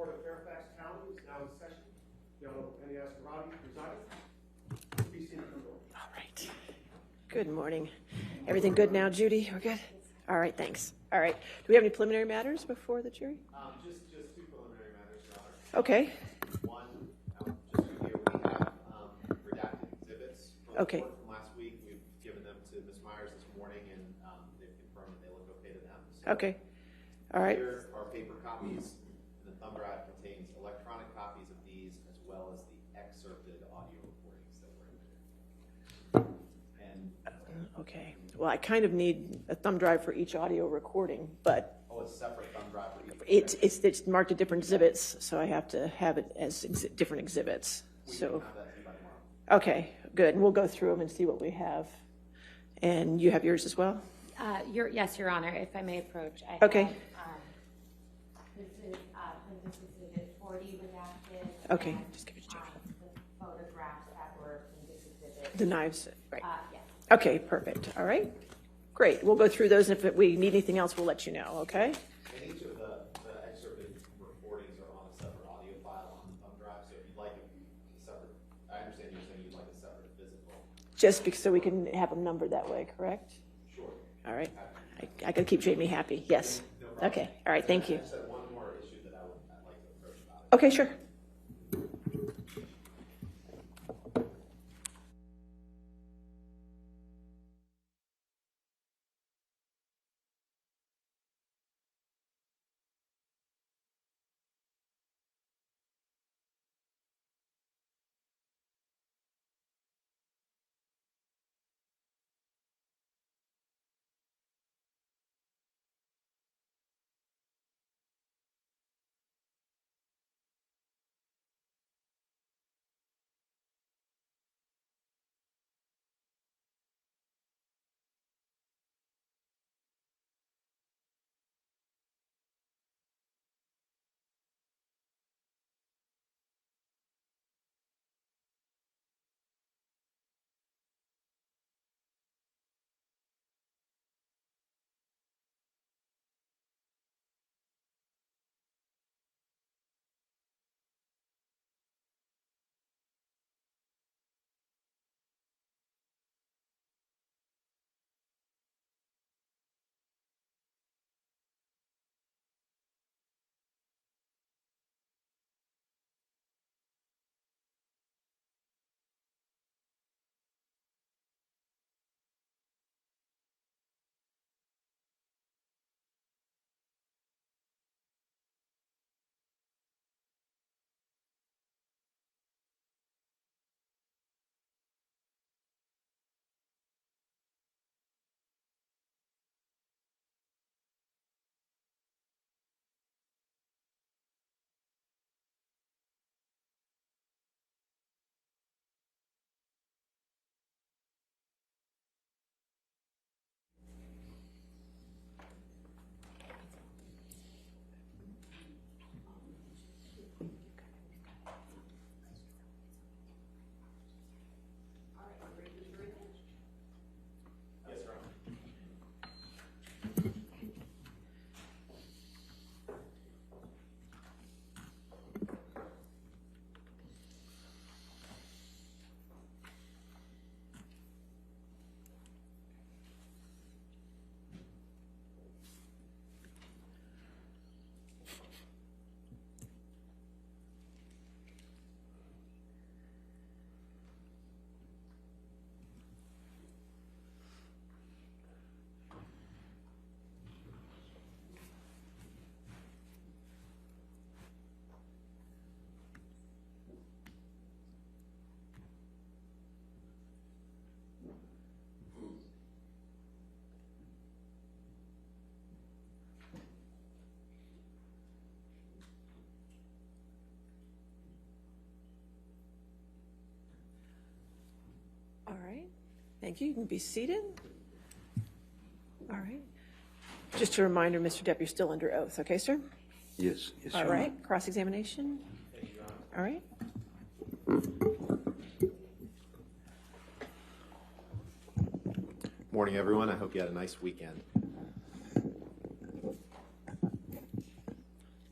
Court of Fairfax County is now in session. The Honorable Penny Ascarati presiding. Be seated for the roll. All right. Good morning. Everything good now, Judy? We're good? All right, thanks. All right. Do we have any preliminary matters before the jury? Just two preliminary matters, Your Honor. Okay. One, just review, we have redacted exhibits from the court from last week. We've given them to Ms. Myers this morning, and they've confirmed that they look okay to them. So Okay. All right. here are paper copies, and the thumb drive contains electronic copies of these, as well as the excerpted audio recordings that were admitted. And Okay. Well, I kind of need a thumb drive for each audio recording, but a separate thumb drive for each. it's marked at different exhibits, so I have to have it as different exhibits. We So, can have that to you by tomorrow. okay, good. And we'll go through them and see what we have. And you have yours as well? Yes, Your Honor, if I may approach. Okay. This is Plaintiff's Exhibit 40 redacted. Okay, and, just give it to Jody. the photographs that were in this exhibit. The knives, right. Yes. Okay, perfect. All right. Great. We'll go through those, and if we need anything else, we'll let you know, okay? And each of the excerpted recordings are on a separate audio file on the thumb drive, so if you'd like a separate, I understand you're saying you'd like a separate physical. Just because, so we can have them numbered that way, correct? Sure. All right. I gotta keep Jamie happy. Yes. No problem. Okay. All right. Thank you. I just had one more issue that I'd like to approach about it. Okay, sure. Yes, Your Honor. All right. Thank you. You can be seated. All right. Just a reminder, Mr. Depp, you're still under oath. Okay, sir? Yes, yes, All Your Honor. right. Cross-examination. All right. Morning, everyone. I hope you had a nice weekend.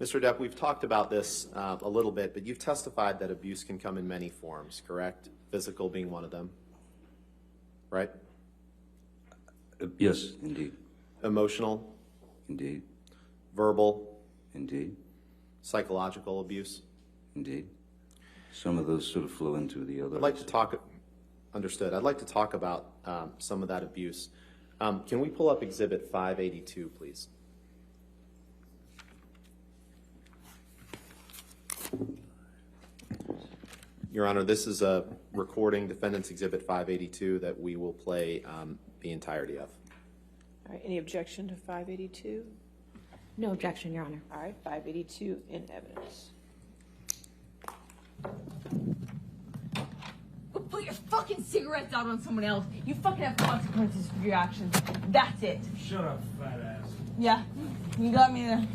Mr. Depp, we've talked about this a little bit, but you've testified that abuse can come in many forms, correct? Physical being one of them, right? Yes, indeed. Emotional, Indeed. verbal, Indeed. psychological abuse. Indeed. Some of those sort of flow into the other. I'd like to talk, understood. I'd like to talk about some of that abuse. Can we pull up Exhibit 582, please? Your Honor, this is a recording, Defendant's Exhibit 582, that we will play the entirety of. All right, any objection to 582? No objection, Your Honor. All right, 582 in evidence. Go put your fucking cigarettes out on someone else. You fucking have consequences for your actions. That's it. Shut up, fat ass. Yeah, you got me there.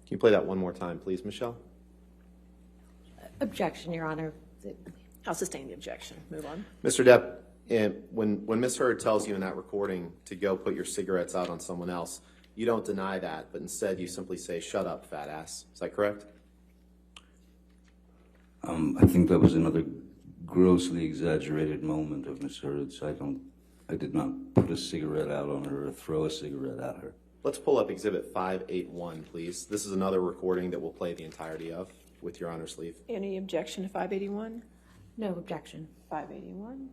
Can you play that one more time, please, Michelle? Objection, Your Honor. I'll sustain the objection. Move on. Mr. Depp, when Ms. Hurd tells you in that recording to go put your cigarettes out on someone else, you don't deny that, but instead you simply say, "Shut up, fat ass." Is that correct? I think that was another grossly exaggerated moment of Miss Hurd's. I did not put a cigarette out on her or throw a cigarette at her. Let's pull up Exhibit 581, please. This is another recording that we'll play the entirety of, with Your Honor's leave. Any objection to 581? No objection. 581.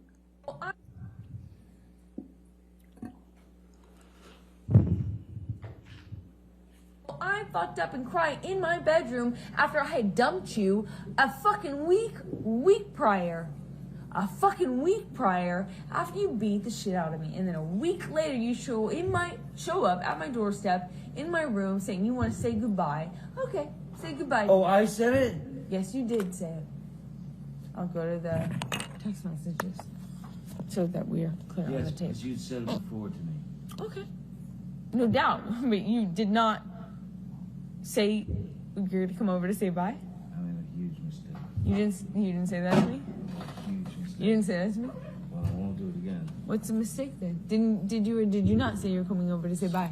I fucked up and cried in my bedroom after I had dumped you a fucking week prior. A fucking week prior after you beat the shit out of me. And then a week later you show up at my doorstep in my room saying you want to say goodbye. Okay, say goodbye. Oh, I said it? Yes, you did say it. I'll go to the text messages so that we're clear on Yes, the tape. because you said it before to me. Okay. No doubt. But you did not say you're going to come over to say bye? I made a huge mistake. You didn't say that to me? Huge mistake. You didn't say that to me? Well, I won't do it again. What's the mistake then? Did you or did you not say you're coming over to say bye?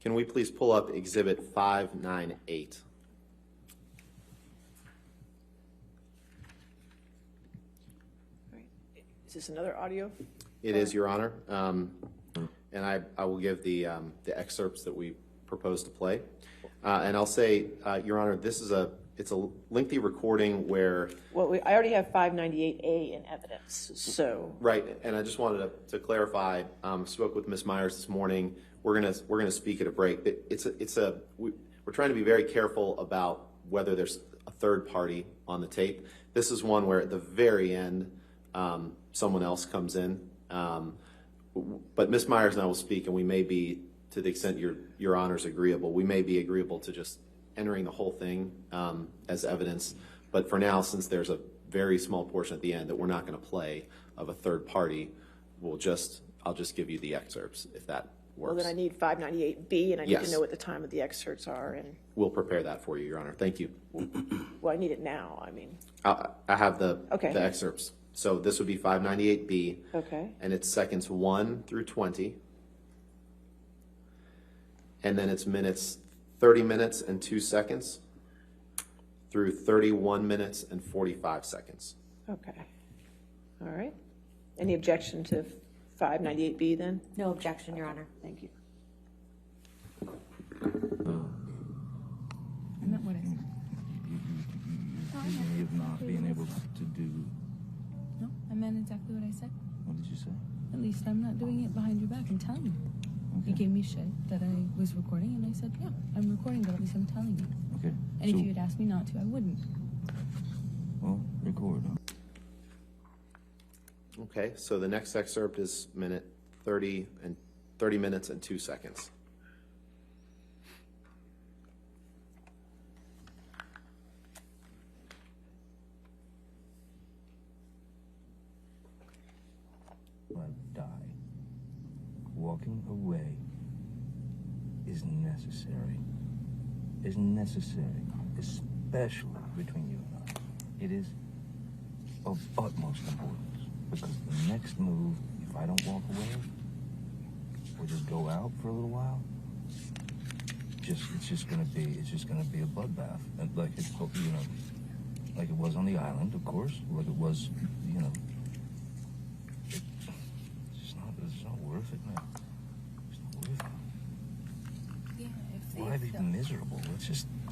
Can we please pull up Exhibit 598? All right. Is this another audio? It is, Your Honor. And I will give the excerpts that we propose to play. And I'll say, Your Honor, it's a lengthy recording where... Well, I already have 598A in evidence, so. Right, and I just wanted to clarify, spoke with Ms. Myers this morning. We're gonna speak at a break. We're trying to be very careful about whether there's a third party on the tape. This is one where at the very end, someone else comes in. But Ms. Myers and I will speak, and we may be, to the extent your Honor's agreeable, we may be agreeable to just entering the whole thing as evidence. But for now, since there's a very small portion at the end that we're not going to play of a third party, I'll just give you the excerpts if that works. Well, then I need 598B, and I need Yes. to know what the time of the excerpts are, and, We'll prepare that for you, Your Honor. Thank you. well, I need it now, I mean. I have the Okay. excerpts. So this would be 598B. Okay. And it's seconds 1 through 20. And then it's 30 minutes and 2 seconds through 31 minutes and 45 seconds. Okay. All right. Any objection to 598B then? No objection, Your Honor. Thank you. I meant what I said. You of not being able to do... No, I meant exactly what I said. What did you say? At least I'm not doing it behind your back. I'm telling you. You gave me shit that I was recording, and I said, yeah, I'm recording, but at least I'm telling you. Okay. And so, if you had asked me not to, I wouldn't. Well, record, huh? Okay, so the next excerpt is 30 minutes and 2 seconds. Or die. Walking away is necessary. Is necessary, especially between you and I. It is of utmost importance because the next move if I don't walk away or just go out for a little while, it's just gonna be a bloodbath, and like it, you know, like it was on the island, of course, like it was, you know. It's not worth it, man. It's not worth it. Yeah, if Why be miserable?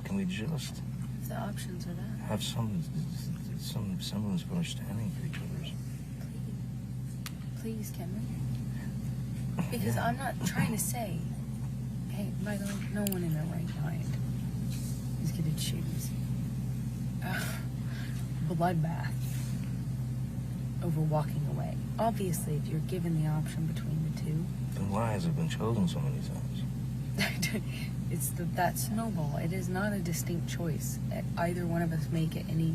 Can we just if the options are there. have some semblance of understanding for each other? Please, Cameron. Because I'm not trying to say, hey, by the way, no one in their right mind is going to choose bloodbath over walking away. Obviously, if you're given the option between the two, Then why has it been chosen so many times? it's that snowball. It is not a distinct choice. Either one of us make at any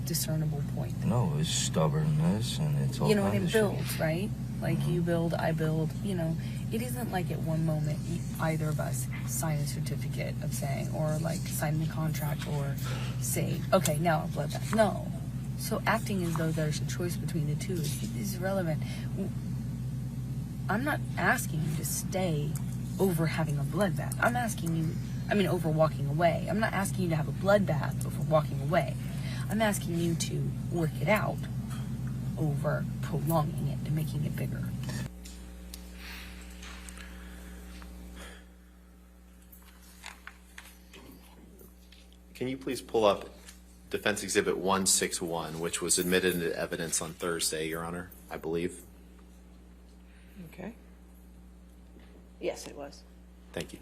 discernible point. No, it's stubbornness and it's all You know, and kinds it of shit. builds, right? Like you build, I build, you know. It isn't like at one moment either of us sign a certificate of saying, or like sign the contract or say, okay, now a bloodbath. No. So acting as though there's a choice between the two is irrelevant. I'm not asking you to stay over having a bloodbath. I'm asking you, over walking away. I'm not asking you to have a bloodbath over walking away. I'm asking you to work it out over prolonging it and making it bigger. Can you please pull up Defense Exhibit 161, which was admitted into evidence on Thursday, Your Honor, I believe. Okay. Yes, it was. Thank you.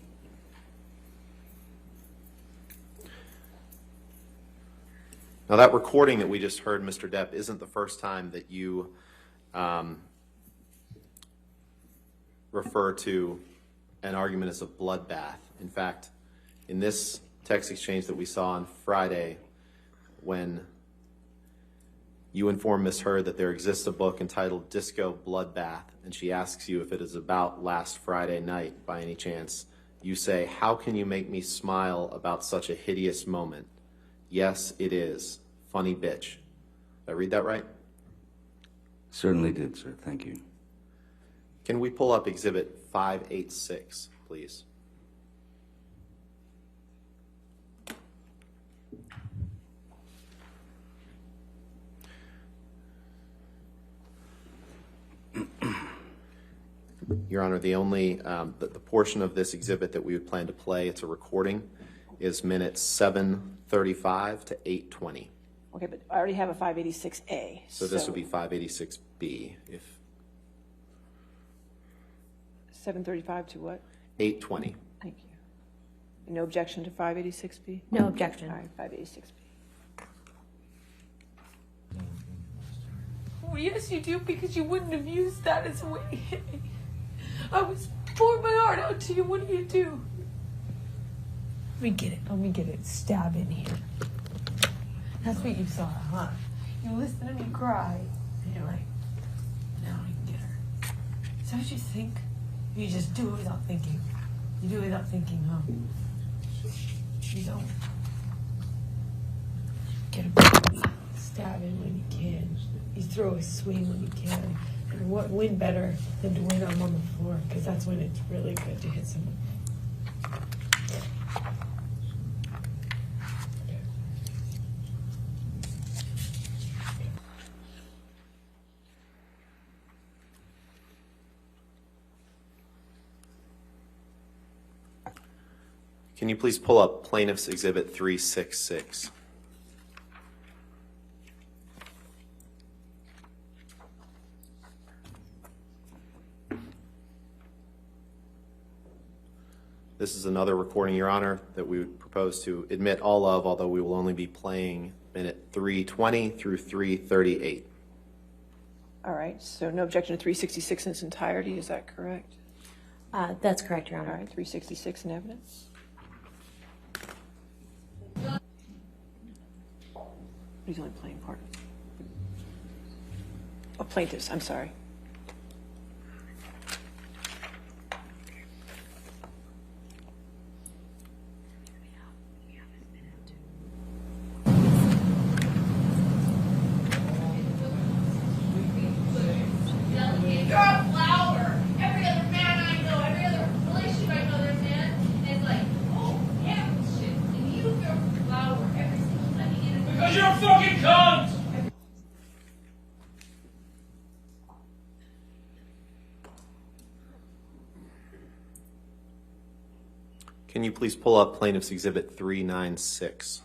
Now, that recording that we just heard, Mr. Depp, isn't the first time that you refer to an argument as a bloodbath. In fact, in this text exchange that we saw on Friday, when you inform Ms. Heard that there exists a book entitled Disco Bloodbath, and she asks you if it is about last Friday night by any chance, you say, "How can you make me smile about such a hideous moment? Yes, it is. Funny bitch." Did I read that right? Certainly did, sir. Thank you. Can we pull up Exhibit 586, please? Your Honor, the only, the portion of this exhibit that we would plan to play, it's a recording, is minutes 7:35 to 8:20. Okay, but I already have a 586A. So this would be 586B, if 735 to what? 8:20. Thank you. No objection to 586B? No objection. All right, 586B. Well, yes, you do, because you wouldn't have used that as a way to hit me. I was pouring my heart out to you. What do you do? Let me get it. Let me get it. Stab in here. That's what you saw, huh? You listen to me cry, and you're like, now I can get her. Is that what you think? You just do it without thinking. You do it without thinking, huh? You don't. Get a stab in when you can. You throw a swing when you can. And what win better than to win them on the floor? Because that's when it's really good to hit someone. Can you please pull up Plaintiff's Exhibit 366? This is another recording, Your Honor, that we would propose to admit all of, although we will only be playing minute 320 through 338. All right, so no objection to 366 in its entirety, is that correct? That's correct, Your All Honor. right, 366 in evidence. He's only playing part of it. Oh, plaintiffs, I'm sorry. You're a Can you please pull up Plaintiff's Exhibit 396?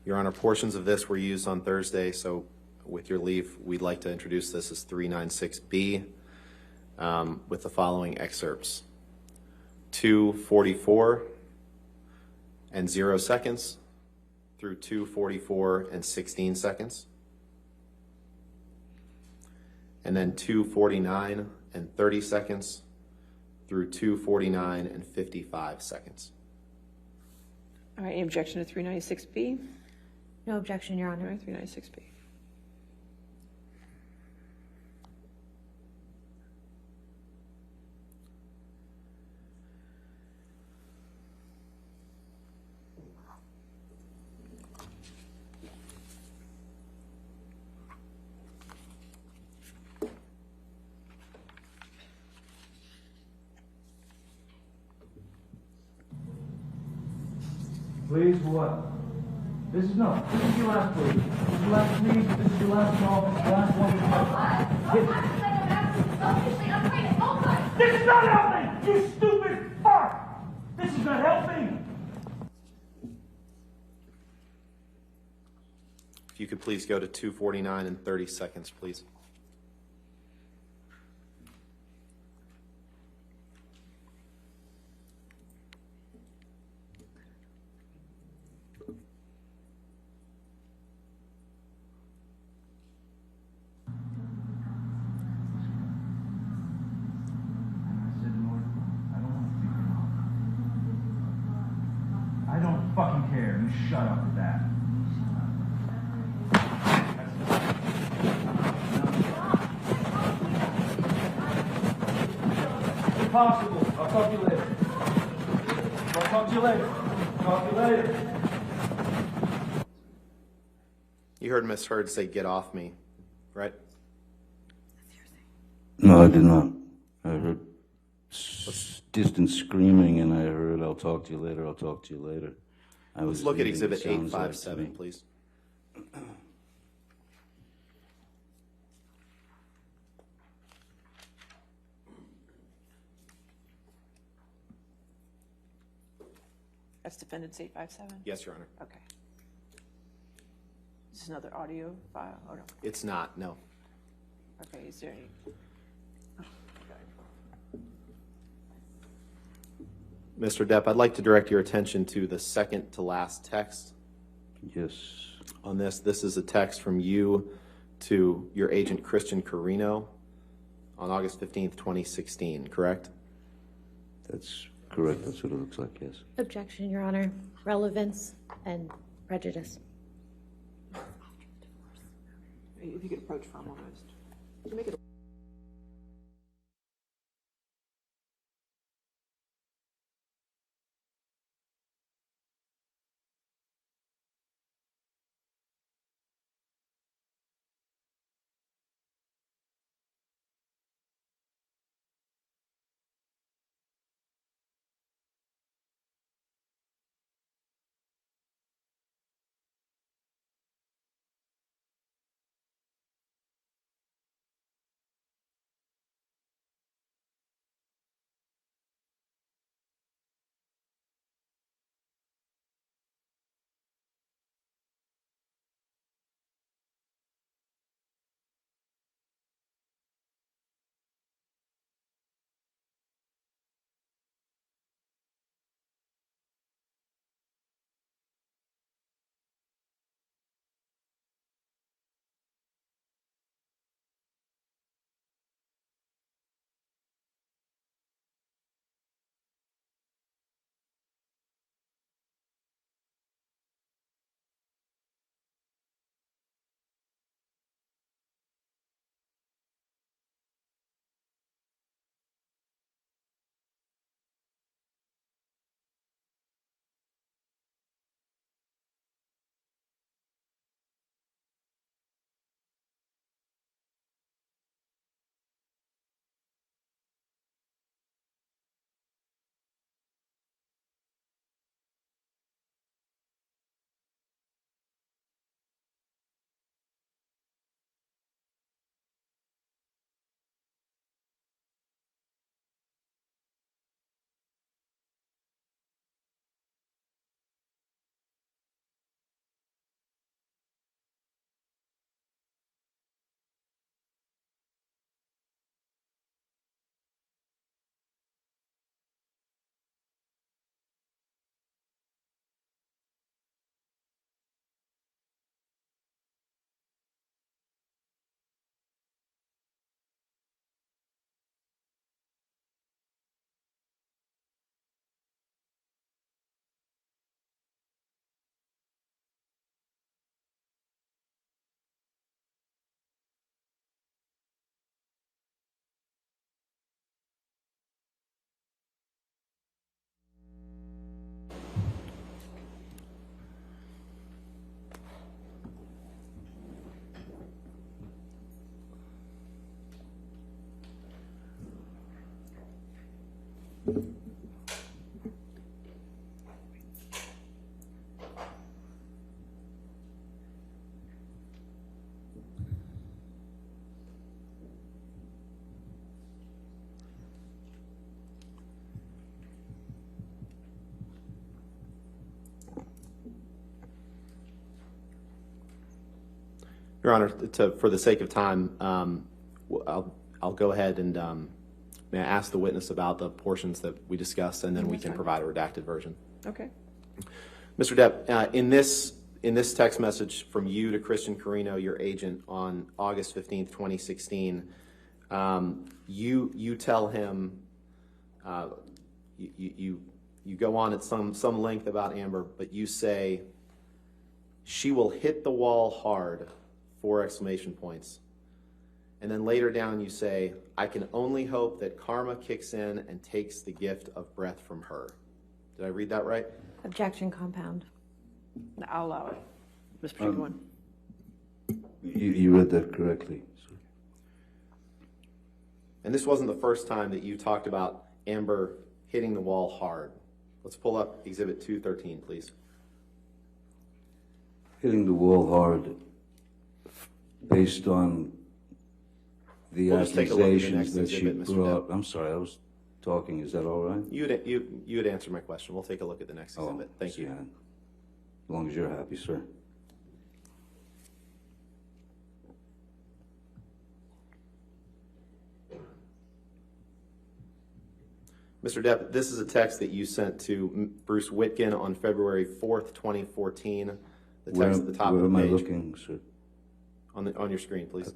Your Honor, portions of this were used on Thursday, so with your leave, we'd like to introduce this as 396B with the following excerpts. 2:44 and 0 seconds through 2:44 and 16 seconds. And then 2:49 and 30 seconds through 2:49 and 55 seconds. All right, any objection to 396B? No objection, Your All Honor. right, 396B. Please, what? This is your last plea. This is your last plea. This is your last call. Last one. This is not helping! You stupid fuck! This is not helping! If you could please go to 2:49 and 30 seconds, please. I don't fucking care. You shut up with that. Impossible. I'll talk to you later. I'll talk to you later. Talk to you later. You heard Ms. Hurd say, "Get off me," right? No, I did not. I heard distant screaming, and I heard, "I'll talk to you later, I'll talk to you later." I Let's was look at leaving, Exhibit it sounds like to 857, me. please. That's Defendant's 857? Yes, Your Honor. Okay. Is this another audio file? Oh, no. It's not, no. Okay, is there any? Oh, okay. Mr. Depp, I'd like to direct your attention to the second to last text Yes, on this. This is a text from you to your agent, Christian Carino, on August 15th, 2016, correct? that's correct. That's what it looks like, yes. Objection, Your Honor. Relevance and prejudice. If you could approach from almost. Make it Your Honor, for the sake of time, I'll go ahead and may I ask the witness about the portions that we discussed, and then we can provide a redacted version. Okay. Mr. Depp, in this text message from you to Christian Carino, your agent, on August 15th, 2016, you tell him, you go on at some length about Amber, but you say, she will hit the wall hard, 4 exclamation points. And then later down you say, I can only hope that karma kicks in and takes the gift of breath from her. Did I read that right? Objection compound. I'll allow it. This particular one. You read that correctly, sir. And this wasn't the first time that you talked about Amber hitting the wall hard. Let's pull up Exhibit 213, please. Hitting the wall hard based on the We'll just take a look at the accusations next that she exhibit, Mr. brought. Depp. I'm sorry, I was talking. Is that all right? You had answered my question. We'll take a look at the next exhibit. Thank you. yeah. As long as you're happy, sir. Mr. Depp, this is a text that you sent to Bruce Witkin on February 4th, 2014. The text at the top where of the am page. I looking, sir? On your screen, please.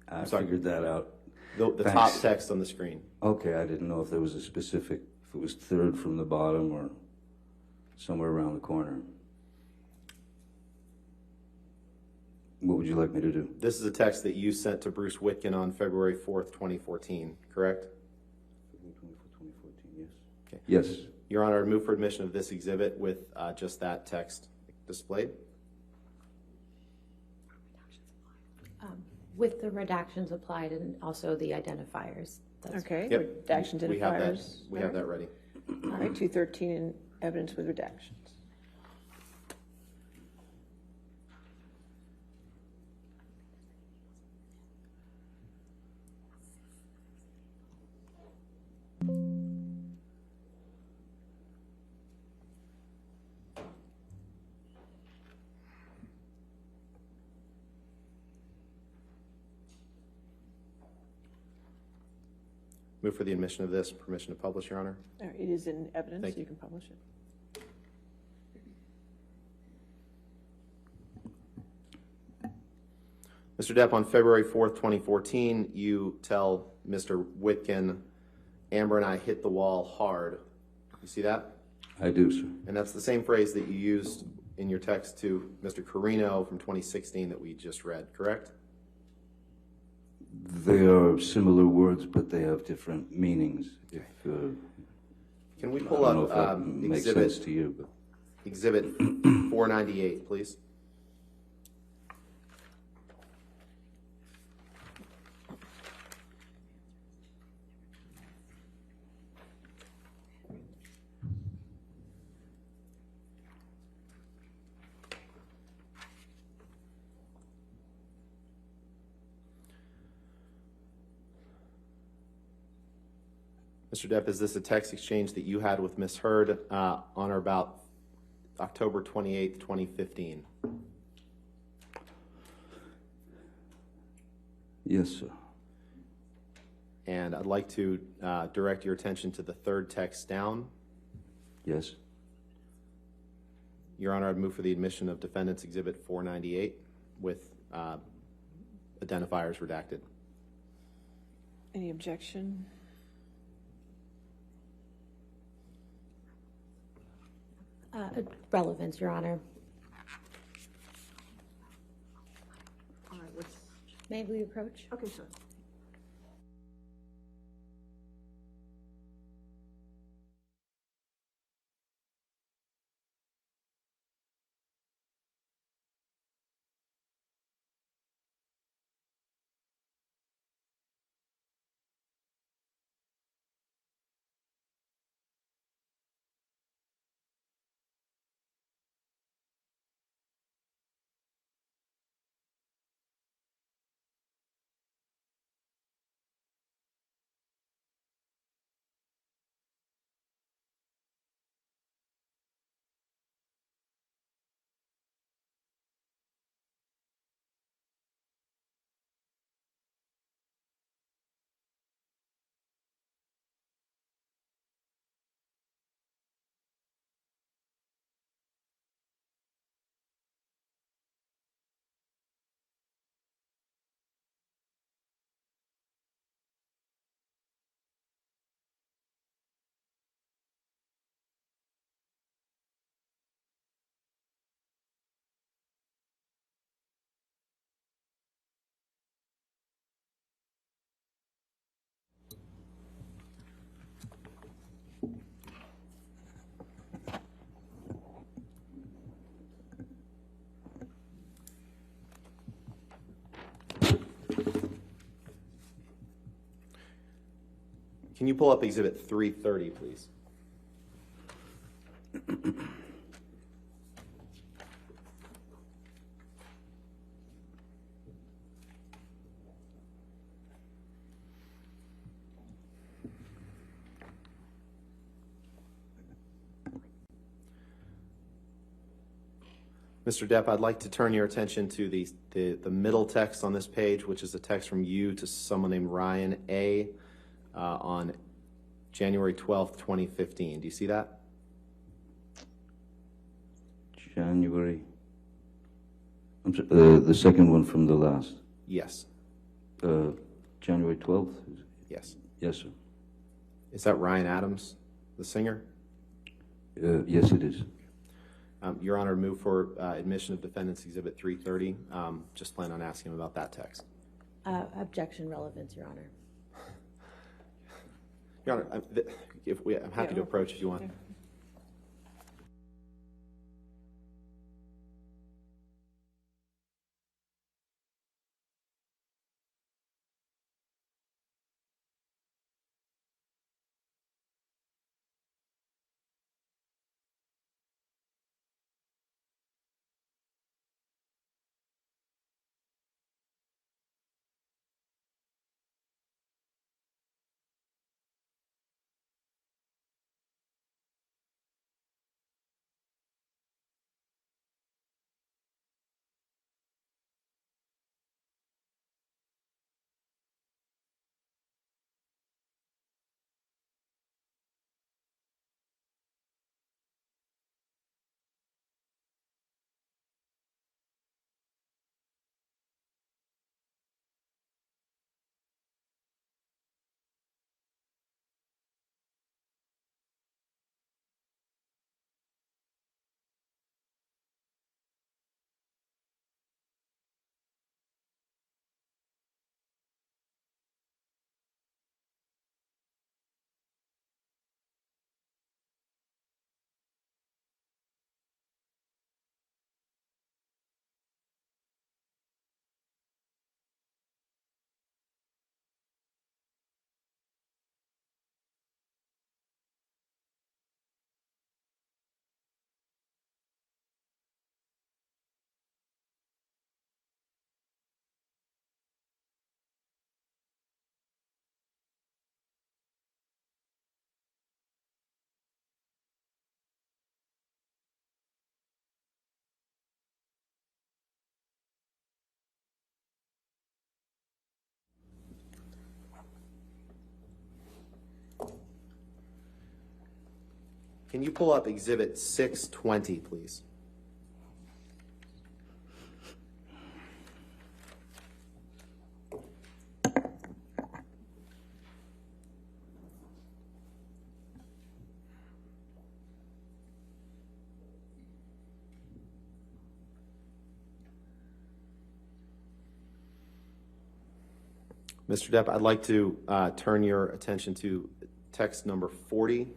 I sorry. figured that out. The Thanks. top text on the screen. Okay, I didn't know if there was a specific, if it was third from the bottom or somewhere around the corner. What would you like me to do? This is a text that you sent to Bruce Witkin on February 4th, 2014, correct? 2014, yes. Okay. Yes. Your Honor, I move for admission of this exhibit with just that text displayed. With the redactions applied and also the identifiers. That's Okay. Yep. Redaction We have that. identifiers. We have that ready. All right, 213 in evidence with redactions. Move for the admission of this, permission to publish, Your Honor. All right, it is in evidence, Thank so you. you can publish it. Mr. Depp, on February 4th, 2014, you tell Mr. Witkin, Amber and I hit the wall hard. You see that? I do, sir. And that's the same phrase that you used in your text to Mr. Carino from 2016 that we just read, correct? They are similar words, but they have different meanings. If Can we I pull don't know up if that makes sense exhibit, to you, but exhibit 498, please? Mr. Depp, is this a text exchange that you had with Ms. Hurd on or about October 28th, 2015? yes, sir. And I'd like to direct your attention to the third text down. Yes. Your Honor, I'd move for the admission of Defendant's Exhibit 498 with identifiers redacted. Any objection? Relevance, Your Honor. All right, what's, May we approach? okay, sure. Can you pull up Exhibit 330, please? Mr. Depp, I'd like to turn your attention to the middle text on this page, which is a text from you to someone named Ryan A. On January 12th, 2015. Do you see that? January. The second one from the last. Yes. January 12th? Yes. Yes, sir. Is that Ryan Adams, the singer? Yes, it is. Your Honor, move for admission of Defendant's Exhibit 330. Just plan on asking him about that text. Objection, relevance, Your Honor. Your Honor, I'm happy to approach if you want. Can you pull up Exhibit 620, please? Mr. Depp, I'd like to turn your attention to text number 40.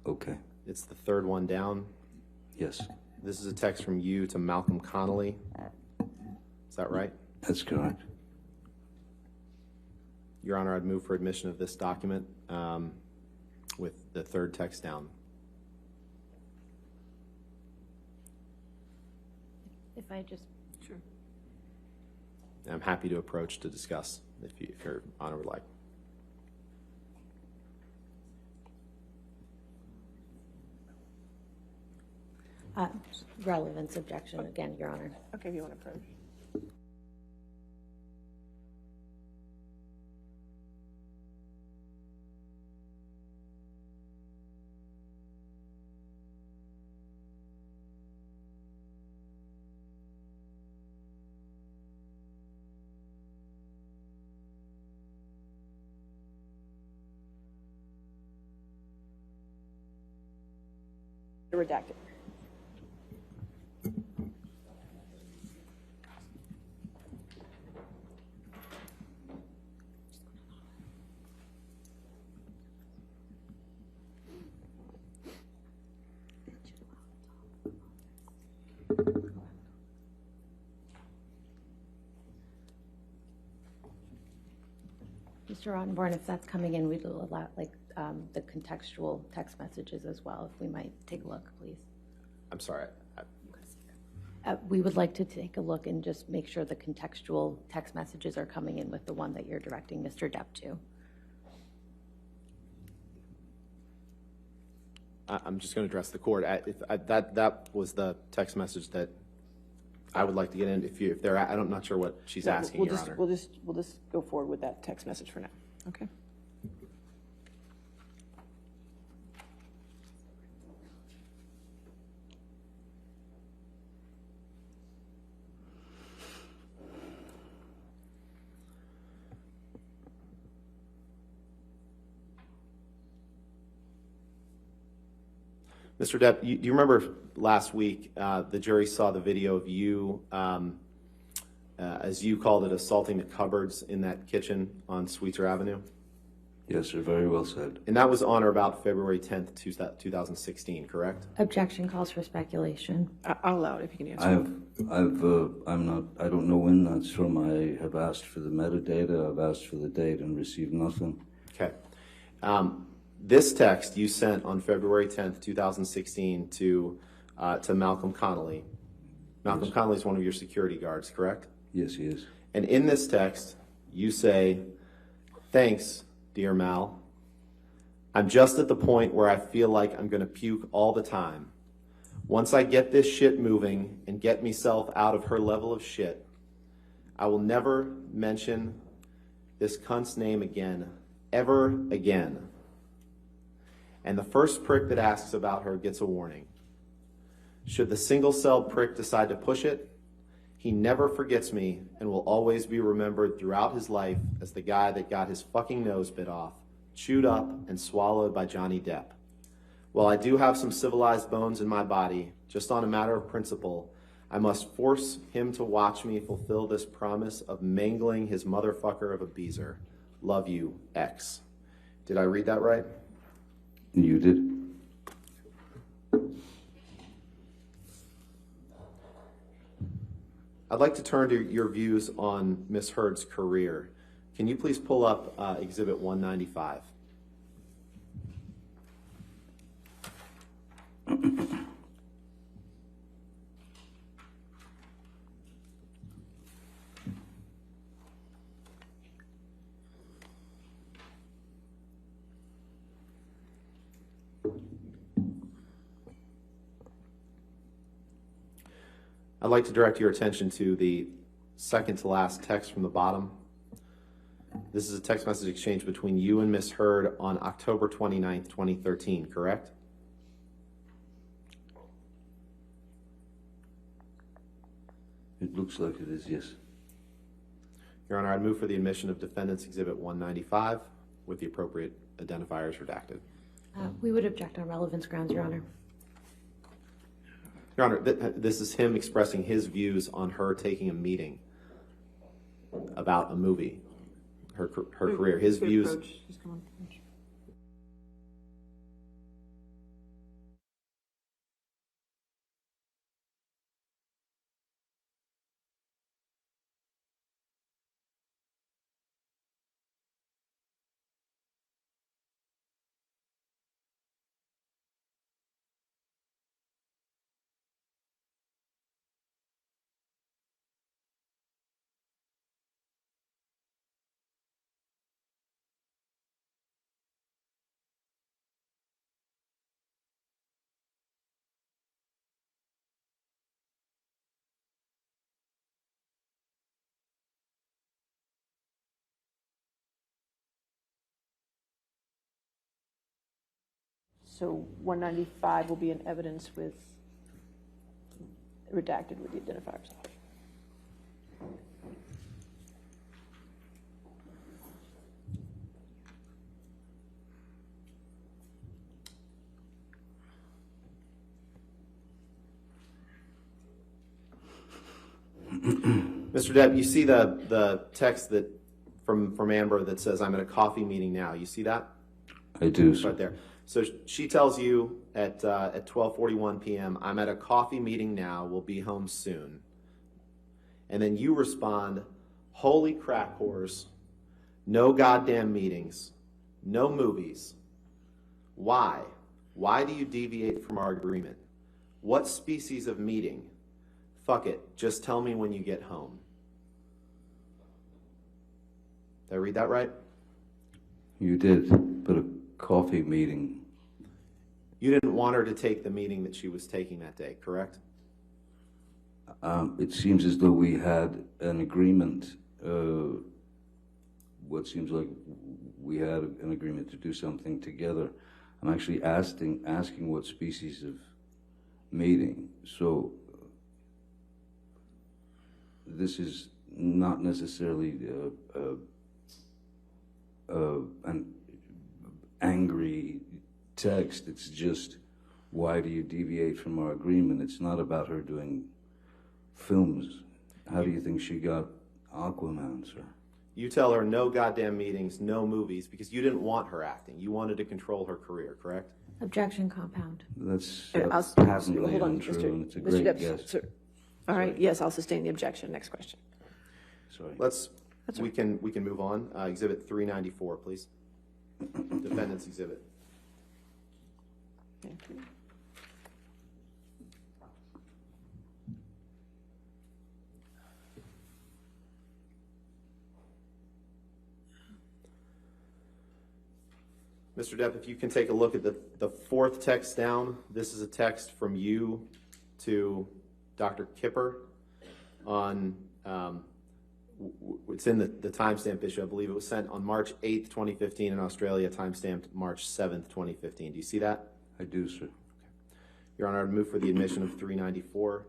Okay. It's the third one down. Yes, This is a text from you to Malcolm Connolly. Is that right? that's correct. Your Honor, I'd move for admission of this document with the third text down. If I just, Sure. I'm happy to approach to discuss if Your Honor would like. relevance, objection, again, Your Honor. Okay, if you want to approach. Redacted. Mr. Rottenborn, if that's coming in, we'd allow, like, the contextual text messages as well, if we might take a look, please. I'm sorry. We would like to take a look and just make sure the contextual text messages are coming in with the one that you're directing Mr. Depp to. I'm just going to address the court. That was the text message that I would like to get in. If they're, I'm not sure what she's asking, Your Honor. We'll just go forward with that text message for now. Okay. Mr. Depp, you remember last week the jury saw the video of you, as you called it, assaulting the cupboards in that kitchen on Sweetser Avenue? Yes, sir, very well said. And that was on or about February 10th, 2016, correct? Objection calls for speculation. I'll allow it if you can answer. I don't know when that's from. I have asked for the metadata, I've asked for the date and received nothing. Okay. This text you sent on February 10th, 2016 to Malcolm Connolly. Malcolm Yes. Connolly is one of your security guards, correct? Yes, he is. And in this text, you say, "Thanks, dear Mal. I'm just at the point where I feel like I'm going to puke all the time. Once I get this shit moving and get myself out of her level of shit, I will never mention this cunt's name again, ever again. And the first prick that asks about her gets a warning. Should the single-celled prick decide to push it, he never forgets me and will always be remembered throughout his life as the guy that got his fucking nose bit off, chewed up, and swallowed by Johnny Depp. While I do have some civilized bones in my body, just on a matter of principle, I must force him to watch me fulfill this promise of mangling his motherfucker of a beezer. Love you, X." Did I read that right? You did? I'd like to turn to your views on Ms. Heard's career. Can you please pull up Exhibit 195? I'd like to direct your attention to the second to last text from the bottom. This is a text message exchange between you and Ms. Heard on October 29th, 2013, correct? It looks like it is, yes. Your Honor, I'd move for the admission of Defendant's Exhibit 195 with the appropriate identifiers redacted. We would object on relevance grounds, Your Honor. Your Honor, this is him expressing his views on her taking a meeting about a movie, her career, his views. So 195 will be in evidence with, redacted with the identifiers off. Mr. Depp, you see the text that from Amber that says, "I'm at a coffee meeting now." You see that? I do, It's sir. right there. So she tells you at 12:41 p.m., "I'm at a coffee meeting now, we'll be home soon." And then you respond, "Holy crack whores, No goddamn meetings. No movies. Why? Why do you deviate from our agreement? What species of meeting? Fuck it. Just tell me when you get home. Did I read that right? You did, but a coffee meeting. You didn't want her to take the meeting that she was taking that day, correct? It seems as though we had an agreement. What seems like we had an agreement to do something together. I'm actually asking what species of meeting. So this is not necessarily an angry text. It's just, why do you deviate from our agreement? It's not about her doing films. How do you think she got Aquaman, sir? You tell her no goddamn meetings, no movies, because you didn't want her acting. You wanted to control her career, correct? Objection, compound. That's hold patently on, untrue, Mr. and it's a Mr. great Depp, guess. sir. All right, yes, I'll sustain the objection. Next question. Sorry. We can move on. Exhibit 394, please. Defendant's exhibit. Thank you. Mr. Depp, if you can take a look at the fourth text down. This is a text from you to Dr. Kipper on, it's in the timestamp issue, I believe. It was sent on March 8th, 2015 in Australia, timestamped March 7th, 2015. Do you see that? I do, sir. Your Honor, I would move for the admission of 394.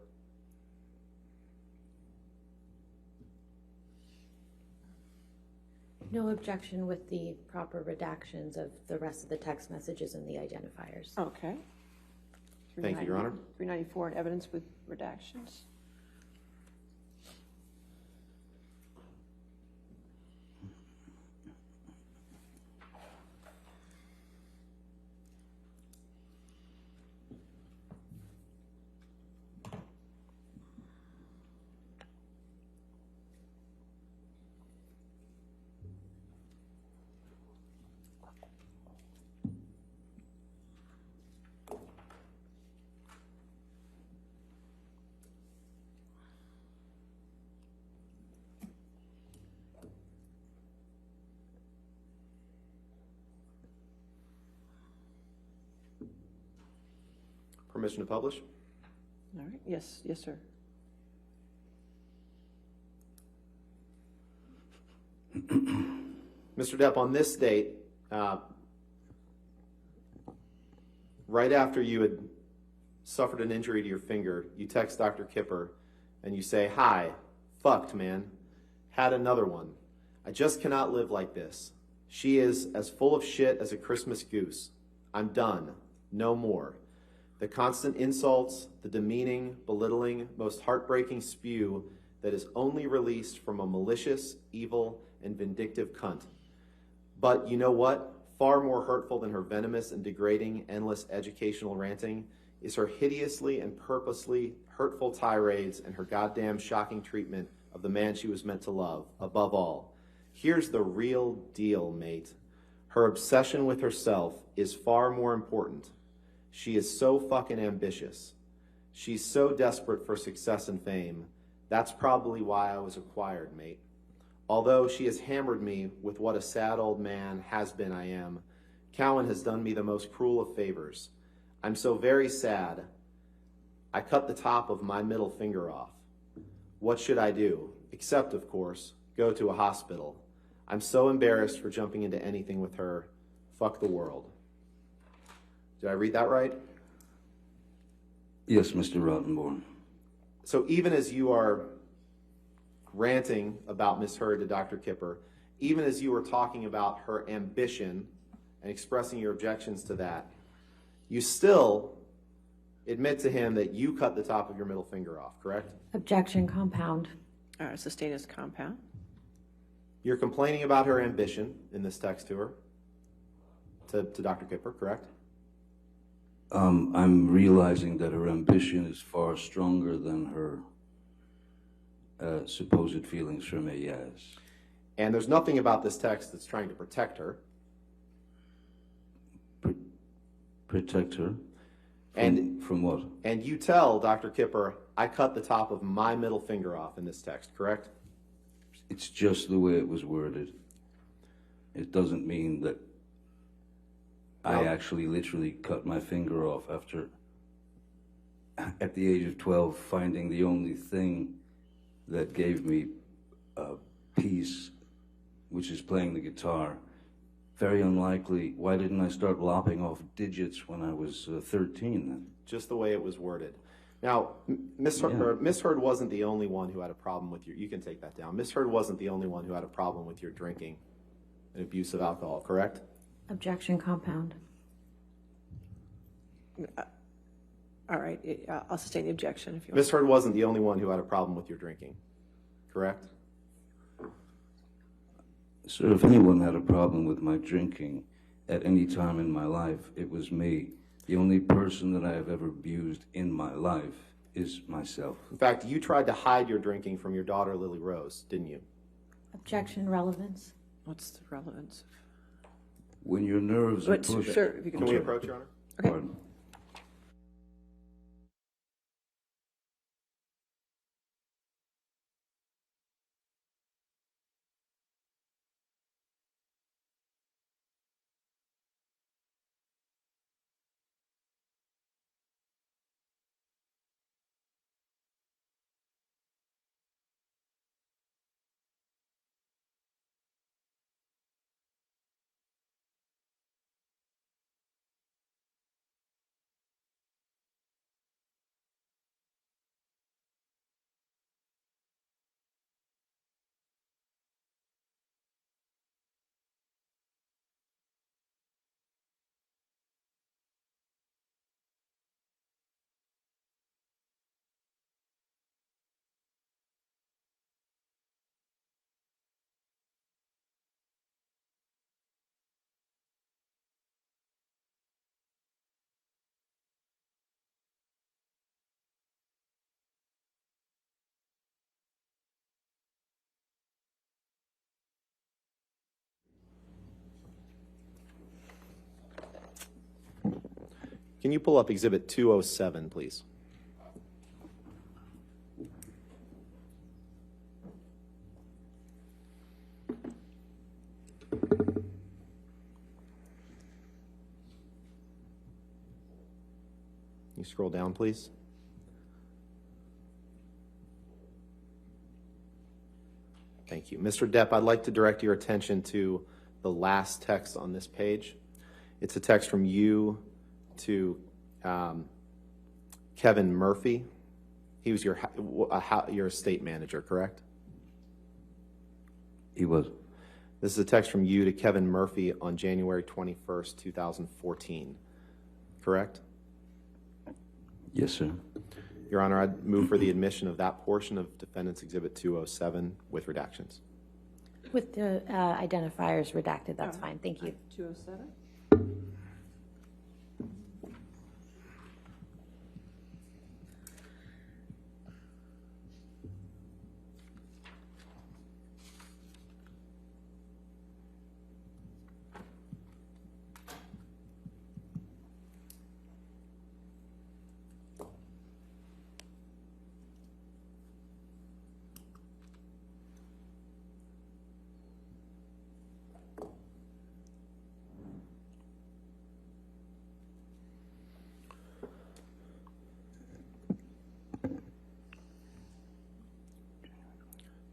No objection with the proper redactions of the rest of the text messages and the identifiers. Okay. Thank you, Your Honor. 394 in evidence with redactions. Permission to publish? All right, yes, yes, sir. Mr. Depp, on this date, right after you had suffered an injury to your finger, you text Dr. Kipper and you say, "Hi, fucked, man. Had another one. I just cannot live like this. She is as full of shit as a Christmas goose. I'm done. No more. The constant insults, the demeaning, belittling, most heartbreaking spew that is only released from a malicious, evil, and vindictive cunt. But you know what? Far more hurtful than her venomous and degrading, endless educational ranting is her hideously and purposely hurtful tirades and her goddamn shocking treatment of the man she was meant to love, above all. Here's the real deal, mate. Her obsession with herself is far more important. She is so fucking ambitious. She's so desperate for success and fame. That's probably why I was acquired, mate. Although she has hammered me with what a sad old man has been I am, Cowan has done me the most cruel of favors. I'm so very sad. I cut the top of my middle finger off. What should I do? Except, of course, go to a hospital. I'm so embarrassed for jumping into anything with her. Fuck the world." Did I read that right? Yes, Mr. Rottenborn. So even as you are ranting about Ms. Hurd to Dr. Kipper, even as you were talking about her ambition and expressing your objections to that, you still admit to him that you cut the top of your middle finger off, correct? Objection, compound. All right, sustain as compound. You're complaining about her ambition in this text to her, to Dr. Kipper, correct? I'm realizing that her ambition is far stronger than her supposed feelings for me, yes. And there's nothing about this text that's trying to protect her. Protect her? And from what? And you tell Dr. Kipper, I cut the top of my middle finger off in this text, correct? It's just the way it was worded. It doesn't mean that I actually literally cut my finger off after, at the age of 12, finding the only thing that gave me peace, which is playing the guitar. Very unlikely. Why didn't I start lopping off digits when I was 13 then? Just the way it was worded. Now, Miss Heard wasn't the only one who had a problem with your, you can take that down. Miss Heard wasn't the only one who had a problem with your drinking and abuse of alcohol, correct? Objection compound. All right, I'll sustain the objection if you want. Miss Heard wasn't the only one who had a problem with your drinking, correct? Sir, if anyone had a problem with my drinking at any time in my life, it was me. The only person that I have ever abused in my life is myself. In fact, you tried to hide your drinking from your daughter, Lily Rose, didn't you? Objection relevance. What's the relevance? When your nerves are pushed... Sir, if you Can we approach, Your Honor? Okay. Pardon. Can you pull up Exhibit 207, please? You scroll down, please. Thank you. Mr. Depp, I'd like to direct your attention to the last text on this page. It's a text from you to Kevin Murphy. He was your estate manager, correct? He was. This is a text from you to Kevin Murphy on January 21st, 2014, correct? Yes, sir. Your Honor, I'd move for the admission of that portion of Defendant's Exhibit 207 with redactions. With the identifiers redacted, that's fine. Thank you. 207?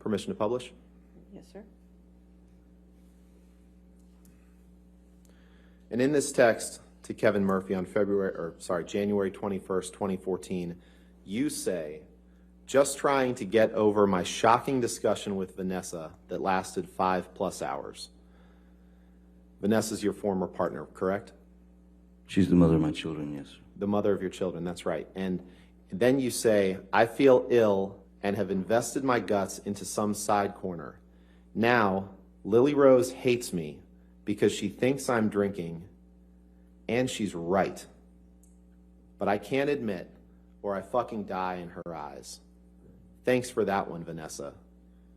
Permission to publish? Yes, sir. And in this text to Kevin Murphy on January 21st, 2014, you say, just trying to get over my shocking discussion with Vanessa that lasted 5+ hours. Vanessa's your former partner, correct? She's the mother of my children, yes. The mother of your children, that's right. And then you say, I feel ill and have invested my guts into some side corner. Now, Lily Rose hates me because she thinks I'm drinking, and she's right. But I can't admit, or I fucking die in her eyes. Thanks for that one, Vanessa.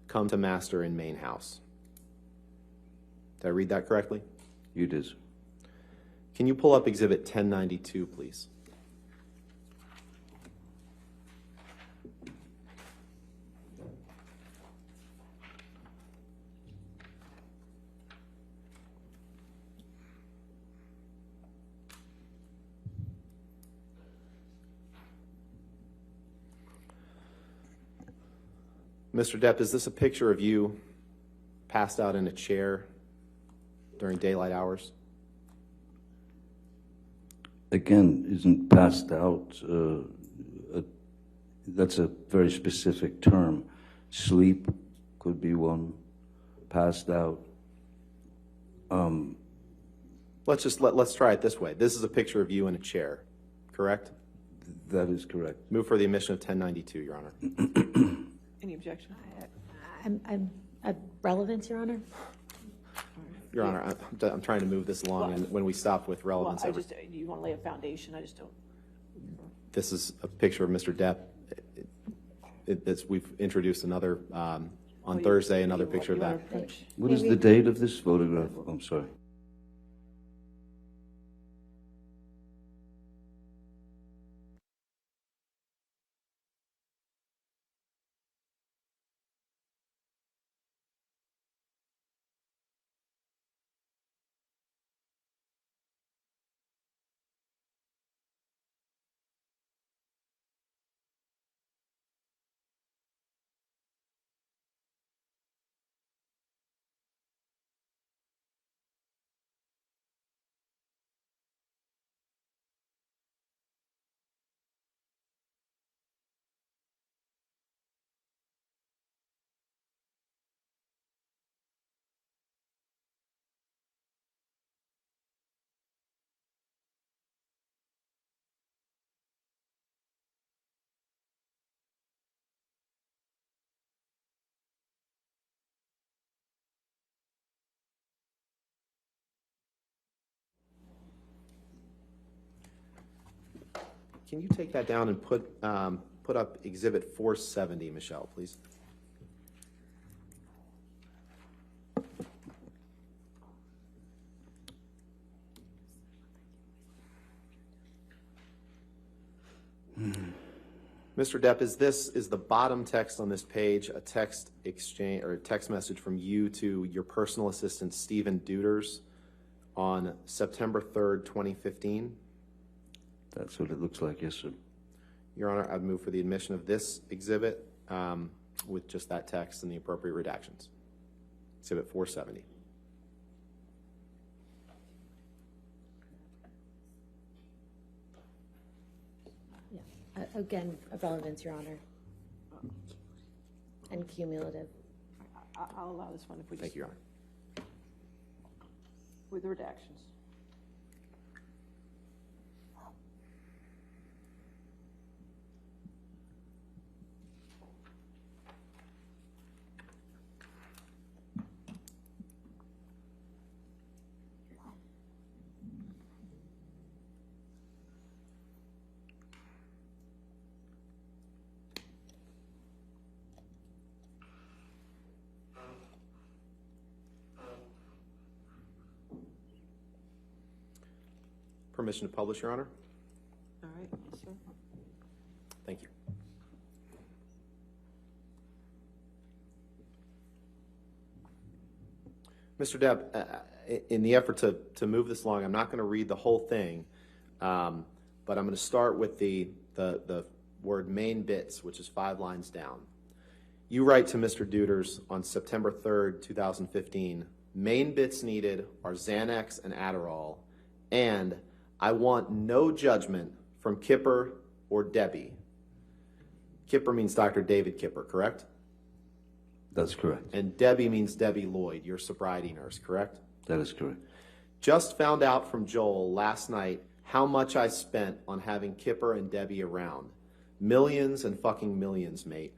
Come to master in main house. Did I read that correctly? You did, sir. Can you pull up Exhibit 1092, please? Mr. Depp, is this a picture of you passed out in a chair during daylight hours? Again, isn't passed out, that's a very specific term. Sleep could be one, passed out. Let's try it this way. This is a picture of you in a chair, correct? That is correct. Move for the admission of 1092, Your Honor. Any objection? Relevance, Your Honor? Your Honor, I'm trying to move this along, and when we stop with Well, relevance, you want to lay a foundation, I just don't. this is a picture of Mr. Depp. We've introduced another, on Thursday, another picture of that. What is the date of this photograph? I'm sorry. Can you take that down and put up Exhibit 470, Michelle, please? Mr. Depp, is the bottom text on this page a text exchange or a text message from you to your personal assistant, Stephen Duders, on September 3rd, 2015? That's what it looks like, yes, sir. Your Honor, I'd move for the admission of this exhibit with just that text and the appropriate redactions. Exhibit 470. Yeah. Again, of relevance, Your Honor. And cumulative. I'll allow this one if we just. Thank you, Your Honor. With the redactions. Permission to publish, Your Honor? All right, yes, sir. Thank you. Mr. Depp, in the effort to move this along, I'm not going to read the whole thing, but I'm going to start with the word main bits, which is 5 lines down. You write to Mr. Duders on September 3rd, 2015, main bits needed are Xanax and Adderall, and I want no judgment from Kipper or Debbie. Kipper means Dr. David Kipper, correct? That's correct. And Debbie means Debbie Lloyd, your sobriety nurse, correct? That is correct. Just found out from Joel last night how much I spent on having Kipper and Debbie around. Millions and fucking millions, mate.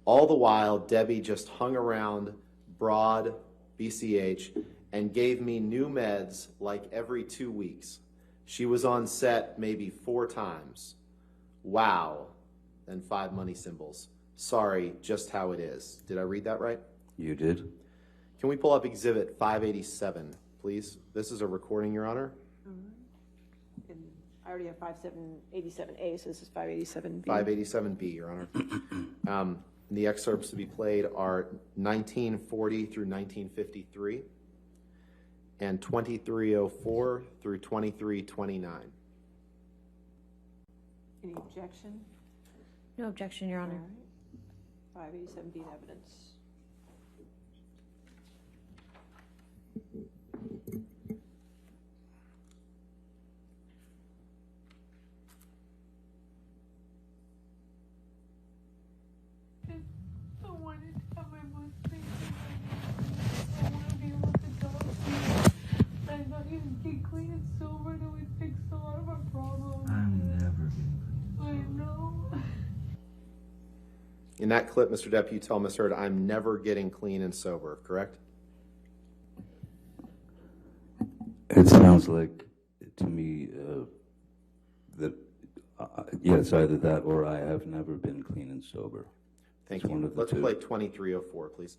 All the while, Debbie just hung around Broad, BCH, and gave me new meds like every 2 weeks. She was on set maybe 4 times. Wow. Then 5 money symbols. Sorry, just how it is. Did I read that right? You did? Can we pull up Exhibit 587, please? This is a recording, Your Honor. And I already have 5787A, so this is 587B. 587B, Your Honor. The excerpts to be played are 1940 through 1953 and 2304 through 2329. Any objection? No objection, Your All Honor. right. 587B in evidence. I wanted to have my birthday. I want to be able to talk to you. I thought you'd be clean and sober and it would fix a lot of our problems. I'm never getting clean. I know. In that clip, Mr. Depp, you tell Ms. Heard, I'm never getting clean and sober, correct? It sounds like to me that yeah, it's either that or I have never been clean and sober. Thank It's you. one of the Let's two. play 2304, please.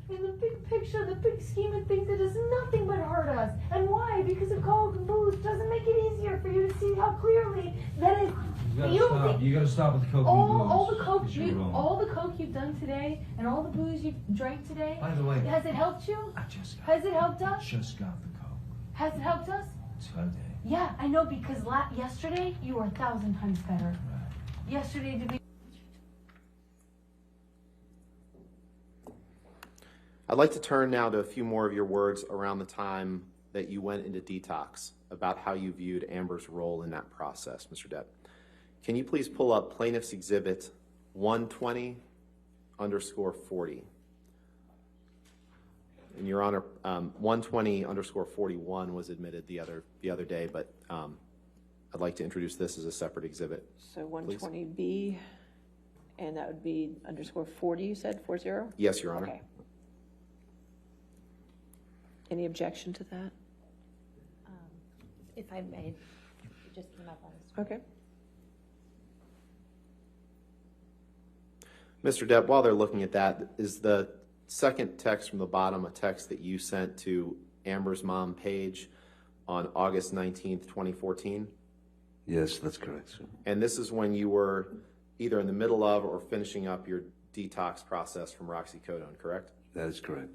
In the big picture, the big scheme of things, it does nothing but hurt us. And why? Because of coke and booze doesn't make it easier for you to see how clearly that is. You gotta stop. You gotta stop with the coke and booze. All the coke 'cause you're wrong. all the coke you've done today and all the booze you've drank today. By the way, Has it helped you? I just got. Has it helped I us? just got the coke Has it helped us? today. Yeah, I know because yesterday you were 1,000 times better. Right. Yesterday did we? I'd like to turn now to a few more of your words around the time that you went into detox, about how you viewed Amber's role in that process, Mr. Depp. Can you please pull up Plaintiff's Exhibit 120_40? And Your Honor, 120_41 was admitted the other day, but I'd like to introduce this as a separate exhibit. So 120B, and that would be _40, you said, 40? Yes, Your Honor. Okay. Any objection to that? If I may, it just came up on the screen. Okay. Mr. Depp, while they're looking at that, is the second text from the bottom a text that you sent to Amber's mom, Paige, on August 19th, 2014? Yes, that's correct, sir. And this is when you were either in the middle of or finishing up your detox process from roxycodone, correct? That is correct.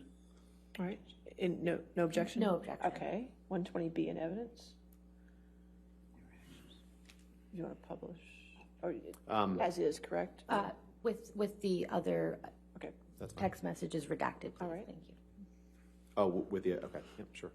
All right. And no objection? No objection. Okay. 120B in evidence. You want to publish? Or as is, correct? With the other Okay. That's fine. text messages redacted, please. All right. Thank you. Oh, with the, okay, yeah, sure.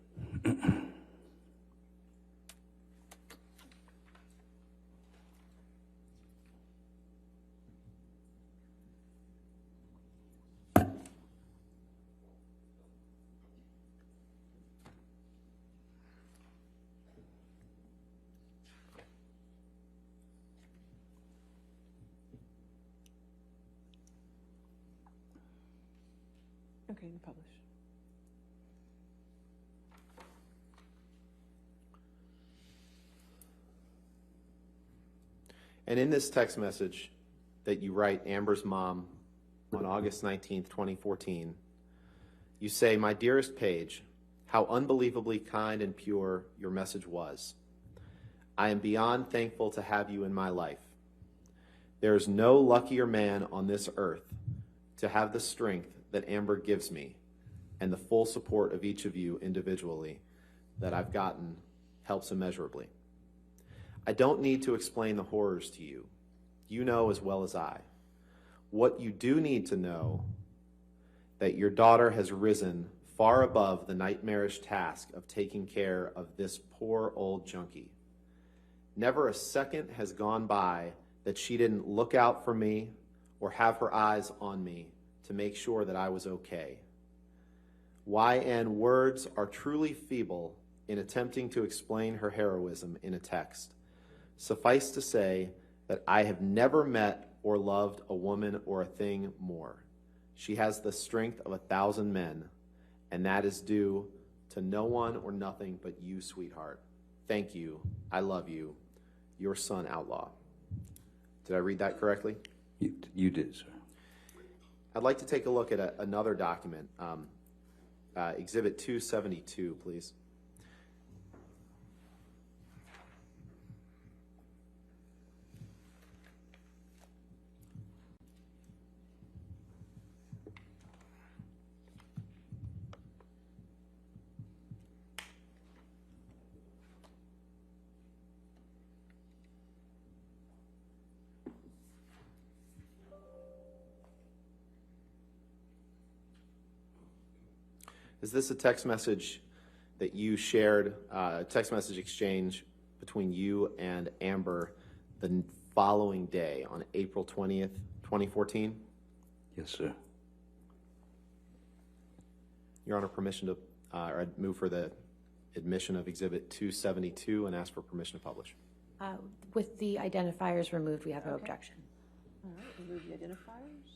Okay, you publish. And in this text message that you write Amber's mom on August 19th, 2014, you say, "My dearest Paige, how unbelievably kind and pure your message was. I am beyond thankful to have you in my life. There is no luckier man on this earth to have the strength that Amber gives me and the full support of each of you individually that I've gotten helps immeasurably. I don't need to explain the horrors to you. You know as well as I. What you do need to know, that your daughter has risen far above the nightmarish task of taking care of this poor old junkie. Never a second has gone by that she didn't look out for me or have her eyes on me to make sure that I was okay. YN words are truly feeble in attempting to explain her heroism in a text. Suffice to say that I have never met or loved a woman or a thing more. She has the strength of 1,000 men, and that is due To no one or nothing but you, sweetheart. Thank you. I love you. Your son, Outlaw. Did I read that correctly? You did, sir. I'd like to take a look at another document, Exhibit 272, please. Is this a text message that you shared, a text message exchange between you and Amber the following day on April 20th, 2014? Yes, sir. Your Honor, permission to, or I'd move for the admission of Exhibit 272 and ask for permission to publish. With the identifiers removed, we have no objection. All right, remove the identifiers.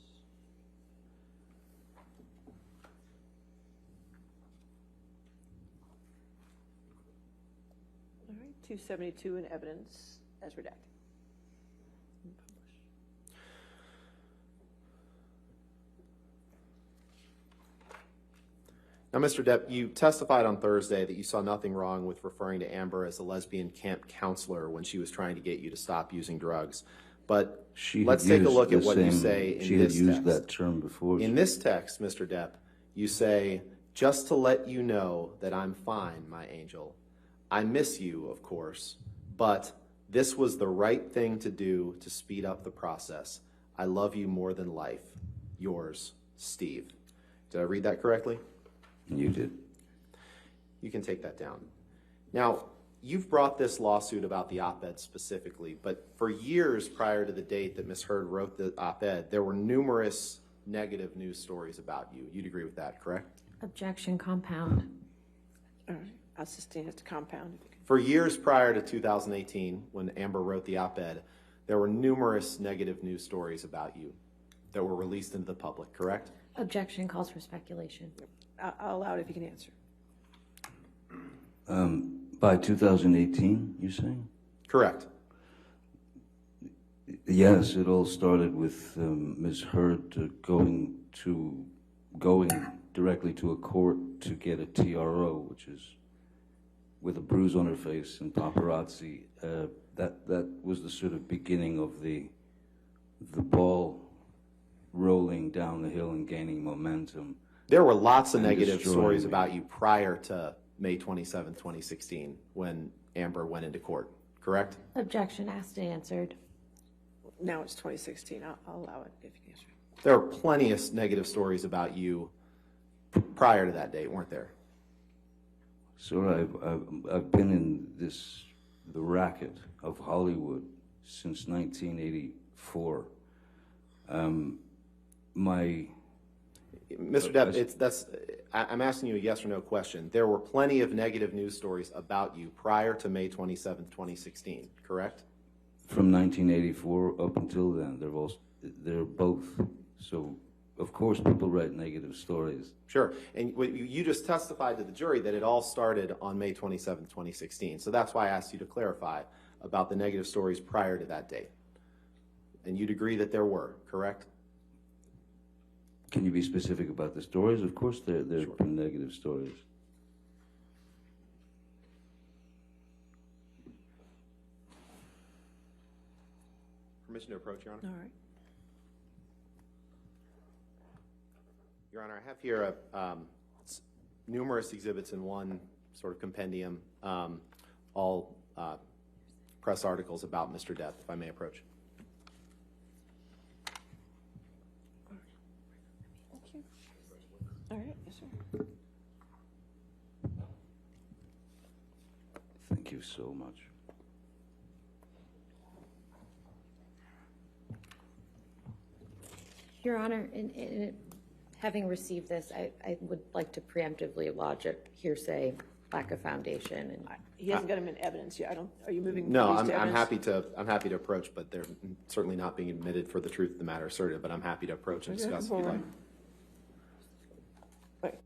All right, 272 in evidence as redacted. Now, Mr. Depp, you testified on Thursday that you saw nothing wrong with referring to Amber as a lesbian camp counselor when she was trying to get you to stop using drugs. But let's take a look at what you say in this text. She had used that term before. In this text, Mr. Depp, you say, just to let you know that I'm fine, my angel. I miss you, of course, but this was the right thing to do to speed up the process. I love you more than life. Yours, Steve. Did I read that correctly? You did. You can take that down. Now, you've brought this lawsuit about the op-ed specifically, but for years prior to the date that Ms. Heard wrote the op-ed, there were numerous negative news stories about you. You'd agree with that, correct? Objection, compound. All right, I'll sustain it to compound. For years prior to 2018, when Amber wrote the op-ed, there were numerous negative news stories about you that were released into the public, correct? Objection calls for speculation. I'll allow it if you can answer. By 2018, you're saying? Correct. Yes, it all started with Ms. Heard going directly to a court to get a TRO, which is with a bruise on her face and paparazzi. That was the sort of beginning of the ball rolling down the hill and gaining momentum. There were lots of And negative destroying stories me. about you prior to May 27, 2016, when Amber went into court, correct? Objection asked and answered. Now it's 2016. I'll allow it if you can answer. There were plenty of negative stories about you prior to that date, weren't there? So I've been in the racket of Hollywood since 1984. Mr. Depp, I'm asking you a yes or no question. There were plenty of negative news stories about you prior to May 27, 2016, correct? From 1984 up until then, they're both. So, of course, people write negative stories. Sure. And you just testified to the jury that it all started on May 27, 2016. So that's why I asked you to clarify about the negative stories prior to that date. And you'd agree that there were, correct? Can you be specific about the stories? Of course, there have been negative stories. Permission to approach, Your Honor? All right. Your Honor, I have here numerous exhibits in one sort of compendium, all press articles about Mr. Depp, if I may approach. Thank you. All right, yes, sir. Thank you so much. Your Honor, having received this, I would like to preemptively lodge a hearsay, lack of foundation, and He hasn't got them in evidence yet. Are you moving? No, these to I'm evidence? happy to approach, but they're certainly not being admitted for the truth of the matter asserted, but I'm happy to approach and discuss if you'd like. Right.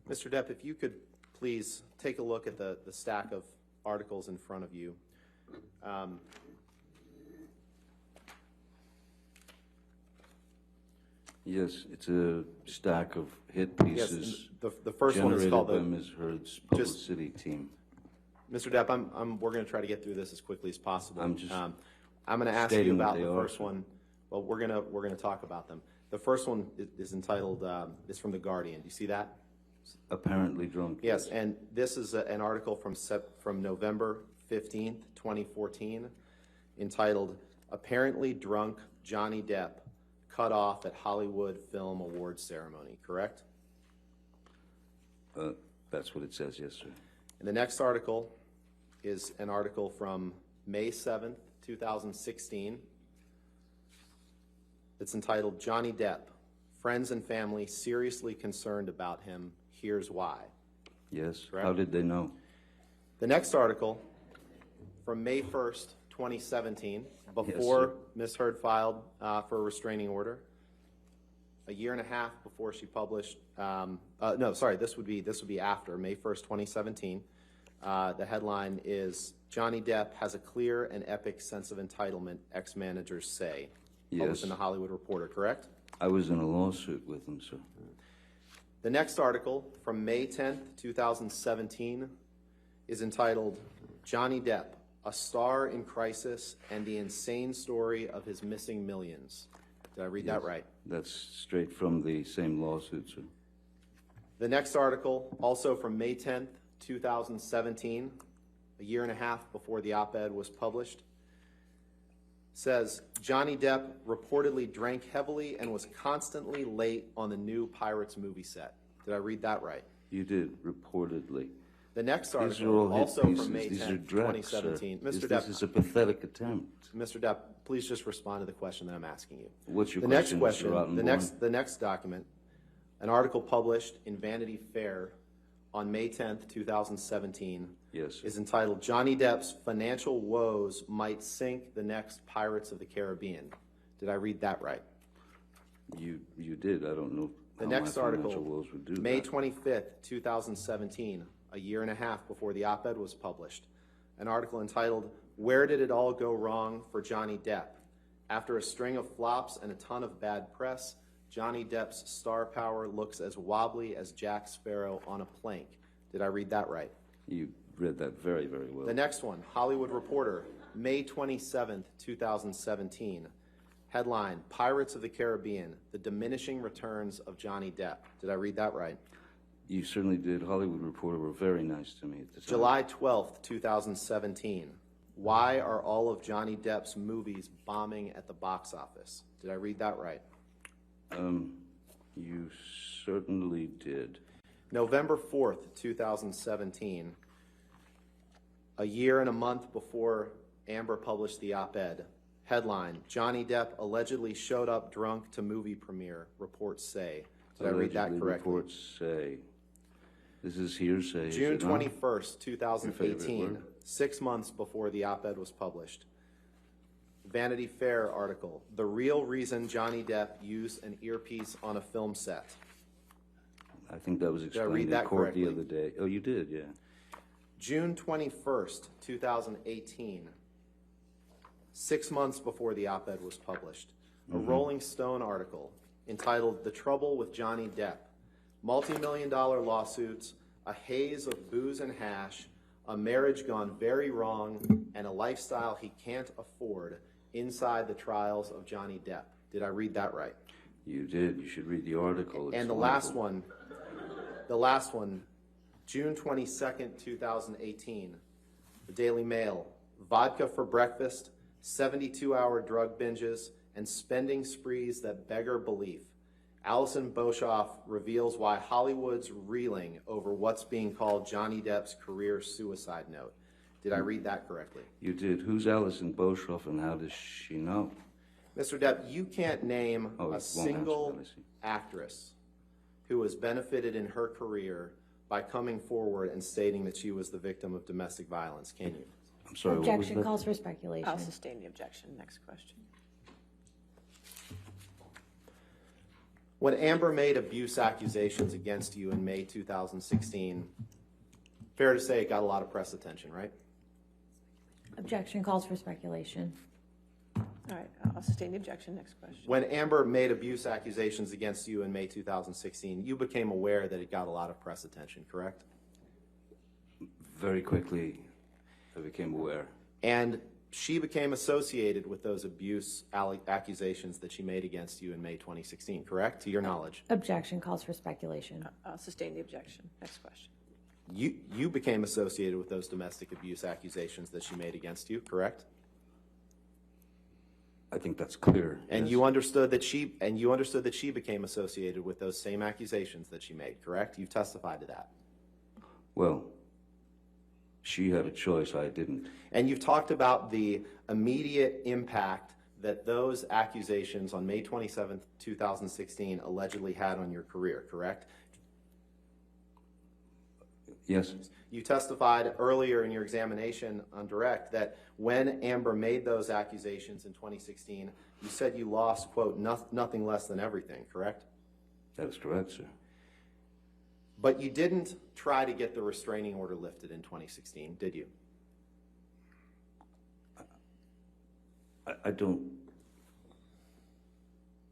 Mr. Depp, if you could please take a look at the stack of articles in front of you. Yes, it's a stack of hit Yes, pieces the first one is generated called by the, Ms. Heard's publicity team. Mr. Depp, we're going to try to get through this as quickly as possible. I'm just I'm going to ask you stating what about they the are, first sir. one. Well, we're going to talk about them. The first one is entitled, is from The Guardian. Do you see that? Apparently drunk. Yes, and this is an article from November 15th, 2014, entitled, Apparently Drunk Johnny Depp Cut Off at Hollywood Film Awards Ceremony, correct? That's what it says, yes, sir. And the next article is an article from May 7th, 2016. It's entitled, Johnny Depp, Friends and Family Seriously Concerned About Him. Here's Why. Yes. Correct. How did they know? The next article from May 1st, 2017, before Ms. Heard filed for a restraining order, a year and a half before she published, this would be after May 1st, 2017. The headline is, Johnny Depp has a clear and epic sense of entitlement, ex-managers say. Published Yes. in the Hollywood Reporter, correct? I was in a lawsuit with them, sir. The next article from May 10th, 2017 is entitled, Johnny Depp, a star in crisis and the insane story of his missing millions. Did I read that right? That's straight from the same lawsuit, sir. The next article, also from May 10th, 2017, a year and a half before the op-ed was published, says, Johnny Depp reportedly drank heavily and was constantly late on the new Pirates movie set. Did I read that right? You did, reportedly. The next These are article, all hit also pieces. from May These 10th, are drags, 2017. sir. Mr. This is a pathetic attempt. Mr. Depp, please just respond to the question that I'm asking you. What's your The question, next question, Mr. the next document, an article published in Vanity Fair on May 10th, 2017, Yes, sir. is entitled, Johnny Depp's Financial Woes Might Sink the Next Pirates of the Caribbean. Did I read that right? You did. I don't know The how next my article, financial woes would do May that. 25th, 2017, a year and a half before the op-ed was published, an article entitled, Where Did It All Go Wrong for Johnny Depp? After a string of flops and a ton of bad press, Johnny Depp's star power looks as wobbly as Jack Sparrow on a plank. Did I read that right? You read that very, very well. The next one, Hollywood Reporter, May 27th, 2017. Headline, Pirates of the Caribbean, The Diminishing Returns of Johnny Depp. Did I read that right? You certainly did. Hollywood Reporter were very nice to me at the time. July 12th, 2017. Why are all of Johnny Depp's movies bombing at the box office? Did I read that right? You certainly did. November 4th, 2017. A year and a month before Amber published the op-ed. Headline, Johnny Depp allegedly showed up drunk to movie premiere, reports say. Did I read that Allegedly, correctly? reports say. This is hearsay. is June it not? 21st, 2018, word? 6 months before the op-ed was published. Vanity Fair article, The Real Reason Johnny Depp Used an Earpiece on a Film Set. I think that was I explained read in that court the correctly? other day. Oh, you did, yeah. June 21st, 2018, 6 months before the op-ed was published. A Rolling Stone article entitled, The Trouble with Johnny Depp. Multi-million-dollar lawsuits, a haze of booze and hash, a marriage gone very wrong, and a lifestyle he can't afford inside the trials of Johnny Depp. Did I read that right? You did. You should read the article. It's And the wonderful. last one, June 22nd, 2018, the Daily Mail, vodka for breakfast, 72-hour drug binges, and spending sprees that beggar belief. Alison Boshoff reveals why Hollywood's reeling over what's being called Johnny Depp's career suicide note. Did I read that correctly? You did. Who's Alison Boshoff and how does she know? Mr. Depp, you can't name Oh, it a won't single answer that, I see. actress who has benefited in her career by coming forward and stating that she was the victim of domestic violence, can you? I'm sorry, what was Objection that? calls for speculation. I'll sustain the objection. Next question. When Amber made abuse accusations against you in May 2016, fair to say it got a lot of press attention, right? Objection calls for speculation. All right, I'll sustain the objection. Next question. When Amber made abuse accusations against you in May 2016, you became aware that it got a lot of press attention, correct? Very quickly, I became aware. And she became associated with those abuse accusations that she made against you in May 2016, correct? To your knowledge. Objection calls for speculation. I'll sustain the objection. Next question. You became associated with those domestic abuse accusations that she made against you, correct? I think that's clear. And yes. you understood that she became associated with those same accusations that she made, correct? You testified to that. Well, she had a choice, I didn't. And you've talked about the immediate impact that those accusations on May 27th, 2016 allegedly had on your career, correct? Yes. You testified earlier in your examination on direct that when Amber made those accusations in 2016, you said you lost, quote, nothing less than everything, correct? That is correct, sir. But you didn't try to get the restraining order lifted in 2016, did you? I don't.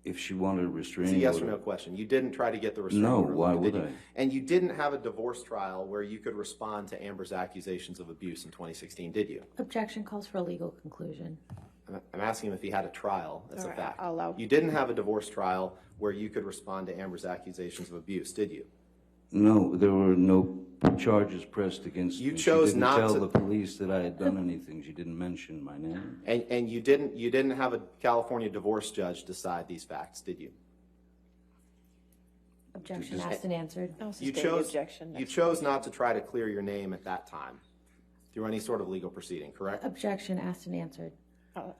If she wanted a restraining It's a yes order, or no question. You didn't try to get the restraining No, order why lifted, would did you? I? And you didn't have a divorce trial where you could respond to Amber's accusations of abuse in 2016, did you? Objection calls for a legal conclusion. I'm asking him if he had a trial. That's All a right, fact. I'll allow- You didn't have a divorce trial where you could respond to Amber's accusations of abuse, did you? No, there were no charges pressed against You me. chose she didn't not tell to- the police that I had done anything. She didn't mention my name. And you didn't have a California divorce judge decide these facts, did you? Objection asked and answered. I'll You sustain the chose objection. you Next chose not to try to clear your name at that time through any sort of legal proceeding, correct? Objection asked and answered.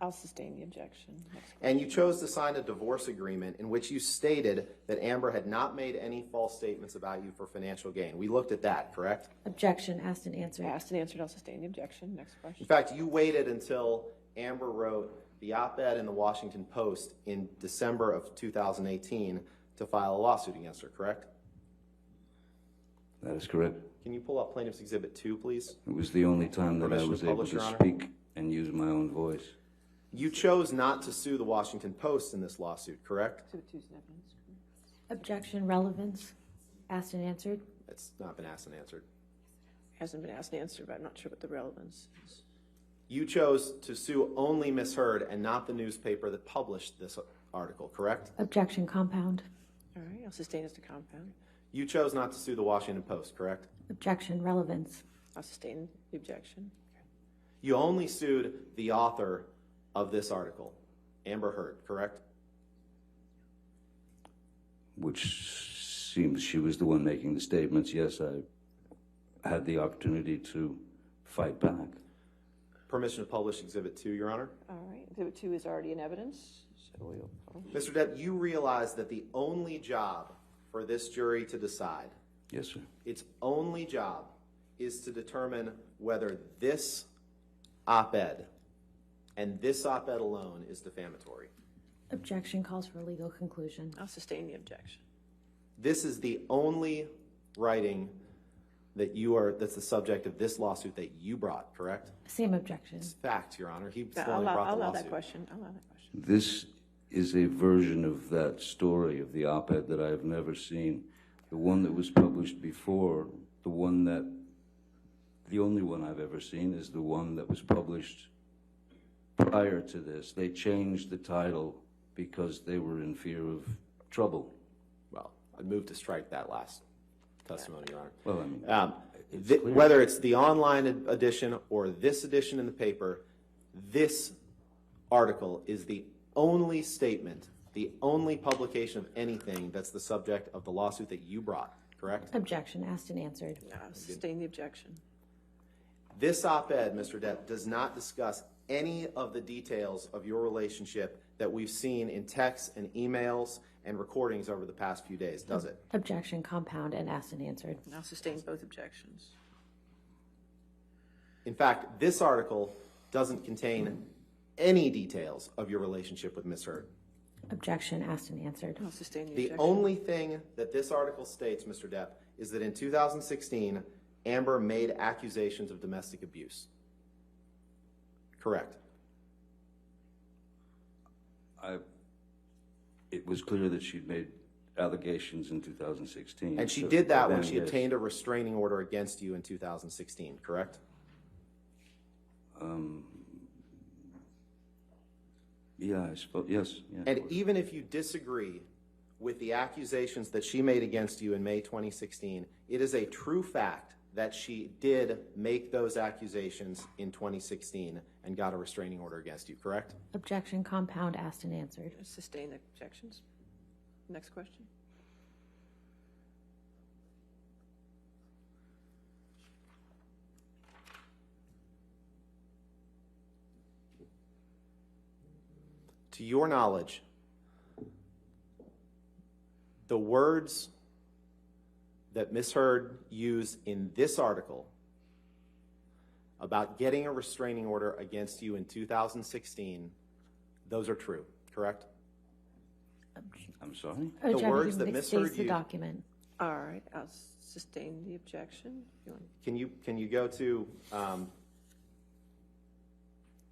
I'll sustain the objection. Next question. And you chose to sign a divorce agreement in which you stated that Amber had not made any false statements about you for financial gain. We looked at that, correct? Objection asked and answered. Asked and answered. I'll sustain the objection. Next In question. fact, you waited until Amber wrote the op-ed in the Washington Post in December of 2018 to file a lawsuit against her, correct? That is correct. Can you pull up Plaintiff's Exhibit 2, please? It was the only time that I Permission was to able publish, to Your Honor? speak and use my own voice. You chose not to sue the Washington Post in this lawsuit, correct? Exhibit 2 is in evidence. Objection relevance asked and answered. It's not been asked and answered. Hasn't been asked and answered, but I'm not sure what the relevance is. You chose to sue only Miss Heard and not the newspaper that published this article, correct? Objection compound. All right, I'll sustain as to compound. You chose not to sue the Washington Post, correct? Objection relevance. I'll sustain the objection. You only sued the author of this article, Amber Heard, correct? Which seems she was the one making the statements. Yes, I had the opportunity to fight back. Permission to publish Exhibit 2, Your Honor. All right, Exhibit 2 is already in evidence, so we will publish. Mr. Depp, you realize that the only job for this jury to decide, Yes, sir. its only job, is to determine whether this op-ed and this op-ed alone is defamatory. Objection calls for a legal conclusion. I'll sustain the objection. This is the only writing that that's the subject of this lawsuit that you brought, correct? Same objection. It's fact, Your Honor. He's the I'll one who brought the allow lawsuit. that question. I'll allow that question. This is a version of that story of the op-ed that I have never seen. The one that was published before, the only one I've ever seen is the one that was published prior to this. They changed the title because they were in fear of trouble. Well, I'd move to strike that last testimony, Your Honor. Well, I mean, it's clear. Whether it's the online edition or this edition in the paper, this article is the only statement, the only publication of anything that's the subject of the lawsuit that you brought, correct? Objection asked and answered. I'll sustain the objection. This op-ed, Mr. Depp, does not discuss any of the details of your relationship that we've seen in texts and emails and recordings over the past few days, does it? Objection compound and asked and answered. I'll sustain both objections. In fact, this article doesn't contain any details of your relationship with Miss Heard. Objection, asked and answered. I'll sustain the The objection. only thing that this article states, Mr. Depp, is that in 2016, Amber made accusations of domestic abuse. Correct. It was clear that she'd made allegations in 2016. And she so did that when then, she yes. obtained a restraining order against you in 2016, correct? Yeah, I suppose, yes. Yeah, And of course. even if you disagree with the accusations that she made against you in May 2016, it is a true fact that she did make those accusations in 2016 and got a restraining order against you, correct? Objection, compound, asked and answered. Sustain the objections. Next question. To your knowledge, the words that Ms. Heard used in this article about getting a restraining order against you in 2016, those are true, correct? I'm sorry? Objection, words that it Ms. states Heard the used- document. All right, I'll sustain the objection. If you want. Can you go to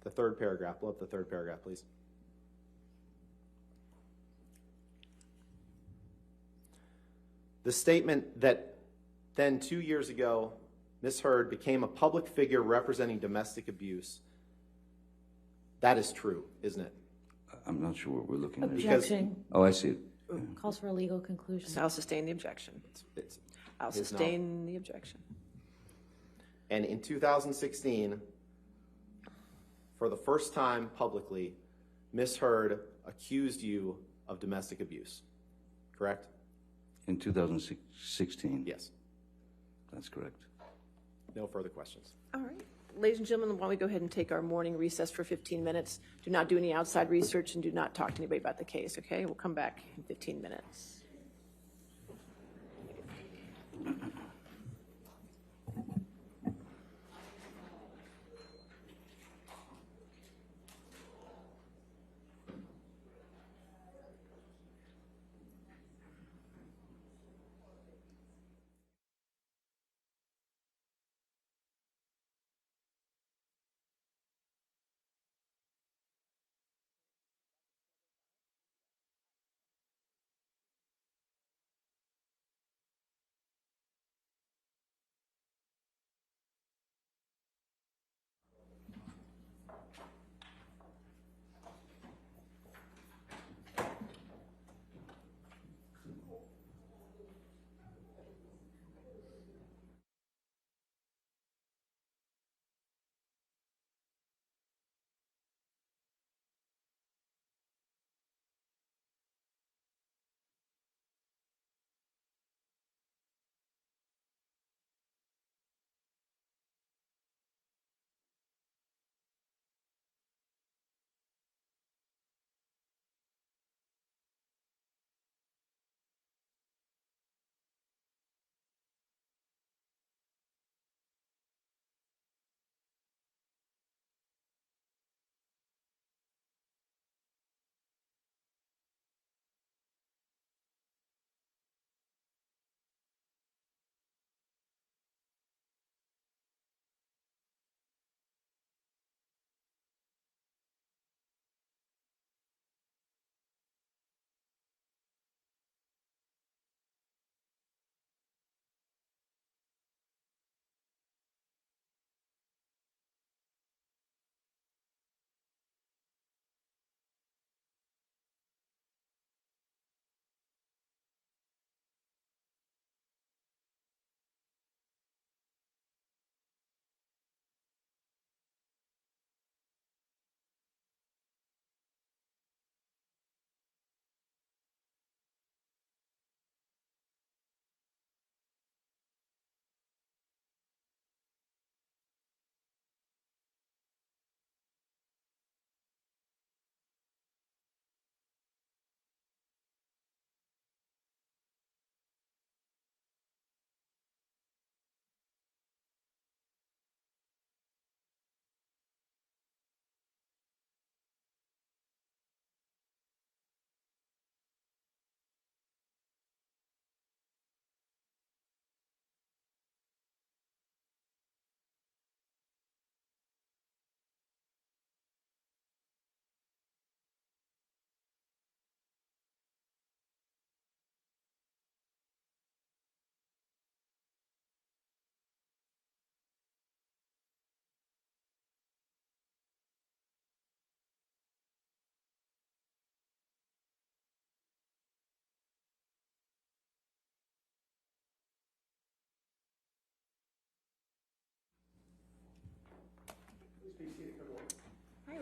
the third paragraph? Pull up the third paragraph, please. The statement that then 2 years ago, Ms. Heard became a public figure representing domestic abuse, that is true, isn't it? I'm not sure what we're looking at. Objection, Oh, I see it. calls for a legal conclusion. So I'll sustain the objection. It's I'll Is not. sustain the objection. And in 2016, for the first time publicly, Ms. Heard accused you of domestic abuse, correct? In 2016? Yes. That's correct. No further questions. All right. Ladies and gentlemen, why don't we go ahead and take our morning recess for 15 minutes? Do not do any outside research and do not talk to anybody about the case, okay? We'll come back in 15 minutes.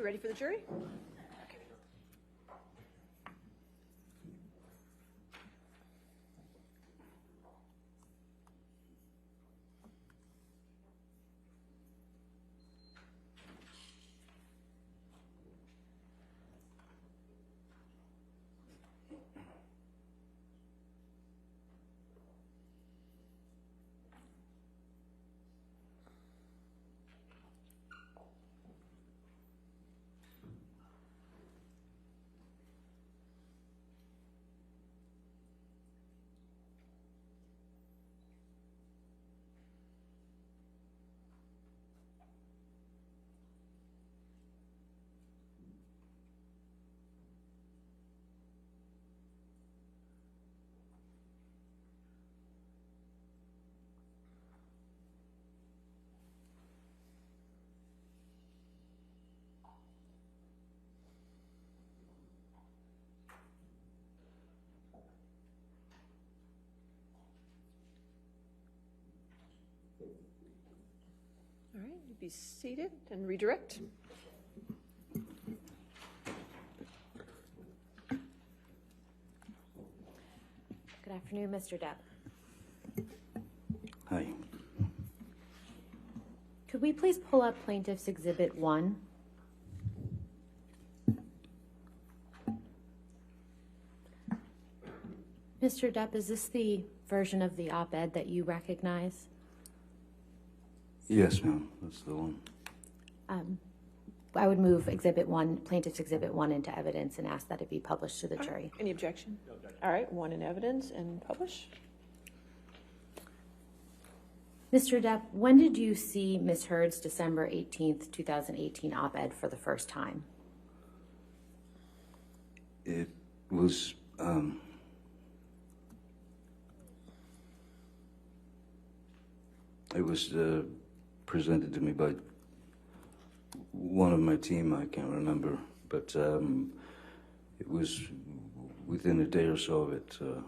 we ready for the jury? All right, you be seated and redirect. Good afternoon, Mr. Depp. Hi. Could we please pull up Plaintiff's Exhibit 1? Mr. Depp, is this the version of the op-ed that you recognize? Yes, ma'am. That's the one. I would move Exhibit 1, Plaintiff's Exhibit 1 into evidence and ask that it be published to the jury. Any objection? No objection. All right, 1 in evidence and publish. Mr. Depp, when did you see Ms. Heard's December 18th, 2018 op-ed for the first time? It was, presented to me by one of my team, I can't remember, but it was within a day or so of it, a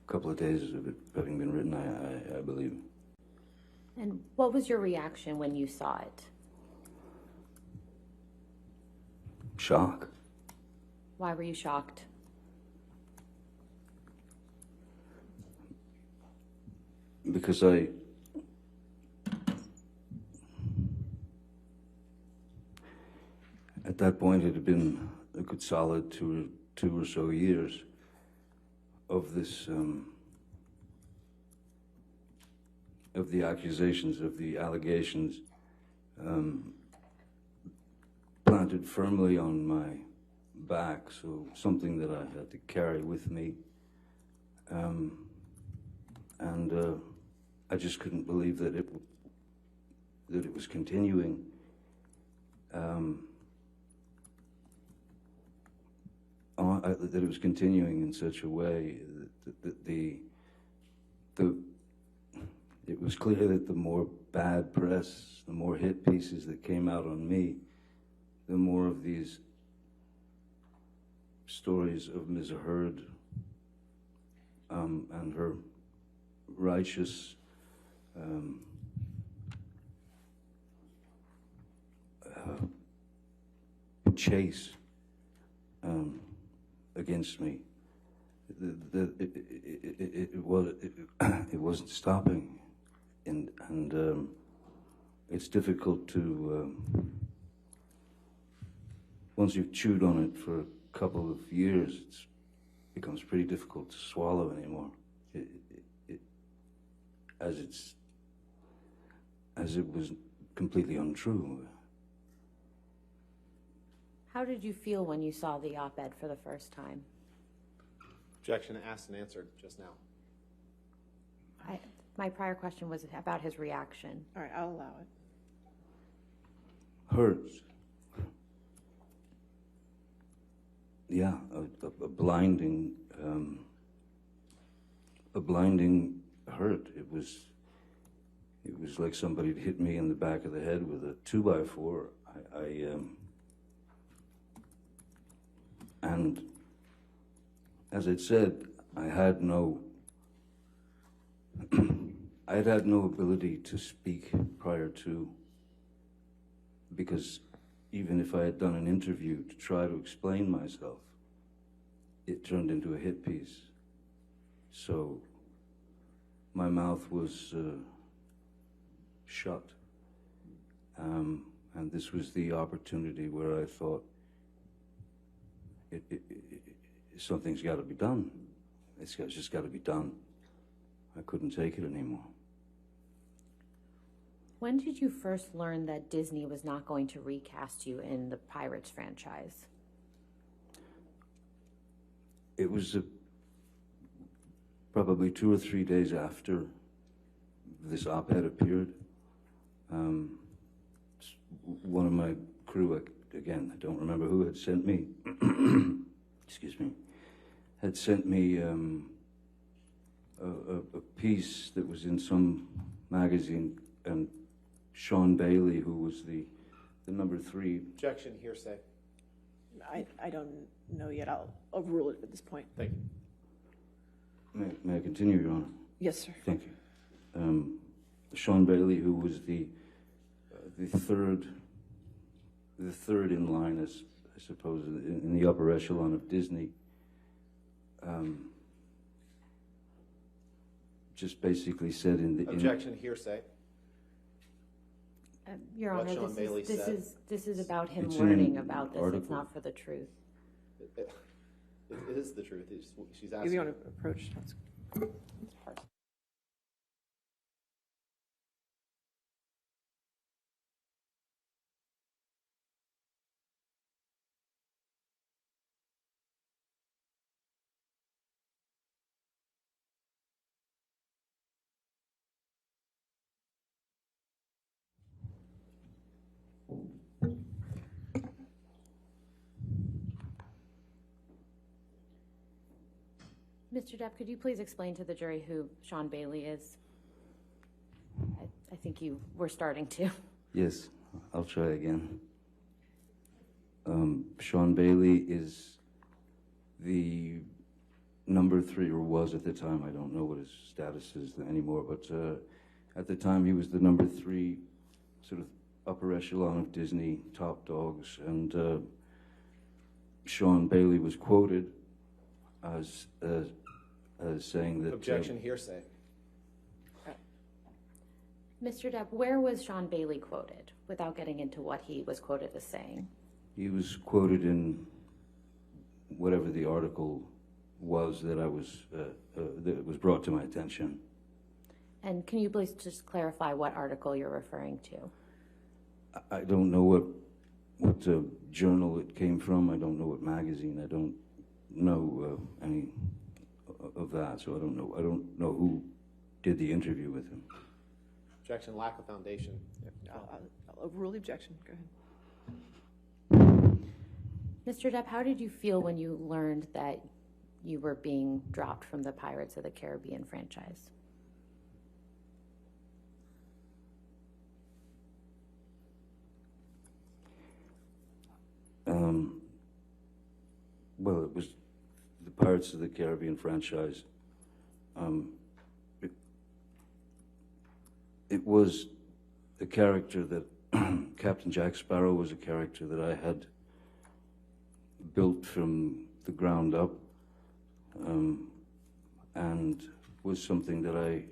couple of days of it having been written, I believe. And what was your reaction when you saw it? Shock. Why were you shocked? Because at that point, it had been a good solid two or so years of this, of the accusations, of the allegations, planted firmly on my back, so something that I had to carry with me. And I just couldn't believe that it was continuing. That it was continuing in such a way that it was clear that the more bad press, the more hit pieces that came out on me, the more of these stories of Ms. Heard and her righteous chase against me. It wasn't stopping, and it's difficult to once you've chewed on it for a couple of years, it becomes pretty difficult to swallow anymore. As it was completely untrue. How did you feel when you saw the op-ed for the first time? Objection asked and answered just now. My prior question was about his reaction. All right, I'll allow it. Hurts. Yeah, a blinding hurt. It was like somebody had hit me in the back of the head with a 2x4. And as it said, I had no ability to speak prior to, because even if I had done an interview to try to explain myself, it turned into a hit piece. So my mouth was shut. And this was the opportunity where I thought, something's got to be done. It's just got to be done. I couldn't take it anymore. When did you first learn that Disney was not going to recast you in the Pirates franchise? It was probably 2 or 3 days after this op-ed appeared. One of my crew, again, I don't remember who had sent me, excuse me, had sent me a piece that was in some magazine, and Sean Bailey, who was the number 3. Objection, hearsay. I don't know yet. I'll overrule it at this point. Thank you. May I continue, Your Honor? Yes, sir. Thank you. Sean Bailey, who was the third in line, as I suppose, in the upper echelon of Disney, just basically said in the Objection, hearsay. Your What Honor, Sean Bailey said. this is about him It's in learning an about this. It's article. not for the truth. It is the truth. She's If asking. you want to approach, that's part. Mr. Depp, could you please explain to the jury who Sean Bailey is? I think you were starting to. Yes, I'll try again. Sean Bailey is the number 3, or was at the time. I don't know what his status is anymore, but at the time he was the number 3 sort of upper echelon of Disney top dogs, and Sean Bailey was quoted as saying that... Objection, hearsay. Mr. Depp, where was Sean Bailey quoted, without getting into what he was quoted as saying? He was quoted in whatever the article was that that was brought to my attention. And can you please just clarify what article you're referring to? I don't know what journal it came from. I don't know what magazine. I don't know any of that, so I don't know who did the interview with him. Objection, lack of foundation. I'll overrule the objection. Go ahead. Mr. Depp, how did you feel when you learned that you were being dropped from the Pirates of the Caribbean franchise? Well, it was the Pirates of the Caribbean franchise. It was a character that Captain Jack Sparrow was a character that I had built from the ground up, and was something that I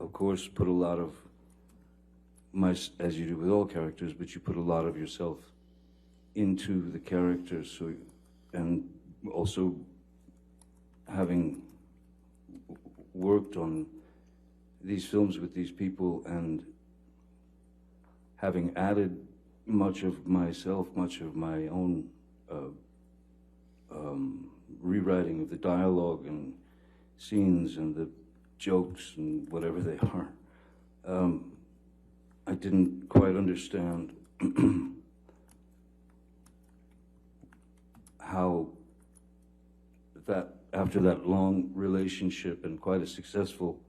of course put a lot of as you do with all characters, but you put a lot of yourself into the character. So, and also having worked on these films with these people and having added much of myself, much of my own rewriting of the dialogue and scenes and the jokes and whatever they are, I didn't quite understand how that, after that long relationship and quite a successful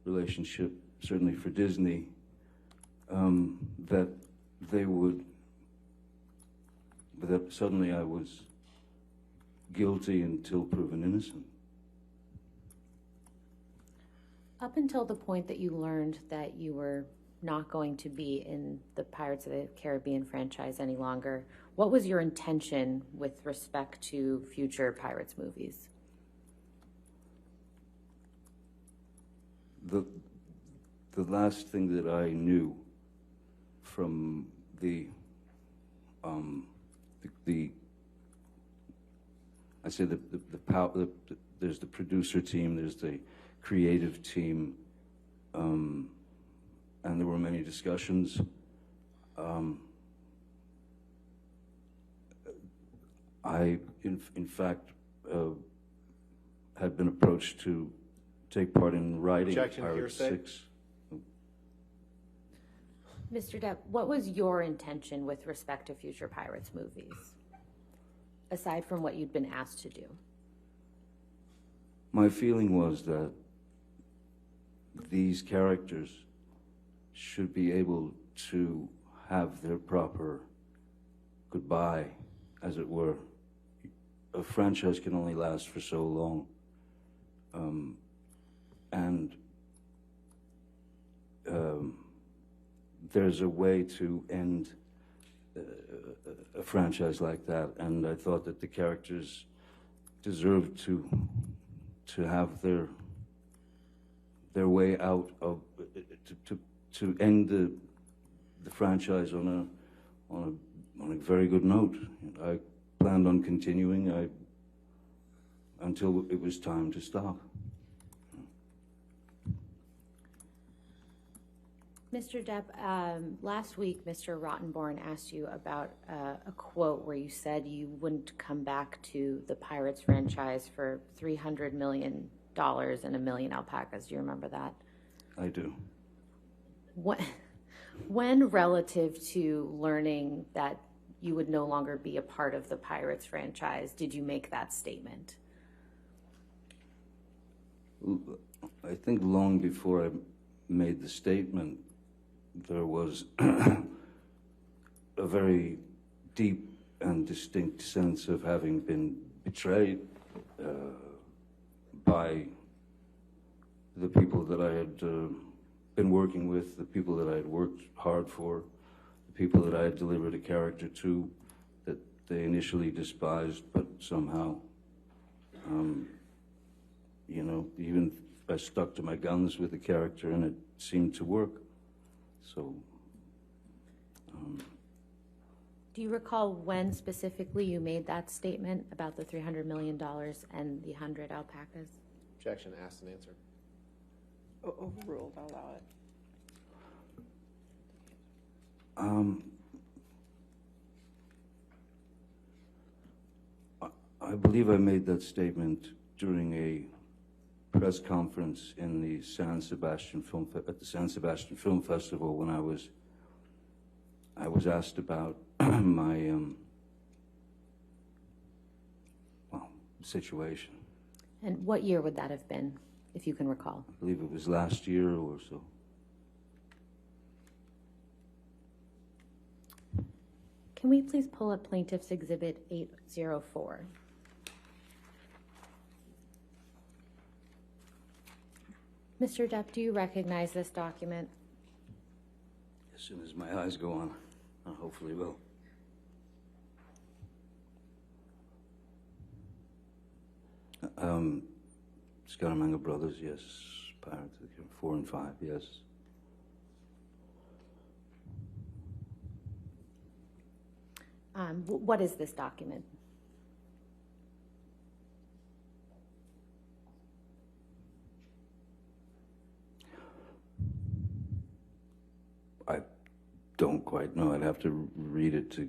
relationship, certainly for Disney, that they would, that suddenly I was guilty until proven innocent. Up until the point that you learned that you were not going to be in the Pirates of the Caribbean franchise any longer, what was your intention with respect to future Pirates movies? The last thing that I knew from I say there's the producer team, there's the creative team, and there were many discussions. I, in fact, had been approached to take part in writing Objection, Pirates hearsay. 6. Mr. Depp, what was your intention with respect to future Pirates movies, aside from what you'd been asked to do? My feeling was that these characters should be able to have their proper goodbye, as it were. A franchise can only last for so long. There's a way to end a franchise like that, and I thought that the characters deserved to have their way out of to end the franchise on a very good note. I planned on continuing until it was time to stop. Mr. Depp, last week, Mr. Rottenborn asked you about a quote where you said you wouldn't come back to the Pirates franchise for $300 million and 1 million alpacas. Do you remember that? I do. When relative to learning that you would no longer be a part of the Pirates franchise, did you make that statement? I think long before I made the statement, there was a very deep and distinct sense of having been betrayed by the people that I had been working with, the people that I had worked hard for, the people that I had delivered a character to that they initially despised, but somehow, even I stuck to my guns with the character and it seemed to work. So, do you recall when specifically you made that statement about the $300 million and the 100 alpacas? Objection, asked and answered. Overruled, I'll allow it. I believe I made that statement during a press conference in the at the San Sebastian Film Festival when I was asked about my situation. And what year would that have been, if you can recall? I believe it was last year or so. Can we please pull up Plaintiff's Exhibit 804? Mr. Depp, do you recognize this document? As soon as my eyes go on, I hopefully will. Scaramanga Brothers, yes. Pirates of the Caribbean, 4 and 5, yes. What is this document? I don't quite know. I'd have to read it to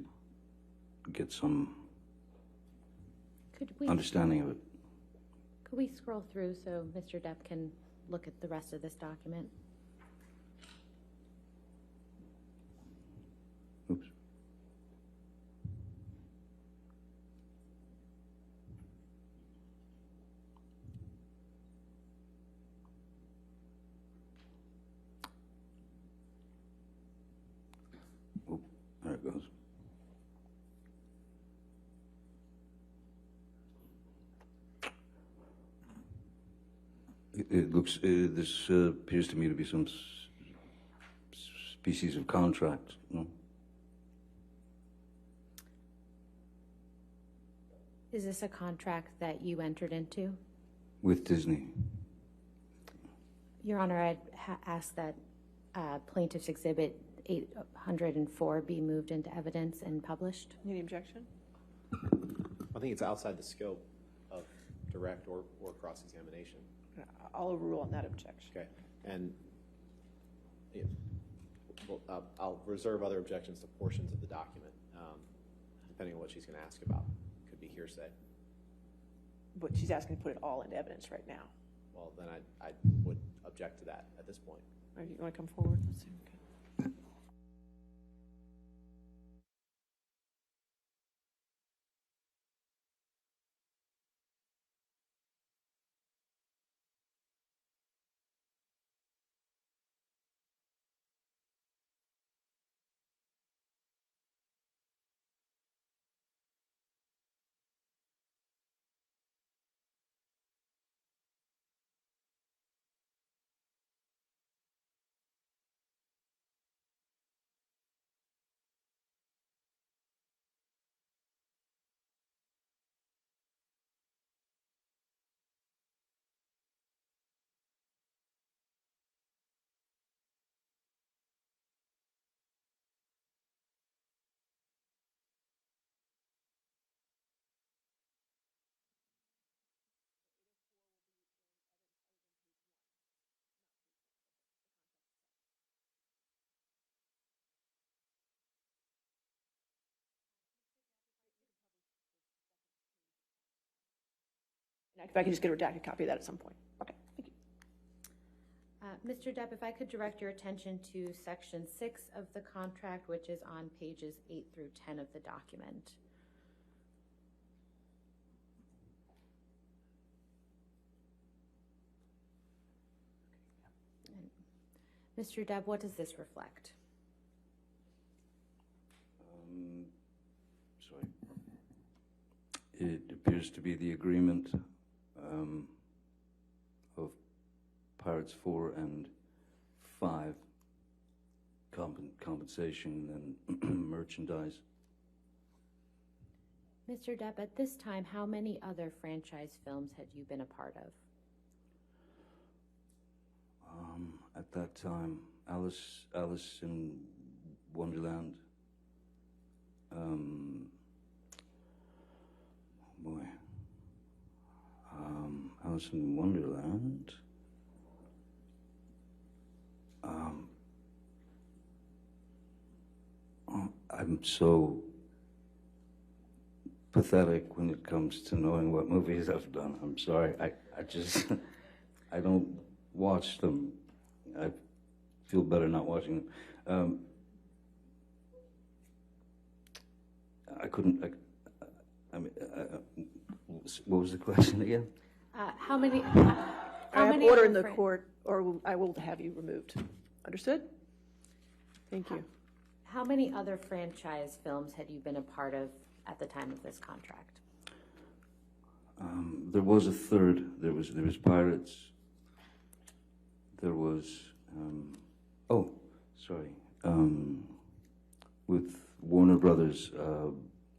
get some understanding of it. Could we scroll through so Mr. Depp can look at the rest of this document? Oops. Oop, there it goes. It looks, this appears to me to be some species of contract, no? Is this a contract that you entered into? With Disney. Your Honor, I'd ask that Plaintiff's Exhibit 804 be moved into evidence and published. Any objection? I think it's outside the scope of direct or cross-examination. I'll overrule on that objection. Okay, and yeah, well, I'll reserve other objections to portions of the document, depending on what she's going to ask about. Could be hearsay. But she's asking to put it all into evidence right now. Well, then I would object to that at this point. Are you going to come forward? Let's see. Okay. If I can just get a redacted copy of that at some point. Okay, thank you. Mr. Depp, if I could direct your attention to Section 6 of the contract, which is on pages 8 through 10 of the document. And Mr. Depp, what does this reflect? Sorry. It appears to be the agreement of Pirates 4 and 5, compensation and merchandise. Mr. Depp, at this time, how many other franchise films had you been a part of? At that time, Alice in Wonderland. Alice in Wonderland. I'm so pathetic when it comes to knowing what movies I've done. I'm sorry. I just, I don't watch them. I feel better not watching them. I couldn't, what was the question again? How many? I have order in the court, or I will have you removed. Understood? Thank you. How many other franchise films had you been a part of at the time of this contract? There was a third. There was Pirates. There was, with Warner Brothers,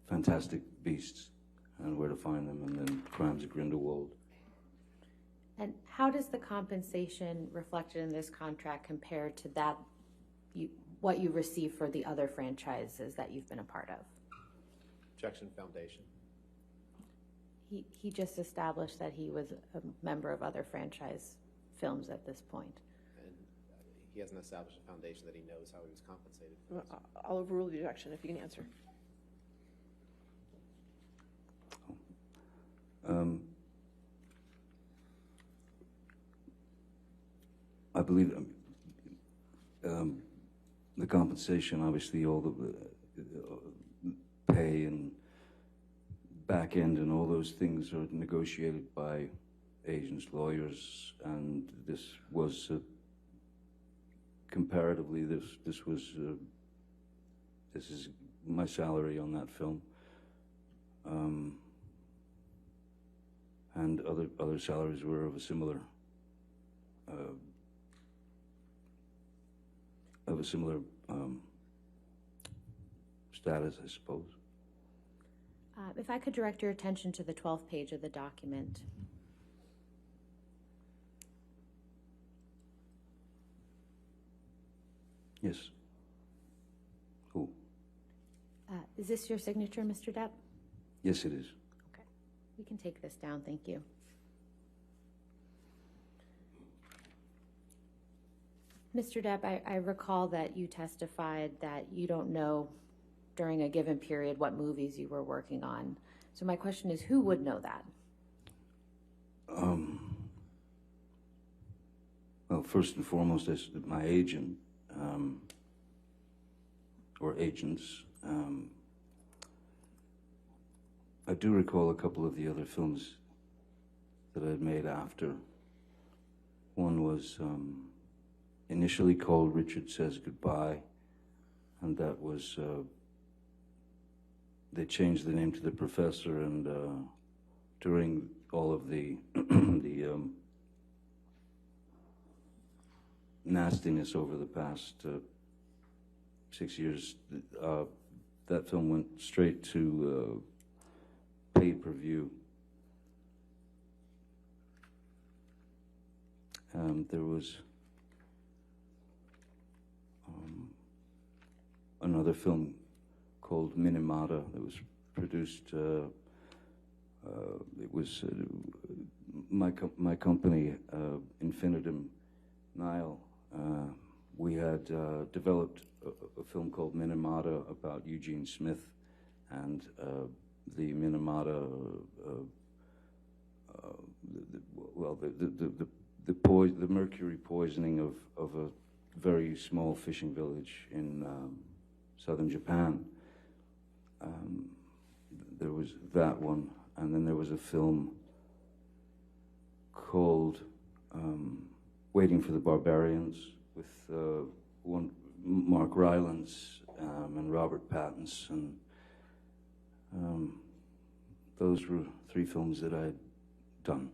Fantastic Beasts and Where to Find Them, and then Crimes of Grindelwald. And how does the compensation reflected in this contract compare to that, what you receive for the other franchises that you've been a part of? Objection, Foundation. He just established that he was a member of other franchise films at this point. And he hasn't established a foundation that he knows how he was compensated for this. I'll overrule the objection if you can answer. I believe the compensation, obviously, all the pay and back end and all those things are negotiated by agents, lawyers, and this was comparatively this is my salary on that film, and other salaries were of a similar status, I suppose. If I could direct your attention to the 12th page of the document. Yes. Who? Is this your signature, Mr. Depp? Yes, it is. Okay. We can take this down. Thank you. Mr. Depp, I recall that you testified that you don't know during a given period what movies you were working on. So my question is, who would know that? Well, first and foremost, is my agent, or agents. I do recall a couple of the other films that I'd made after. One was initially called Richard Says Goodbye, and that was, they changed the name to The Professor, and during all of the nastiness over the past 6 years, that film went straight to pay-per-view. There was another film called Minamata that was produced. It was my company, Infinitum Nile. We had developed a film called Minamata about Eugene Smith, and the Minamata, the mercury poisoning of a very small fishing village in southern Japan. There was that one, and then there was a film called Waiting for the Barbarians with one Mark Rylance and Robert Pattinson. Those were 3 films that I'd done.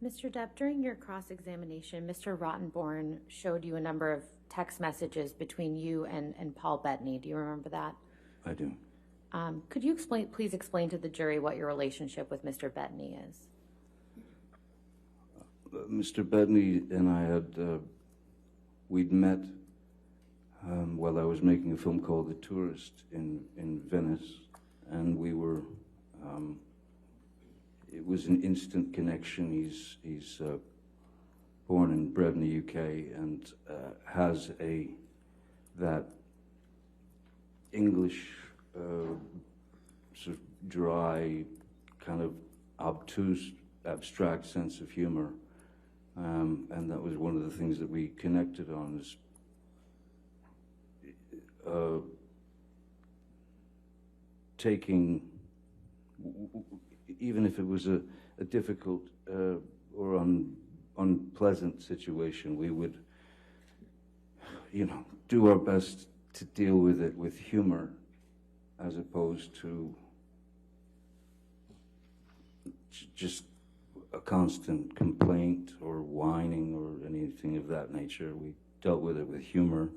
Mr. Depp, during your cross-examination, Mr. Rottenborn showed you a number of text messages between you and Paul Bettany. Do you remember that? I do. Could you please explain to the jury what your relationship with Mr. Bettany is? Mr. Bettany and I had, we'd met while I was making a film called The Tourist in Venice, and we were, it was an instant connection. He's born and bred in the UK, and has that English sort of dry, kind of obtuse, abstract sense of humor, and that was one of the things that we connected on. Is taking, even if it was a difficult or unpleasant situation, we would, do our best to deal with it with humor, as opposed to just a constant complaint or whining or anything of that nature. We dealt with it with humor,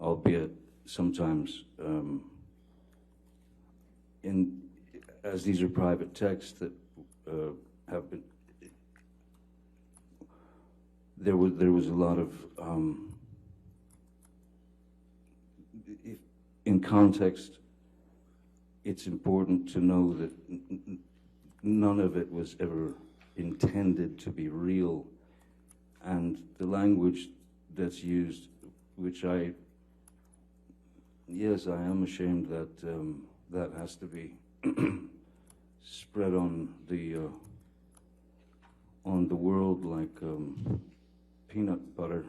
albeit sometimes as these are private texts that have been, there was a lot of in context. It's important to know that none of it was ever intended to be real, and the language that's used, which I am ashamed that that has to be spread on the world like peanut butter.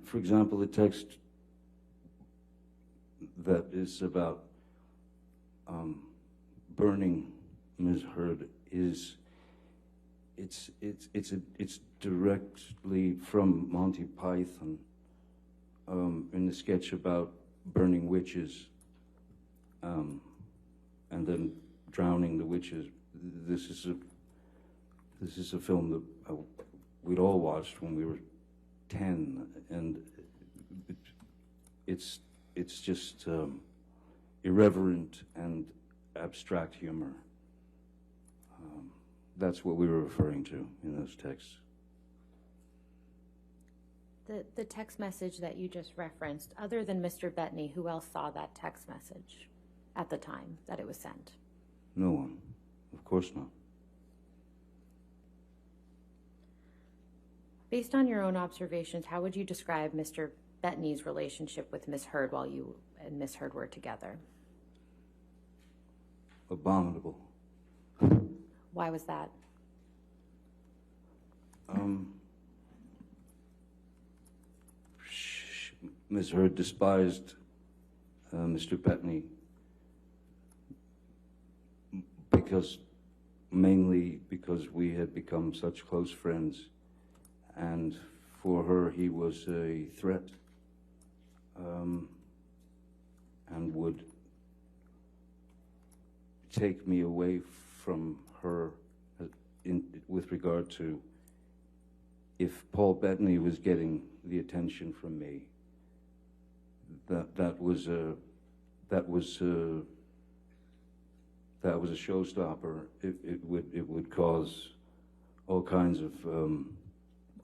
For example, the text that is about burning Ms. Heard it's directly from Monty Python, in the sketch about burning witches, and then drowning the witches. This is This is a film that we'd all watched when we were 10, and it's just irreverent and abstract humor. That's what we were referring to in those texts. The text message that you just referenced, other than Mr. Bettany, who else saw that text message at the time that it was sent? No one. Of course not. Based on your own observations, how would you describe Mr. Bettany's relationship with Miss Heard while you and Miss Heard were together? Abominable. Why was that? Ms. Heard despised Mr. Bettany mainly because we had become such close friends, and for her he was a threat, and would take me away from her with regard to if Paul Bettany was getting the attention from me. That was a showstopper. It would cause all kinds of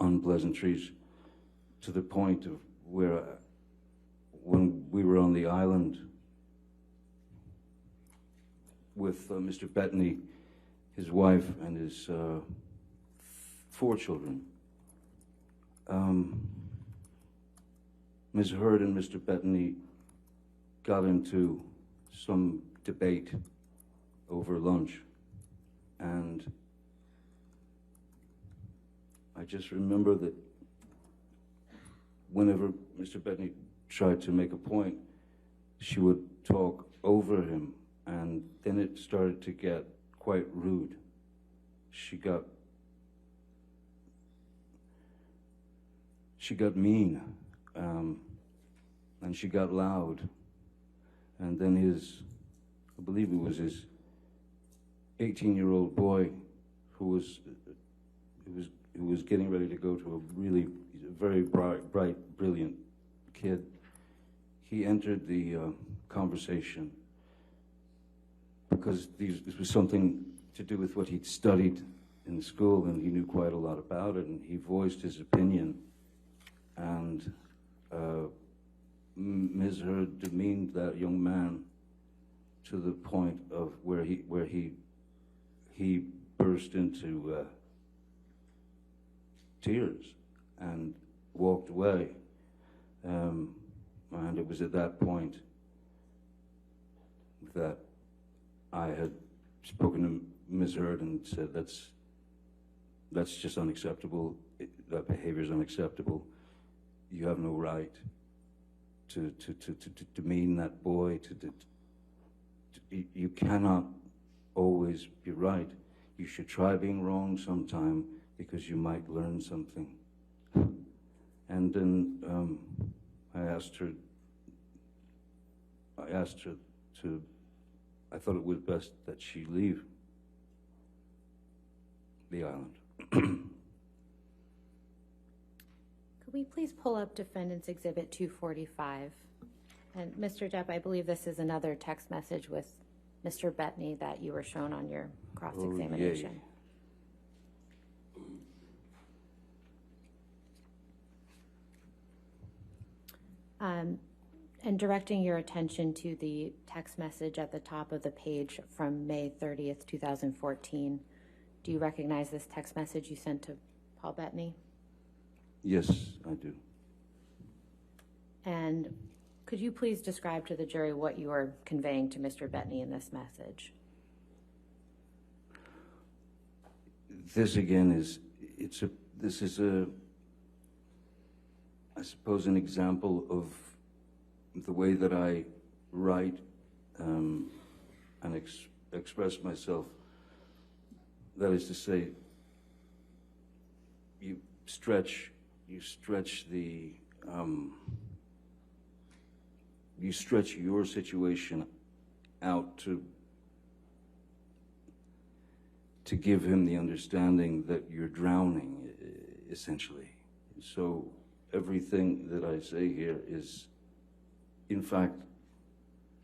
unpleasantries, to the point of where when we were on the island with Mr. Bettany, his wife, and his 4 children, Ms. Heard and Mr. Bettany got into some debate over lunch, and I just remember that whenever Mr. Bettany tried to make a point, she would talk over him, and then it started to get quite rude. She got mean, and she got loud, and then I believe it was his 18-year-old boy who was getting ready to go to a really very bright, brilliant kid. He entered the conversation because this was something to do with what he'd studied in school, and he knew quite a lot about it, and he voiced his opinion, and Ms. Heard demeaned that young man to the point of where he burst into tears and walked away, and it was at that point that I had spoken to Ms. Heard and said, that's just unacceptable. That behavior is unacceptable. You have no right to demean that boy. You cannot always be right. You should try being wrong sometime, because you might learn something. And then I asked her to, I thought it was best that she leave the island. Could we please pull up Defendant's Exhibit 245? And Mr. Depp, I believe this is another text message with Mr. Bettany that you were shown on your cross-examination. And directing your attention to the text message at the top of the page from May 30th, 2014. Do you recognize this text message you sent to Paul Bettany? Yes, I do. And could you please describe to the jury what you are conveying to Mr. Bettany in this message? This again this is I suppose an example of the way that I write and express myself. That is to say, you stretch your situation out to give him the understanding that you're drowning, essentially. So everything that I say here is, in fact,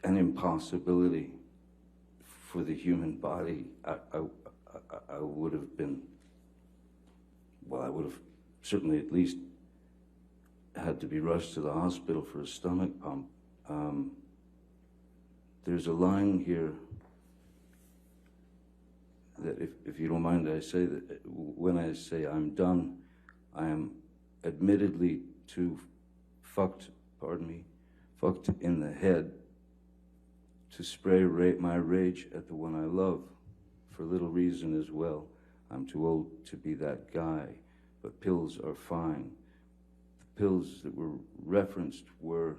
an impossibility for the human body. I would have been, well, I would have certainly at least had to be rushed to the hospital for a stomach pump. There's a line here that, if you don't mind, I say that when I say I'm done, I am admittedly too fucked in the head to spray my rage at the one I love, for little reason as well. I'm too old to be that guy, but pills are fine. The pills that were referenced were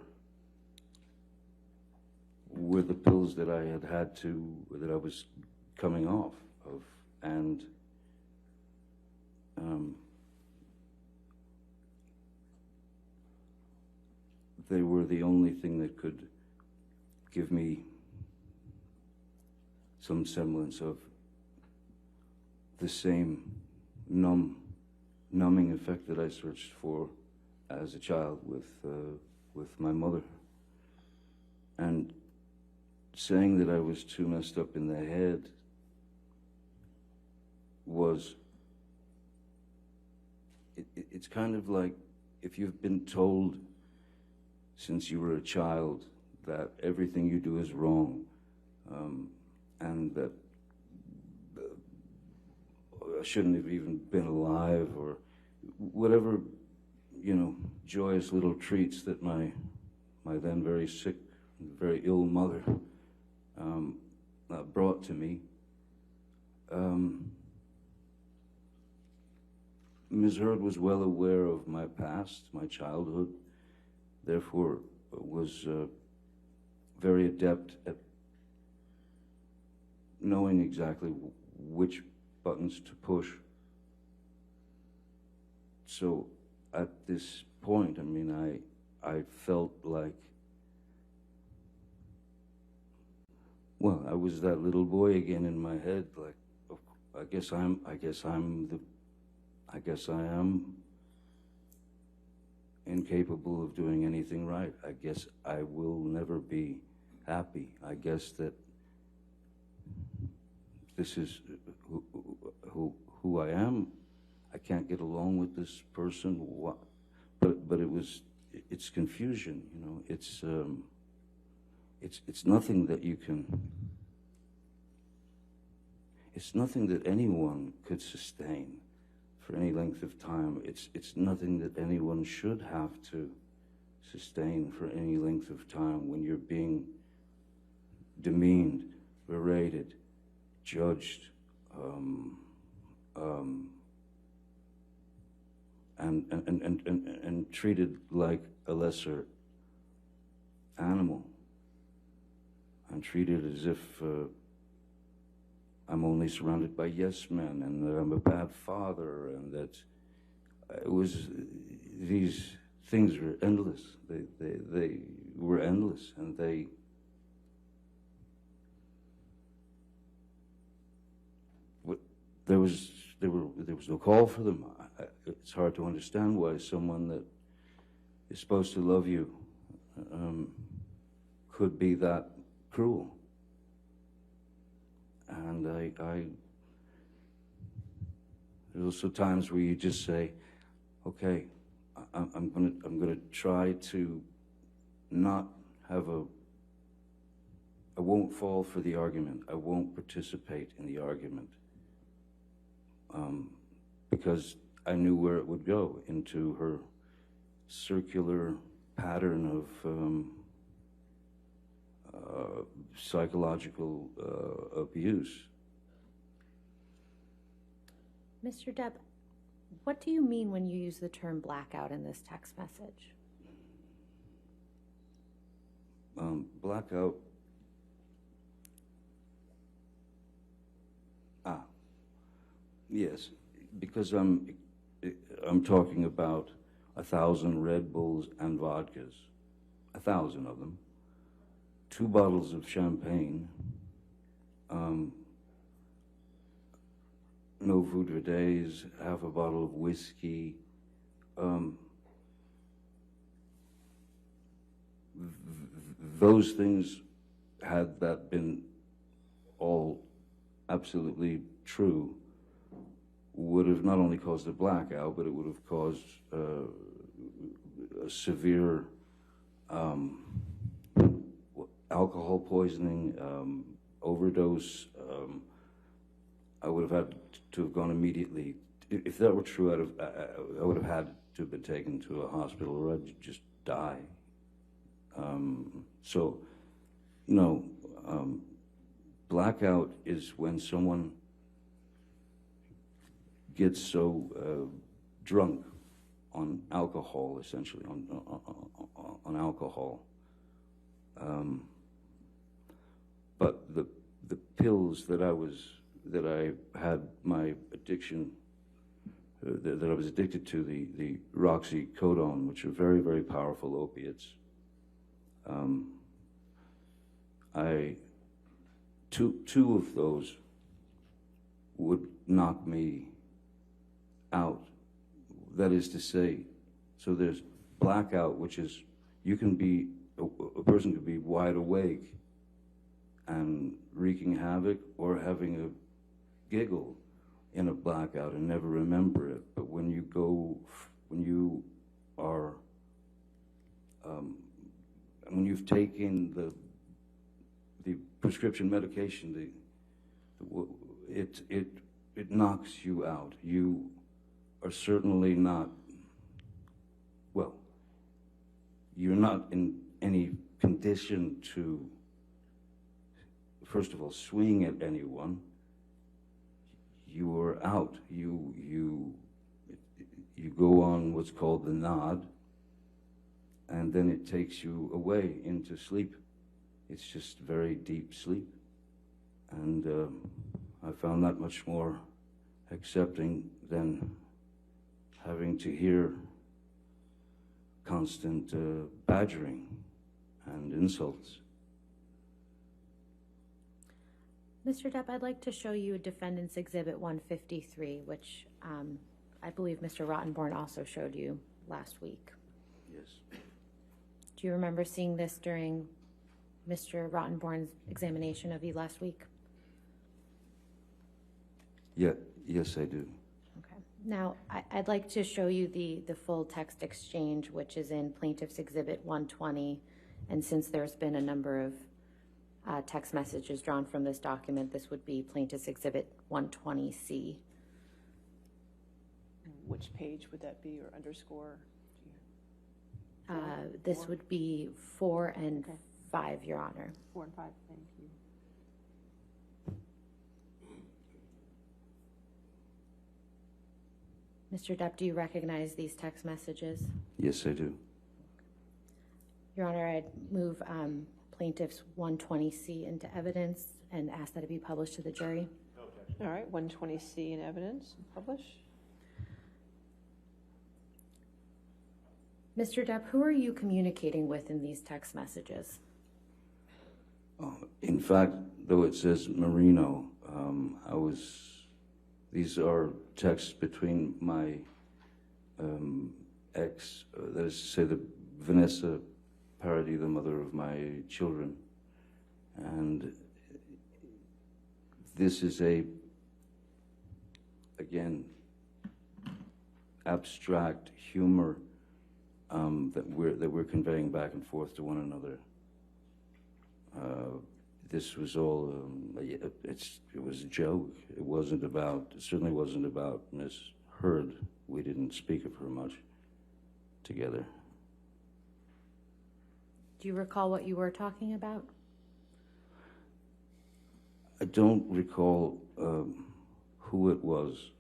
the pills that I that I was coming off of, and they were the only thing that could give me some semblance of the same numbing effect that I searched for as a child with my mother. And saying that I was too messed up in the head was, it's kind of like if you've been told since you were a child that everything you do is wrong, and that I shouldn't have even been alive, or whatever, joyous little treats that my then very sick, very ill mother brought to me. Ms. Heard was well aware of my past, my childhood, therefore was very adept at knowing exactly which buttons to push. So at this point, I mean, I felt like, well, I was that little boy again in my head, like, I guess I am incapable of doing anything right. I guess I will never be happy. I guess that this is who I am. I can't get along with this person. But it's confusion, It's nothing that you can. It's nothing that anyone could sustain for any length of time. It's nothing that anyone should have to sustain for any length of time when you're being demeaned, berated, judged, and treated like a lesser animal. I'm treated as if I'm only surrounded by yes men, and that I'm a bad father, and that these things were endless. They were endless, and there was no call for them. It's hard to understand why someone that is supposed to love you could be that cruel. And there's also times where you just say, okay, I'm gonna try to not have I won't fall for the argument. I won't participate in the argument. Because I knew where it would go, into her circular pattern of psychological abuse. Mr. Depp, what do you mean when you use the term blackout in this text message? Blackout. Yes, because I'm talking about 1,000 Red Bulls and vodkas, 1,000 of them, 2 bottles of champagne, no food for days, half a bottle of whiskey. Those things, had that been all absolutely true, would have not only caused a blackout, but it would have caused a severe alcohol poisoning, overdose. I would have had to have gone immediately. If that were true, I would have had to have been taken to a hospital, or I'd just die. So, no, blackout is when someone gets so drunk on alcohol, essentially, on alcohol. But the pills that I had my addiction, that I was addicted to, the roxycodone, which are very, very powerful opiates. Two of those would knock me out. That is to say, so there's blackout, which is a person could be wide awake and wreaking havoc, or having a giggle in a blackout and never remember it. But when you've taken the prescription medication, it knocks you out. You are certainly not, well, you're not in any condition to, first of all, swing at anyone. You are out. You go on what's called the nod, and then it takes you away into sleep. It's just very deep sleep. And I found that much more accepting than having to hear constant badgering and insults. Mr. Depp, I'd like to show you Defendant's Exhibit 153, which I believe Mr. Rottenborn also showed you last week. Yes. Do you remember seeing this during Mr. Rottenborn's examination of you last week? Yeah, yes, I do. Okay. Now, I'd like to show you the full text exchange, which is in Plaintiff's Exhibit 120. And since there's been a number of text messages drawn from this document, this would be Plaintiff's Exhibit 120C. Which page would that be, or underscore? This would be 4 and 5, Your Honor. 4 and 5, thank you. Mr. Depp, do you recognize these text messages? Yes, I do. Your Honor, I'd move Plaintiff's 120C into evidence and ask that it be published to the jury. All right, 120C in evidence, publish. Mr. Depp, who are you communicating with in these text messages? In fact, though it says Marino, these are texts between my ex, that is to say, the Vanessa Paradis, the mother of my children. And this is again, abstract humor that we're conveying back and forth to one another. This was all, it was a joke. It certainly wasn't about Miss Heard. We didn't speak of her much together. Do you recall what you were talking about? I don't recall who it was.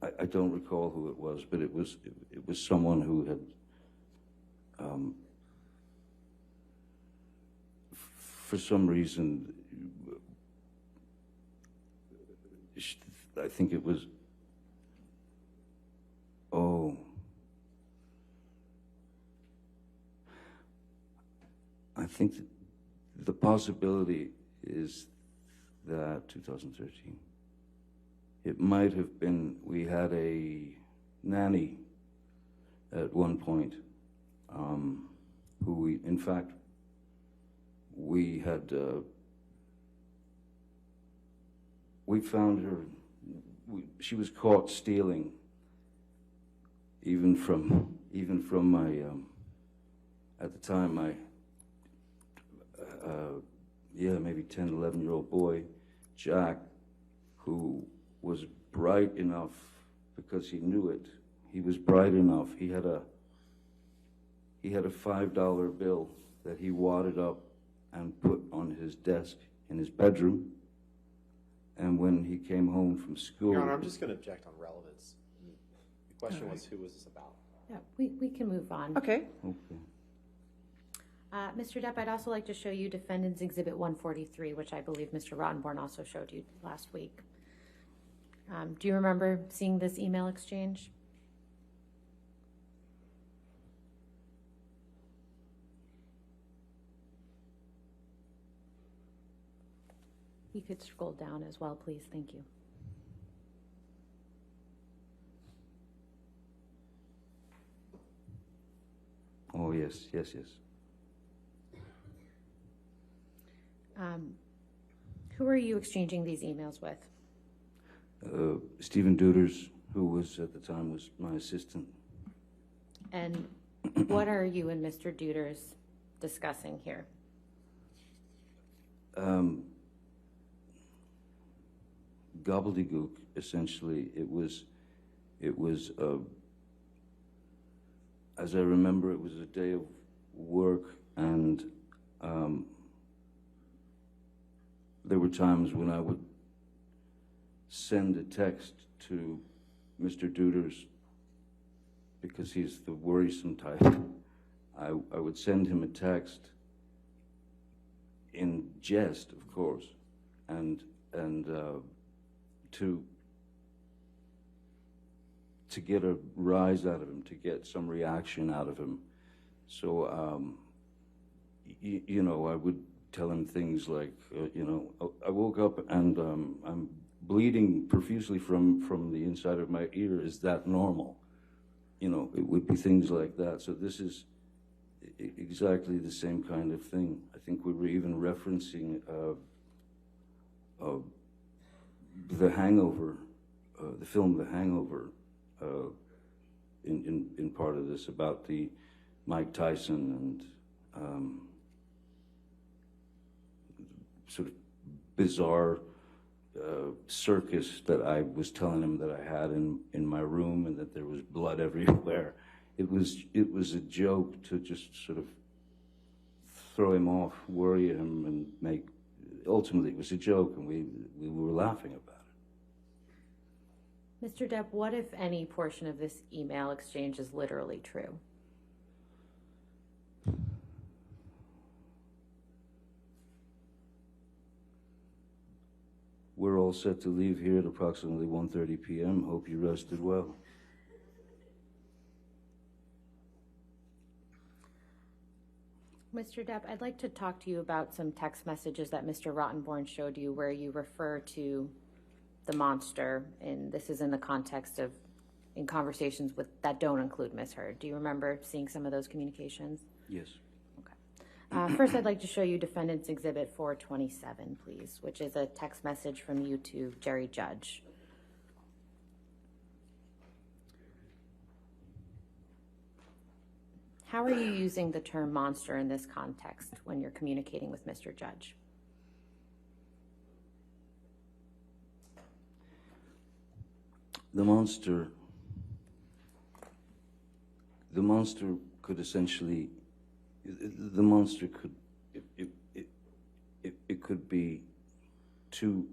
I don't recall who it was, but it was someone who had for some reason, I think it was, I think that the possibility is that 2013. It might have been, we had a nanny at one point, who we, in fact, we had, we found her, she was caught stealing, even from my, at the time, my, maybe 10, 11-year-old boy, Jack, who was bright enough, because he knew it, he was bright enough, he had a $5 bill that he wadded up and put on his desk in his bedroom, and when he came home from school... Your Honor, I'm just going to object on relevance. The question was, who was this about? Yeah, we can move on. Okay. Okay. Mr. Depp, I'd also like to show you Defendant's Exhibit 143, which I believe Mr. Rottenborn also showed you last week. Do you remember seeing this email exchange? You could scroll down as well, please. Thank you. Oh, yes, yes, yes. Who are you exchanging these emails with? Stephen Duders, who was at the time was my assistant. And what are you and Mr. Duders discussing here? Gobbledygook, essentially. It was, as I remember, it was a day of work, and there were times when I would send a text to Mr. Duders, because he's the worrisome type. I would send him a text in jest, of course, and to get a rise out of him, to get some reaction out of him. So, you know, I would tell him things like, you know, I woke up and I'm bleeding profusely from the inside of my ear. Is that normal? You know, it would be things like that. So this is exactly the same kind of thing. I think we were even referencing The Hangover, the film The Hangover, in part of this, about the Mike Tyson and sort of bizarre circus that I was telling him that I had in my room, and that there was blood everywhere. It was a joke to just sort of throw him off, worry him, and make. Ultimately, it was a joke, and we were laughing about it. Mr. Depp, what if any portion of this email exchange is literally true? We're all set to leave here at approximately 1:30 p.m. Hope you rested well. Mr. Depp, I'd like to talk to you about some text messages that Mr. Rottenborn showed you where you refer to the monster, and this is in the context of in conversations with that don't include Ms. Heard. Do you remember seeing some of those communications? Yes. First, I'd like to show you Defendant's Exhibit 427, please, which is a text message from you to Jerry Judge. How are you using the term monster in this context when you're communicating with Mr. Judge? The monster could essentially, the monster could, it could be two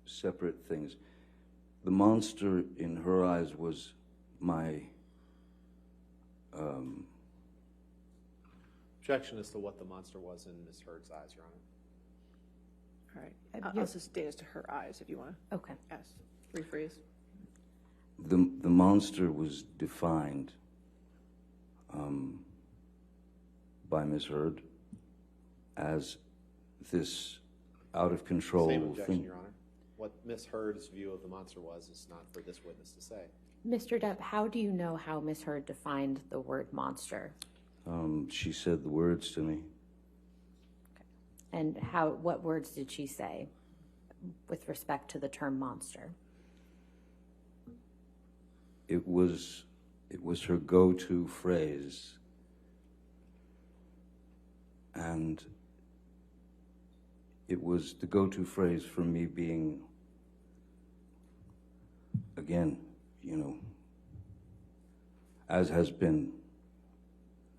separate things. The monster in her eyes was my, Objection as to what the monster was in Ms. Heard's eyes, Your Honor. All right. I'll just state as to her eyes if you want to Okay. ask. Rephrase. the monster was defined by Ms. Heard as this out of control Same objection, thing. Your Honor. What Ms. Heard's view of the monster was is not for this witness to say. Mr. Depp, how do you know how Ms. Heard defined the word monster? She said the words to me. And what words did she say with respect to the term monster? It was her go-to phrase, and it was the go-to phrase for me being, again, you know, as has been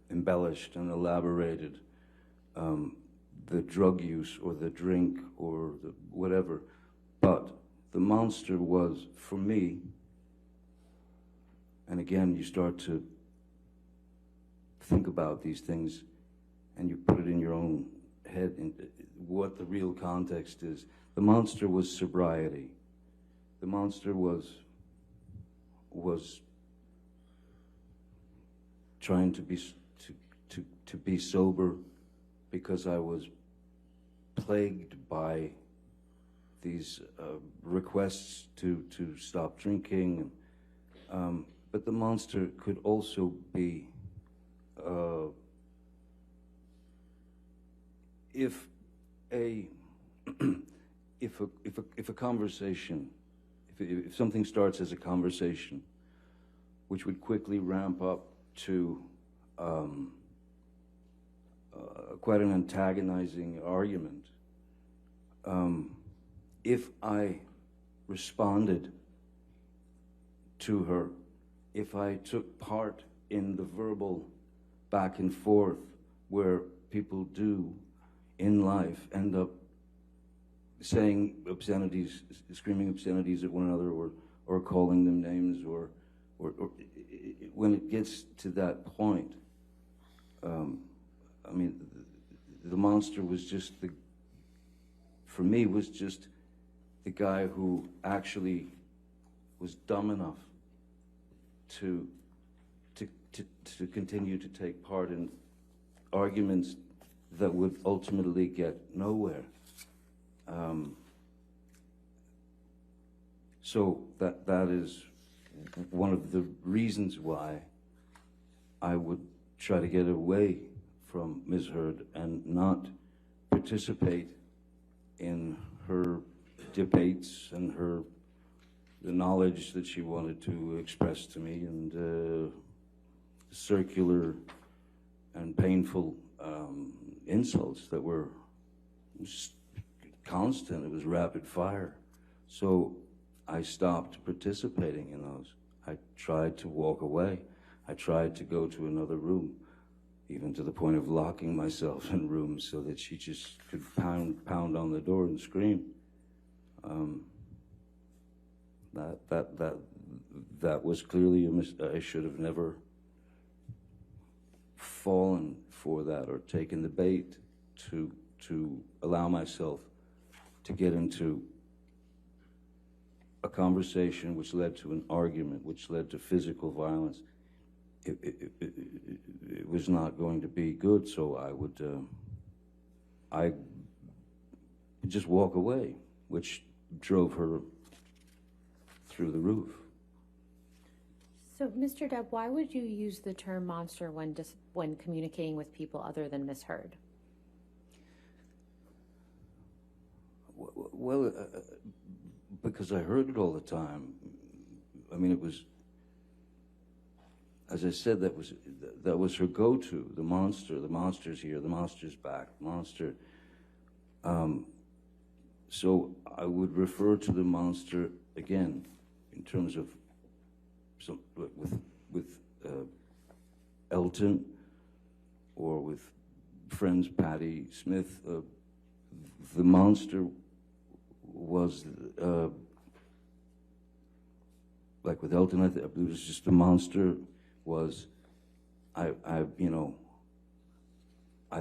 embellished and elaborated, the drug use or the drink or the whatever, but the monster was, for me, and again, you start to think about these things and you put it in your own head, in what the real context is. The monster was sobriety. The monster was trying to be sober because I was plagued by these requests to stop drinking. But the monster could also be if a conversation, if something starts as a conversation, which would quickly ramp up to quite an antagonizing argument, if I responded to her, if I took part in the verbal back and forth where people do in life end up saying obscenities, screaming obscenities at one another, or calling them names, or when it gets to that point, I mean, the monster was just for me, was just the guy who actually was dumb enough to continue to take part in arguments that would ultimately get nowhere. So that is one of the reasons why I would try to get away from Ms. Heard and not participate in her debates and the knowledge that she wanted to express to me, and circular and painful insults that were just constant. It was rapid fire. So I stopped participating in those. I tried to walk away. I tried to go to another room, even to the point of locking myself in rooms so that she just could pound on the door and scream. That was clearly a mistake. I should have never fallen for that or taken the bait to allow myself to get into a conversation which led to an argument, which led to physical violence. It was not going to be good, so I would just walk away, which drove her through the roof. So, Mr. Depp, why would you use the term monster when communicating with people other than Ms. Heard? Well, because I heard it all the time. I mean, it was, as I said, that was her go-to. The monster. The monster's here. The monster's back. Monster. So I would refer to the monster again in terms of with Elton, or with friends Patti Smith. The monster was like with Elton. I think it was just the monster was I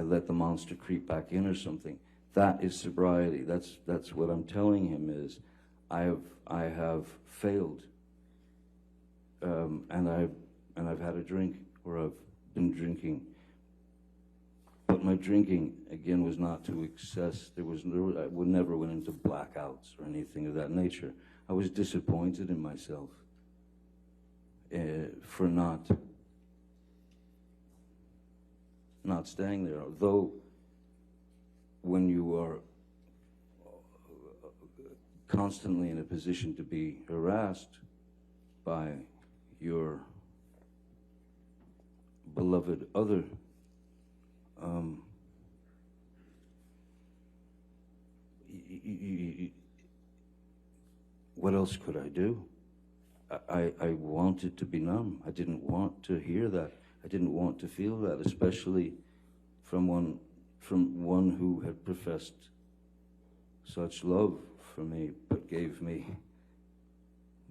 let the monster creep back in or something. That is sobriety. That's what I'm telling him is I have failed. And I've had a drink, or I've been drinking, but my drinking, again, was not to excess. I would never went into blackouts or anything of that nature. I was disappointed in myself for not staying there. Although, when you are constantly in a position to be harassed by your beloved other, what else could I do? I wanted to be numb. I didn't want to hear that. I didn't want to feel that, especially from one who had professed such love for me, but gave me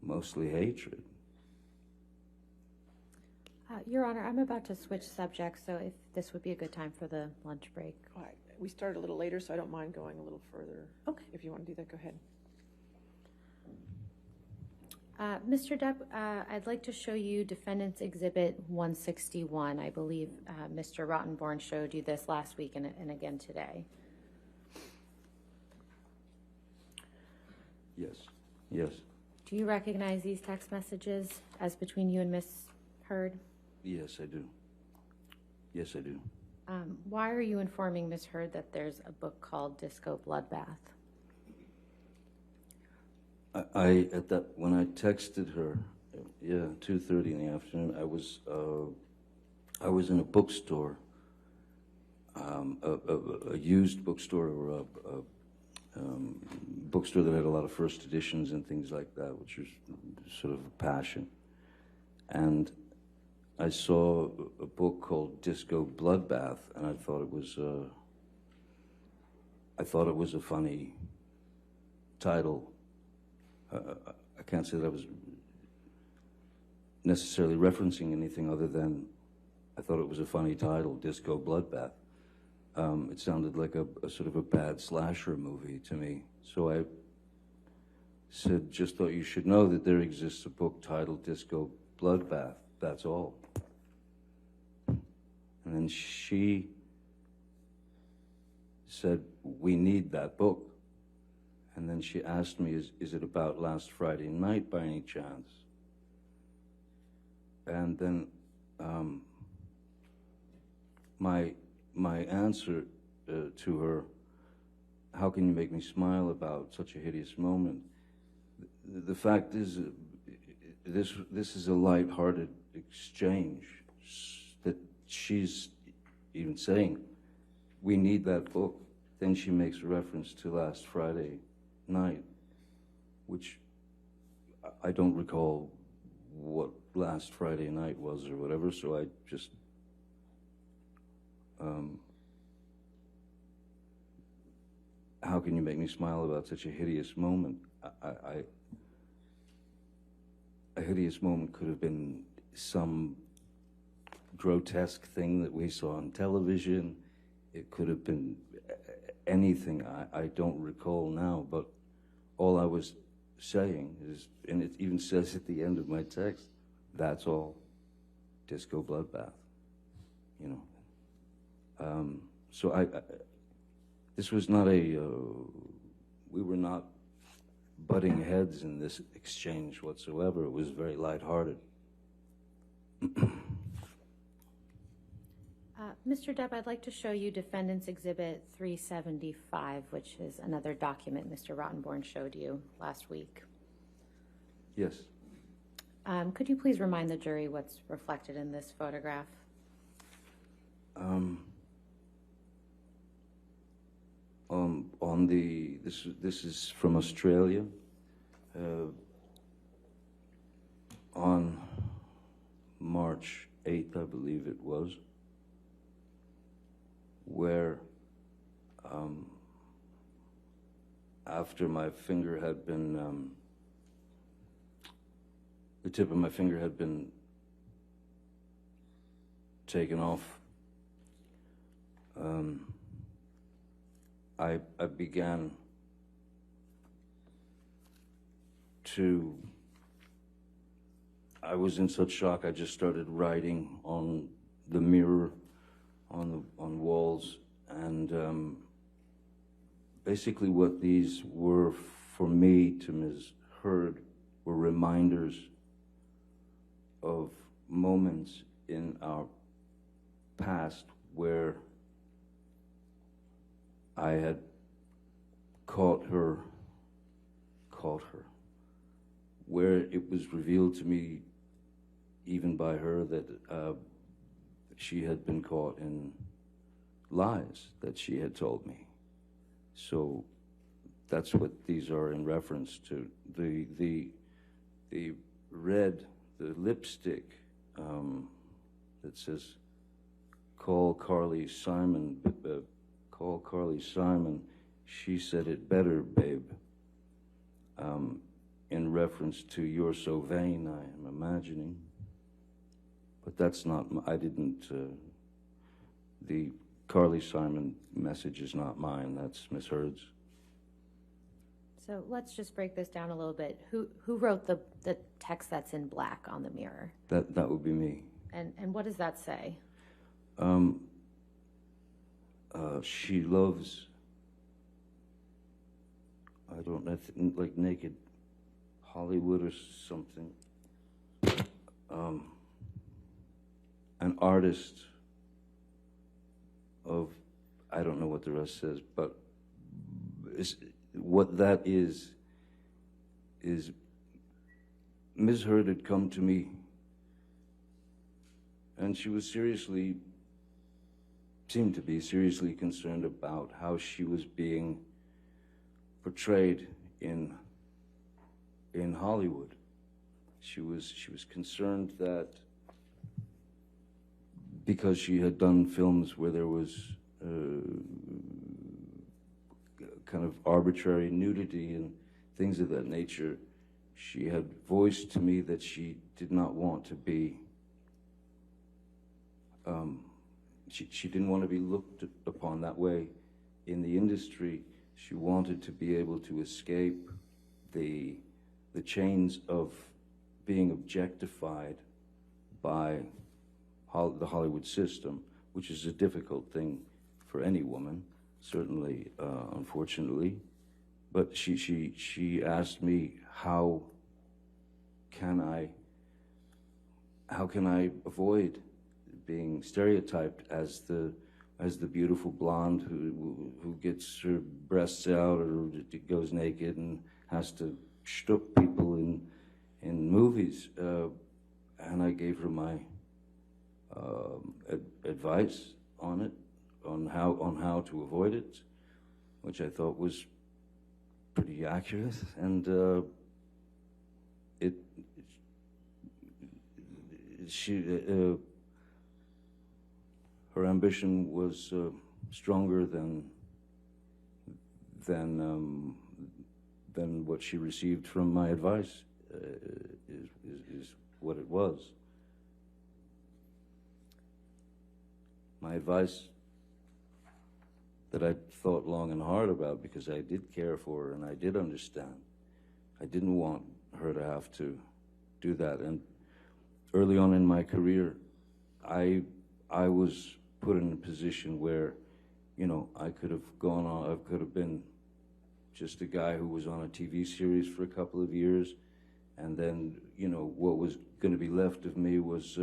mostly hatred. Your Honor, I'm about to switch subjects, so if this would be a good time for the lunch break. All right, we started a little later, so I don't mind going a little further. Okay. If you want to do that, go ahead. Mr. Depp, I'd like to show you Defendant's Exhibit 161. I believe Mr. Rottenborn showed you this last week and again today. Yes, yes, Do you recognize these text messages as between you and Miss Heard? yes, I do. Yes, I do. Why are you informing Miss Heard that there's a book called Disco Bloodbath? When I texted her, 2:30 in the afternoon, I was in a bookstore, a used bookstore, or a bookstore that had a lot of first editions and things like that, which was sort of a passion. And I saw a book called Disco Bloodbath, and I thought it was a funny title. I can't say that I was necessarily referencing anything other than I thought it was a funny title, Disco Bloodbath. It sounded like a sort of a bad slasher movie to me. So I said, just thought you should know that there exists a book titled Disco Bloodbath, that's all. And then she said, we need that book. And then she asked me, is it about last Friday night by any chance? And then my answer to her, how can you make me smile about such a hideous moment? The fact is, this is a light-hearted exchange that she's even saying, we need that book. Then she makes a reference to last Friday night, which I don't recall what last Friday night was or whatever, so I just how can you make me smile about such a hideous moment? A hideous moment could have been some grotesque thing that we saw on television. It could have been anything. I don't recall now, but all I was saying is, and it even says at the end of my text, that's all. Disco Bloodbath, you know. So this was not we were not butting heads in this exchange whatsoever. It was very lighthearted. Mr. Depp, I'd like to show you Defendant's Exhibit 375, which is another document Mr. Rottenborn showed you last week. Yes. Could you please remind the jury what's reflected in this photograph? This is from Australia. On March 8th, I believe it was, where after my finger had been, the tip of my finger had been taken off, I began to, I was in such shock, I just started writing on the mirror, on walls And basically what these were for me to Ms. Heard were reminders of moments in our past where I had caught her, where it was revealed to me, even by her, that she had been caught in lies that she had told me. So that's what these are in reference to. The red, the lipstick that says, call Carly Simon, call Carly Simon, she said it better, babe. In reference to You're So Vain, I am imagining. But that's not, I didn't, the Carly Simon message is not mine, that's Miss Heard's. So let's just break this down a little bit. Who wrote the text that's in black on the mirror? That would be me. And what does that say? She loves, I don't know, like naked Hollywood or something. An artist of, I don't know what the rest says, but what that is Ms. Heard had come to me and she was seemed to be seriously concerned about how she was being portrayed in Hollywood. She was concerned that because she had done films where there was kind of arbitrary nudity and things of that nature, she had voiced to me that she did not want to be, she didn't want to be looked upon that way in the industry. She wanted to be able to escape the chains of being objectified by the Hollywood system, which is a difficult thing for any woman, certainly, unfortunately. But she asked me, how can I avoid being stereotyped as the beautiful blonde who gets her breasts out or goes naked and has to shtuck people in movies? And I gave her my advice on it, on how to avoid it, which I thought was pretty accurate. And her ambition was stronger than what she received from my advice, is what it was. My advice that I thought long and hard about, because I did care for her and I did understand. I didn't want her to have to do that. And early on in my career, I was put in a position where, you know, I could have gone on, I could have been just a guy who was on a TV series for a couple of years, and then, you know, what was going to be left of me was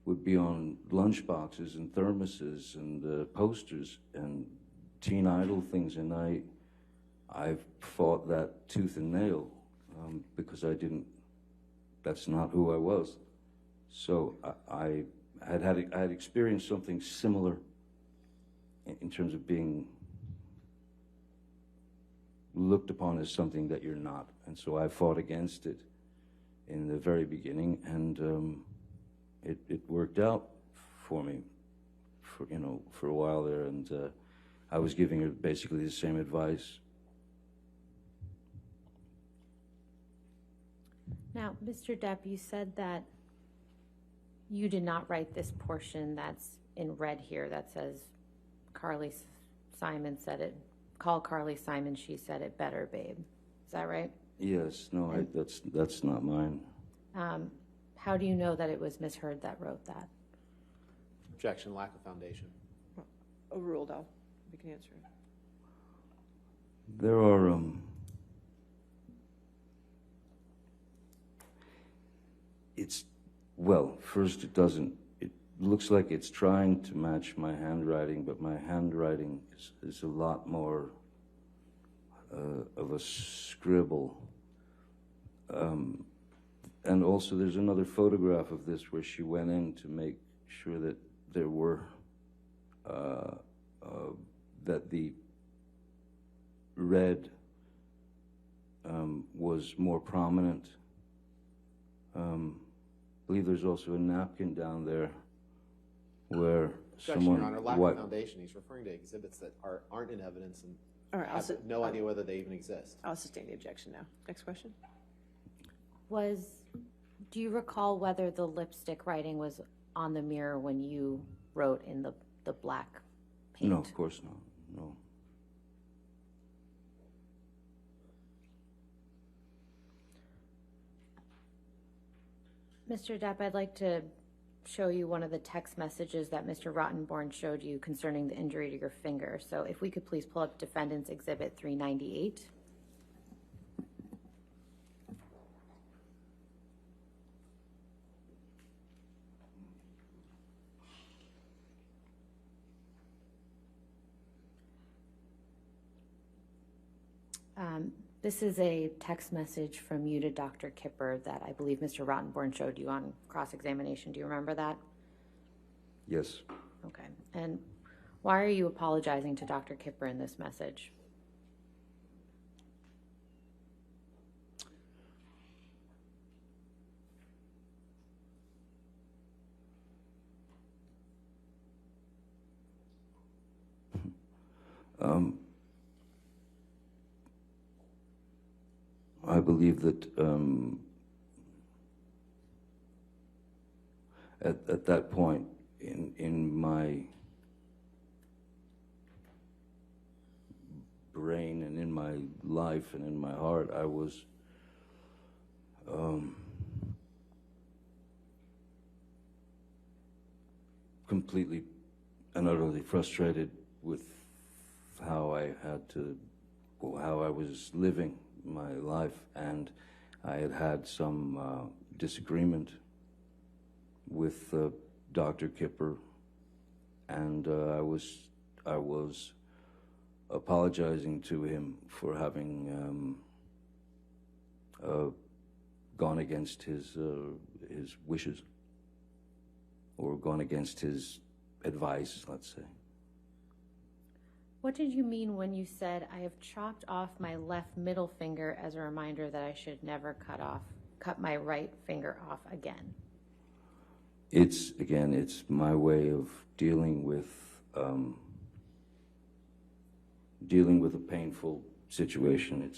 would be on lunchboxes and thermoses and posters and teen idol things, and I fought that tooth and nail because I didn't. That's not who I was. So I had experienced something similar in terms of being looked upon as something that you're not, and so I fought against it in the very beginning, and it worked out for me, for a while there, and I was giving her basically the same advice. Now, Mr. Depp, you said that you did not write this portion that's in red here that says Carly Simon said it. Call Carly Simon, she said it better, babe. Is that right? Yes, no, that's not mine. How do you know that it was Miss Heard that wrote that? Objection, lack of foundation. overruled, we can answer it. There are, first it looks like it's trying to match my handwriting, but my handwriting is a lot more of a scribble. And also there's another photograph of this where she went in to make sure that there were, that the red was more prominent. I believe there's also a napkin down there where Objection, someone Your Honor, lack wi- of foundation. He's referring to exhibits that aren't in evidence and All right, have no idea whether they even exist. I'll sustain the objection now. Next question. Do you recall whether the lipstick writing was on the mirror when you wrote in the black paint? No, of course not. No. Mr. Depp, I'd like to show you one of the text messages that Mr. Rottenborn showed you concerning the injury to your finger. So if we could please pull up Defendant's Exhibit 398. This is a text message from you to Dr. Kipper that I believe Mr. Rottenborn showed you on cross-examination. Do you remember that? Yes. Okay. And why are you apologizing to Dr. Kipper in this message? I believe that at that point in my brain and in my life and in my heart, I was completely and utterly frustrated with how I was living my life, and I had some disagreement with Dr. Kipper, and I was apologizing to him for having gone against his wishes, or gone against his advice, let's say. What did you mean when you said, I have chopped off my left middle finger as a reminder that I should never cut my right finger off again? It's my way of dealing with a painful situation.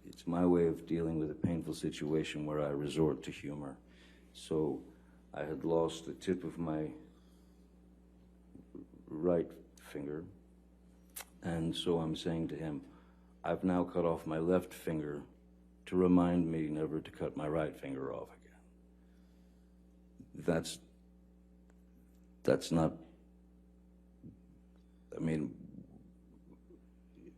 It's my way of dealing with a painful situation where I resort to humor. So I had lost the tip of my right finger, and so I'm saying to him, I've now cut off my left finger to remind me never to cut my right finger off again. That's not, I mean,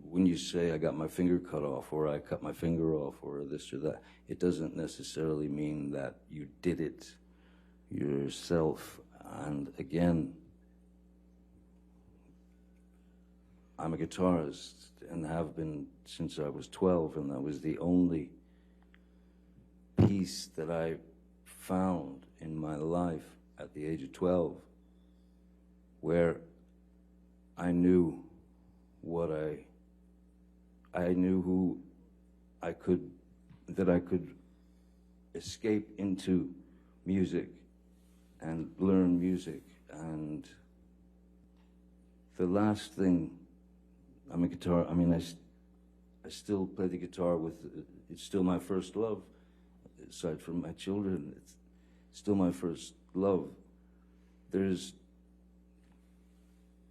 when you say I got my finger cut off, or I cut my finger off, or this or that, it doesn't necessarily mean that you did it yourself. And again, I'm a guitarist and have been since I was 12, and that was the only piece that I found in my life at the age of 12 where I knew what I knew who I could escape into music and learn music. And the last thing, I still play the guitar it's still my first love, aside from my children. It's still my first love. There's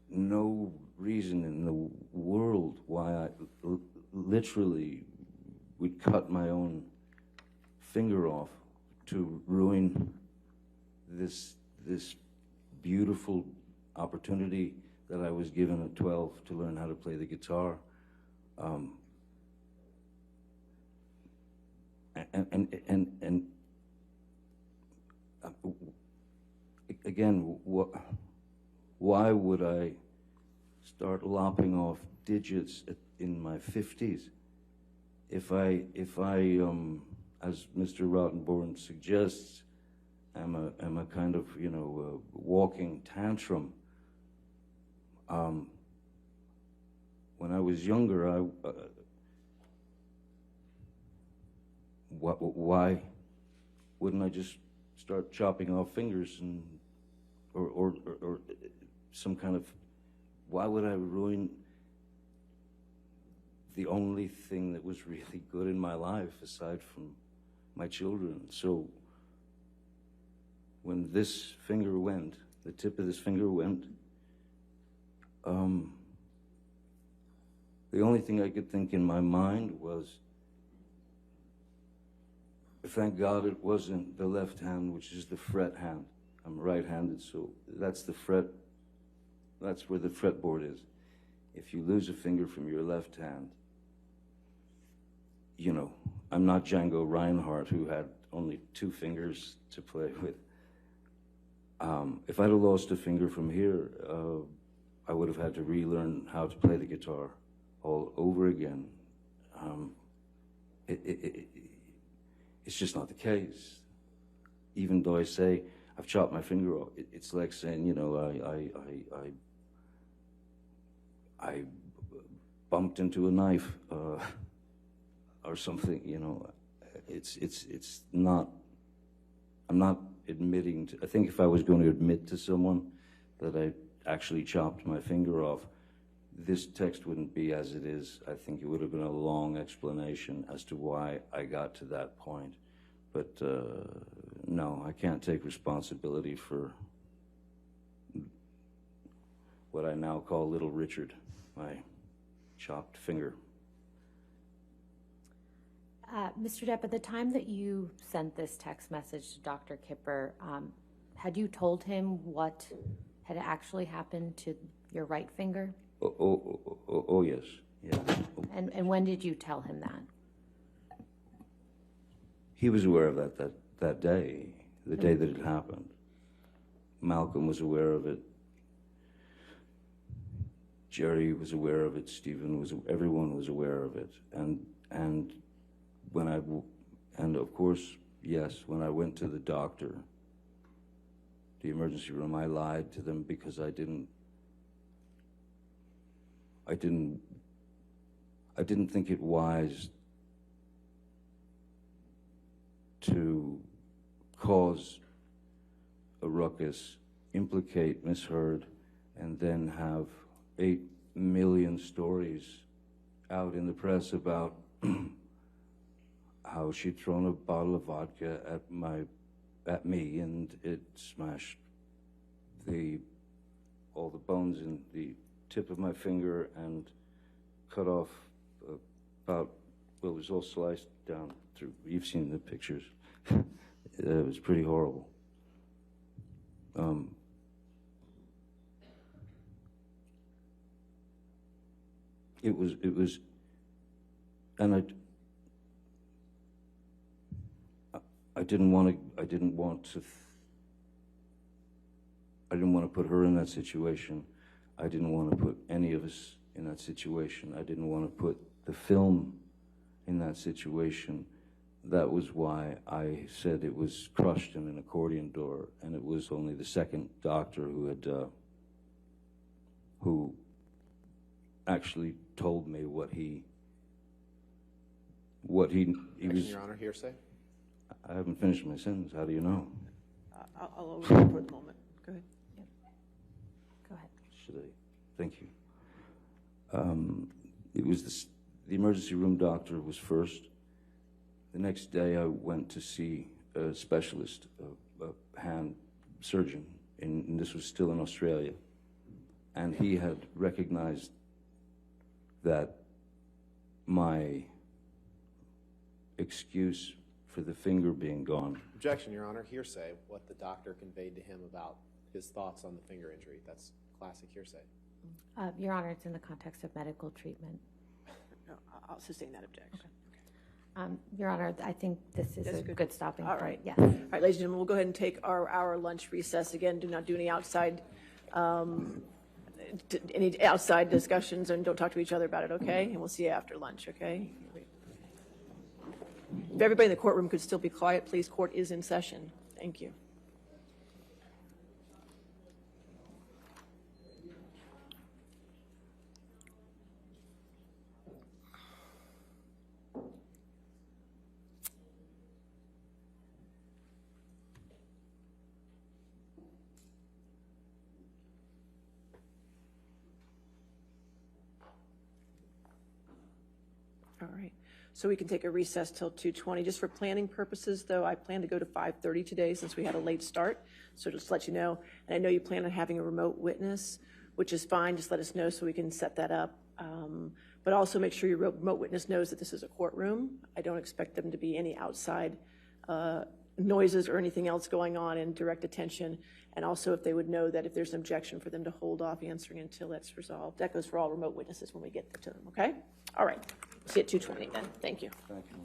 no reason in the world why I literally would cut my own finger off to ruin this beautiful opportunity that I was given at 12 to learn how to play the guitar. Again, why would I start lopping off digits in my 50s? If I, as Mr. Rottenborn suggests, am a kind of, walking tantrum. When I was younger, why wouldn't I just start chopping off fingers or some kind of, why would I ruin the only thing that was really good in my life aside from my children? So when this finger went, the tip of this finger went, the only thing I could think in my mind was, thank God it wasn't the left hand, which is the fret hand. I'm right-handed, so that's the fret, that's where the fretboard is. If you lose a finger from your left hand, I'm not Django Reinhardt, who had only 2 fingers to play with. If I'd have lost a finger from here, I would have had to relearn how to play the guitar all over again. It's just not the case. Even though I say I've chopped my finger off, it's like saying, I bumped into a knife or something. It's not. I'm not admitting to. I think if I was going to admit to someone that I actually chopped my finger off, this text wouldn't be as it is. I think it would have been a long explanation as to why I got to that point. But no, I can't take responsibility for what I now call Little Richard, my chopped finger. Mr. Depp, at the time that you sent this text message to Dr. Kipper, had you told him what had actually happened to your right finger? Oh yes, yeah. And when did you tell him that? He was aware of that day, the day that it happened. Malcolm was aware of it. Jerry was aware of it. Stephen was. Everyone was aware of it. And of course, yes, when I went to the doctor, the emergency room, I lied to them because I didn't think it wise to cause a ruckus, implicate Miss Heard, and then have 8 million stories out in the press about how she'd thrown a bottle of vodka at me and it smashed all the bones in the tip of my finger and cut off about, well, it was all sliced down through. You've seen the pictures. It was pretty horrible. It was, and I didn't want to put her in that situation. I didn't want to put any of us in that situation. I didn't want to put the film in that situation. That was why I said it was crushed in an accordion door, and it was only the second doctor who actually told me what he was. Your Honor, hearsay. I haven't finished my sentence. How do you know? I'll overrule for the moment. Go ahead. Go ahead. Should I? Thank you. It was the emergency room doctor was first. The next day I went to see a specialist, a hand surgeon, and this was still in Australia. And he had recognized that my excuse for the finger being gone. Objection, Your Honor. Hearsay. What the doctor conveyed to him about his thoughts on the finger injury. That's classic hearsay. Your Honor, it's in the context of medical treatment. No, I'll sustain that objection. Your Honor, I think this is That's a good. good stopping All point. right. Yes. All right, ladies and gentlemen, we'll go ahead and take our hour lunch recess. Again, do not do any outside discussions, and don't talk to each other about it, okay? And we'll see you after lunch, okay? If everybody in the courtroom could still be quiet, please. Court is in session. Thank you. All right, so we can take a recess till 2:20. Just for planning purposes, though, I plan to go to 5:30 today since we had a late start. So just to let you know, and I know you plan on having a remote witness, which is fine. Just let us know so we can set that up. But also make sure your remote witness knows that this is a courtroom. I don't expect them to be any outside noises or anything else going on in direct attention. And also if they would know that if there's an objection for them to hold off answering until that's resolved. That goes for all remote witnesses when we get to them, okay? All right, see you at 2:20 then. Thank you. Thank you.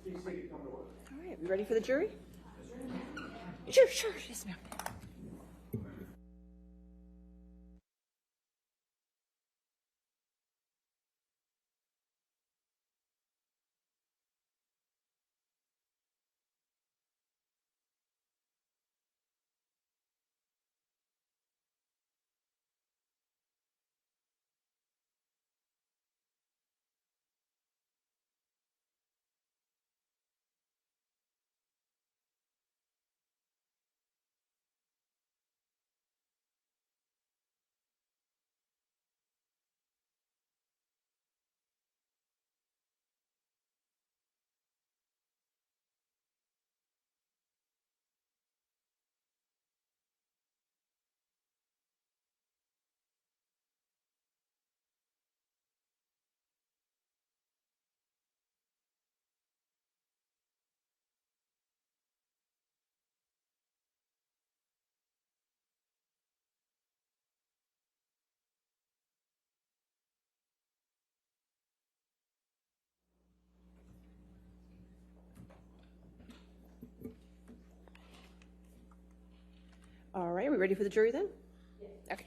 All right, we ready for the jury? Sure, sure, yes, ma'am. we ready for the jury then? Okay.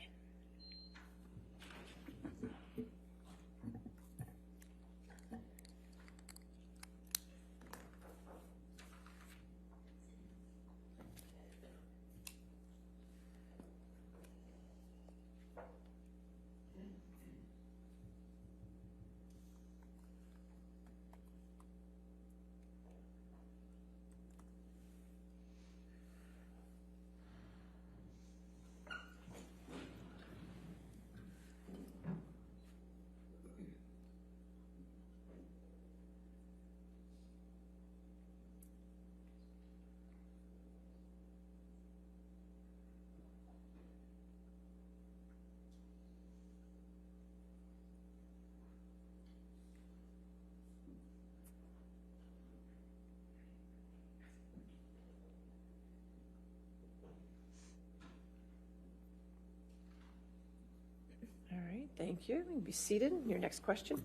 All right, thank you. You can be seated. Your next question.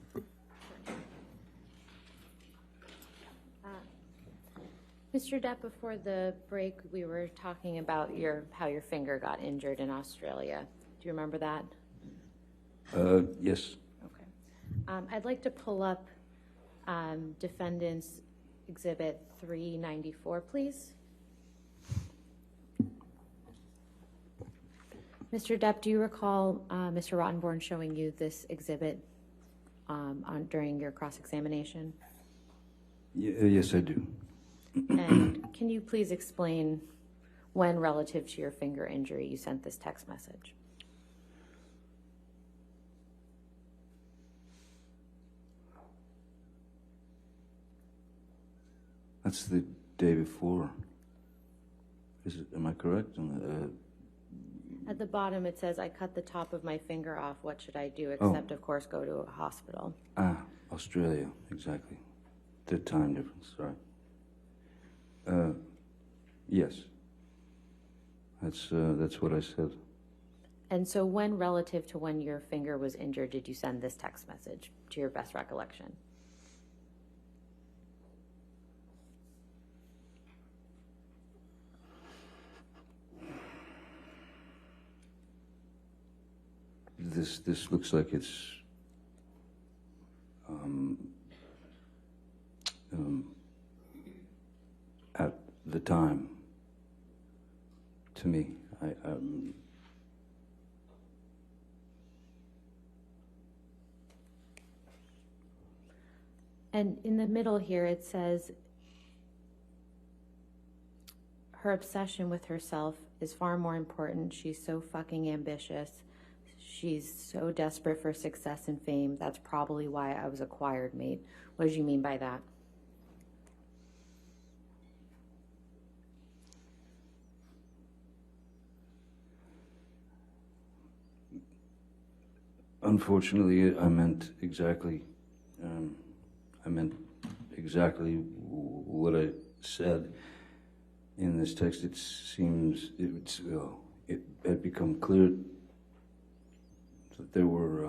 Mr. Depp, before the break, we were talking about how your finger got injured in Australia. Do you remember that? Yes. Okay. I'd like to pull up Defendant's Exhibit 394, please. Mr. Depp, do you recall Mr. Rottenborn showing you this exhibit during your cross-examination? Yes, I do. And can you please explain when, relative to your finger injury, you sent this text message? That's the day before. Am I correct? At the bottom, it says, I cut the top of my finger off. What should I do? Except, of course, go to a hospital. Australia, exactly. The time difference, sorry. Yes. That's what I said. And so when, relative to when your finger was injured, did you send this text message, to your best recollection? This looks like it's at the time to me. And in the middle here, it says, her obsession with herself is far more important. She's so fucking ambitious. She's so desperate for success and fame. That's probably why I was a choir mate. What did you mean by that? Unfortunately, I meant exactly what I said in this text. It seems it had become clear that there were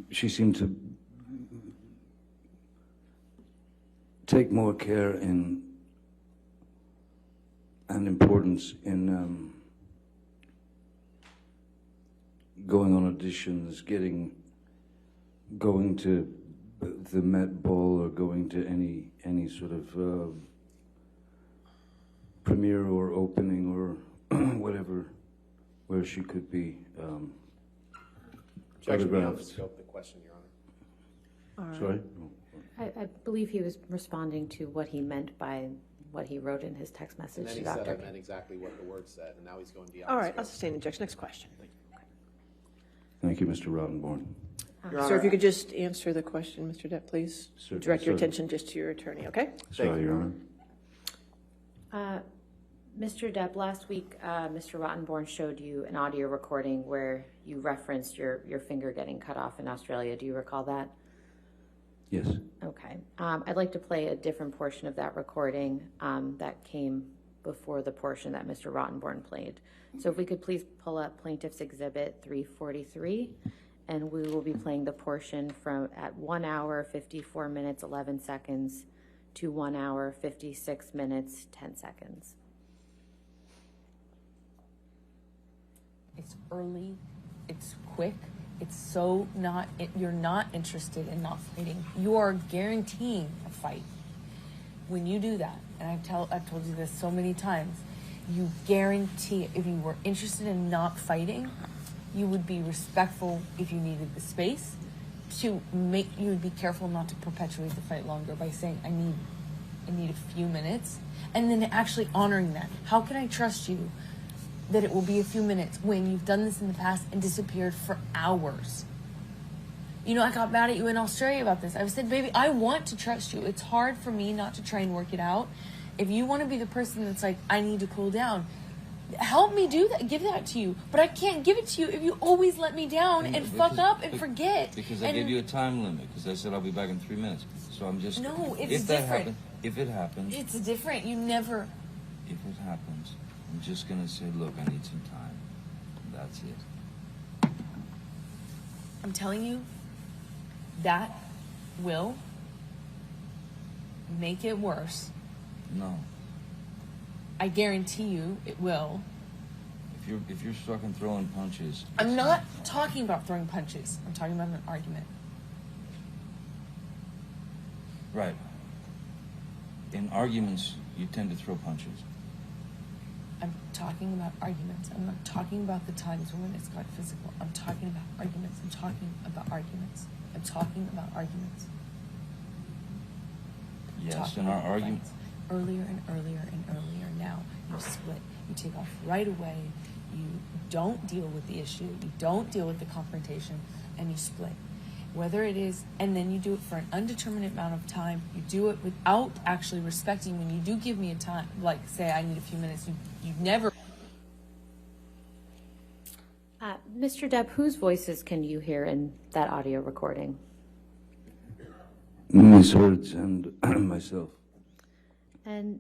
she seemed to take more care and importance in going on auditions, going to the Met Ball, or going to any sort of premiere or opening or whatever, where she could be Objection beyond the photographed. scope of the question, Your Honor. Sorry? I believe he was responding to what he meant by what he wrote in his text And message then to he said Dr. I meant exactly what the word said, and now he's going beyond All the right, scope. I'll sustain the objection. Next question. Thank you, Mr. Rottenborn. Your Sir, Honor, if you could just answer the question, Mr. Depp, please. Certainly, Direct your sir. attention just to your attorney, okay? Sorry, Your Honor. Mr. Depp, last week, Mr. Rottenborn showed you an audio recording where you referenced your finger getting cut off in Australia. Do you recall that? Yes. Okay. I'd like to play a different portion of that recording that came before the portion that Mr. Rottenborn played. So if we could please pull up Plaintiff's Exhibit 343, and we will be playing the portion from at 1 hour, 54 minutes, 11 seconds to 1 hour, 56 minutes, 10 seconds. It's early, it's quick, it's so not, you're not interested in not fighting. You are guaranteeing a fight. When you do that, and I've told you this so many times, you guarantee, if you were interested in not fighting, you would be respectful if you needed the space to make, you would be careful not to perpetuate the fight longer by saying, I need a few minutes, and then actually honoring that. How can I trust you that it will be a few minutes when you've done this in the past and disappeared for hours? You know, I got mad at you in Australia about this. I said, baby, I want to trust you. It's hard for me not to try and work it out. If you want to be the person that's like, I need to cool down, help me do that, give that to you. But I can't give it to you if you always let me down and fuck up and forget. Because I gave you a time limit, because I said I'll be back in 3 minutes. So I'm just... No, it's if that different. If it happens... It's different. You never... If it happens, I'm just going to say, look, I need some time. That's it. I'm telling you, that will make it worse. No. I guarantee you it will. If you're stuck in throwing punches... I'm not talking about throwing punches. I'm talking about an argument. Right. In arguments, you tend to throw punches. I'm talking about arguments. I'm not talking about the times when it's got physical. I'm talking about arguments. I'm talking about arguments. I'm talking about arguments. Yes, Talking in our about argument... fights. Earlier and earlier and earlier. Now you split. You take off right away. You don't deal with the issue. You don't deal with the confrontation, and you split. Whether it is, and then you do it for an undeterminate amount of time. You do it without actually respecting. When you do give me a time, like say I need a few minutes, you never. Mr. Depp, whose voices can you hear in that audio recording? Ms. Hurd's and myself. And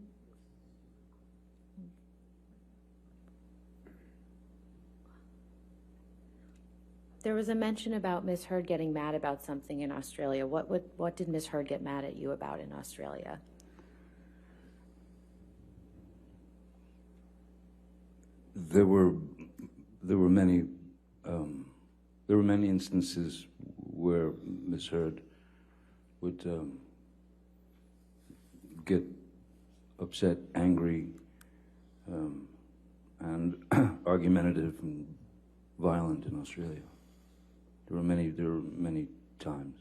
there was a mention about Ms. Heard getting mad about something in Australia. What did Ms. Heard get mad at you about in Australia? There were many instances where Ms. Heard would get upset, angry, and argumentative and violent in Australia. There were many times.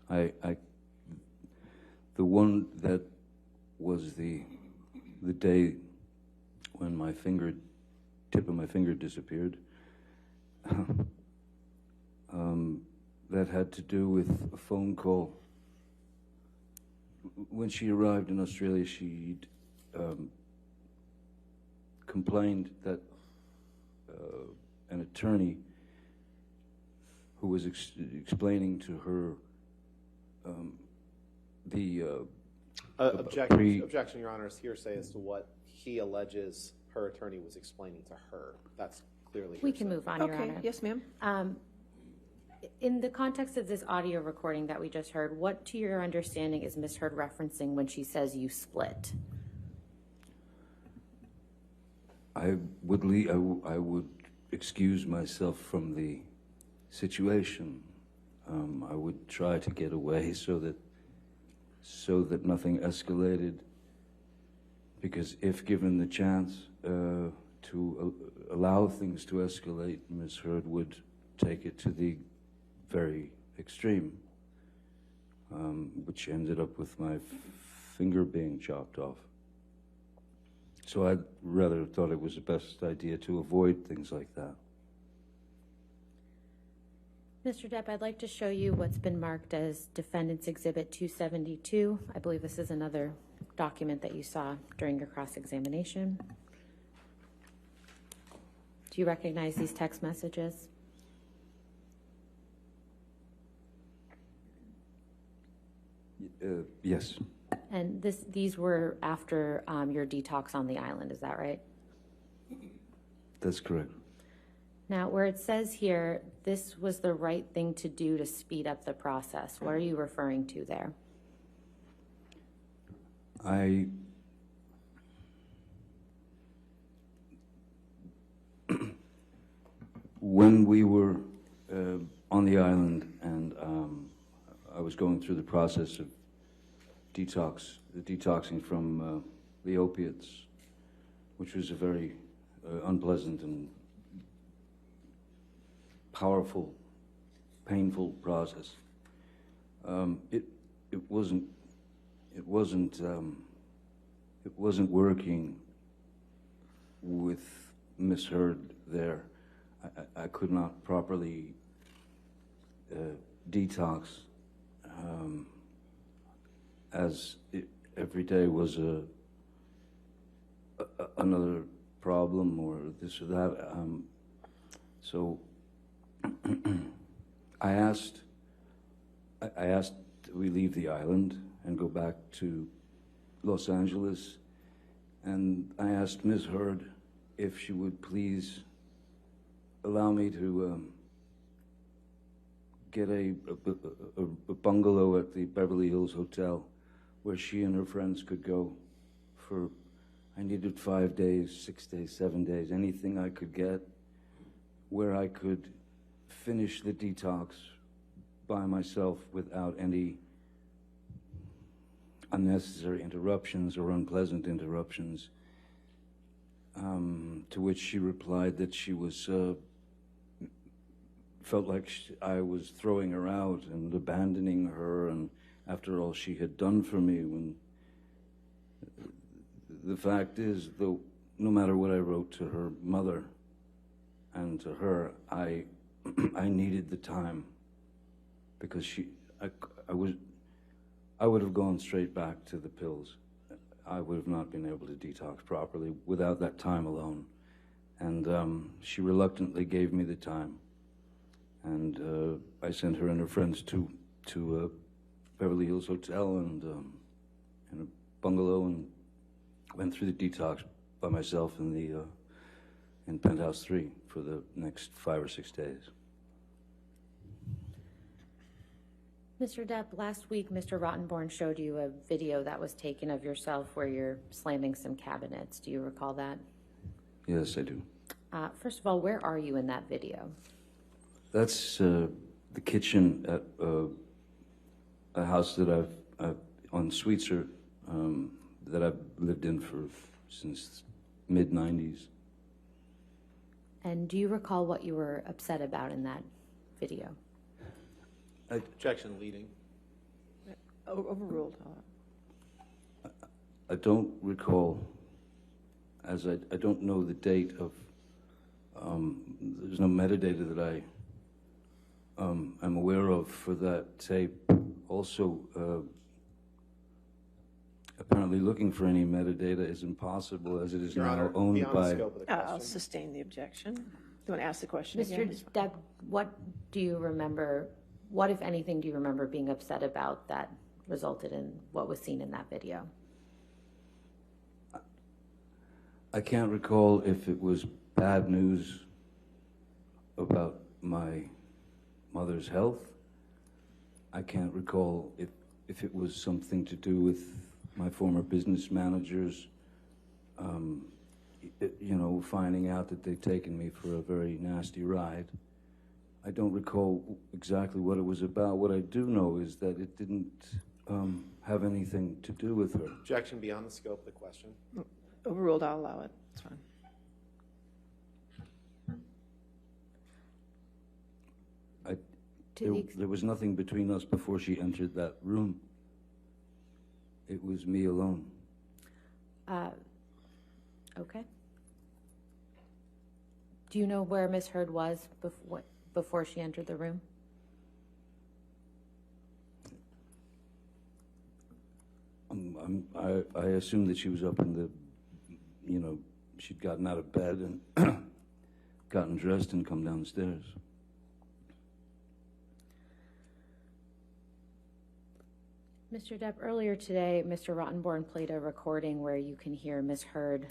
The one that was the day when my tip of my finger disappeared, that had to do with a phone call. When she arrived in Australia, she complained that an attorney who was explaining to her Objection, Your Honor, is hearsay as to what he alleges her attorney was explaining to her. That's clearly We hearsay. can move on, Your Okay, Honor. yes, ma'am. In the context of this audio recording that we just heard, what, to your understanding, is Ms. Heard referencing when she says you split? I would excuse myself from the situation. I would try to get away so that nothing escalated. Because if given the chance to allow things to escalate, Ms. Heard would take it to the very extreme, which ended up with my finger being chopped off. So I rather thought it was the best idea to avoid things like that. Mr. Depp, I'd like to show you what's been marked as Defendant's Exhibit 272. I believe this is another document that you saw during your cross-examination. Do you recognize these text messages? Yes. And these were after your detox on the island, is that right? That's correct. Now, where it says here, this was the right thing to do to speed up the process, what are you referring to there? When we were on the island and I was going through the process of detoxing from the opiates, which was a very unpleasant and powerful, painful process. It wasn't working with Miss Heard there. I could not properly detox, as every day was another problem or this or that. So I asked we leave the island and go back to Los Angeles, and I asked Ms. Heard if she would please allow me to get a bungalow at the Beverly Hills Hotel where she and her friends could go for, I needed 5 days, 6 days, 7 days, anything I could get where I could finish the detox by myself without any unnecessary interruptions or unpleasant interruptions. To which she replied that she was felt like I was throwing her out and abandoning her, and after all she had done for me, when the fact is, though, no matter what I wrote to her mother and to her, I needed the time, because I would have gone straight back to the pills. I would have not been able to detox properly without that time alone. And she reluctantly gave me the time. And I sent her and her friends to Beverly Hills Hotel and in a bungalow, and went through the detox by myself in Penthouse 3 for the next 5 or 6 days. Mr. Depp, last week Mr. Rottenborn showed you a video that was taken of yourself where you're slamming some cabinets. Do you recall that? Yes, I do. First of all, where are you in that video? That's the kitchen at a house that I've on Sweetser that I've lived in since mid-90s. And do you recall what you were upset about in that video? Objection leading. Overruled. I don't recall, as I don't know the date of, there's no metadata that I am aware of for that tape. Also, apparently looking for any metadata is impossible, as it is Your now Honor, owned beyond by... the scope of the question. I'll sustain the objection. Do you want to ask the question Mr. again? Depp, what do you remember, what, if anything, do you remember being upset about that resulted in what was seen in that video? I can't recall if it was bad news about my mother's health. I can't recall if it was something to do with my former business managers, you know, finding out that they'd taken me for a very nasty ride. I don't recall exactly what it was about. What I do know is that it didn't have anything to do with her. Objection beyond the scope of the question. Overruled, I'll allow it. It's fine. There was nothing between us before she entered that room. It was me alone. Okay. Do you know where Miss Heard was before she entered the room? I assume that she was up in the, you know, she'd gotten out of bed and gotten dressed and come downstairs. Mr. Depp, earlier today, Mr. Rottenborn played a recording where you can hear Miss Heard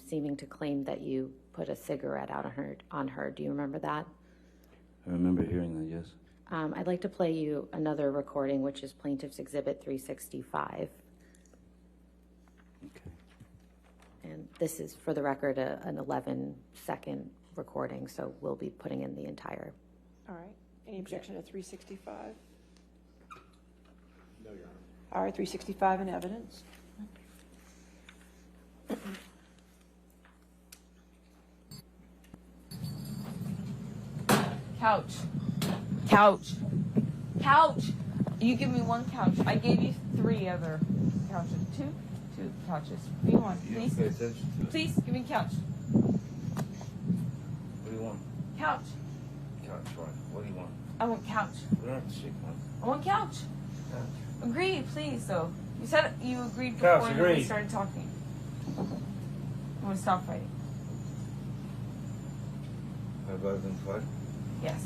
seeming to claim that you put a cigarette out on her. Do you remember that? I remember hearing that, yes. I'd like to play you another recording, which is Plaintiff's Exhibit 365. Okay. And this is, for the record, an 11-second recording, so we'll be putting in the entire. All right. Any objection to 365? No, Your Honor. All right, 365 in evidence. Couch. Couch. Couch. You give me one couch. I gave you 3 other couches. 2 couches. What do you want? You Please. don't pay attention to it. Please give me a couch. What do you want? Couch. Couch, right. What do you want? I want couch. We don't have to shake hands. I want couch. Couch. Agree, please, though. You said you agreed Couch, before and then we agreed. started talking. I want to stop fighting. Have I been fighting? Yes.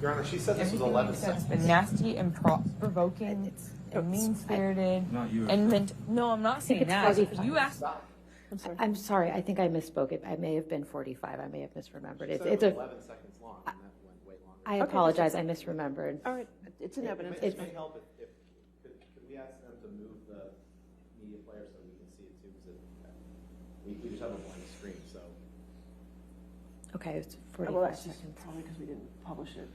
Your Honor, she said this was Everything 11 you said has seconds. been nasty and provoking and mean-spirited Not you. and meant. No, I'm not saying it's that. 45. You asked. I'm sorry. I'm sorry, I think I misspoke. It may have been 45. I may have misremembered. She It's, said it's it was a. 11 seconds long, and that went way longer. I apologize. I misremembered. All right, it's in evidence. It may help if could we ask them to move the media player so we can see it too? Because we just have a blank screen, so. Okay, it's Well, 45 that's just seconds. probably because we didn't publish it.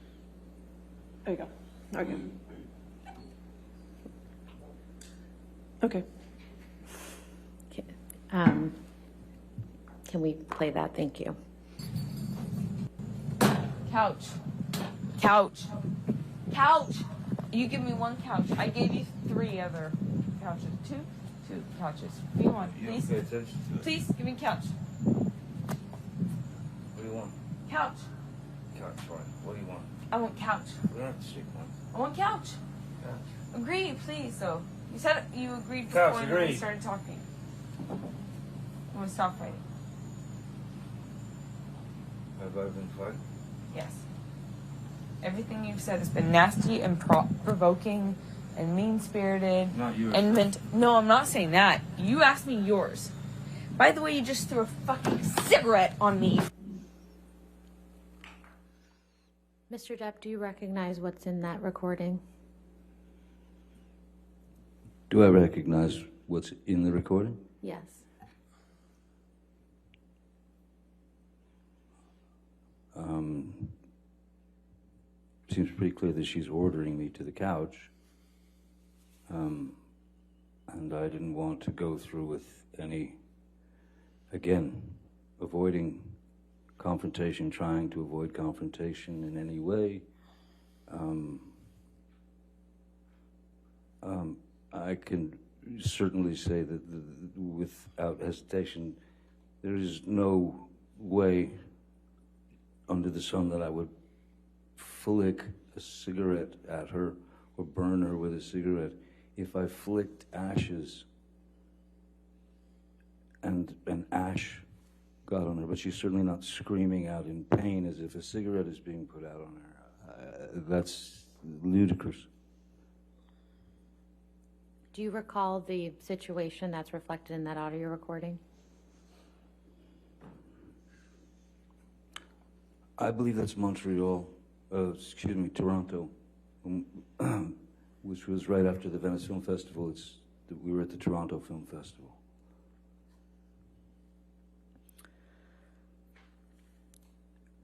There you go. Okay. Okay. Can we play that? Thank you. Couch. Couch. Couch. You give me one couch. I gave you 3 other couches. 2 couches. What do you want? You don't Please. pay attention to it. Please give me a couch. What do you want? Couch. Couch, right. What do you want? I want couch. We don't have to shake hands. I want couch. Couch. Agree, please, though. You said you agreed Couch, before and then we agreed. started talking. I want to stop fighting. Have I been fighting? Yes. Everything you've said has been nasty and provoking and mean-spirited Not you. and meant. No, I'm not saying that. You asked me yours. By the way, you just threw a fucking cigarette on me. Mr. Depp, do you recognize what's in that recording? Do I recognize what's in the recording? Yes. Seems pretty clear that she's ordering me to the couch. And I didn't want to go through with any, again, avoiding confrontation, trying to avoid confrontation in any way. I can certainly say that without hesitation, there is no way under the sun that I would flick a cigarette at her or burn her with a cigarette. If I flicked ashes and ash got on her, but she's certainly not screaming out in pain as if a cigarette is being put out on her. That's ludicrous. Do you recall the situation that's reflected in that audio recording? I believe that's Toronto, which was right after the Venice Film Festival. We were at the Toronto Film Festival.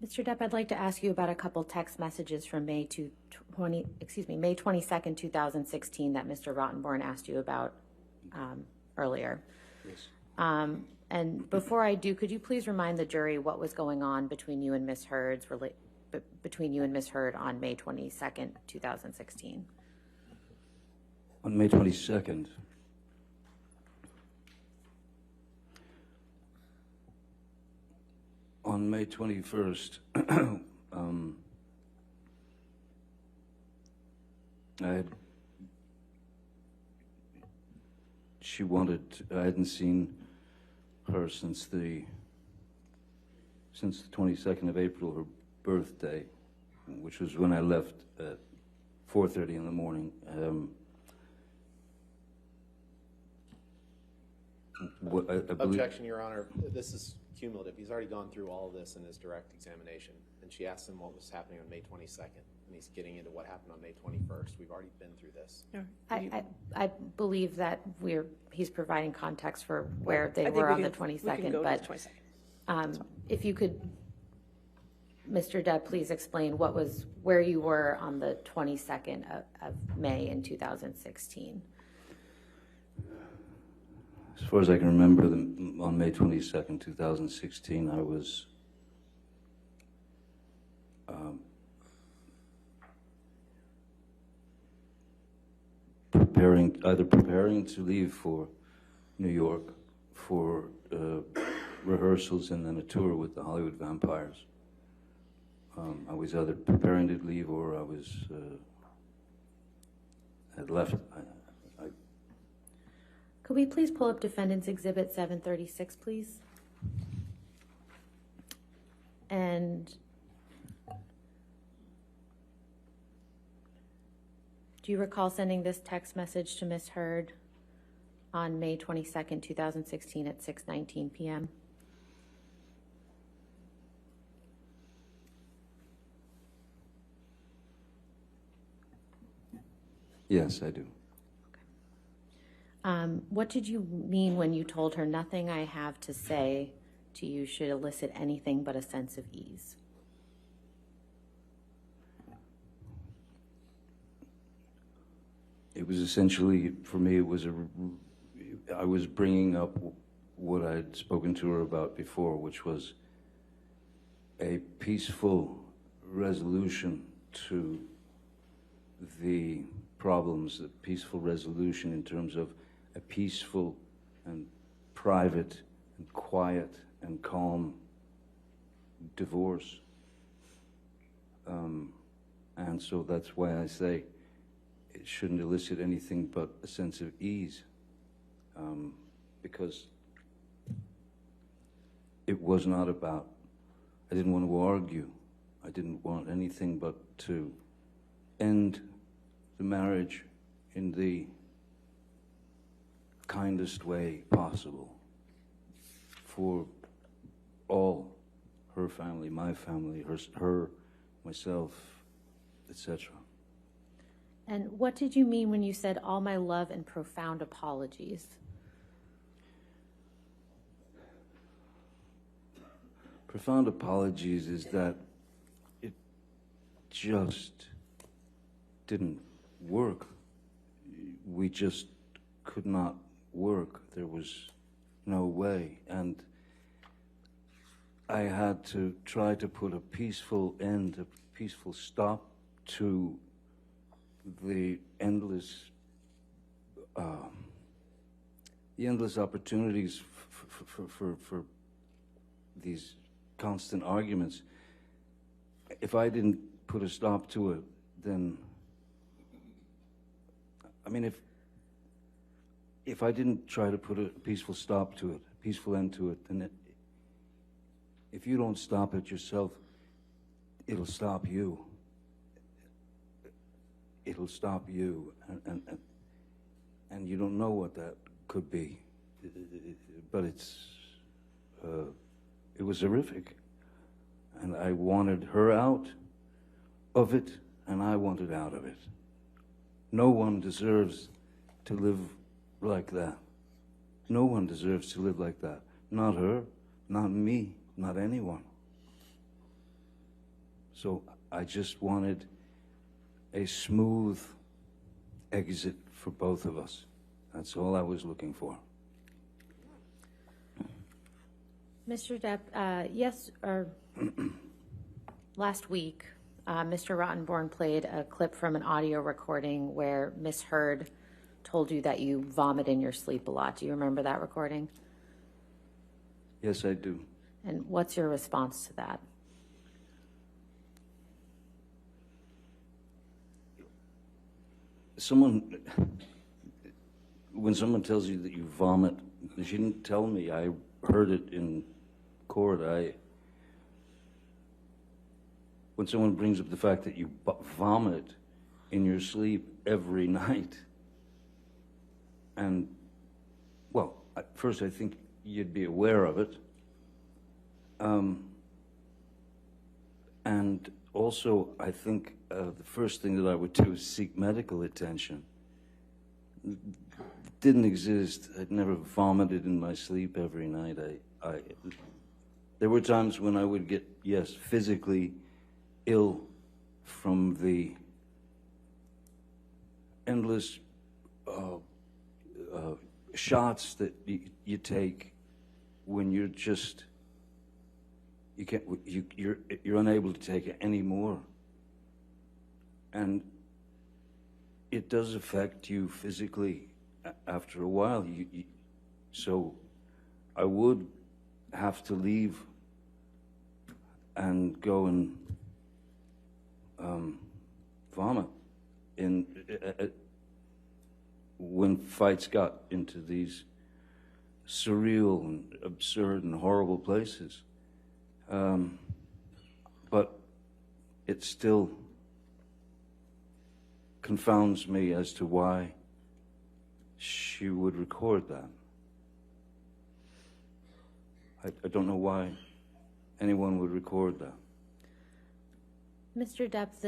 Mr. Depp, I'd like to ask you about a couple text messages from May 22nd, 2016 that Mr. Rottenborn asked you about earlier. Yes. And before I do, could you please remind the jury what was going on between you and Ms. Hurd on May 22nd, 2016? On May 22nd, on May 21st, I hadn't seen her since the 22nd of April, her birthday, which was when I left at 4:30 in the morning. I believe, Objection, Your Honor. This is cumulative. He's already gone through all of this in his direct examination. And she asked him what was happening on May 22nd. And he's getting into what happened on May 21st. We've already been through this. I believe that he's providing context for where they I think were we on the can- we can 22nd, go to but the 22nd. if you could, Mr. Depp, please explain where you were on the 22nd of May in 2016. as far as I can remember, on May 22nd, 2016, I was preparing to leave for New York for rehearsals and then a tour with the Hollywood Vampires. I was either preparing to leave or I was had left. Could we please pull up Defendant's Exhibit 736, please? And do you recall sending this text message to Ms. Heard on May 22nd, 2016 at 6:19 p.m.? Yes, I do. What did you mean when you told her nothing I have to say to you should elicit anything but a sense of ease? It was essentially, for me, I was bringing up what I'd spoken to her about before, which was a peaceful resolution to the problems, a peaceful resolution in terms of a peaceful and private and quiet and calm divorce. And so that's why I say it shouldn't elicit anything but a sense of ease, because it was not about, I didn't want to argue. I didn't want anything but to end the marriage in the kindest way possible for all, her family, my family, her, myself, etc. And what did you mean when you said all my love and profound apologies? Profound apologies is that it just didn't work. We just could not work. There was no way. And I had to try to put a peaceful end, a peaceful stop to the endless opportunities for these constant arguments. If I didn't put a stop to it, then, I mean, if I didn't try to put a peaceful stop to it, a peaceful end to it, then if you don't stop it yourself, it'll stop you. It'll stop you, and you don't know what that could be, but it was horrific, and I wanted her out of it, and I wanted out of it. No one deserves to live like that. No one deserves to live like that. Not her, not me, not anyone. So I just wanted a smooth exit for both of us. That's all I was looking for. Mr. Depp, last week, Mr. Rottenborn played a clip from an audio recording where Miss Heard told you that you vomit in your sleep a lot. Do you remember that recording? Yes, I do. And what's your response to that? When someone tells you that you vomit, she didn't tell me. I heard it in court. When someone brings up the fact that you vomit in your sleep every night, and, well, first, I think you'd be aware of it. And also, I think the first thing that I would do is seek medical attention. It didn't exist. I'd never vomited in my sleep every night. There were times when I would get, yes, physically ill from the endless shots that you take when you're just you're unable to take it anymore, and it does affect you physically after a while. So I would have to leave and go and vomit when fights got into these surreal and absurd and horrible places. But it still confounds me as to why she would record that. I don't know why anyone would record that. Mr. Depp,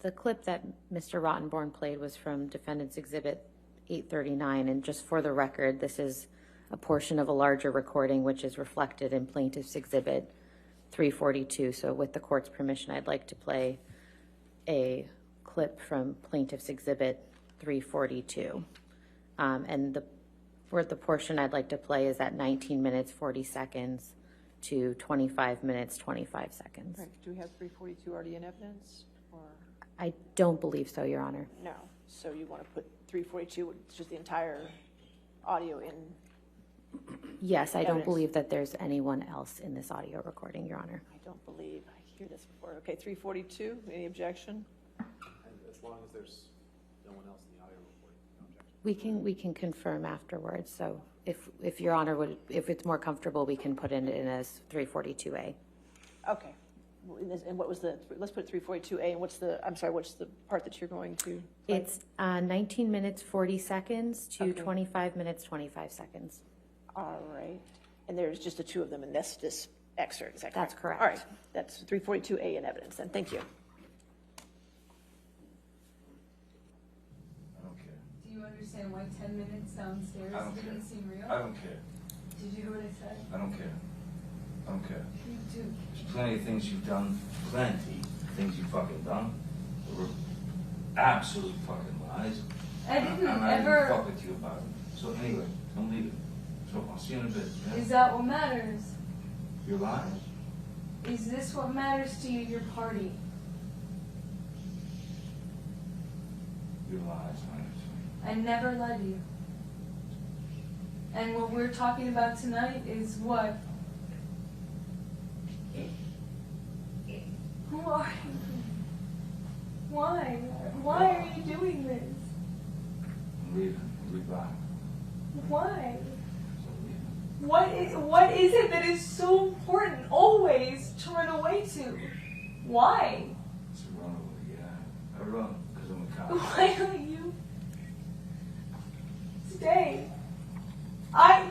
the clip that Mr. Rottenborn played was from Defendant's Exhibit 839, and just for the record, this is a portion of a larger recording which is reflected in Plaintiff's Exhibit 342. So with the court's permission, I'd like to play a clip from Plaintiff's Exhibit 342. And the portion I'd like to play is at 19 minutes, 40 seconds to 25 minutes, 25 seconds. Right. Do we have 342 already in evidence? Or I don't believe so, Your Honor. no? So you want to put 342, which is just the entire audio in? Yes, I don't Evidence. believe that there's anyone else in this audio recording, Your Honor. I don't believe I hear this before. Okay, 342, any objection? As long as there's no one else in the audio recording, no objection. We can confirm afterwards. So if Your Honor would, if it's more comfortable, we can put it in as 342A. Okay. Well, and what was let's put 342A, and what's the part that you're going to play? It's 19 minutes, 40 seconds to Okay. 25 minutes, 25 seconds. All right. And there's just the two of them in this excerpt, is that correct? That's correct. All right. That's 342A in evidence, then. Thank you. I don't care. Do you understand why 10 minutes downstairs I don't didn't care. seem real? I don't care. Did you hear what I said? I don't care. I don't care. You do. There's plenty of things you've done, plenty of things you've fucking done that were absolute fucking lies. I didn't I'm not even ever. fuck with you about it. So anyway, don't leave it. So I'll see you in a bit. Yeah? Is that what matters? Your lies? Is this what matters to you, your party? Your lies, I understand. I never led you. And what we're talking about tonight is what? Who are you? Why? Why are you doing this? I'm leaving. I'll be back. Why? So I'm leaving. What is it that is so important always to run away to? Why? It's a runaway, yeah. I run because I'm a cop. Why don't you stay?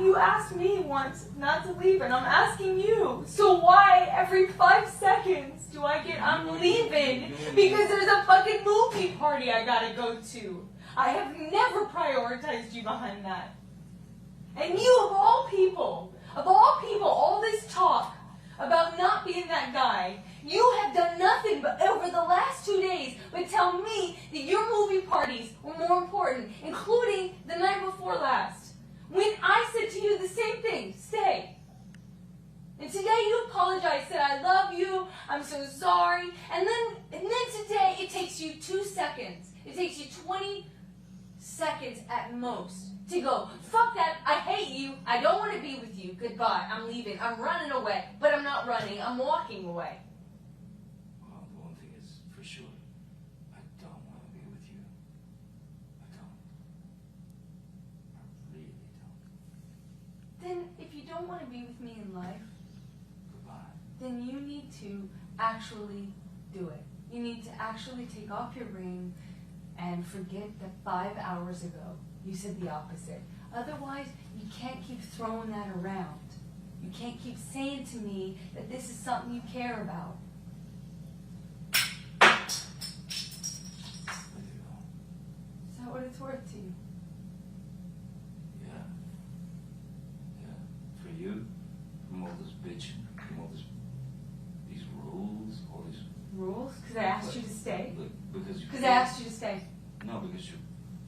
You asked me once not to leave, and I'm asking you. So why every 5 seconds do I'm leaving because there's a fucking movie party I gotta go to? I have never prioritized you behind that. And you, of all people, all this talk about not being that guy, you have done nothing but over the last 2 days but tell me that your movie parties were more important, including the night before last. When I said to you the same thing, stay. And today you apologized, said I love you, I'm so sorry. And then today it takes you 2 seconds. It takes you 20 seconds at most to go, fuck that, I hate you, I don't want to be with you, goodbye, I'm leaving, I'm running away. But I'm not running, I'm walking away. Well, the one thing is for sure, I don't want to be with you. I don't. I really don't. Then if you don't want to be with me in life, Goodbye. then you need to actually do it. You need to actually take off your ring and forget that 5 hours ago you said the opposite Otherwise, you can't keep throwing that around. You can't keep saying to me that this is something you care about. Is that what it's worth to you? Yeah. Yeah. For you, from all this bitching, from all these rules, all these. Rules? Because I asked you to stay? Look, because you. Because I asked you to stay. No, because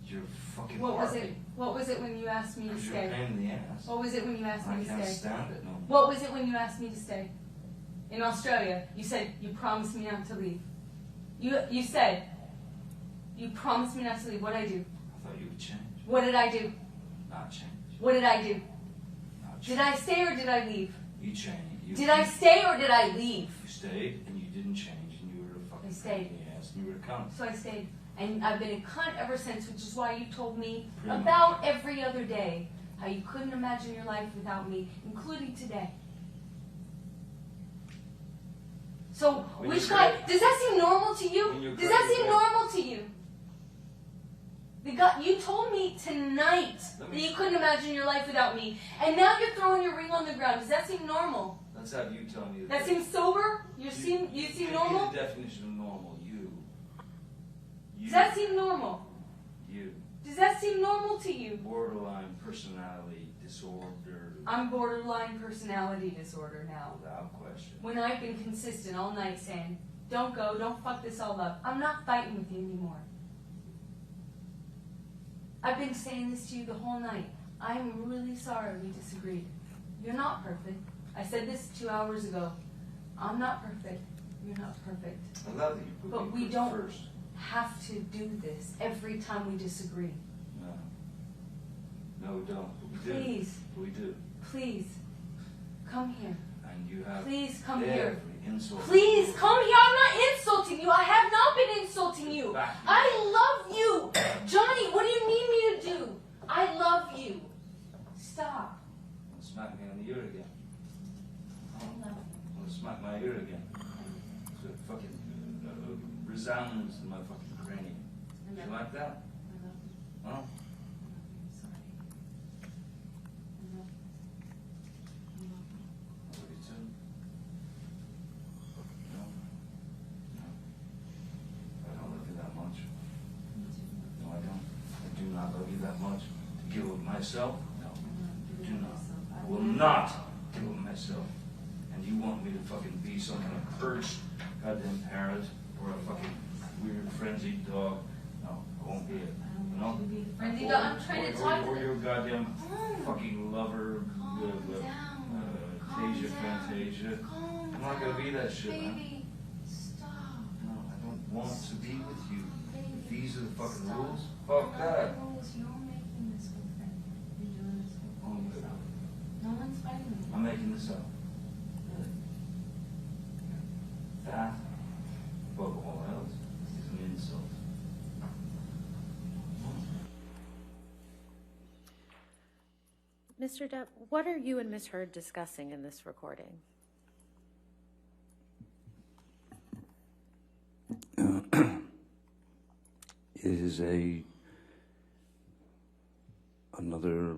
you're fucking. What was it? What was it when you asked me to Because you're a stay? pain in the ass. What was it when you asked me I to can't stay? stand it no more. What was it when you asked me to stay? In Australia, you said you promised me not to leave. You said you promised me not to leave. What did I do? I thought you would change. What did I do? Not change. What did I do? Not change. Did I stay or did I leave? You changed. Did I stay or did I leave? You stayed and you didn't change and you were a fucking I stayed. pain in the ass and you were a cunt. So I stayed. And I've been a cunt ever since, which is why you told me Pretty about every other day how you couldn't imagine your life without me, including today. So, When which you guy, cra- does that seem normal to when you? you Does that cra- seem normal to you? The guy, you told me tonight Let that me- you couldn't imagine your life without me, and now you're throwing your ring on the ground. Does that seem normal? Let's have you tell me. That seems sober? You seem normal? The definition of normal. You. Does that seem normal? You. Does that seem normal to you? Borderline personality disorder. I'm borderline personality disorder now. Without question. When I've been consistent all night saying, don't go, don't fuck this all up, I'm not fighting with you anymore. I've been saying this to you the whole night. I'm really sorry we disagreed. You're not perfect. I said this 2 hours ago. I'm not perfect. You're not perfect. I love that you put But me we don't first. have to do this every time we disagree. No. No, we don't. But we do. Please, We do. please, come here. And you have Please come every here. insult. Please come here. I'm not insulting you. I have not been insulting you. Back. I love you. Johnny, what do you need me to do? I love you. Stop. Smack me on the ear again. I love you. I'm gonna smack my ear again. So it fucking resounds in my fucking cranium. I You love like that? I love you. Huh? I love you. Sorry. I love you. I love you. I love you too. No. No. I don't love you that much. Me too. No, I don't. I do not love you that much. To give of myself? No. Do not. I will not give of myself. And you want me to fucking be some kind of cursed goddamn parrot or a fucking weird frenzied dog? No, I won't be it. I No? don't want you to be a frenzied dog. I'm trying to talk to Or them. your goddamn Calm. fucking lover, Calm down. Calm Tasia, down. Fantasia. Calm I'm not gonna be that shit, man. Baby, stop. No, I don't want to be with you. Baby, If these are the fucking stop. rules, fuck Not that. the rules. You're making this whole thing. You're doing this whole Oh, thing good. yourself. No one's fighting you. I'm making this up. Really? That, above all else, is an insult. Mr. Depp, what are you and Ms. Heard discussing in this recording? It is another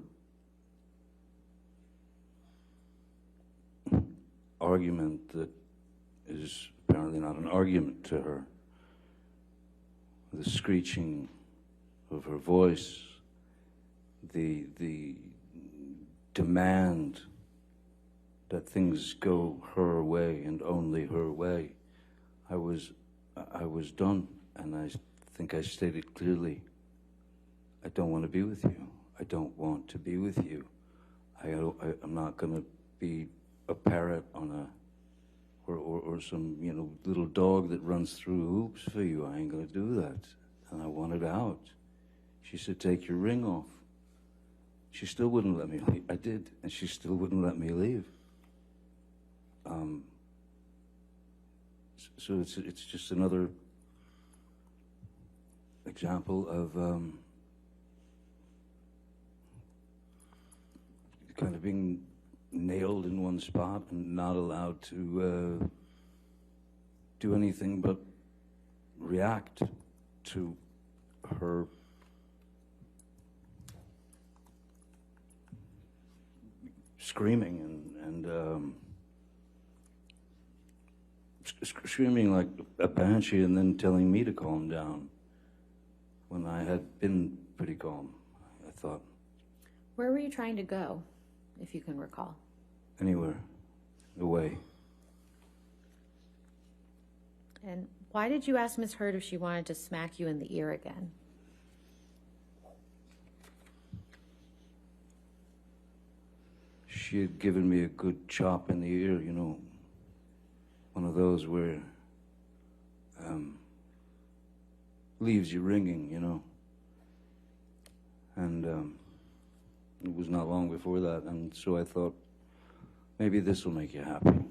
argument that is apparently not an argument to her. The screeching of her voice, the demand that things go her way and only her way. I was done, and I think I stated clearly, I don't want to be with you. I don't want to be with you. I'm not going to be a parrot on or some, little dog that runs through hoops for you. I ain't going to do that. And I wanted out. She said, take your ring off. She still wouldn't let me leave. I did, and she still wouldn't let me leave. So it's just another example of kind of being nailed in one spot and not allowed to do anything but react to her screaming and screaming like a banshee, and then telling me to calm down when I had been pretty calm, I thought. Where were you trying to go, if you can recall? Anywhere. Away. And why did you ask Ms. Hurd if she wanted to smack you in the ear again? She had given me a good chop in the ear, you know. One of those where leaves you ringing, you know. And it was not long before that, and so I thought, maybe this will make you happy.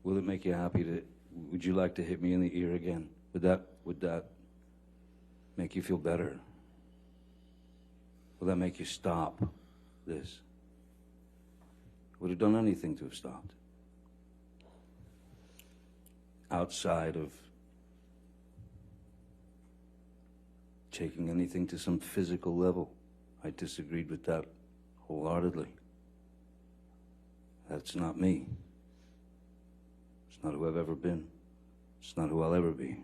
Will it make you happy to, would you like to hit me in the ear again? Would that make you feel better? Will that make you stop this? Would have done anything to have stopped. Outside of taking anything to some physical level. I disagreed with that wholeheartedly. That's not me. It's not who I've ever been. It's not who I'll ever be.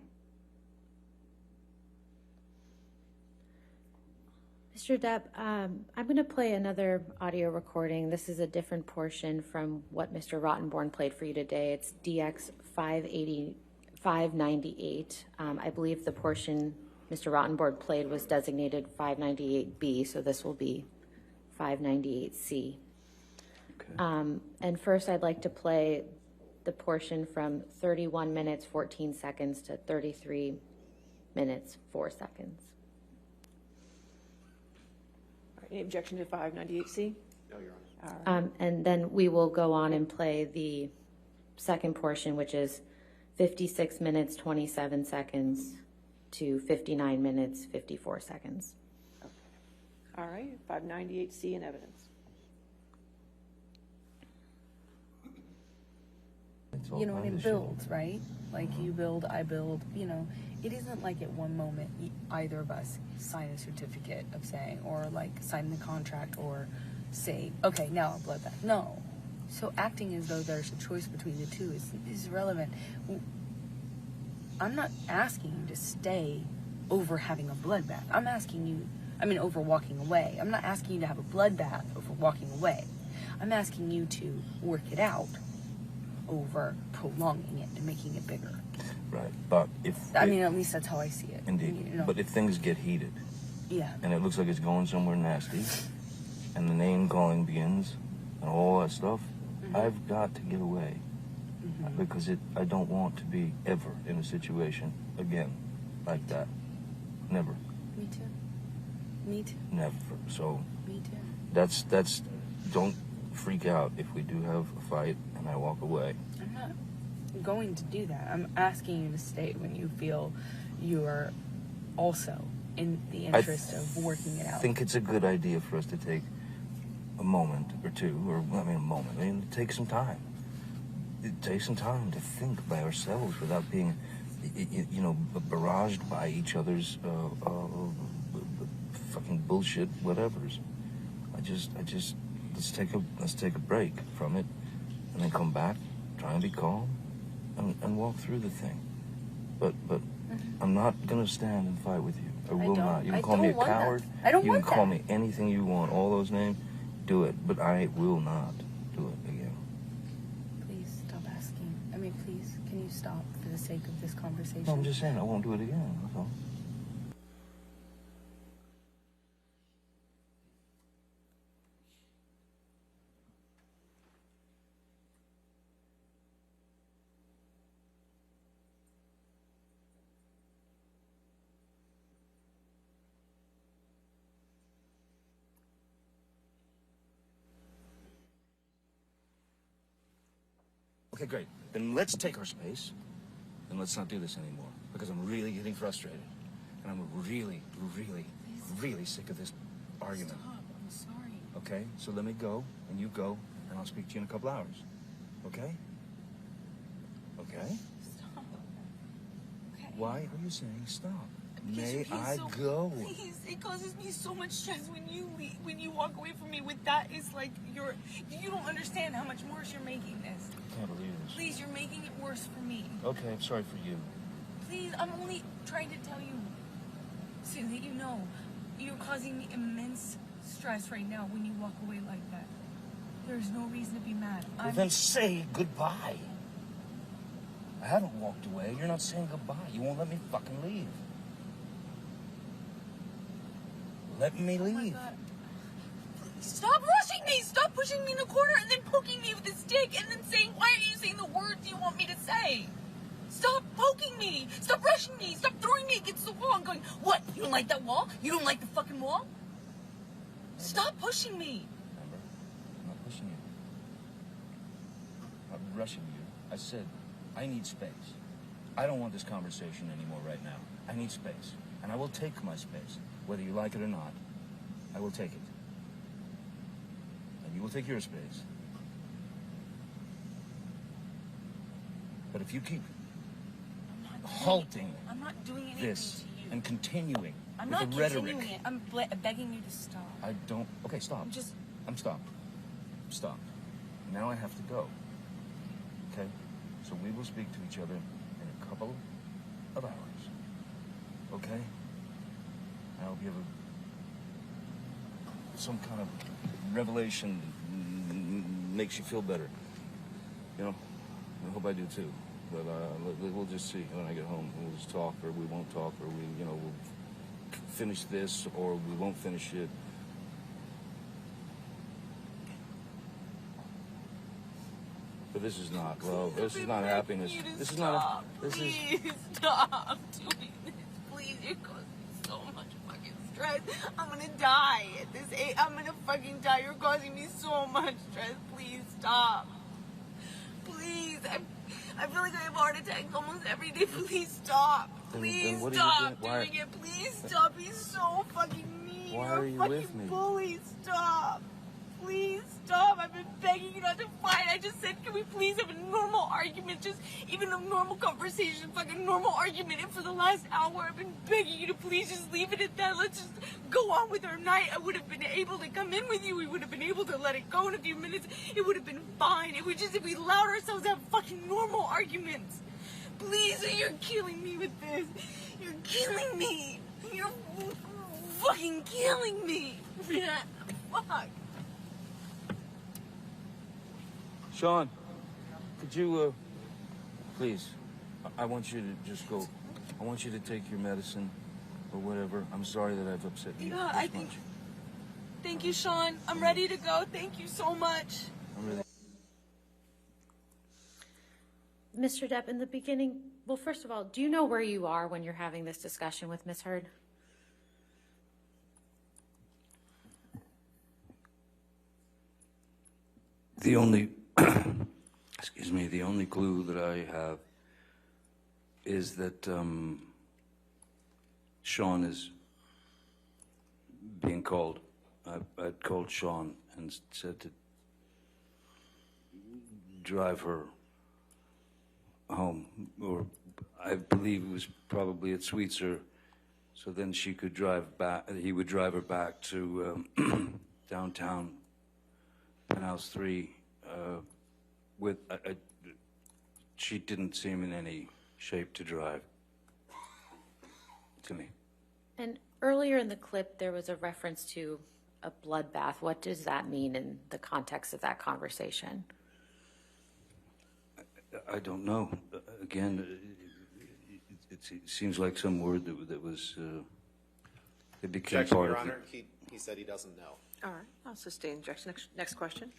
Mr. Depp, I'm going to play another audio recording. This is a different portion from what Mr. Rottenborn played for you today. It's DX 598. I believe the portion Mr. Rottenborn played was designated 598B, so this will be 598C. Okay. And first, I'd like to play the portion from 31 minutes, 14 seconds to 33 minutes, 4 seconds. Any objection to 598C? No, Your Honor. And then we will go on and play the second portion, which is 56 minutes, 27 seconds to 59 minutes, 54 seconds. Okay. All right, 598C in evidence. You know, and it builds, right? Like you build, I build, you know. It isn't like at one moment either of us sign a certificate of saying, or like sign the contract or say, okay, now a bloodbath. No. So acting as though there's a choice between the two is irrelevant. I'm not asking you to stay over having a bloodbath. I'm asking you, over walking away. I'm not asking you to have a bloodbath over walking away. I'm asking you to work it out over prolonging it and making it bigger. Right, but if... at least that's how I see it. Indeed, You know? but if things get heated, Yeah. and it looks like it's going somewhere nasty, and the name calling begins, and all that stuff, I've got to get away. Because I don't want to be ever in a situation again like that. Never. Me too. Me too. Never. So Me too. that's don't freak out if we do have a fight and I walk away. I'm not going to do that. I'm asking you to stay when you feel you are also in the interest of working it out. I think it's a good idea for us to take a moment or two, or a moment, take some time. Take some time to think by ourselves without being, barraged by each other's fucking bullshit whatevers. Let's take a break from it, and then come back, try and be calm, and walk through the thing. But I'm not gonna stand and fight with you. I will not. You can call me a coward. I don't You can want call that. me anything you want. All those names, do it. But I will not do it again. Please stop asking. Please, can you stop for the sake of this conversation? No, I'm just saying I won't do it again. That's all. Okay, great. Then let's take our space, and let's not do this anymore. Because I'm really getting frustrated. And I'm really, really, really sick of this argument. Stop. I'm sorry. Okay? So let me go, and you go, and I'll speak to you in a couple hours. Okay? Okay? Stop. Okay. Why are you saying stop? May I go? Please, it causes me so much stress when you leave, when you walk away from me with that. It's like you don't understand how much worse you're making this. I can't believe this. Please, you're making it worse for me. Okay, I'm sorry for you. Please, I'm only trying to tell you so that you know you're causing me immense stress right now when you walk away like that. There's no reason to be mad. Well, then say goodbye. I haven't walked away. You're not saying goodbye. You won't let me fucking leave. Let me Oh my leave. God. Stop rushing me! Stop pushing me in the corner and then poking me with a stick and then saying, why are you saying the words you want me to say? Stop poking me! Stop rushing me! Stop throwing me against the wall and going, what? You don't like that wall? You don't like the fucking wall? Stop pushing me! Remember? I'm not pushing you. I'm not rushing you. I said, I need space. I don't want this conversation anymore right now. I need space. And I will take my space. Whether you like it or not, I will take it. And you will take your space. But if you keep halting I'm not doing anything this to you. and continuing I'm with not the rhetoric, continuing it. I'm begging you to stop. I don't. Okay, stop. I'm stopped. Stop. Now I have to go. Okay? So we will speak to each other in a couple of hours. Okay? I hope you have some kind of revelation that makes you feel better. You know? I hope I do too. But we'll just see when I get home. We'll just talk, or we won't talk, or we'll finish this, or we won't finish it. But this is not love. This is not happiness. This is not. Please stop doing this. Please, you're causing so much fucking stress. I'm gonna die at this age. I'm gonna fucking die. You're causing me so much stress. Please stop. Please, I feel like I have heart attacks almost every day. Please stop. Please what are you stop doing? doing it. Please stop. He's so fucking mean. Why You're are a you fucking with me? bully. Stop. Please stop. I've been begging you not to fight. I just said, can we please have a normal argument? Just even a normal conversation, fucking normal argument. And for the last hour, I've been begging you to please just leave it at that. Let's just go on with our night. I would have been able to come in with you. We would have been able to let it go in a few minutes. It would have been fine. It would just, if we allowed ourselves to have fucking normal arguments. Please, you're killing me with this. You're killing me. You're fucking killing me. Fuck. Sean, could you, please, I want you to just go. I want you to take your medicine or whatever. I'm sorry that I've upset you Yeah, this I think. much. Thank you, Sean. I'm ready to go. Thank you so much. I'm really. Mr. Depp, in the beginning, well, first of all, do you know where you are when you're having this discussion with Ms. Heard? The only, excuse me, the only clue that I have is that Sean is being called. I'd called Sean and said to drive her home, or I believe it was probably at Sweetser, so then she could drive back. He would drive her back to downtown Penthouse 3. With she didn't seem in any shape to drive to me. And earlier in the clip, there was a reference to a bloodbath. What does that mean in the context of that conversation? I don't know. Again, it seems like some word that was it became Objection, part Your of Honor. He said he doesn't know. All right, I'll sustain objection. Next question.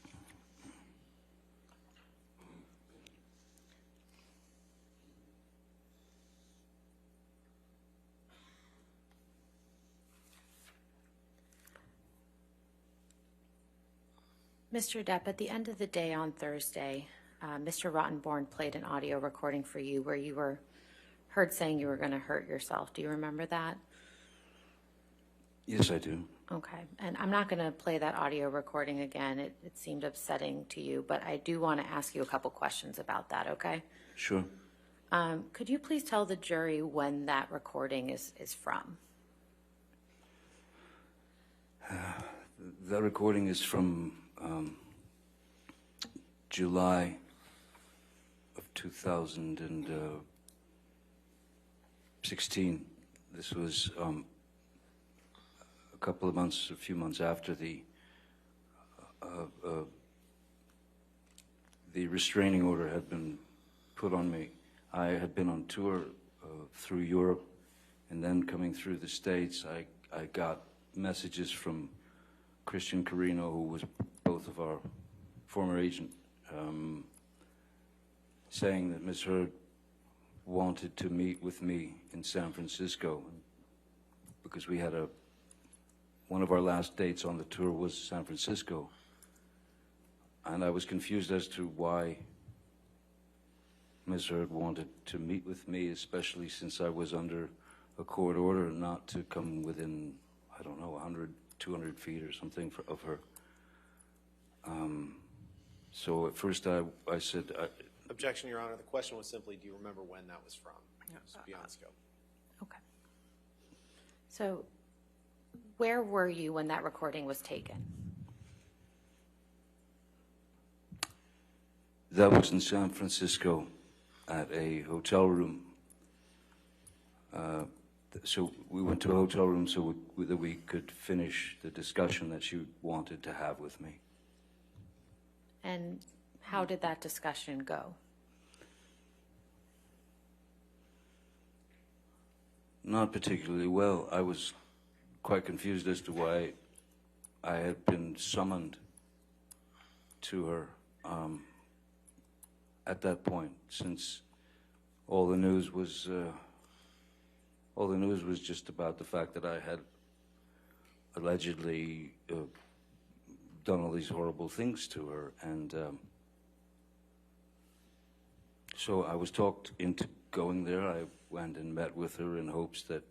Mr. Depp, at the end of the day on Thursday, Mr. Rottenborn played an audio recording for you where you were heard saying you were going to hurt yourself. Do you remember that? Yes, I do. Okay. And I'm not going to play that audio recording again. It seemed upsetting to you, but I do want to ask you a couple questions about that, okay? Sure. Could you please tell the jury when that recording is from? That recording is from July of 2016. This was a few months after the restraining order had been put on me. I had been on tour through Europe, and then coming through the States, I got messages from Christian Carino, who was both of our former agent, saying that Ms. Heard wanted to meet with me in San Francisco, because we had one of our last dates on the tour was San Francisco. And I was confused as to why Ms. Heard wanted to meet with me, especially since I was under a court order not to come within, I don't know, 100, 200 feet or something of her. So at first I said... Objection, Your Honor. The question was simply, do you remember when that was from? It's beyond scope. Okay. So where were you when that recording was taken? That was in San Francisco at a hotel room. So we went to a hotel room so that we could finish the discussion that she wanted to have with me. And how did that discussion go? Not particularly well. I was quite confused as to why I had been summoned to her at that point, since all the news was just about the fact that I had allegedly done all these horrible things to her, and so I was talked into going there. I went and met with her in hopes that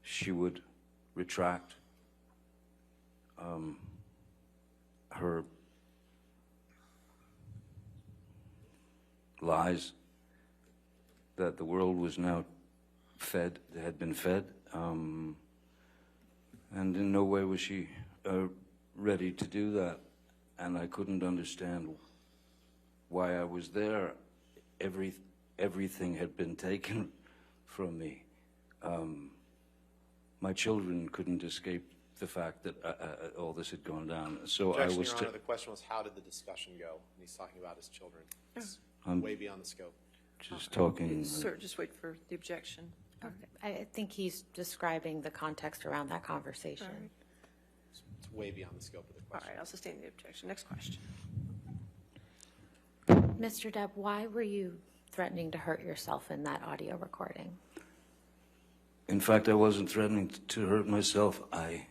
she would retract her lies that the world was now had been fed, and in no way was she ready to do that, and I couldn't understand why I was there. Everything had been taken from me. My children couldn't escape the fact that all this had gone down. So Objection, I was. Your Honor. The question was, how did the discussion go? And he's talking about his children. It's way beyond the scope. Just talking. Sir, just wait for the objection. I think he's describing the context around that conversation. All right. It's way beyond the scope of the All question. right, I'll sustain the objection. Next question. Mr. Depp, why were you threatening to hurt yourself in that audio recording? In fact, I wasn't threatening to hurt myself. I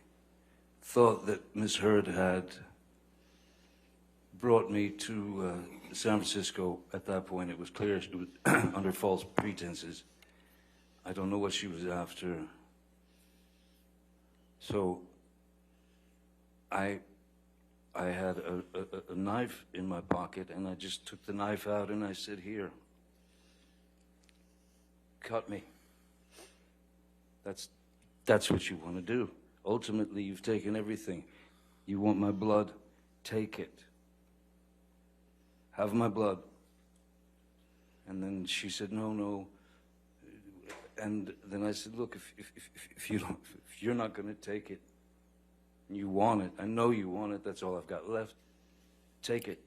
thought that Ms. Heard had brought me to San Francisco. At that point, it was clear she was under false pretenses. I don't know what she was after. So I had a knife in my pocket, and I just took the knife out and I said, "Here, cut me." That's what you want to do. Ultimately, you've taken everything. You want my blood? Take it. Have my blood. And then she said, "No, no." And then I said, "Look, if you're not going to take it, you want it. I know you want it. That's all I've got left. Take it."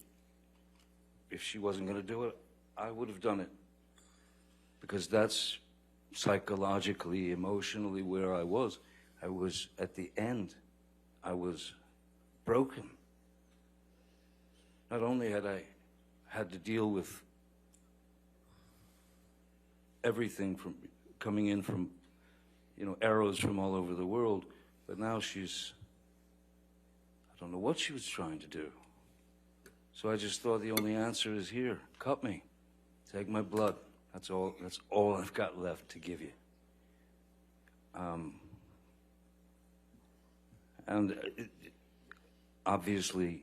If she wasn't going to do it, I would have done it, because that's psychologically, emotionally where I was. I was at the end. I was broken. Not only had I had to deal with everything from coming in from, arrows from all over the world, but now I don't know what she was trying to do. So I just thought the only answer is, here, cut me, take my blood. That's all I've got left to give you. Obviously,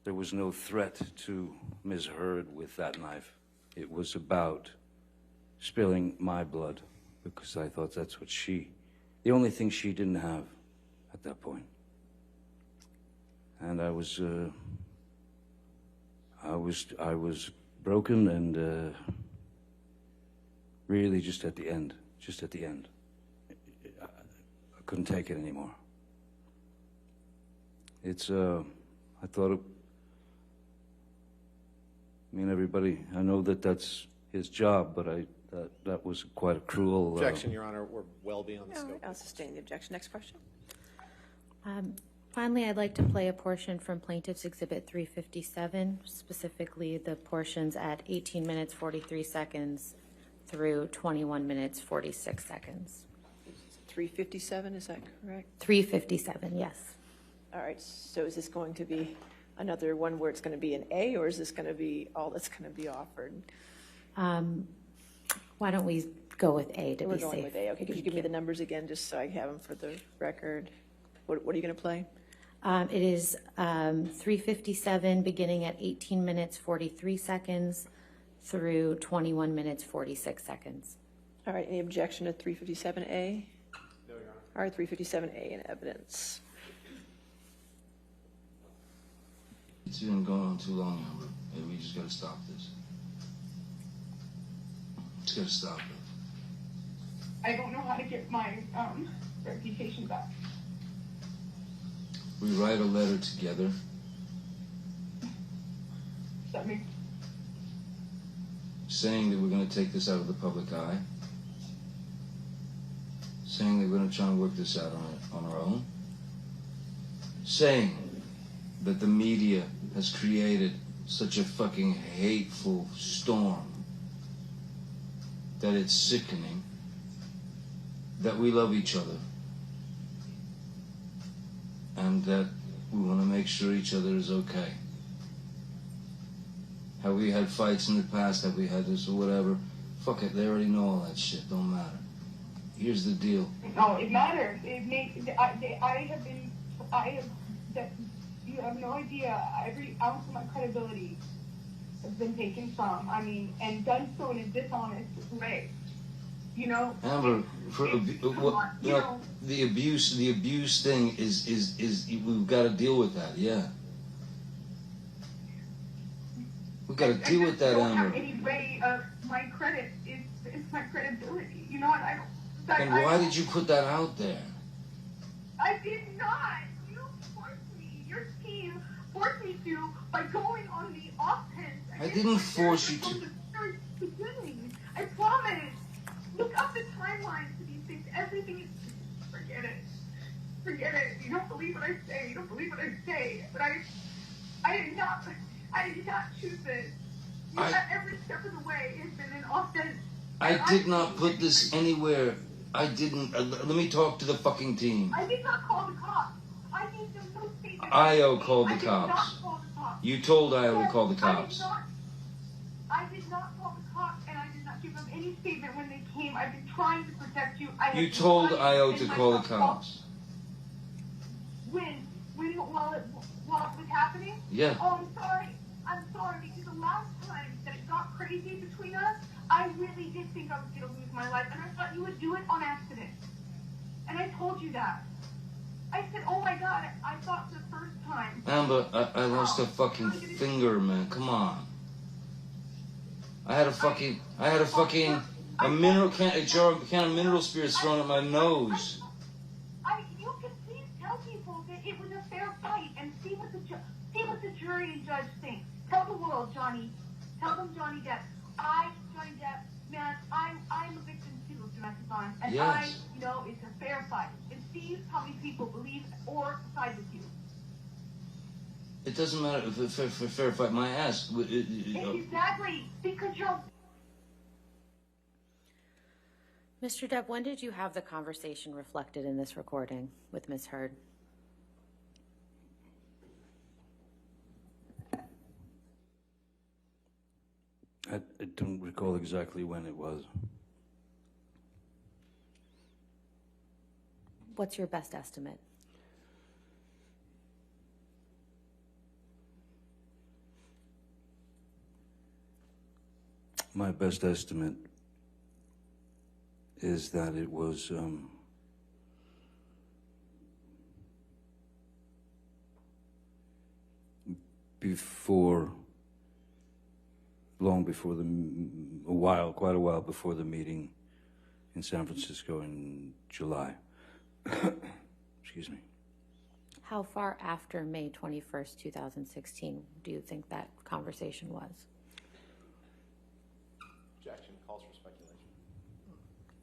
there was no threat to Ms. Heard with that knife. It was about spilling my blood because I thought that's what the only thing she didn't have at that point. And I was broken and really just at the end. I couldn't take it anymore. I thought everybody, I know that that's his job, but that was quite a cruel... Objection, Your Honor. We're well beyond the All scope. right, I'll sustain the objection. Next question. Finally, I'd like to play a portion from Plaintiff's Exhibit 357, specifically the portions at 18 minutes 43 seconds through 21 minutes 46 seconds. 357, is that correct? 357, yes. All right, so is this going to be another one where it's going to be an A, or is this going to be all that's going to be offered? Why don't we go with A to We're be going safe? with A. Okay, could you give me the numbers again, just so I have them for the record? What are you going to play? It is 357, beginning at 18 minutes 43 seconds through 21 minutes 46 seconds. All right, any objection to 357A? No, Your Honor. All right, 357A in evidence. It's been going on too long, Amber. And we just gotta stop this. Just gotta stop it. I don't know how to get my reputation back. We write a letter together. That makes Saying that we're going to take this out of the public eye, saying that we're going to try and work this out on our own, saying that the media has created such a fucking hateful storm that it's sickening, that we love each other, and that we want to make sure each other is okay. Have we had fights in the past? Have we had this or whatever? Fuck it, they already know all that shit. Don't matter. Here's the deal. no, it matters. It makes. You have no idea. Every ounce of my credibility has been taken from. And done so in a dishonest way. You know. Amber, the abuse thing is we've got to deal with that. Yeah. We've got to deal with that, don't have Amber. any way of my credit is my credibility. You know what? And why did you put that out there? I did not. You forced me. Your team forced me to by going on the offense. I didn't force you to. From the very beginning. I promise. Look up the timeline to these things. Everything is. Forget it. Forget it. You don't believe what I say. You don't believe what I say. But I did not choose this. Every step of the way has been an offense. I did not put this anywhere. I didn't. Let me talk to the fucking team. I did not call the cops. I gave them no statement. IO called the I did cops. not call the cops. You told IO to call the cops. I did not call the cops, and I did not give them any statement when they came. I've been trying to protect you. You told IO to call the cops. While it was happening? Yeah. Oh, I'm sorry, because the last time that it got crazy between us, I really did think I was going to lose my life, and I thought you would do it on accident. And I told you that. I said, oh my God, I thought the first time. Amber, I lost a fucking finger, man. Come on. I had a mineral can of mineral spirits thrown at my nose. You can please tell people that it was a fair fight and see what the jury and judge think. Tell the world, Johnny. Tell them, Johnny Depp. Johnny Depp, man, I'm a victim too of domestic violence, and Yes. I know it's a fair fight. And see how many people believe or side with you. It doesn't matter if it's a fair fight. My ass. Exactly, because you're. Mr. Depp, when did you have the conversation reflected in this recording with Ms. Heard? I don't recall exactly when it was. What's your best estimate? My best estimate is that it was quite a while before the meeting in San Francisco in July. Excuse me. How far after May 21st, 2016 do you think that conversation was? Objection, calls for speculation.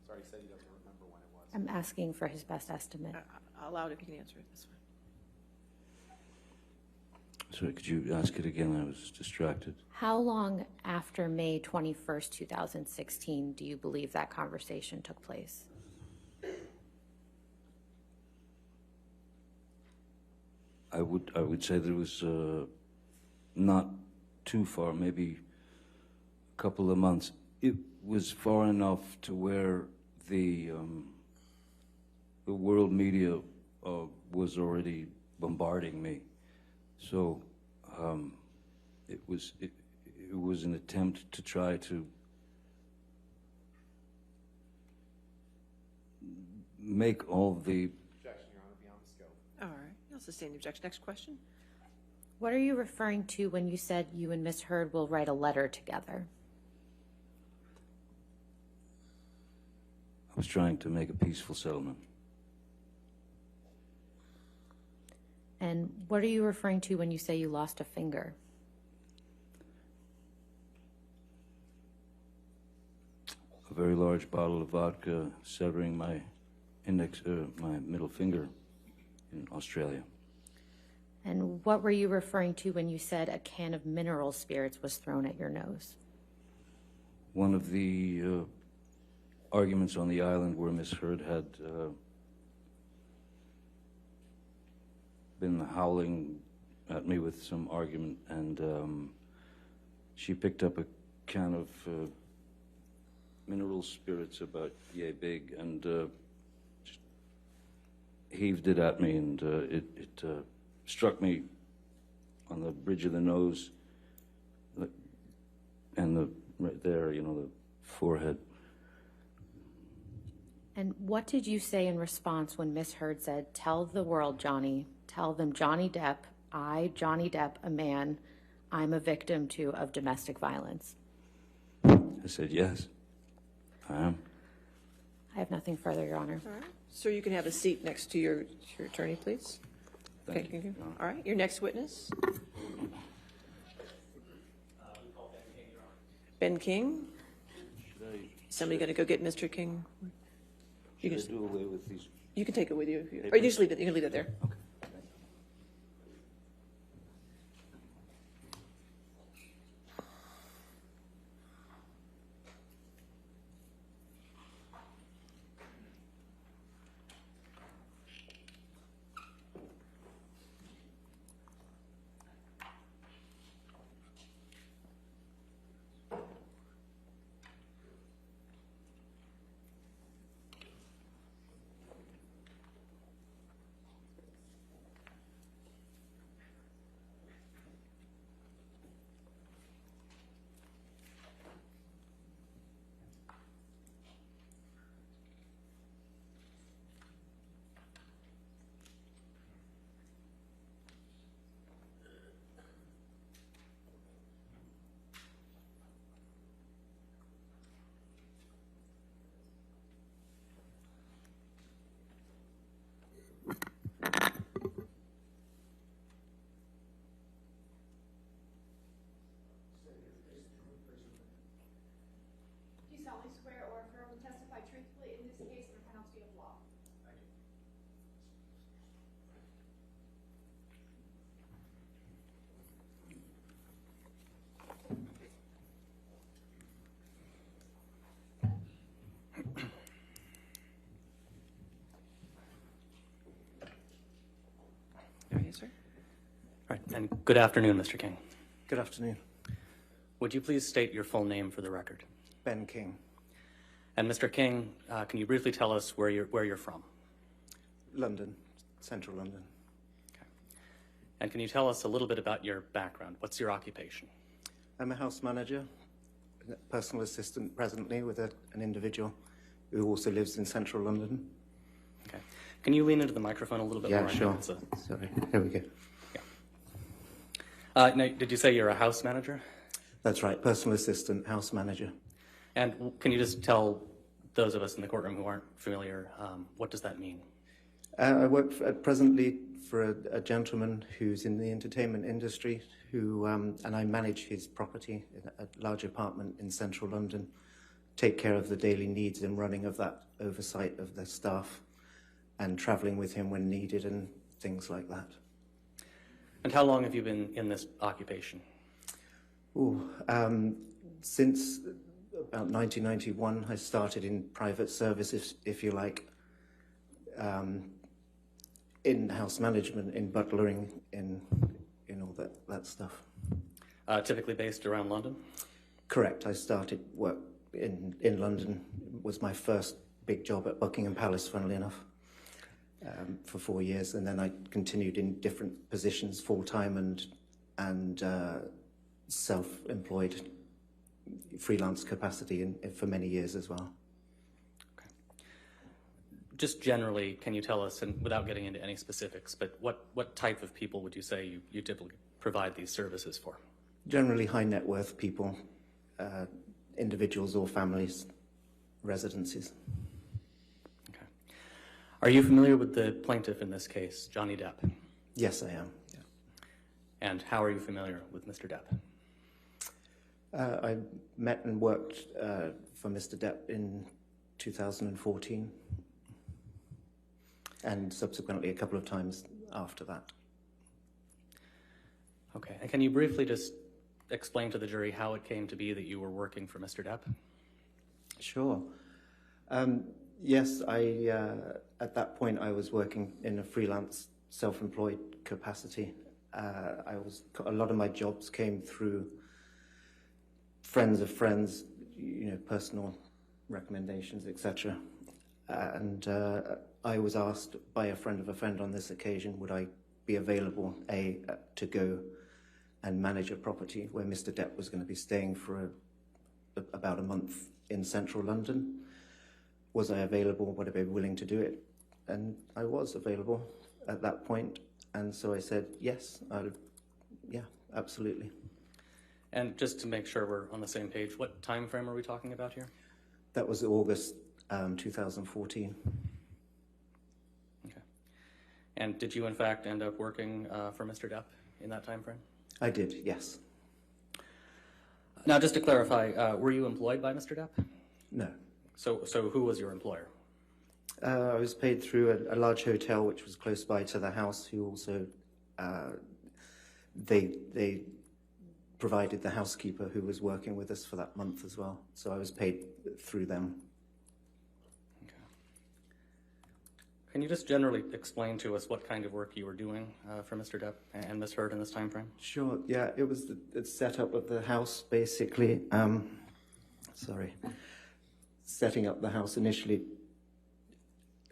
Sorry, he said he doesn't remember when it was. I'm asking for his best estimate. I'll allow it if you can answer it this way. Sorry, could you ask it again? I was distracted. How long after May 21st, 2016 do you believe that conversation took place? I would say that it was not too far, maybe a couple of months. It was far enough to where the world media was already bombarding me. So it was an attempt to try to make all the Objection, Your Honor, beyond scope. All right, I'll sustain the objection. Next question. What are you referring to when you said you and Miss Heard will write a letter together? I was trying to make a peaceful settlement. And what are you referring to when you say you lost a finger? A very large bottle of vodka severing my my middle finger in Australia. And what were you referring to when you said a can of mineral spirits was thrown at your nose? One of the arguments on the island where Miss Heard had been howling at me with some argument, and she picked up a can of mineral spirits about yay big and just heaved it at me, and it struck me on the bridge of the nose and right there, you know, the forehead. And what did you say in response when Miss Heard said, "Tell the world, Johnny, tell them Johnny Depp, Johnny Depp, a man, I'm a victim too of domestic violence"? I said, yes, I am. I have nothing further, Your Honor. All right. Sir, you can have a seat next to your attorney, please. Thank Okay, you. all right, your next witness. Ben King. Somebody going to go get Mr. King? You Should I can, do away with these? you can take it with you. If you or you Papers? just leave it. You can leave it there. Okay. Do you solemnly swear or affirm to testify truthfully in this case under penalty of law? There he is, sir. All right, and good afternoon, Mr. King. Good afternoon. Would you please state your full name for the record? Ben King, And Mr. King, can you briefly tell us where you're from? London, central London. And can you tell us a little bit about your background? What's your occupation? I'm a house manager personal assistant presently with an individual who also lives in central London. Okay. Can you lean into the microphone a little bit more? Yeah, I sure. know it's a- Sorry, here we go. Now, did you say you're a house manager? That's right, personal assistant, house manager. And can you just tell those of us in the courtroom who aren't familiar, what does that mean? I work presently for a gentleman who's in the entertainment industry, and I manage his property, a large apartment in central London, take care of the daily needs and running of that, oversight of the staff, and travelling with him when needed and things like that. And how long have you been in this occupation? Since about 1991, I started in private service, if you like, in house management, in butlering, in all that stuff. Typically based around London? Correct. I started work in London. It was my first big job at Buckingham Palace, funnily enough, for 4 years, and then I continued in different positions, full-time and self-employed, freelance capacity for many years as well. Okay. Just generally, can you tell us, and without getting into any specifics, but what type of people would you say you typically provide these services for? Generally high net worth people, individuals or families, residences. Okay. Are you familiar with the plaintiff in this case, Johnny Depp? Yes, I am. Yeah. And how are you familiar with Mr. Depp? I met and worked for Mr. Depp in 2014 and subsequently a couple of times after that. Okay. And can you briefly just explain to the jury how it came to be that you were working for Mr. Depp? Sure. Yes, at that point I was working in a freelance, self-employed capacity. A lot of my jobs came through friends of friends, personal recommendations, etc. And I was asked by a friend of a friend on this occasion, would I be available, to go and manage a property where Mr. Depp was going to be staying for about a month in central London. Was I available? Would I be willing to do it? And I was available at that point, and so I said, yes, yeah, absolutely. And just to make sure we're on the same page, what time frame are we talking about here? That was August 2014. Okay. And did you, in fact, end up working for Mr. Depp in that time frame? I did, yes. Now, just to clarify, were you employed by Mr. Depp? No. So who was your employer? I was paid through a large hotel which was close by to the house, who also, they provided the housekeeper who was working with us for that month as well. So I was paid through them. Okay. Can you just generally explain to us what kind of work you were doing for Mr. Depp and Ms. Heard in this time frame? Sure, yeah, it was the setup of the house, basically. Setting up the house initially,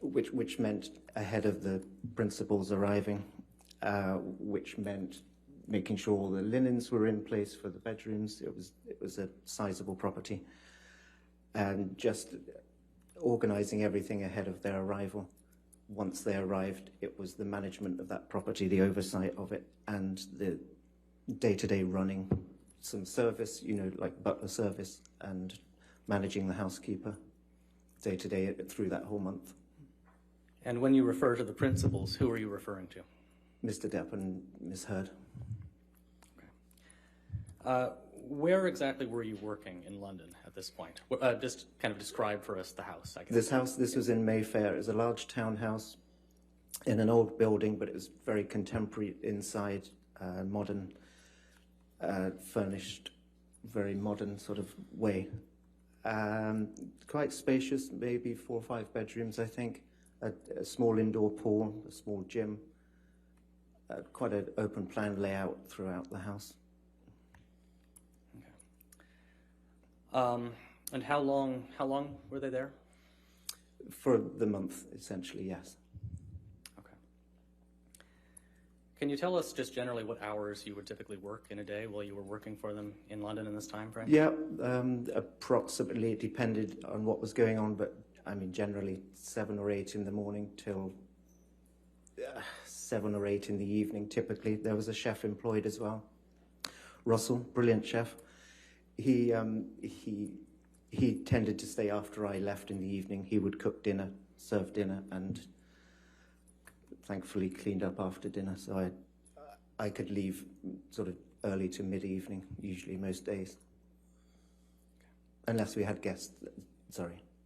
which meant ahead of the principals arriving, which meant making sure all the linens were in place for the bedrooms. It was a sizable property, and just organizing everything ahead of their arrival. Once they arrived, it was the management of that property, the oversight of it, and the day-to-day running, some service, like butler service, and managing the housekeeper day-to-day through that whole month. And when you refer to the principals, who are you referring to? Mr. Depp and Ms. Heard. Okay. Where exactly were you working in London at this point? Just kind of describe for us the house, I guess. This was in Mayfair. It was a large townhouse in an old building, but it was very contemporary inside, modern, furnished, very modern sort of way. Quite spacious, maybe 4 or 5 bedrooms, I think. A small indoor pool, a small gym. Quite an open plan layout throughout the house. Okay. And how long were they there? For the month, essentially, yes. Okay. Can you tell us just generally what hours you would typically work in a day while you were working for them in London in this time frame? Yeah, approximately. It depended on what was going on, but I mean, generally 7 or 8 in the morning till 7 or 8 in the evening, typically. There was a chef employed as well. Russell, brilliant chef. He tended to stay after I left in the evening. He would cook dinner, serve dinner, and thankfully cleaned up after dinner, so I could leave sort of early to mid-evening, usually most days. Unless we had guests,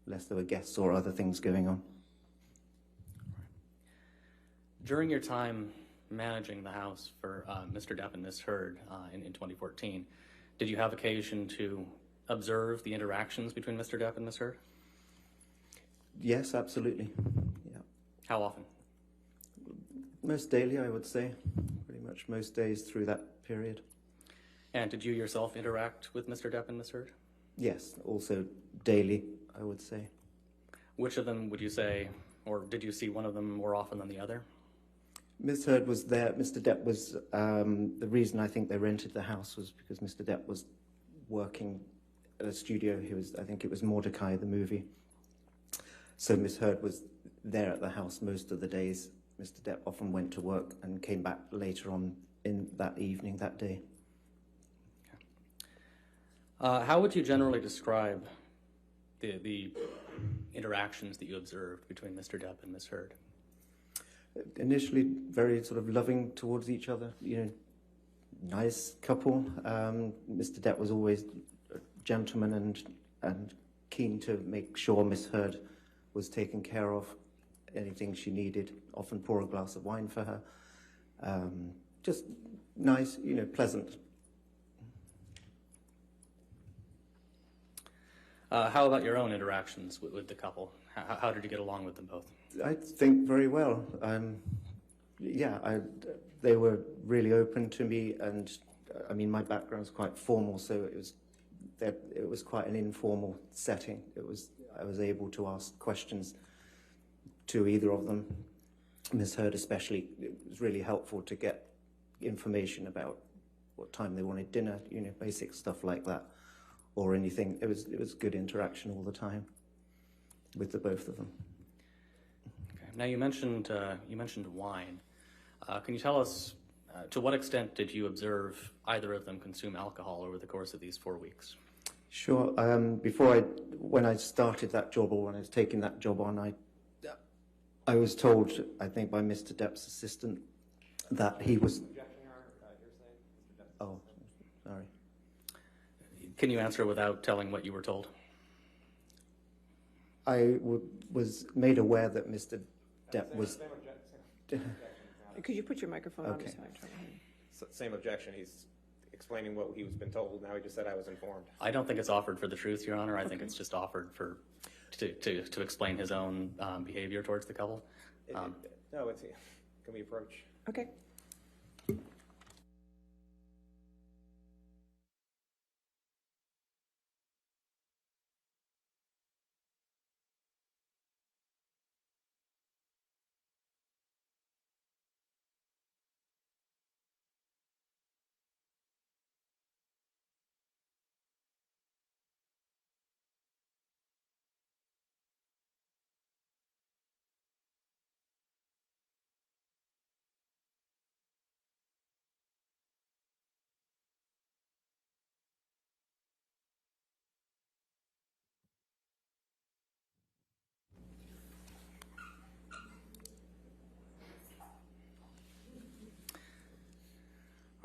unless there were guests or other things going on. During your time managing the house for Mr. Depp and Ms. Heard in 2014, did you have occasion to observe the interactions between Mr. Depp and Ms. Heard? Yes, absolutely. Yeah. How often? Most daily, I would say. Pretty much most days through that period. And did you yourself interact with Mr. Depp and Ms. Heard? Yes, also daily, I would say. Which of them would you say, or did you see one of them more often than the other? Ms. Heard was there. Mr. Depp was, the reason I think they rented the house was because Mr. Depp was working at a studio. I think it was Mordecai, the movie. So Ms. Heard was there at the house most of the days. Mr. Depp often went to work and came back later on in that evening, that day. Okay. How would you generally describe the interactions that you observed between Mr. Depp and Ms. Heard? Initially, very sort of loving towards each other, nice couple. Mr. Depp was always a gentleman and keen to make sure Miss Heard was taken care of. Anything she needed, often pour a glass of wine for her. Just nice, pleasant. How about your own interactions with the couple? How did you get along with them both? I think very well. They were really open to me, and I mean, my background's quite formal, so it was quite an informal setting. I was able to ask questions to either of them. Ms. Heard especially, it was really helpful to get information about what time they wanted dinner, basic stuff like that, or anything. It was good interaction all the time with the both of them. Okay. Now you mentioned wine. Can you tell us to what extent did you observe either of them consume alcohol over the course of these 4 weeks? Sure. When I started that job, or when I was taking that job on, I was told, I think by Mr. Depp's assistant, that he was... Oh, sorry. Can you answer without telling what you were told? I was made aware that Mr. Depp was... Could you put your microphone on? Okay. Same objection. He's explaining what he's been told. Now he just said I was informed. I don't think it's offered for the truth, Your Honor. I think it's just offered to explain his own behavior towards the couple. No, can we approach? Okay.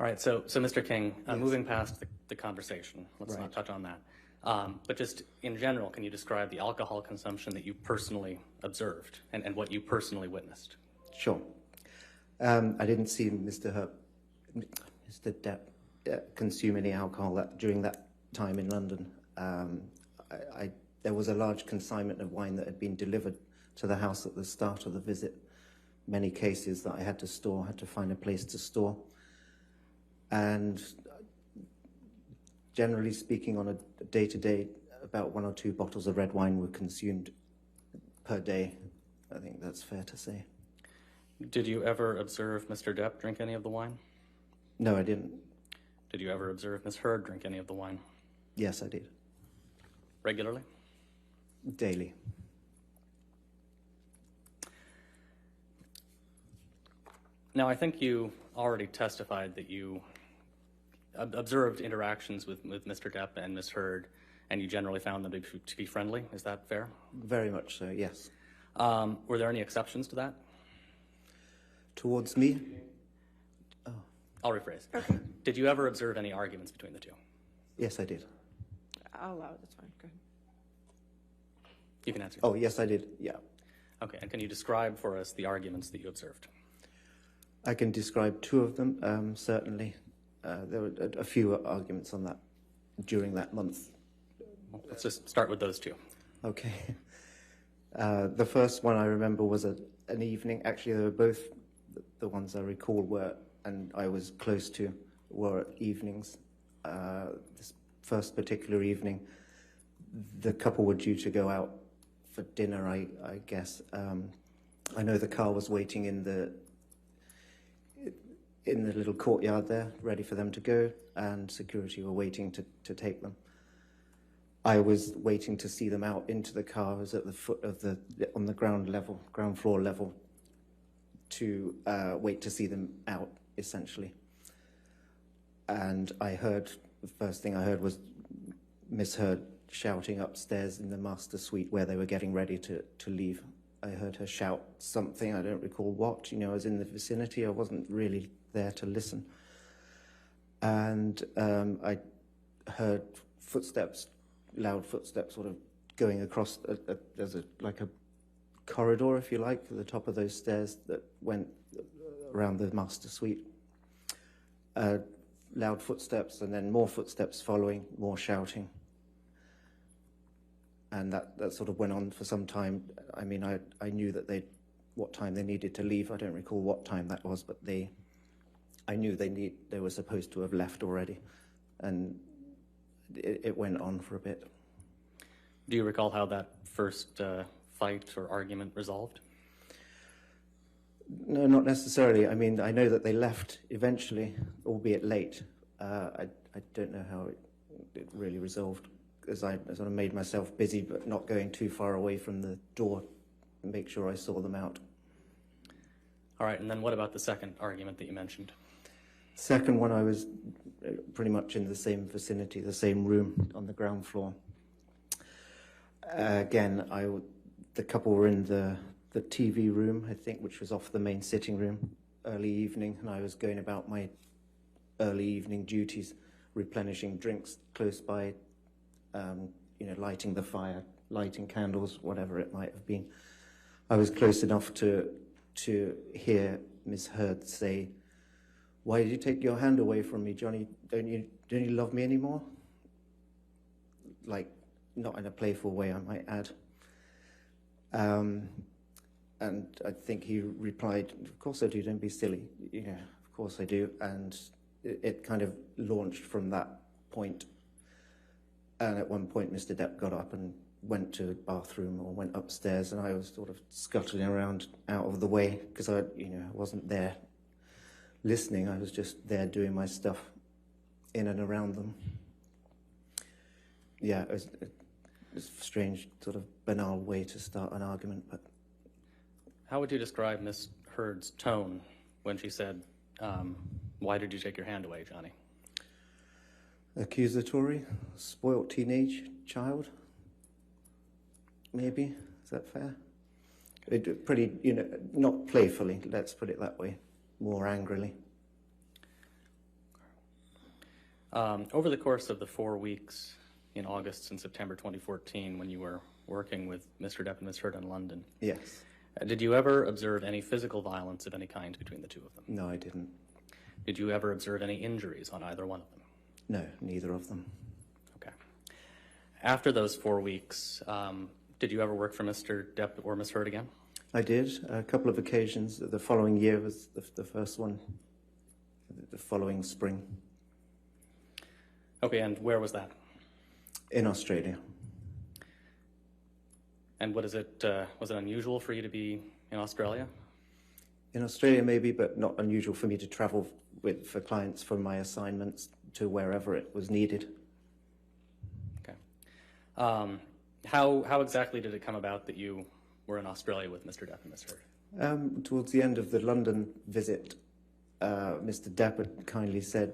All right, so Mr. King, moving past the conversation, let's not touch on that. But just in general, can you describe the alcohol consumption that you personally observed and what you personally witnessed? Sure. I didn't see Mr. Depp consume any alcohol during that time in London. There was a large consignment of wine that had been delivered to the house at the start of the visit. Many cases that I had to find a place to store. And generally speaking, on a day-to-day, about 1 or 2 bottles of red wine were consumed per day. I think that's fair to say. Did you ever observe Mr. Depp drink any of the wine? No, I didn't. Did you ever observe Ms. Heard drink any of the wine? Yes, I did. Regularly? Daily. Now, I think you already testified that you observed interactions with Mr. Depp and Ms. Heard, and you generally found them to be friendly. Is that fair? Very much so, yes. Were there any exceptions to that? Towards me? I'll rephrase. Okay. Did you ever observe any arguments between the two? Yes, I did. I'll allow it, that's fine, go ahead. You can answer. Oh, yes, I did, yeah. Okay, and can you describe for us the arguments that you observed? I can describe two of them, certainly. There were a few arguments on that during that month. Well, let's just start with those two. Okay. The first one I remember was an evening. Actually, they were both the ones I recall were, and I was close to, were evenings. This first particular evening, the couple were due to go out for dinner, I guess. I know the car was waiting in the little courtyard there, ready for them to go, and security were waiting to take them. I was waiting to see them out into the car. I was at the foot of on the ground floor level, to wait to see them out, essentially. And the first thing I heard was Miss Heard shouting upstairs in the master suite where they were getting ready to leave. I heard her shout something, I don't recall what. I was in the vicinity, I wasn't really there to listen. And I heard footsteps, loud footsteps, sort of going across. There's like a corridor, if you like, at the top of those stairs that went around the master suite. Loud footsteps, and then more footsteps following, more shouting. And that sort of went on for some time. I mean, I knew that what time they needed to leave. I don't recall what time that was, but I knew they were supposed to have left already, and it went on for a bit. Do you recall how that first fight or argument resolved? No, not necessarily. I mean, I know that they left eventually, albeit late. I don't know how it really resolved, because I sort of made myself busy, but not going too far away from the door to make sure I saw them out. All right, and then what about the second argument that you mentioned? Second one, I was pretty much in the same vicinity, the same room on the ground floor. Again, the couple were in the TV room, I think, which was off the main sitting room, early evening, and I was going about my early evening duties, replenishing drinks close by, lighting the fire, lighting candles, whatever it might have been. I was close enough to hear Miss Heard say, "Why did you take your hand away from me, Johnny? Don't you love me anymore?" Like, not in a playful way, I might add. And I think he replied, "Of course I do, don't be silly." Of course I do. And it kind of launched from that point. And at one point, Mr. Depp got up and went to the bathroom or went upstairs, and I was sort of scuttling around out of the way, because I wasn't there listening. I was just there doing my stuff in and around them. Yeah, it was a strange, sort of banal way to start an argument, but... How would you describe Miss Heard's tone when she said, "Why did you take your hand away, Johnny?" Accusatory, spoilt teenage child, maybe. Is that fair? Pretty, not playfully, let's put it that way, more angrily. Over the course of the 4 weeks in August and September 2014, when you were working with Mr. Depp and Ms. Heard in London, Yes. Did you ever observe any physical violence of any kind between the two of them? No, I didn't. Did you ever observe any injuries on either one of them? No, neither of them. Okay. After those 4 weeks, did you ever work for Mr. Depp or Ms. Heard again? I did, a couple of occasions. The following year was the first one, the following spring. Okay, and where was that? In Australia. And what is it? Was it unusual for you to be in Australia? In Australia, maybe, but not unusual for me to travel for clients for my assignments to wherever it was needed. Okay. How exactly did it come about that you were in Australia with Mr. Depp and Ms. Heard? Towards the end of the London visit, Mr. Depp had kindly said,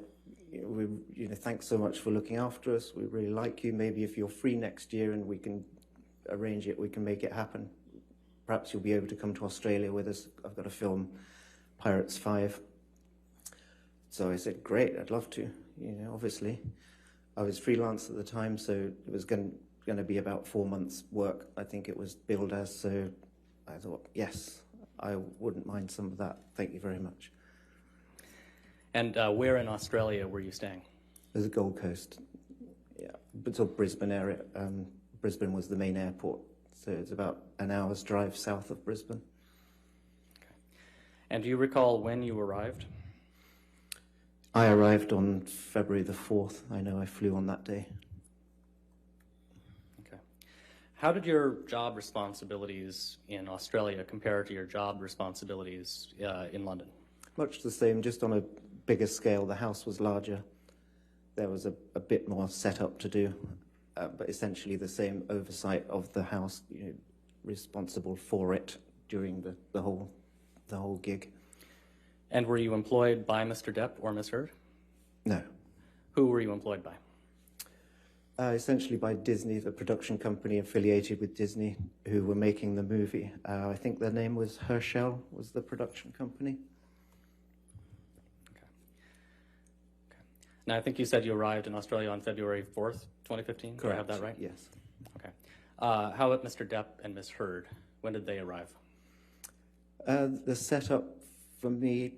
thanks so much for looking after us. We really like you. Maybe if you're free next year and we can arrange it, we can make it happen. Perhaps you'll be able to come to Australia with us. I've got to film Pirates 5. So I said, great, I'd love to. Obviously, I was freelance at the time, so it was going to be about 4 months' work, I think it was billed as. So I thought, yes, I wouldn't mind some of that. Thank you very much. And where in Australia were you staying? There's a Gold Coast, yeah, but sort of Brisbane area. Brisbane was the main airport, so it's about an hour's drive south of Brisbane. Okay. And do you recall when you arrived? I arrived on February the 4th. I know I flew on that day. Okay. How did your job responsibilities in Australia compare to your job responsibilities in London? Much the same, just on a bigger scale. The house was larger. There was a bit more setup to do, but essentially the same oversight of the house, responsible for it during the whole gig. And were you employed by Mr. Depp or Ms. Heard? No. Who were you employed by? Essentially by Disney, the production company affiliated with Disney, who were making the movie. I think their name was Herschel, was the production company. Now, I think you said you arrived in Australia on February 4th, 2015? Correct. Do I have that right? Yes. Okay. How about Mr. Depp and Ms. Heard? When did they arrive? The setup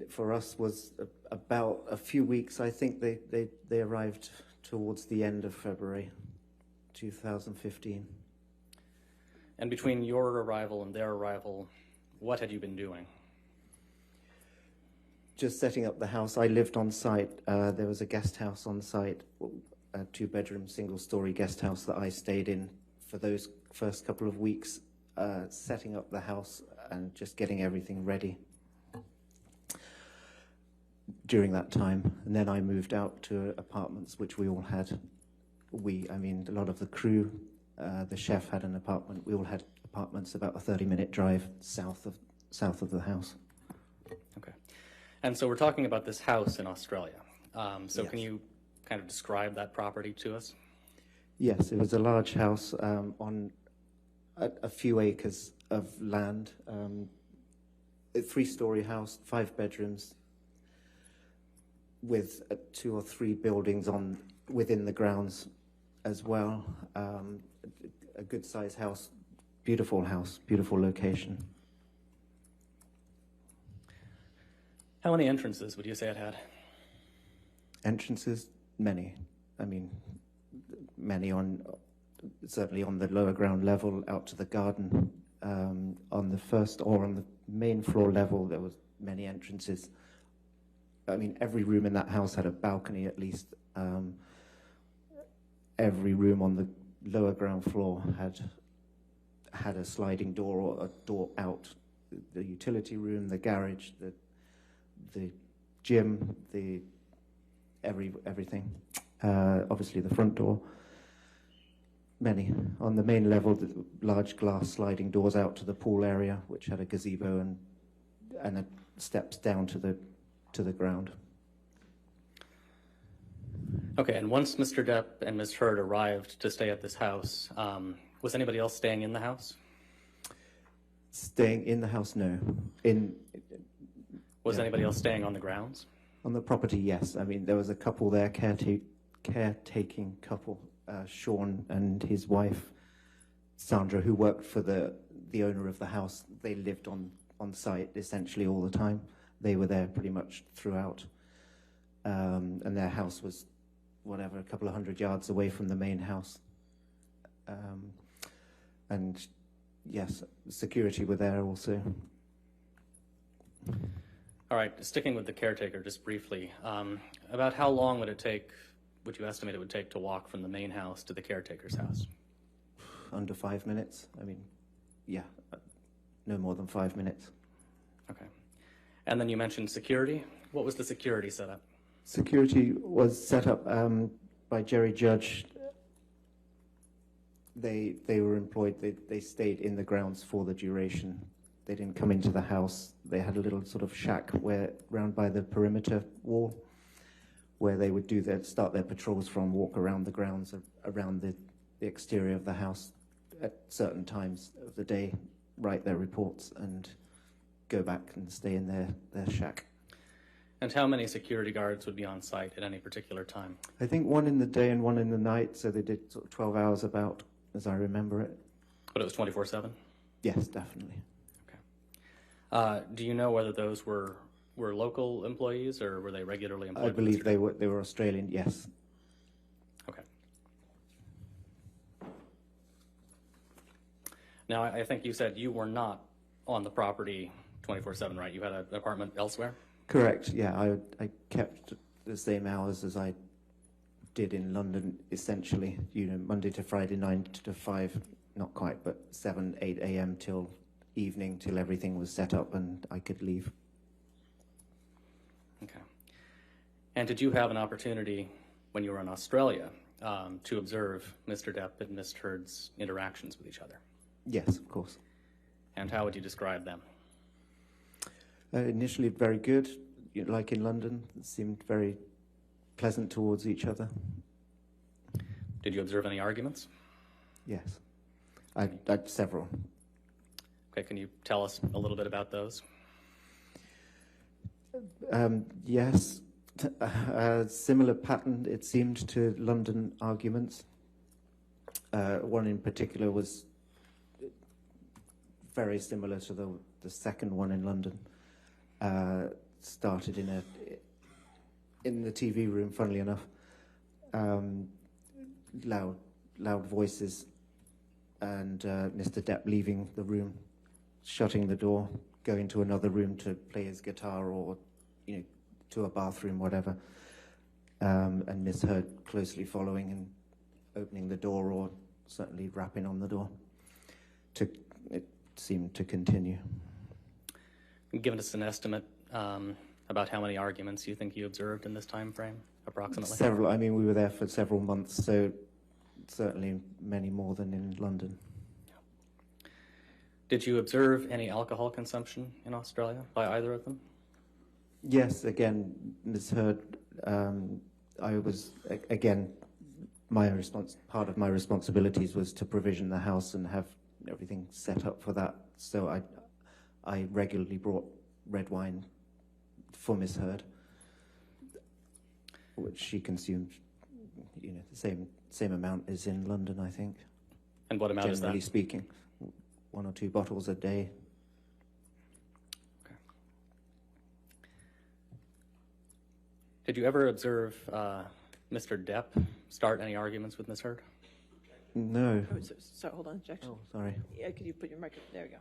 for us was about a few weeks. I think they arrived towards the end of February 2015. And between your arrival and their arrival, what had you been doing? Just setting up the house. I lived on site. There was a guest house on site, a 2-bedroom, single-story guest house that I stayed in for those first couple of weeks, setting up the house and just getting everything ready during that time. And then I moved out to apartments, which we all had. A lot of the crew, the chef had an apartment. We all had apartments about a 30-minute drive south of the house. Okay. And so we're talking about this house in Australia. So Yes. Can you kind of describe that property to us? Yes, it was a large house on a few acres of land. A 3-story house, 5 bedrooms, with 2 or 3 buildings within the grounds as well. A good-sized house, beautiful location. How many entrances would you say it had? Entrances, many. Many certainly on the lower ground level out to the garden. On the first or on the main floor level, there was many entrances. Every room in that house had a balcony at least. Every room on the lower ground floor had a sliding door or a door out. The utility room, the garage, the gym, everything. Obviously the front door. Many. On the main level, the large glass sliding doors out to the pool area, which had a gazebo and steps down to the ground. Okay, and once Mr. Depp and Ms. Heard arrived to stay at this house, was anybody else staying in the house? Staying in the house, no. Was anybody else staying on the grounds? On the property, yes. There was a couple there, caretaking couple, Sean and his wife, Sandra, who worked for the owner of the house. They lived on site essentially all the time. They were there pretty much throughout. And their house was, a couple of 100 yards away from the main house. And yes, security were there also. All right, sticking with the caretaker just briefly, about how long would you estimate it would take to walk from the main house to the caretaker's house? Under 5 minutes. No more than 5 minutes. Okay. And then you mentioned security. What was the security setup? Security was set up by Jerry Judge. They were employed. They stayed in the grounds for the duration. They didn't come into the house. They had a little sort of shack round by the perimeter wall, where they would start their patrols from, walk around the grounds, around the exterior of the house at certain times of the day, write their reports, and go back and stay in their shack. And how many security guards would be on site at any particular time? I think one in the day and one in the night, so they did sort of 12 hours about, as I remember it. But it was 24/7? Yes, definitely. Okay. Do you know whether those were local employees, or were they regularly employed? I believe they were Australian, yes. Okay. Now, I think you said you were not on the property 24/7, right? You had an apartment elsewhere? Correct, yeah. I kept the same hours as I did in London, essentially. Monday to Friday, 9 to 5, not quite, but 7, 8 a.m. till evening, till everything was set up and I could leave. Okay. And did you have an opportunity when you were in Australia to observe Mr. Depp and Ms. Heard's interactions with each other? Yes, of course. And how would you describe them? Initially very good, like in London. It seemed very pleasant towards each other. Did you observe any arguments? Yes. I had several. Okay, can you tell us a little bit about those? Yes. A similar pattern, it seemed, to London arguments. One in particular was very similar to the second one in London. Started in the TV room, funnily enough. Loud voices, and Mr. Depp leaving the room, shutting the door, going to another room to play his guitar, or to a bathroom, whatever. And Miss Heard closely following and opening the door, or certainly rapping on the door. It seemed to continue. Given us an estimate about how many arguments you think you observed in this time frame, approximately? Several. I mean, we were there for several months, so certainly many more than in London. Did you observe any alcohol consumption in Australia by either of them? Yes, again, Ms. Heard, I was, again, part of my responsibilities was to provision the house and have everything set up for that. So I regularly brought red wine for Ms. Heard, which she consumed, the same amount as in London, I think. And what amount is that? Generally speaking, 1 or 2 bottles a day. Okay. Did you ever observe Mr. Depp start any arguments with Ms. Heard? No. Oh, so hold on, objection. Oh, sorry. Yeah, could you put your microphone, there you go.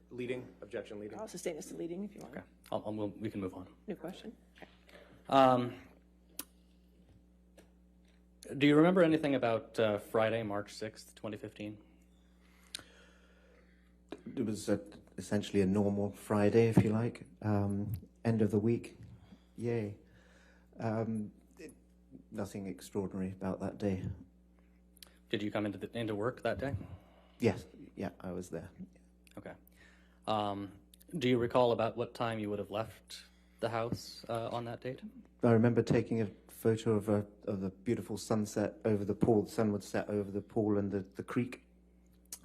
Leading, objection leading. I'll sustain this to leading if you want. Okay, we can move on. New question? Okay. Do you remember anything about Friday, March 6th, 2015? It was essentially a normal Friday, if you like. End of the week. Yay. Nothing extraordinary about that day. Did you come into work that day? Yes. Yeah, I was there. Okay. Do you recall about what time you would have left the house on that date? I remember taking a photo of the beautiful sunset over the pool. The sun would set over the pool and the creek.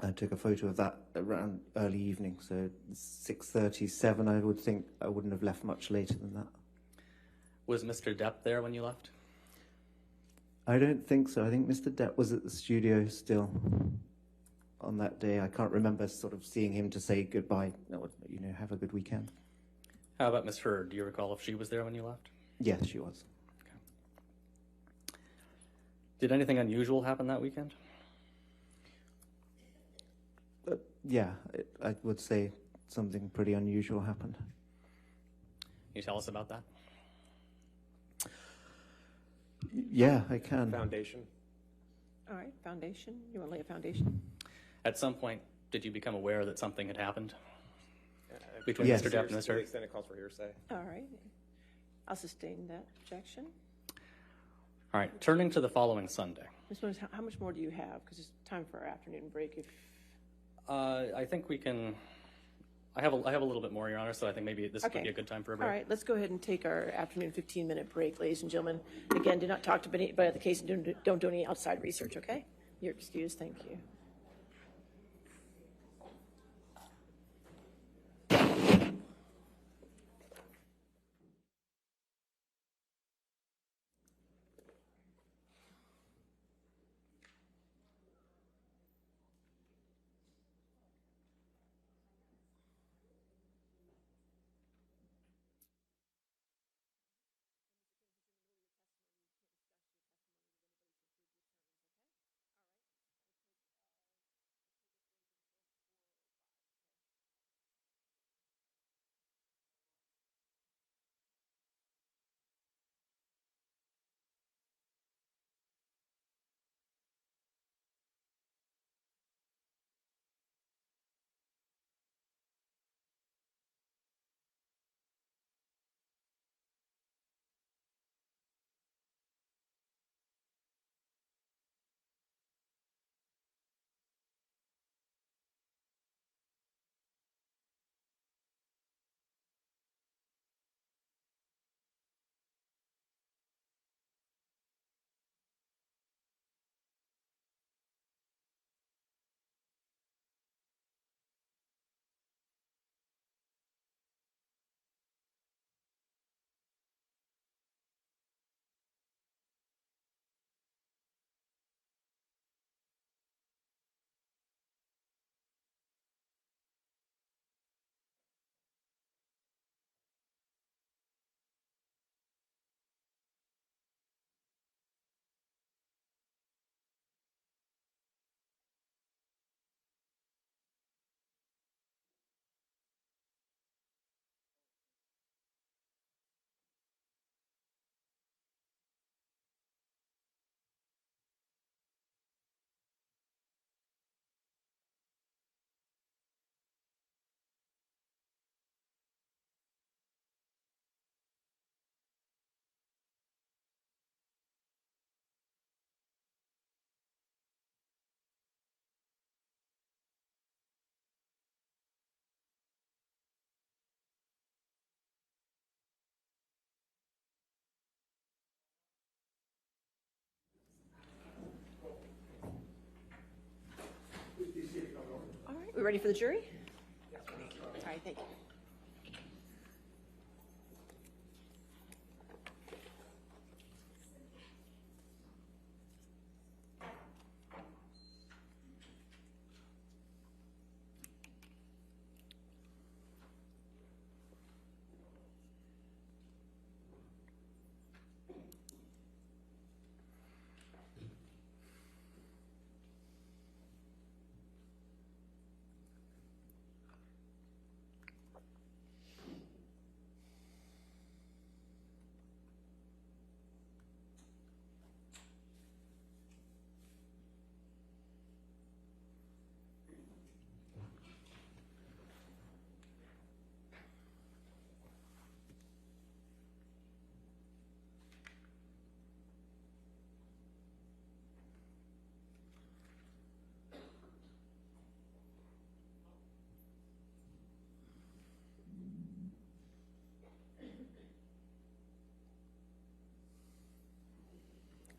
I took a photo of that around early evening, so 6:37. I would think I wouldn't have left much later than that. Was Mr. Depp there when you left? I don't think so. I think Mr. Depp was at the studio still on that day. I can't remember sort of seeing him to say goodbye. No, have a good weekend. How about Miss Heard? Do you recall if she was there when you left? Yes, she was. Okay. Did anything unusual happen that weekend? Yeah, I would say something pretty unusual happened. Can you tell us about that? Yeah, I can. Foundation. All right, foundation. You want to lay a foundation? At some point, did you become aware that something had happened? between Yes. Mr. Depp and To Ms. the Heard? extent it calls for hearsay. All right. I'll sustain that objection. All right, turning to the following Sunday. Ms. Williams, how much more do you have? Because it's time for our afternoon break. If I think we can, I have a little bit more, Your Honor, so I think maybe this would Okay. be a good time for a All break. right, let's go ahead and take our afternoon 15-minute break, ladies and gentlemen. Again, do not talk to anybody about the case and don't do any outside research, okay? You're excused, thank you. All right, we ready for the jury? All right, thank you.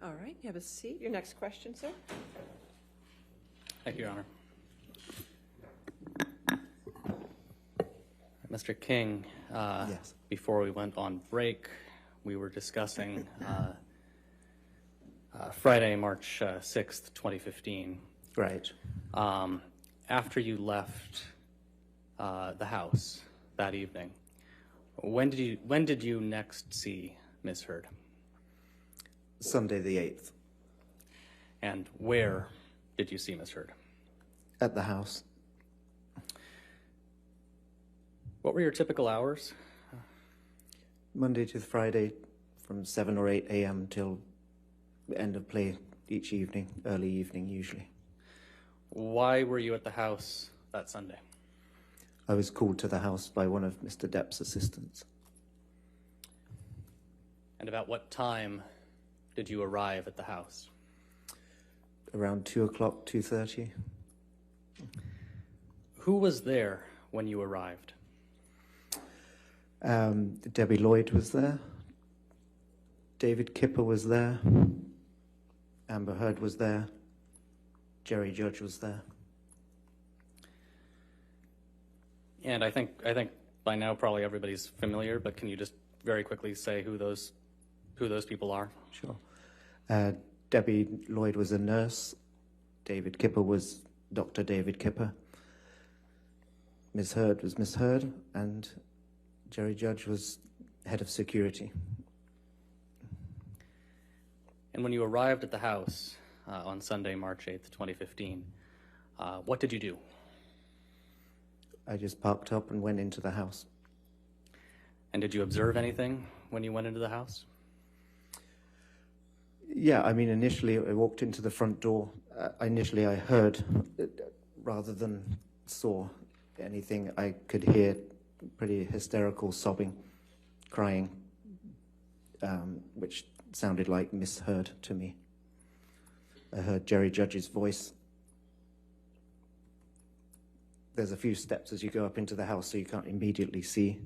All right, you have a seat. Your next question, sir? Thank you, Your Honor. Mr. King, Yes. before we went on break, we were discussing Friday, March 6th, 2015. Right. After you left the house that evening, when did you next see Ms. Heard? Sunday the 8th. And where did you see Ms. Heard? At the house. What were your typical hours? Monday to Friday from 7 or 8 a.m. till the end of play each evening, early evening usually. Why were you at the house that Sunday? I was called to the house by one of Mr. Depp's assistants. And about what time did you arrive at the house? Around 2 o'clock, 2:30. Who was there when you arrived? Debbie Lloyd was there. David Kipper was there. Amber Heard was there. Jerry Judge was there. And I think by now probably everybody's familiar, but can you just very quickly say who those people are? Sure. Debbie Lloyd was a nurse. David Kipper was Dr. David Kipper. Ms. Heard was Miss Heard, and Jerry Judge was head of security. And when you arrived at the house on Sunday, March 8th, 2015, what did you do? I just parked up and went into the house. And did you observe anything when you went into the house? Yeah, I mean, initially I walked into the front door. Initially I heard, rather than saw anything, I could hear pretty hysterical sobbing, crying, which sounded like Miss Heard to me. I heard Jerry Judge's voice. There's a few steps as you go up into the house, so you can't immediately see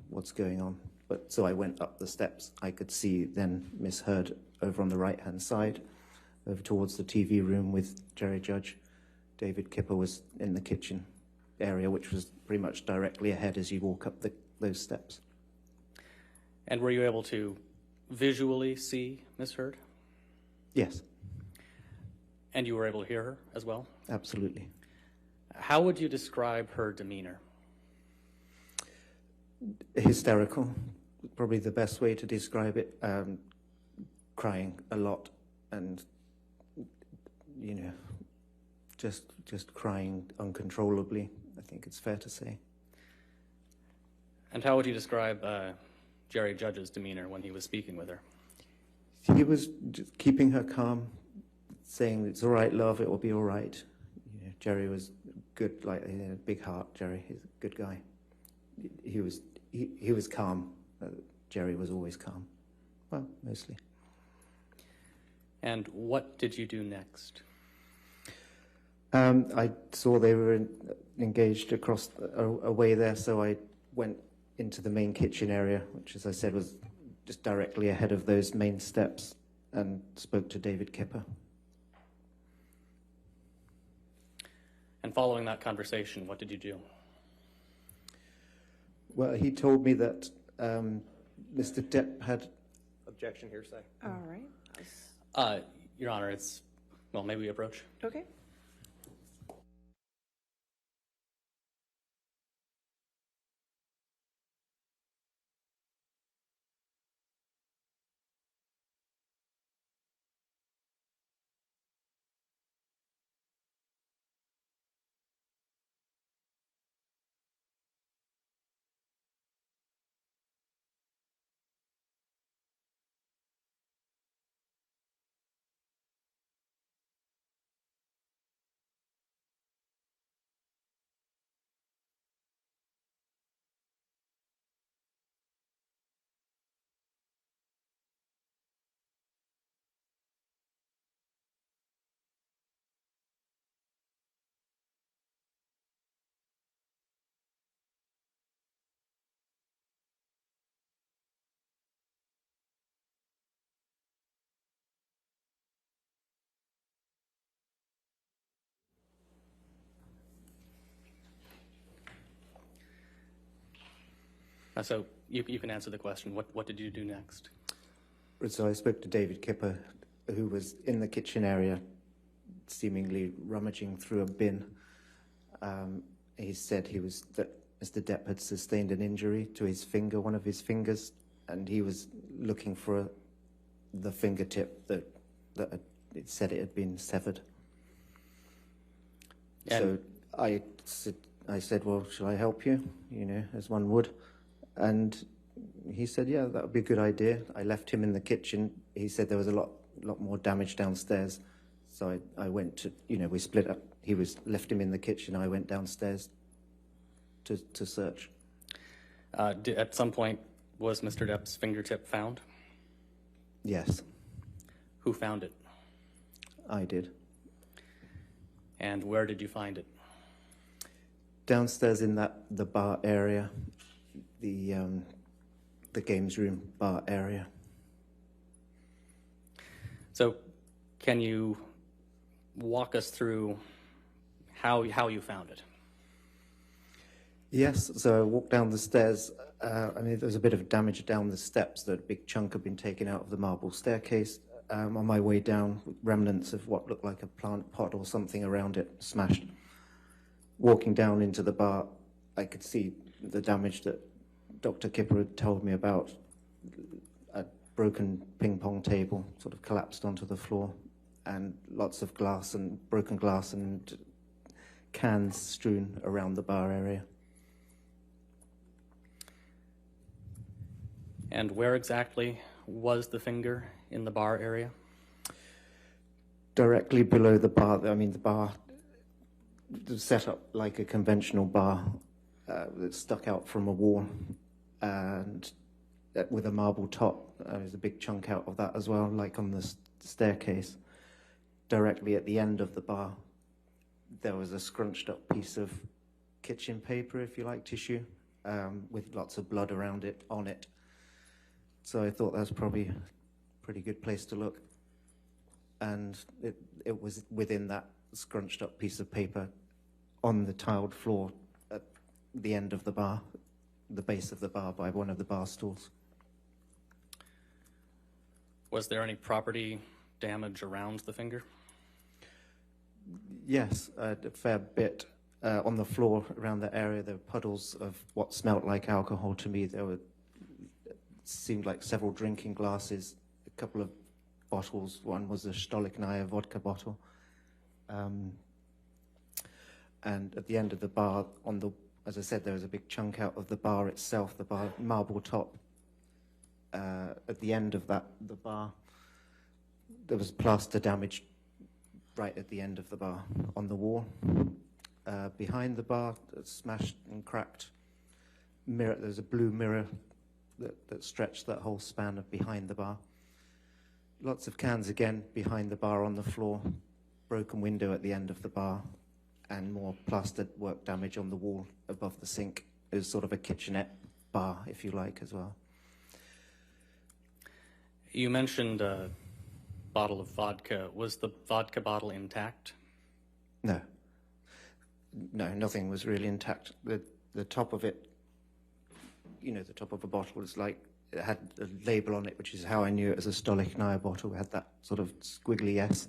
what's going on. But so I went up the steps. I could see then Miss Heard over on the right-hand side, over towards the TV room with Jerry Judge. David Kipper was in the kitchen area, which was pretty much directly ahead as you walk up those steps. And were you able to visually see Miss Heard? Yes. And you were able to hear her as well? Absolutely. How would you describe her demeanor? Hysterical, probably the best way to describe it. Crying a lot, and just crying uncontrollably. I think it's fair to say. And how would you describe Jerry Judge's demeanor when he was speaking with her? He was just keeping her calm, saying, "It's all right, love. It will be all right." Jerry was good, like he had a big heart. Jerry, he's a good guy. He was calm. Jerry was always calm. Well, mostly. And what did you do next? I saw they were engaged across away there, so I went into the main kitchen area, which, as I said, was just directly ahead of those main steps, and spoke to David Kipper. And following that conversation, what did you do? Well, he told me that Mr. Depp had... Objection, hearsay. All right. Your Honor, it's, well, maybe we approach. Okay. So you can answer the question. What did you do next? So I spoke to David Kipper, who was in the kitchen area, seemingly rummaging through a bin. He said that Mr. Depp had sustained an injury to his finger, one of his fingers, and he was looking for the fingertip that it said it had been severed. And so I said, well, shall I help you? As one would. And he said, yeah, that would be a good idea. I left him in the kitchen. He said there was a lot more damage downstairs. So I went to, we split up. He left him in the kitchen. I went downstairs to search. At some point, was Mr. Depp's fingertip found? Yes, Who found it? I did. And where did you find it? Downstairs in the bar area, the games room bar area. So, can you walk us through how you found it? Yes, so I walked down the stairs. There was a bit of damage down the steps. That a big chunk had been taken out of the marble staircase. On my way down, remnants of what looked like a plant pot or something around it smashed. Walking down into the bar, I could see the damage that Dr. Kipper had told me about. A broken ping pong table sort of collapsed onto the floor, and lots of glass and broken glass and cans strewn around the bar area. And where exactly was the finger in the bar area? Directly below the bar. The bar was set up like a conventional bar that stuck out from a wall, and with a marble top. There's a big chunk out of that as well, like on the staircase. Directly at the end of the bar, there was a scrunched up piece of kitchen paper, if you like, tissue, with lots of blood around it, on it. So I thought that was probably a pretty good place to look. And it was within that scrunched up piece of paper on the tiled floor at the end of the bar, the base of the bar by one of the bar stools. Was there any property damage around the finger? Yes, a fair bit. On the floor around that area, there were puddles of what smelt like alcohol to me. There seemed like several drinking glasses, a couple of bottles. One was a Stolichnaya vodka bottle. And at the end of the bar, as I said, there was a big chunk out of the bar itself, the bar marble top. At the end of the bar, there was plaster damage right at the end of the bar on the wall. Behind the bar, smashed and cracked mirror. There's a blue mirror that stretched that whole span of behind the bar. Lots of cans again behind the bar on the floor. Broken window at the end of the bar, and more plastered work damage on the wall above the sink. It was sort of a kitchenette bar, if you like, as well. You mentioned a bottle of vodka. Was the vodka bottle intact? No, nothing was really intact. The top of it, the top of a bottle was like, it had a label on it, which is how I knew it was a Stolichnaya bottle. It had that sort of squiggly S,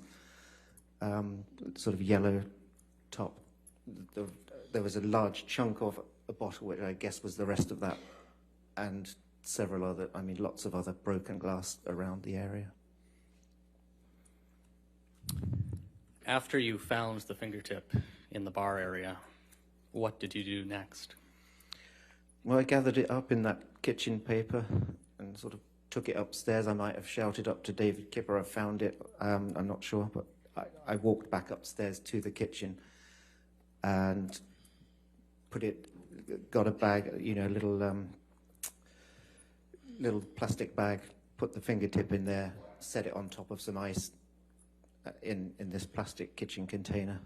sort of yellow top. There was a large chunk of a bottle, which I guess was the rest of that, and several other, lots of other broken glass around the area. After you found the fingertip in the bar area, what did you do next? Well, I gathered it up in that kitchen paper and sort of took it upstairs. I might have shouted up to David Kipper, I found it. I'm not sure, but I walked back upstairs to the kitchen and got a bag, a little plastic bag, put the fingertip in there, set it on top of some ice in this plastic kitchen container,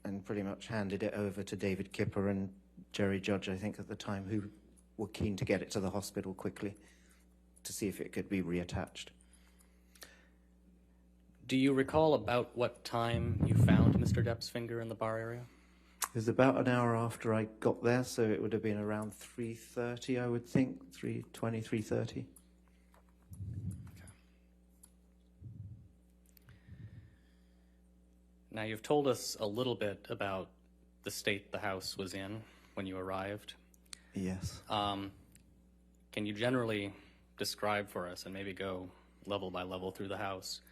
and pretty much handed it over to David Kipper and Jerry Judge, I think, at the time, who were keen to get it to the hospital quickly to see if it could be reattached. Do you recall about what time you found Mr. Depp's finger in the bar area? It was about an hour after I got there, so it would have been around 3:30, I would think, 3:20, 3:30. Now, you've told us a little bit about the state the house was in when you arrived. Yes. Can you generally describe for us, and maybe go level by level through the house,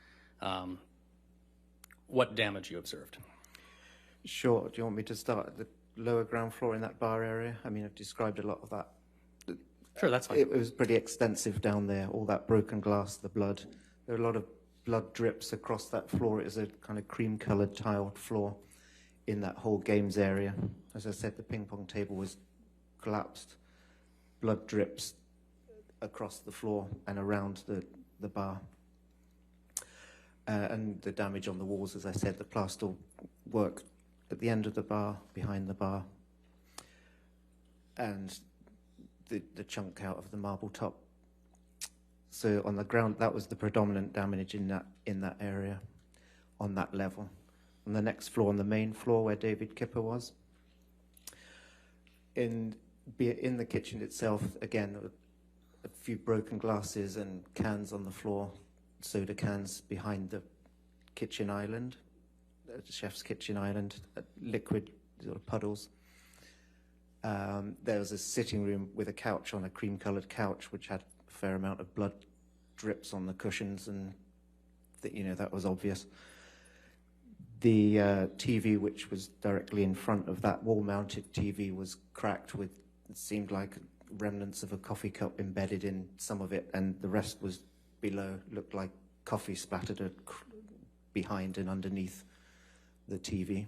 what damage you observed? Sure. Do you want me to start at the lower ground floor in that bar area? I've described a lot of that. Sure, that's fine. It was pretty extensive down there, all that broken glass, the blood. There were a lot of blood drips across that floor. It is a kind of cream-coloured tiled floor in that whole games area. As I said, the ping pong table was collapsed. Blood drips across the floor and around the bar. And the damage on the walls, as I said, the plaster work at the end of the bar, behind the bar, and the chunk out of the marble top. So on the ground, that was the predominant damage in that area, on that level. On the next floor, on the main floor where David Kipper was, in the kitchen itself, again, a few broken glasses and cans on the floor, soda cans behind the kitchen island, the chef's kitchen island, liquid sort of puddles. There was a sitting room with a couch on a cream-coloured couch, which had a fair amount of blood drips on the cushions, and that was obvious. The TV, which was directly in front of that wall-mounted TV, was cracked with, it seemed like remnants of a coffee cup embedded in some of it, and the rest was below, looked like coffee splattered behind and underneath the TV,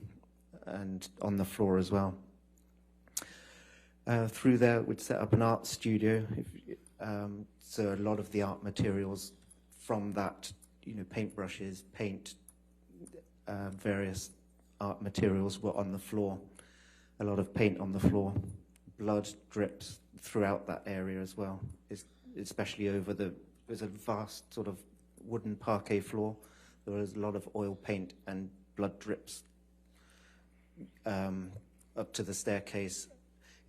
and on the floor as well. Through there, we'd set up an art studio. So a lot of the art materials from that, paintbrushes, paint, various art materials were on the floor. A lot of paint on the floor. Blood drips throughout that area as well, especially over there's a vast sort of wooden parquet floor. There was a lot of oil paint and blood drips up to the staircase.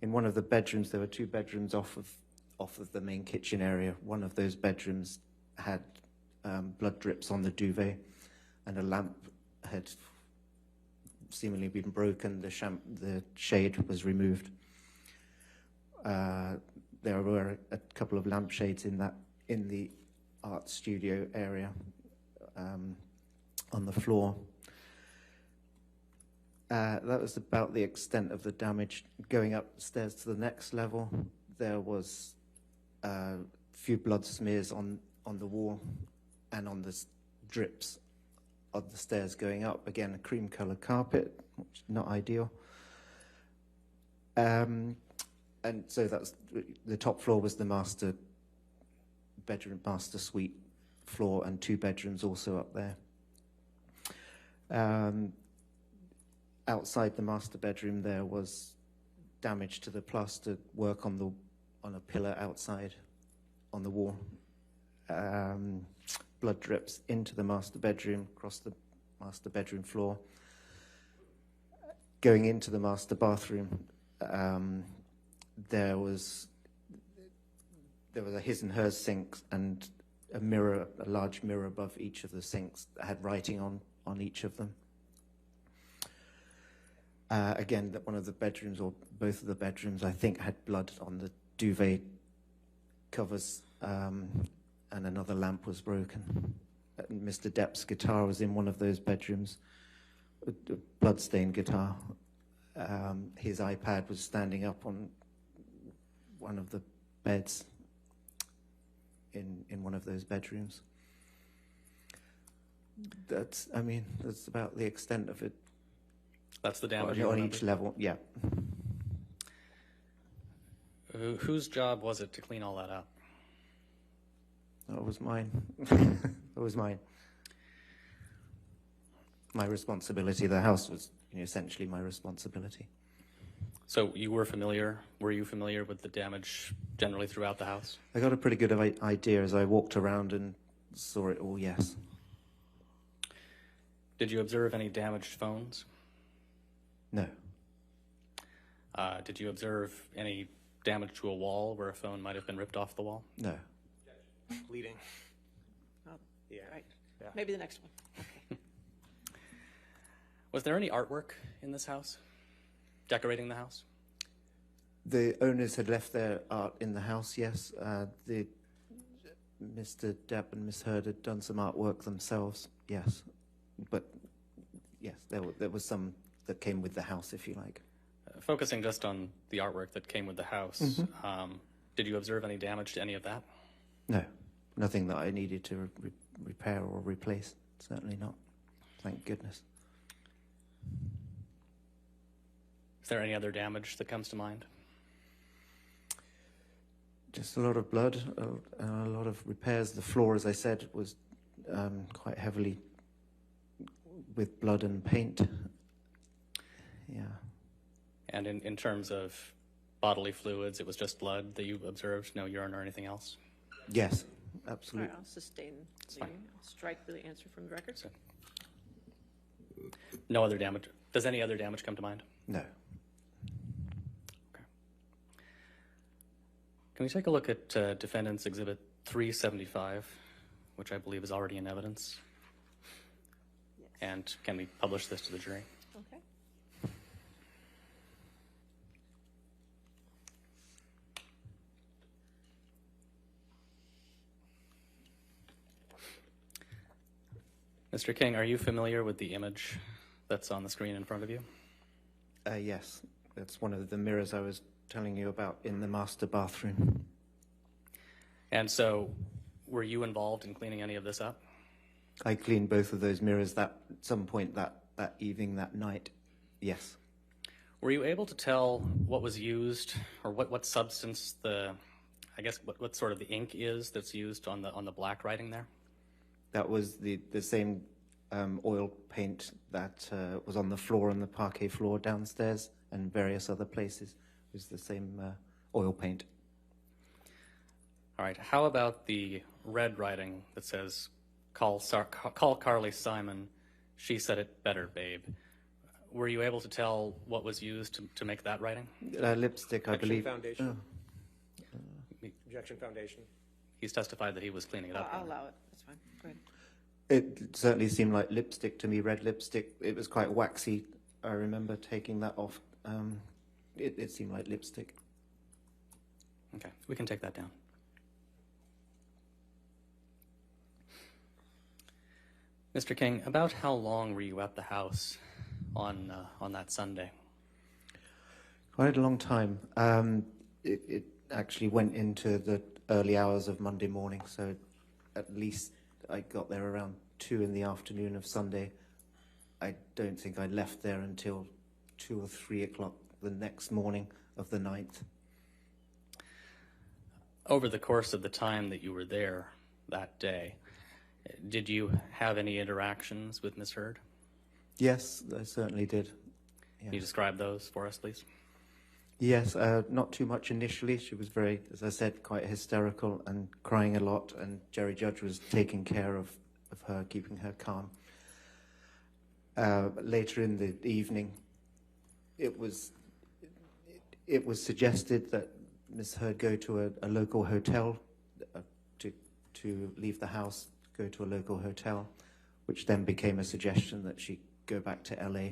In one of the bedrooms, there were two bedrooms off of the main kitchen area. One of those bedrooms had blood drips on the duvet, and a lamp had seemingly been broken. The shade was removed. There were a couple of lampshades in the art studio area on the floor. That was about the extent of the damage. Going upstairs to the next level, there was a few blood smears on the wall and on the drips of the stairs going up. Again, a cream-coloured carpet, which is not ideal. And so that's the top floor was the master bedroom, master suite floor, and two bedrooms also up there. Outside the master bedroom, there was damage to the plaster work on a pillar outside on the wall. Blood drips into the master bedroom, across the master bedroom floor. Going into the master bathroom, there was a his and hers sink and a large mirror above each of the sinks that had writing on each of them. Again, one of the bedrooms, or both of the bedrooms, I think, had blood on the duvet covers, and another lamp was broken. Mr. Depp's guitar was in one of those bedrooms, a blood-stained guitar. His iPad was standing up on one of the beds in one of those bedrooms. That's about the extent of it. That's the damage on each level, yeah. Whose job was it to clean all that up? That was mine. That was mine. My responsibility. The house was essentially my responsibility. So were you familiar with the damage generally throughout the house? I got a pretty good idea as I walked around and saw it all, yes. Did you observe any damaged phones? No. Did you observe any damage to a wall where a phone might have been ripped off the wall? No. Bleeding. Oh, Yeah. right. Yeah. Maybe the next one. Okay. Was there any artwork in this house? Decorating the house? The owners had left their art in the house, yes. Mr. Depp and Miss Heard had done some artwork themselves, yes. But, yes, there was some that came with the house, if you like. Focusing just on the artwork that came with the house, did you observe any damage to any of that? No, nothing that I needed to repair or replace. Certainly not. Thank goodness. Is there any other damage that comes to mind? Just a lot of blood, and a lot of repairs. The floor, as I said, was quite heavily with blood and paint. Yeah. And in terms of bodily fluids, it was just blood that you observed, no urine or anything else? Yes, All absolutely. right, I'll sustain. fine. I'll strike the answer from the record. No other damage. Does any other damage come to mind? No. Okay. Can we take a look at Defendant's Exhibit 375, which I believe is already in evidence? Yes. And can we publish this to the jury? Okay. Mr. King, are you familiar with the image that's on the screen in front of you? Yes, that's one of the mirrors I was telling you about in the master bathroom. And so, were you involved in cleaning any of this up? I cleaned both of those mirrors at some point that evening, that night. Yes. Were you able to tell what was used, or what substance I guess what sort of the ink is that's used on the black writing there? That was the same oil paint that was on the floor, on the parquet floor downstairs and various other places. It was the same oil paint. All right, how about the red writing that says, call Carly Simon, she said it better, babe. Were you able to tell what was used to make that writing? Lipstick, I believe. Foundation. Oh. Objection foundation. He's testified that he was cleaning it up. I'll allow it. That's fine. Go ahead. It certainly seemed like lipstick to me, red lipstick. It was quite waxy. I remember taking that off. It seemed like lipstick. Okay, we can take that down. Mr. King, about how long were you at the house on that Sunday? Quite a long time. It actually went into the early hours of Monday morning, so at least I got there around 2 in the afternoon of Sunday. I don't think I left there until 2 or 3 o'clock the next morning of the 9th. Over the course of the time that you were there that day, did you have any interactions with Ms. Heard? Yes, I certainly did. Yes. Can you describe those for us, please? Yes, not too much initially. She was very, as I said, quite hysterical and crying a lot, and Jerry Judge was taking care of her, keeping her calm. Later in the evening, it was suggested that Miss Heard go to a local hotel, to leave the house, go to a local hotel, which then became a suggestion that she go back to LA.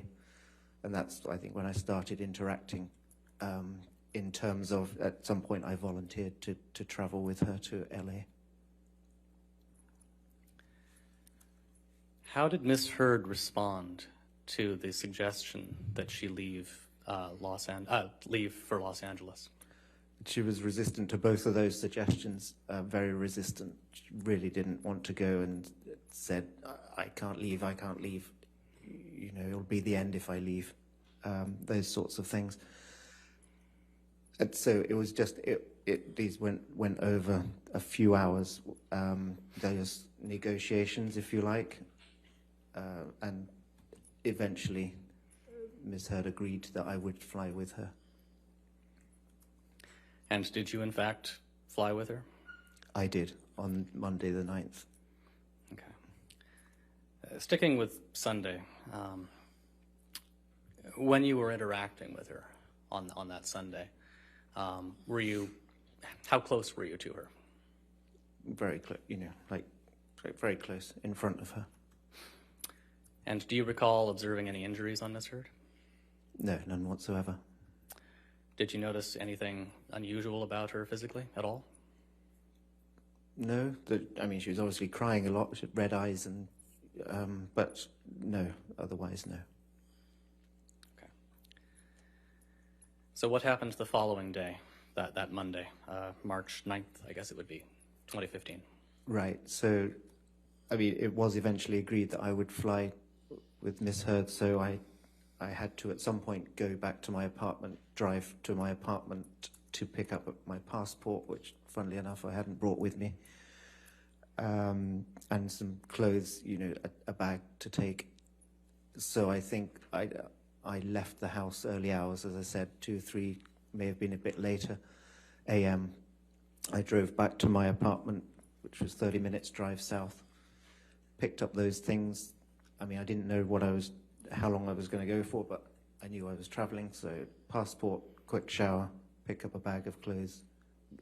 And that's, I think, when I started interacting in terms of, at some point, I volunteered to travel with her to LA. How did Ms. Heard respond to the suggestion that she leave for Los Angeles? She was resistant to both of those suggestions, very resistant. She really didn't want to go and said, I can't leave, I can't leave. You know, it'll be the end if I leave. Those sorts of things. And so it was just, these went over a few hours. Those negotiations, if you like. And eventually, Ms. Heard agreed that I would fly with her. And did you, in fact, fly with her? I did, on Monday the 9th. Okay. Sticking with Sunday, when you were interacting with her on that Sunday, how close were you to her? Very close, very close, in front of her. And do you recall observing any injuries on Ms. Heard? No, none whatsoever. Did you notice anything unusual about her physically at all? No, she was obviously crying a lot. She had red eyes, but no, otherwise no. Okay. So what happened the following day, that Monday, March 9th, I guess it would be, 2015? Right, so I mean, it was eventually agreed that I would fly with Miss Heard, so I had to at some point go back to my apartment, drive to my apartment to pick up my passport, which, funnily enough, I hadn't brought with me, and some clothes, you know, a bag to take. So I think I left the house early hours, as I said, 2 or 3, may have been a bit later, a.m. I drove back to my apartment, which was 30 minutes drive south, picked up those things. I mean, I didn't know how long I was going to go for, but I knew I was traveling, so passport, quick shower, pick up a bag of clothes,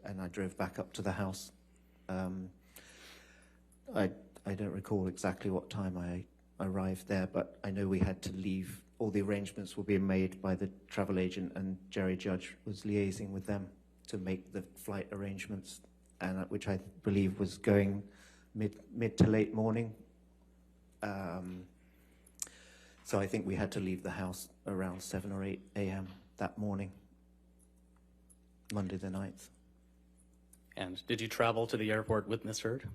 and I drove back up to the house. I don't recall exactly what time I arrived there, but I know we had to leave. All the arrangements were being made by the travel agent, and Jerry Judge was liaising with them to make the flight arrangements, and which I believe was going mid to late morning. So I think we had to leave the house around 7 or 8 a.m. that morning, Monday the 9th. And did you travel to the airport with Miss Heard?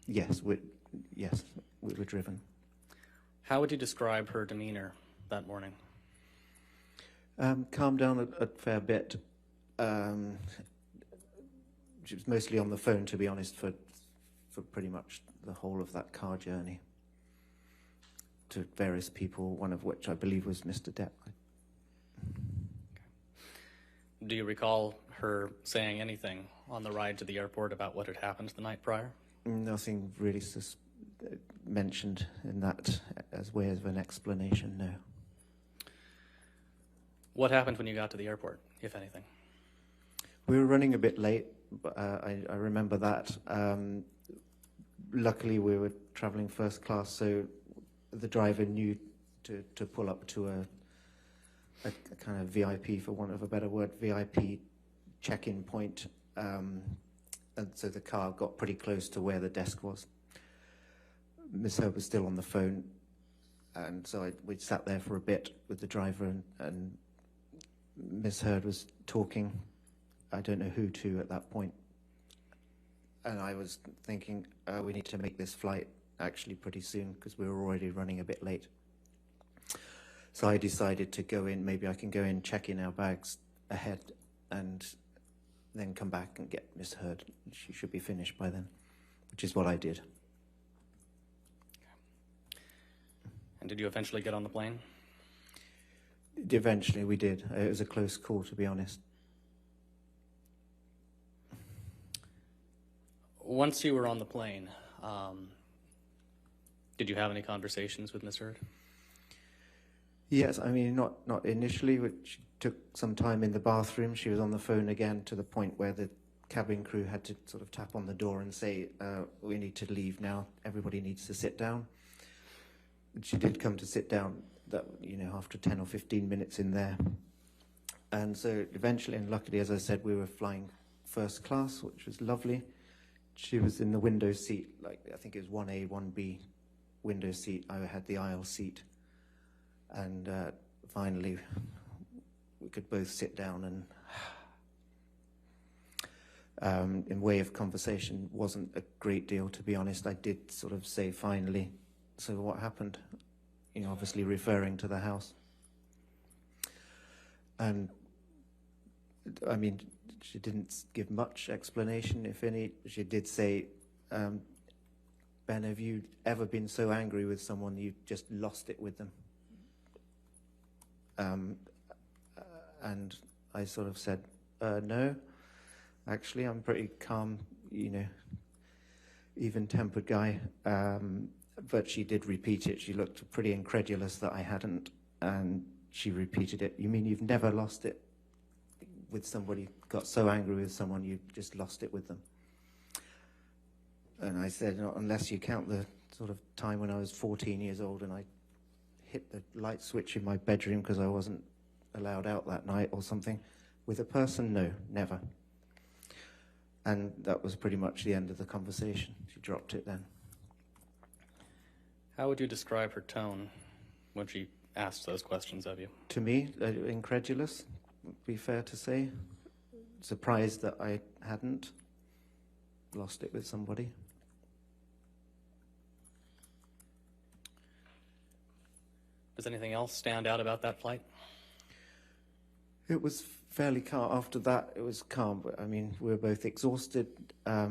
Yes, we were driven. How would you describe her demeanor that morning? Calmed down a fair bit. She was mostly on the phone, to be honest, for pretty much the whole of that car journey, to various people, one of which I believe was Mr. Depp. Do you recall her saying anything on the ride to the airport about what had happened the night prior? Nothing really mentioned in that as way of an explanation, no. What happened when you got to the airport, if anything? We were running a bit late, but I remember that. Luckily, we were traveling first class, so the driver knew to pull up to a kind of VIP, for want of a better word, VIP check-in point. And so the car got pretty close to where the desk was. Miss Heard was still on the phone, and so we sat there for a bit with the driver, and Miss Heard was talking. I don't know who to at that point. And I was thinking, we need to make this flight actually pretty soon, because we were already running a bit late. So I decided to go in, maybe I can go in, check in our bags ahead, and then come back and get Miss Heard. She should be finished by then, which is what I did. And did you eventually get on the plane? Eventually we did. It was a close call, to be honest. Once you were on the plane, did you have any conversations with Miss Heard? Yes, I mean, not initially, but she took some time in the bathroom. She was on the phone again to the point where the cabin crew had to sort of tap on the door and say, we need to leave now. Everybody needs to sit down. And she did come to sit down, after 10 or 15 minutes in there. And so eventually, and luckily, as I said, we were flying first class, which was lovely. She was in the window seat, I think it was 1A, 1B window seat. I had the aisle seat. And finally, we could both sit down, and in way of conversation, wasn't a great deal, to be honest. I did sort of say, finally, so what happened? Obviously referring to the house. And, I mean, she didn't give much explanation, if any. She did say, Ben, have you ever been so angry with someone you just lost it with them? And I sort of said, no, actually, I'm pretty calm, even-tempered guy. But she did repeat it. She looked pretty incredulous that I hadn't, and she repeated it. You mean you've never lost it with somebody, got so angry with someone you just lost it with them? And I said, unless you count the sort of time when I was 14 years old and I hit the light switch in my bedroom because I wasn't allowed out that night or something. With a person, no, never. And that was pretty much the end of the conversation. She dropped it then. How would you describe her tone when she asked those questions of you? To me, incredulous, would be fair to say. Surprised that I hadn't lost it with somebody. Does anything else stand out about that flight? It was fairly calm. After that, it was calm. But I mean, we were both exhausted. I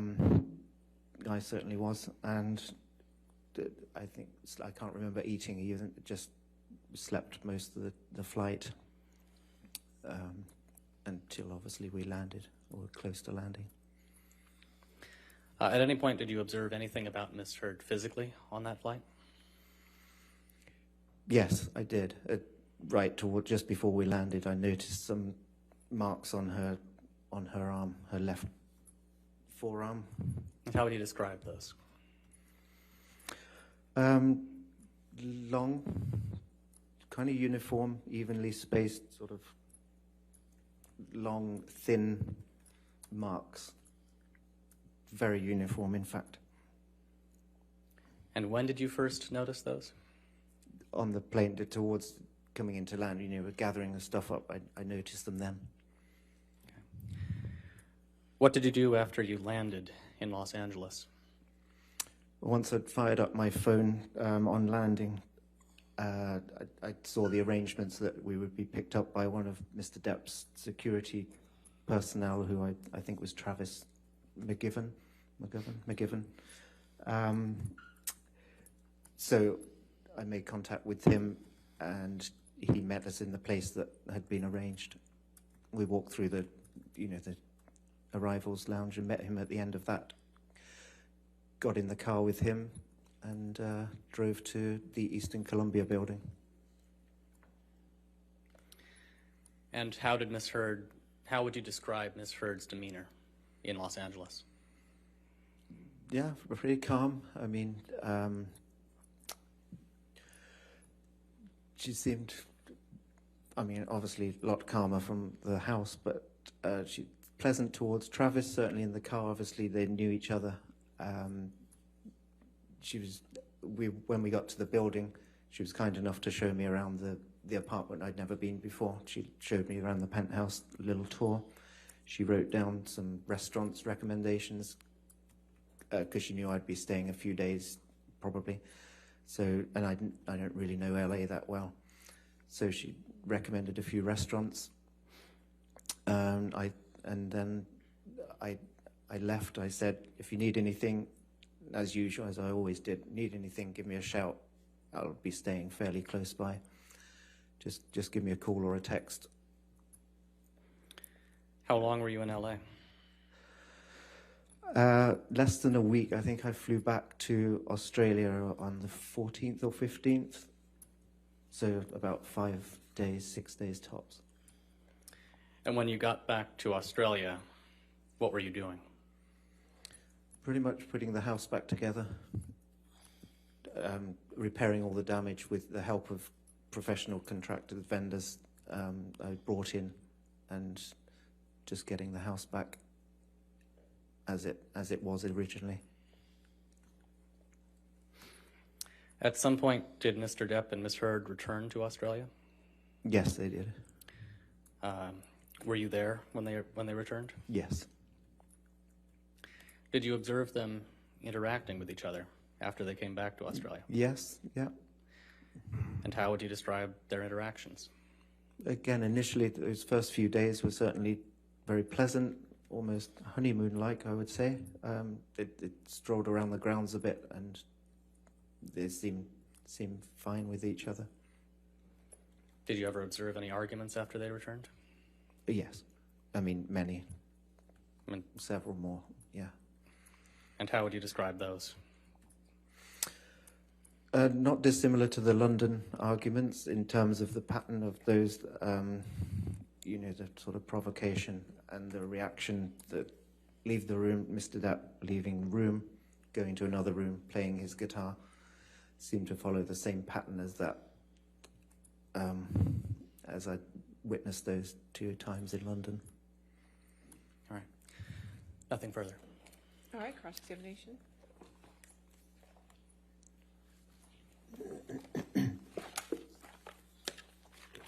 certainly was, and I think I can't remember eating either. Just slept most of the flight until obviously we landed, or were close to landing. At any point, did you observe anything about Miss Heard physically on that flight? Yes, I did. Right toward just before we landed, I noticed some marks on her arm, her left forearm. And how would you describe those? Long, kind of uniform, evenly spaced, sort of long, thin marks. Very uniform, in fact. And when did you first notice those? On the plane towards coming into land, we're gathering the stuff up. I noticed them then. Okay. What did you do after you landed in Los Angeles? Once I'd fired up my phone on landing, I saw the arrangements that we would be picked up by one of Mr. Depp's security personnel, who I think was Travis McGivern. So I made contact with him, and he met us in the place that had been arranged. We walked through the arrivals lounge and met him at the end of that. Got in the car with him and drove to the Eastern Columbia building. And how would you describe Miss Heard's demeanor in Los Angeles? Yeah, pretty calm. I mean, she seemed, obviously a lot calmer from the house, but she pleasant towards Travis, certainly in the car. Obviously, they knew each other. When we got to the building, she was kind enough to show me around the apartment I'd never been before. She showed me around the penthouse, a little tour. She wrote down some restaurants recommendations, because she knew I'd be staying a few days, probably. So, and I don't really know LA that well. So she recommended a few restaurants. And then I left. I said, if you need anything, as usual, as I always did, need anything, give me a shout. I'll be staying fairly close by. Just give me a call or a text. How long were you in LA? Less than a week. I think I flew back to Australia on the 14th or 15th. So about 5 days, 6 days tops. And when you got back to Australia, what were you doing? Pretty much putting the house back together, repairing all the damage with the help of professional contracted vendors I brought in, and just getting the house back as it was originally. At some point, did Mr. Depp and Miss Heard return to Australia? Yes, they did. Were you there when they returned? Yes. Did you observe them interacting with each other after they came back to Australia? Yes, yeah. And how would you describe their interactions? Again, initially, those first few days were certainly very pleasant, almost honeymoon-like, I would say. It strolled around the grounds a bit, and they seemed fine with each other. Did you ever observe any arguments after they returned? Yes. Many. Several more, yeah. And how would you describe those? Not dissimilar to the London arguments in terms of the pattern of those, the sort of provocation and the reaction that leave the room, Mr. Depp leaving the room, going to another room, playing his guitar, seemed to follow the same pattern as that, as I witnessed those 2 times in London. All right. Nothing further. All right, cross-examination.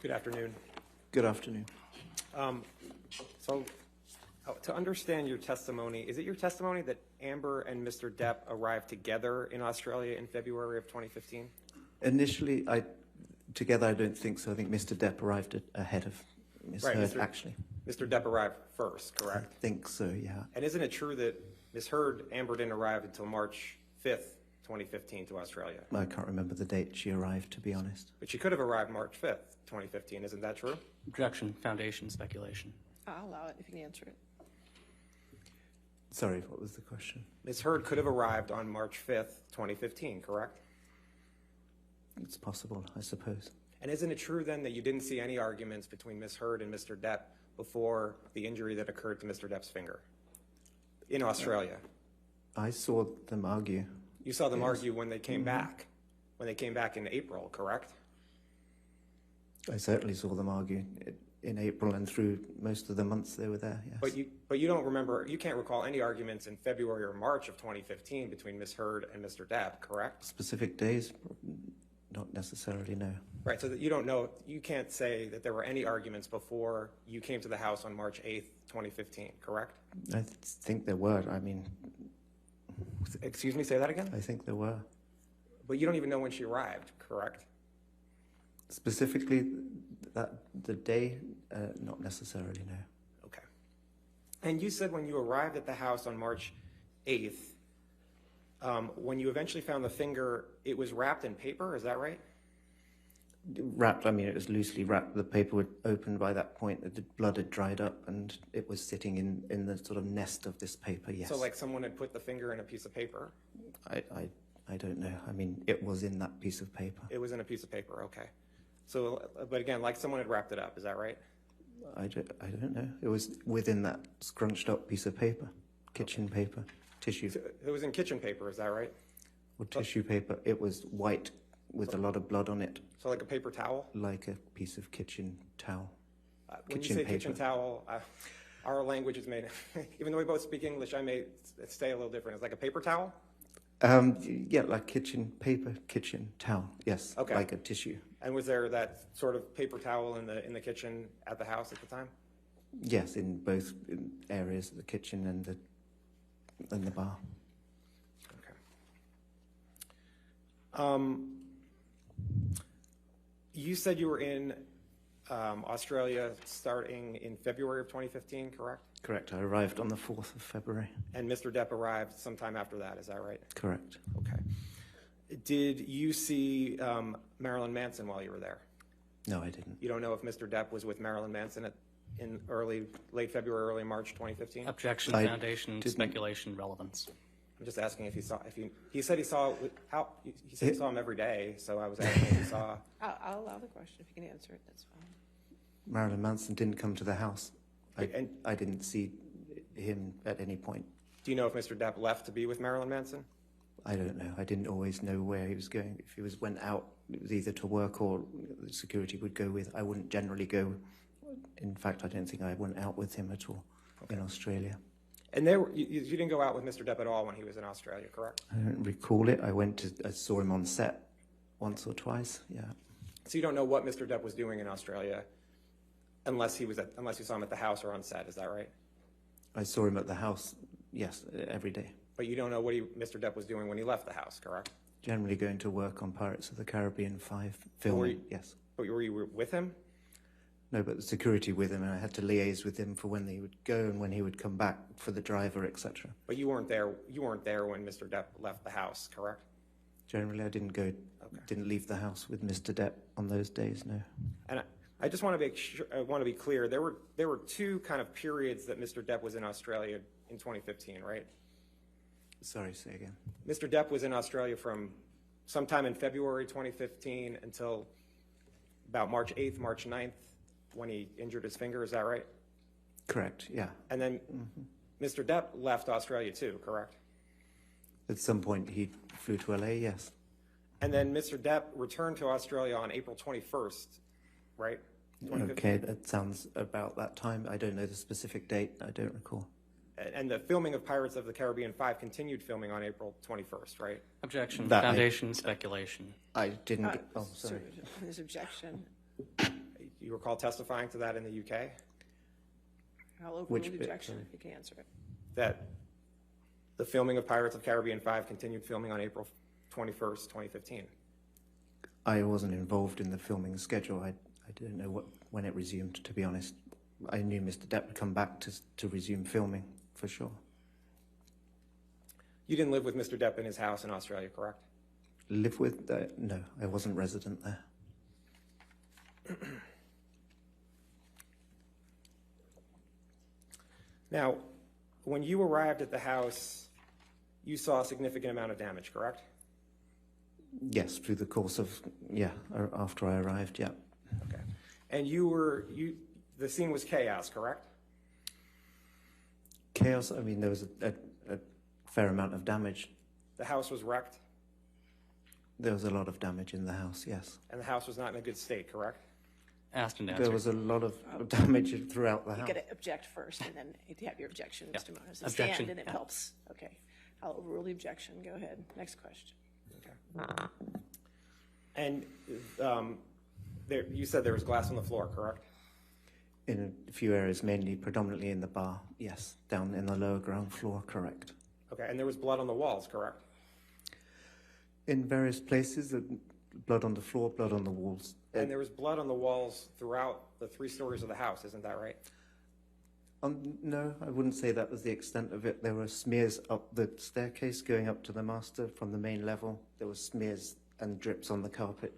Good afternoon. Good afternoon. So, to understand your testimony, is it your testimony that Amber and Mr. Depp arrived together in Australia in February of 2015? Initially, Together, I don't think so. I think Mr. Depp arrived ahead of Ms. Right, Heard, Mr. actually. Mr. Depp arrived first, I correct? think so, yeah. And isn't it true that Ms. Heard, Amber didn't arrive until March 5th, 2015 to Australia? I can't remember the date she arrived, to be honest. But she could have arrived March 5th, 2015. Isn't that true? Objection, foundation, speculation. I'll allow it if you can answer it. Sorry, what was the question? Ms. Heard could have arrived on March 5th, 2015, correct? It's possible, I suppose. And isn't it true then that you didn't see any arguments between Ms. Heard and Mr. Depp before the injury that occurred to Mr. Depp's finger in Australia? I saw them argue. You saw them argue when they came back, when they came back in April, correct? I certainly saw them argue in April and through most of the months they were there, yes. But you don't remember, you can't recall any arguments in February or March of 2015 between Ms. Heard and Mr. Depp, correct? Specific days? Not necessarily, no. Right, so that you don't know, you can't say that there were any arguments before you came to the house on March 8th, 2015, correct? I think there were. I mean, excuse me, say that again? I think there were. But you don't even know when she arrived, correct? Specifically, the day, not necessarily, no. Okay. And you said when you arrived at the house on March 8th, when you eventually found the finger, it was wrapped in paper, is that right? Wrapped, I mean, it was loosely wrapped. The paper was opened by that point. The blood had dried up and it was sitting in the sort of nest of this paper, yes. So like someone had put the finger in a piece of paper? I don't know. I mean, it was in that piece of paper. It was in a piece of paper, okay. So, but again, like someone had wrapped it up, is that right? I don't know. It was within that scrunched up piece of paper, kitchen paper, tissue. So it was in kitchen paper, is that right? Or tissue paper. It was white with a lot of blood on it. So like a paper towel? Like a piece of kitchen towel. When you say kitchen towel, our language is made, even though we both speak English, I may stay a little different. It's like a paper towel? Yeah, like kitchen paper, kitchen towel. Yes, okay. Like a tissue. And was there that sort of paper towel in the kitchen at the house at the time? Yes, in both areas, the kitchen and the bar. Okay. You said you were in Australia starting in February of 2015, correct? Correct. I arrived on the 4th of February. And Mr. Depp arrived sometime after that, is that right? Correct. Okay. Did you see Marilyn Manson while you were there? No, I didn't. You don't know if Mr. Depp was with Marilyn Manson in late February, early March 2015? Objection, foundation, speculation, relevance. I'm just asking if he saw, he said he saw him every day, so I was asking if he saw. I'll allow the question if you can answer it, that's fine. Marilyn Manson didn't come to the house. I didn't see him at any point. Do you know if Mr. Depp left to be with Marilyn Manson? I don't know. I didn't always know where he was going. If he went out, it was either to work or the security would go with. I wouldn't generally go. In fact, I don't think I went out with him at all in Australia. And you didn't go out with Mr. Depp at all when he was in Australia, correct? I don't recall it. I saw him on set once or twice, yeah. So you don't know what Mr. Depp was doing in Australia unless you saw him at the house or on set, is that right? I saw him at the house, yes, every day. But you don't know what Mr. Depp was doing when he left the house, correct? Generally going to work on Pirates of the Caribbean 5 filming, yes. But were you with him? No, but the security with him, and I had to liaise with him for when he would go and when he would come back for the driver, etc. But you weren't there when Mr. Depp left the house, correct? Generally, I didn't leave the house with Mr. Depp on those days, no. And I just want to be clear. There were two kind of periods that Mr. Depp was in Australia in 2015, right? Sorry, say again. Mr. Depp was in Australia from sometime in February 2015 until about March 8th, March 9th, when he injured his finger, is that right? Correct, yeah. And then Mr. Depp left Australia too, correct? At some point he flew to LA, yes. And then Mr. Depp returned to Australia on April 21st, right? Okay, that sounds about that time. I don't know the specific date, I don't recall. And the filming of Pirates of the Caribbean 5 continued filming on April 21st, right? Objection, foundation, speculation. I didn't sorry. There's objection. You recall testifying to that in the UK? I'll open the objection if you can answer it. That the filming of Pirates of the Caribbean 5 continued filming on April 21st, 2015. I wasn't involved in the filming schedule. I didn't know when it resumed, to be honest. I knew Mr. Depp would come back to resume filming, for sure. You didn't live with Mr. Depp in his house in Australia, correct? Live with? No, I wasn't resident there. Now, when you arrived at the house, you saw a significant amount of damage, correct? Yes, through the course of, after I arrived, yeah. Okay. And the scene was chaos, correct? Chaos, I mean, there was a fair amount of damage. The house was wrecked? There was a lot of damage in the house, yes. And the house was not in a good state, correct? Asked and answered. There was a lot of damage throughout the You house. got to object first, and then if you have your objection, Mr. Mars. Objection, Stand, and it yeah. helps. Okay. I'll overrule the objection. Go ahead. Next question. Okay. And you said there was glass on the floor, correct? In a few areas, mainly predominantly in the bar, yes. Down in the lower ground floor, correct. Okay, and there was blood on the walls, correct? In various places, blood on the floor, blood on the walls. And there was blood on the walls throughout the 3 stories of the house, isn't that right? No, I wouldn't say that was the extent of it. There were smears up the staircase going up to the master from the main level. There were smears and drips on the carpet.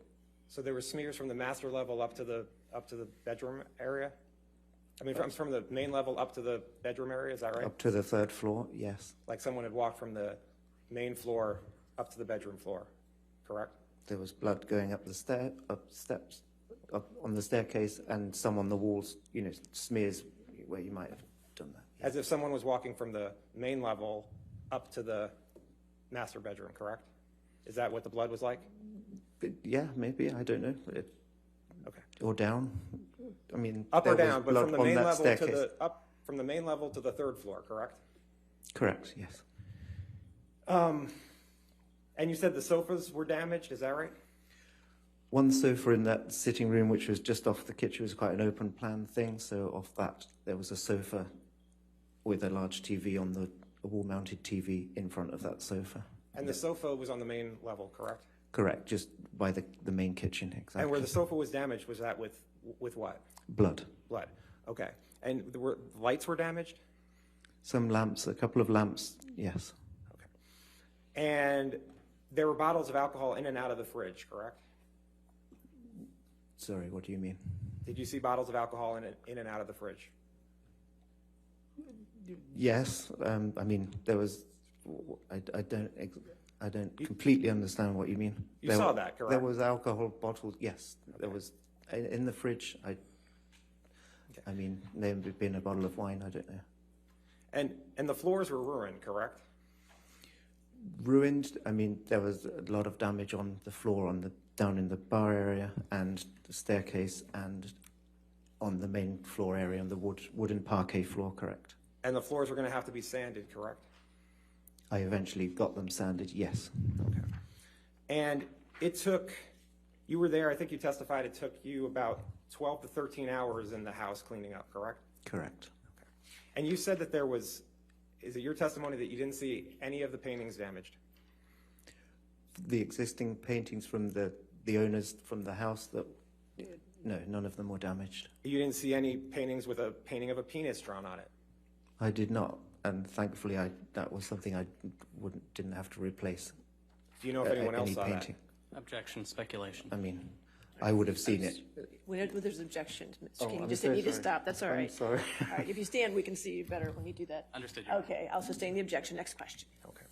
So there were smears from the master level up to the bedroom area? I mean, from the main level up to the bedroom area, is that right? Up to the 3rd floor, yes. Like someone had walked from the main floor up to the bedroom floor, correct? There was blood going up the steps, up on the staircase, and some on the walls, smears where you might have done that. As if someone was walking from the main level up to the master bedroom, correct? Is that what the blood was like? Yeah, maybe, I don't know. Okay. Or down. I mean, Up or there was down, but blood from the on main that level staircase. from the main level to the 3rd floor, correct? Correct, yes. And you said the sofas were damaged, is that right? One sofa in that sitting room, which was just off the kitchen, was quite an open plan thing. So off that, there was a sofa with a large TV on a wall-mounted TV in front of that sofa. And the sofa was on the main level, correct? Correct, just by the main kitchen, exactly. And where the sofa was damaged, was that with what? Blood. Blood, okay. And the lights were damaged? Some lamps, a couple of lamps, yes. Okay. And there were bottles of alcohol in and out of the fridge, correct? Sorry, what do you mean? Did you see bottles of alcohol in and out of the fridge? Yes, I mean, there was, I don't completely understand what you mean. You saw that, correct? There was alcohol bottles, yes. Okay. There was, in the fridge, I mean, there may have been a bottle of wine, I don't know. And the floors were ruined, correct? Ruined, I mean, there was a lot of damage on the floor, down in the bar area and the staircase and on the main floor area, on the wooden parquet floor, correct. And the floors were going to have to be sanded, correct? I eventually got them sanded, yes. Okay. And you were there, I think you testified, it took you about 12 to 13 hours in the house cleaning up, correct? Correct. Okay. And you said that is it your testimony that you didn't see any of the paintings damaged? The existing paintings from the owners from the house, no, none of them were damaged. You didn't see any paintings with a painting of a penis drawn on it? I did not, and thankfully that was something I didn't have to replace. Do you know if anyone else any saw painting. that? Objection, speculation. I mean, I would have seen it. When there's objection, Mr. King, you I'm just so need to sorry. stop. That's all I'm right. sorry. All right, if you stand, we can see you better when you do that. Understood. Okay, I'll sustain the objection. Next question. Okay.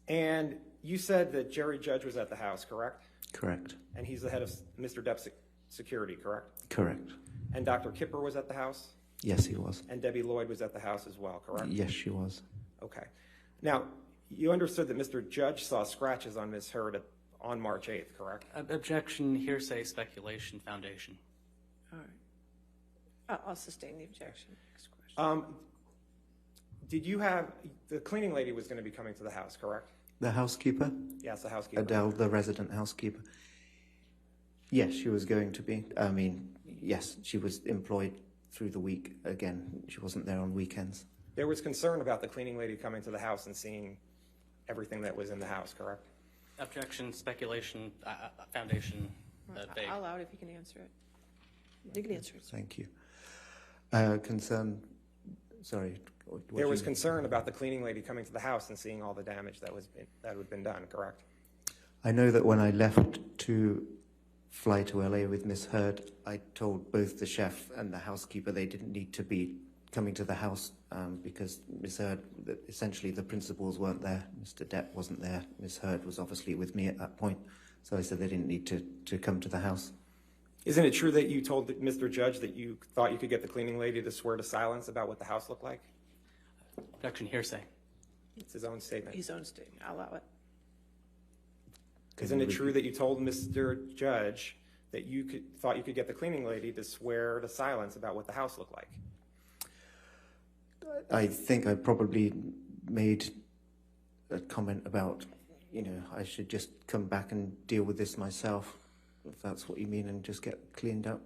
And you said that Jerry Judge was at the house, correct? Correct. And he's the head of Mr. Depp's security, correct? Correct. And Dr. Kipper was at the house? Yes, he was. And Debbie Lloyd was at the house as well, correct? Yes, she was. Okay. Now, you understood that Mr. Judge saw scratches on Ms. Hurd on March 8th, correct? Objection, hearsay, speculation, foundation. All right. I'll sustain the objection. Next question. Did you have, the cleaning lady was going to be coming to the house, correct? The housekeeper? Yes, the housekeeper. Adele, the resident housekeeper. Yes, she was going to be. I mean, yes, she was employed through the week. Again, she wasn't there on weekends. There was concern about the cleaning lady coming to the house and seeing everything that was in the house, correct? Objection, speculation, foundation, vague. I'll allow it if you can answer it. You can answer it. Thank you. Concern, sorry. what There do was you- concern about the cleaning lady coming to the house and seeing all the damage that had been done, correct? I know that when I left to fly to LA with Miss Heard, I told both the chef and the housekeeper they didn't need to be coming to the house because Miss Heard, essentially the principals weren't there. Mr. Depp wasn't there. Miss Heard was obviously with me at that point. So I said they didn't need to come to the house. Isn't it true that you told Mr. Judge that you thought you could get the cleaning lady to swear to silence about what the house looked like? Objection, hearsay. It's his own statement. His own statement. I'll allow it. Isn't it true that you told Mr. Judge that you thought you could get the cleaning lady to swear to silence about what the house looked like? I think I probably made a comment about, I should just come back and deal with this myself, if that's what you mean, and just get cleaned up.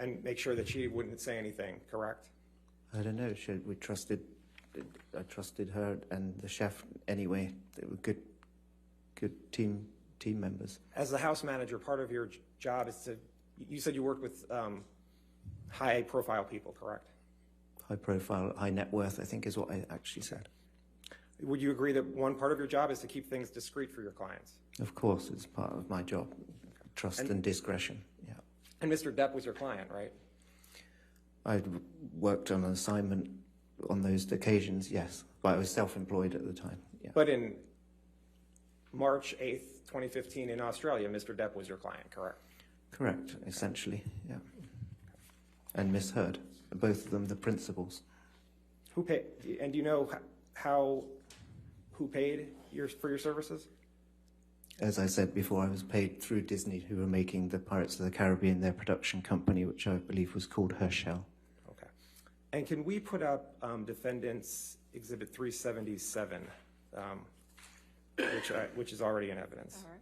And make sure that she wouldn't say anything, correct? I don't know. I trusted her and the chef anyway. They were good team members. As the house manager, part of your job is you said you worked with high-profile people, correct? High profile, high net worth, I think is what I actually said. Would you agree that one part of your job is to keep things discreet for your clients? Of course, it's part of my job. Trust and discretion, yeah. And Mr. Depp was your client, right? I'd worked on an assignment on those occasions, yes. But I was self-employed at the time, yeah. But in March 8th, 2015 in Australia, Mr. Depp was your client, correct? Correct, essentially, yeah. And Miss Heard, both of them the principals. Who paid? And do you know who paid for your services? As I said before, I was paid through Disney, who were making the Pirates of the Caribbean their production company, which I believe was called Herschel. Okay. And can we put up Defendant's Exhibit 377, which is already in evidence? All right.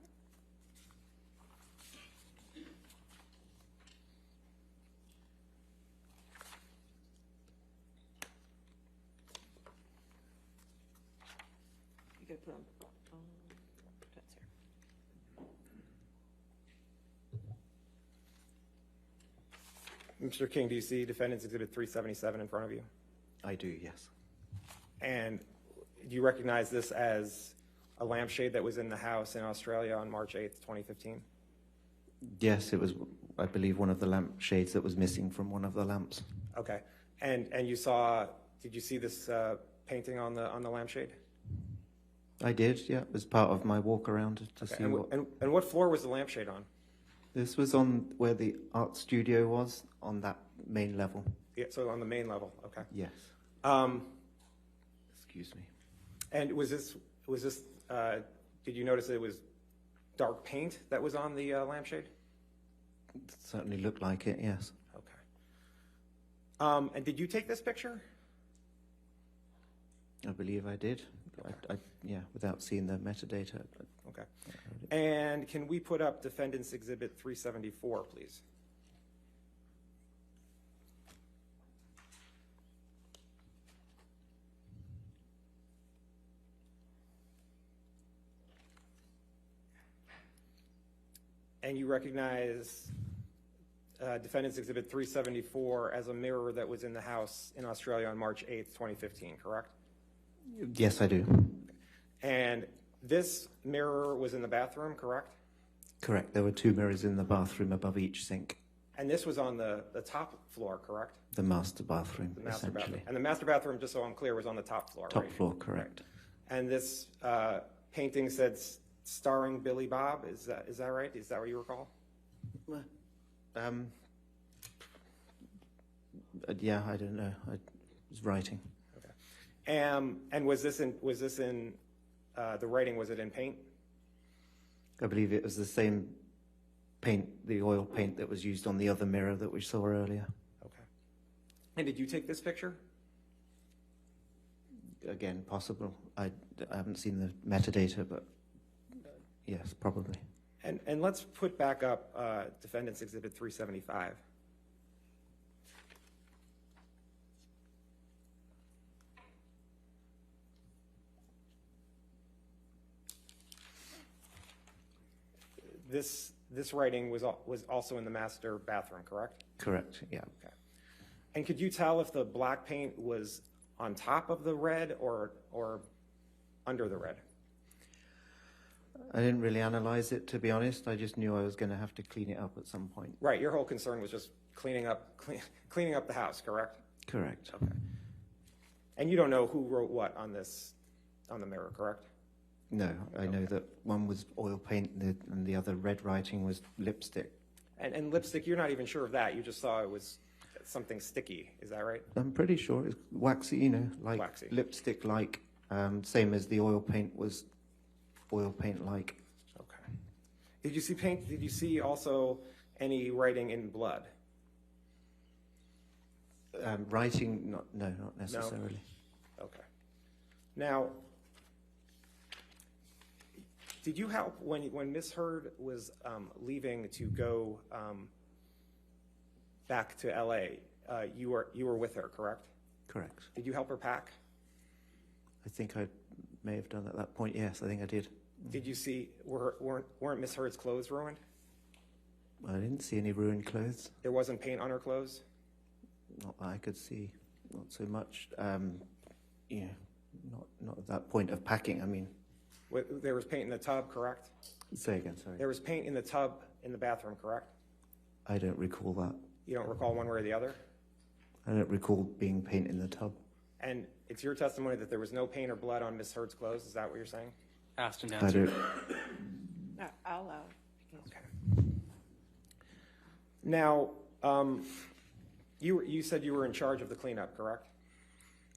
You gotta put on, that's here. Mr. King, do you see Defendant's Exhibit 377 in front of you? I do, yes. And do you recognize this as a lampshade that was in the house in Australia on March 8th, 2015? Yes, it was, I believe, one of the lampshades that was missing from one of the lamps. Okay. And did you see this painting on the lampshade? I did, yeah. It was part of my walk around to see what... And what floor was the lampshade on? This was on where the art studio was, on that main level. Yeah, so on the main level, okay. Yes. Excuse me. And did you notice it was dark paint that was on the lampshade? It certainly looked like it, yes. Okay. And did you take this picture? I believe I did. Okay. Yeah, without seeing the metadata. Okay. And can we put up Defendant's Exhibit 374, please? And you recognize Defendant's Exhibit 374 as a mirror that was in the house in Australia on March 8th, 2015, correct? Yes, I do. And this mirror was in the bathroom, correct? Correct. There were 2 mirrors in the bathroom above each sink. And this was on the top floor, correct? The master bathroom, The master essentially. bathroom. And the master bathroom, just so I'm clear, was on the top floor, Top right? floor, correct. And this painting said starring Billy Bob, is that right? Is that what you recall? Yeah, I don't know. I was writing. Okay. And was this in the writing, was it in paint? I believe it was the same paint, the oil paint that was used on the other mirror that we saw earlier. Okay. And did you take this picture? Again, possible. I haven't seen the metadata, but yes, probably. And let's put back up Defendant's Exhibit 375. this writing was also in the master bathroom, correct? Correct, yeah. Okay. And could you tell if the black paint was on top of the red or under the red? I didn't really analyze it, to be honest. I just knew I was going to have to clean it up at some point. Right, your whole concern was just cleaning up the house, correct? Correct. Okay. And you don't know who wrote what on the mirror, correct? No, I know that one was oil paint and the other red writing was lipstick. And lipstick, you're not even sure of that. You just saw it was something sticky. Is that right? I'm pretty sure it's waxy, you know, like Waxy. lipstick-like, same as the oil paint was oil paint-like. Okay. Did you see paint? Did you see also any writing in blood? Writing, not necessarily. No? Okay. Now, did you help when Miss Heard was leaving to go back to L.A.? You were with her, correct? Correct. Did you help her pack? I think I may have done at that point. Yes, I think I did. Did you see weren't Miss Heard's clothes ruined? I didn't see any ruined clothes. There wasn't paint on her clothes? Not that I could see. Not so much. Yeah, not at that point of packing. I mean. There was paint in the tub, correct? Say again, sorry. There was paint in the tub in the bathroom, correct? I don't recall that. You don't recall one way or the other? I don't recall being paint in the tub. And it's your testimony that there was no paint or blood on Miss Heard's clothes? Is that what you're saying? Asked and I answered. don't. I'll allow. Okay. Now, you said you were in charge of the cleanup, correct?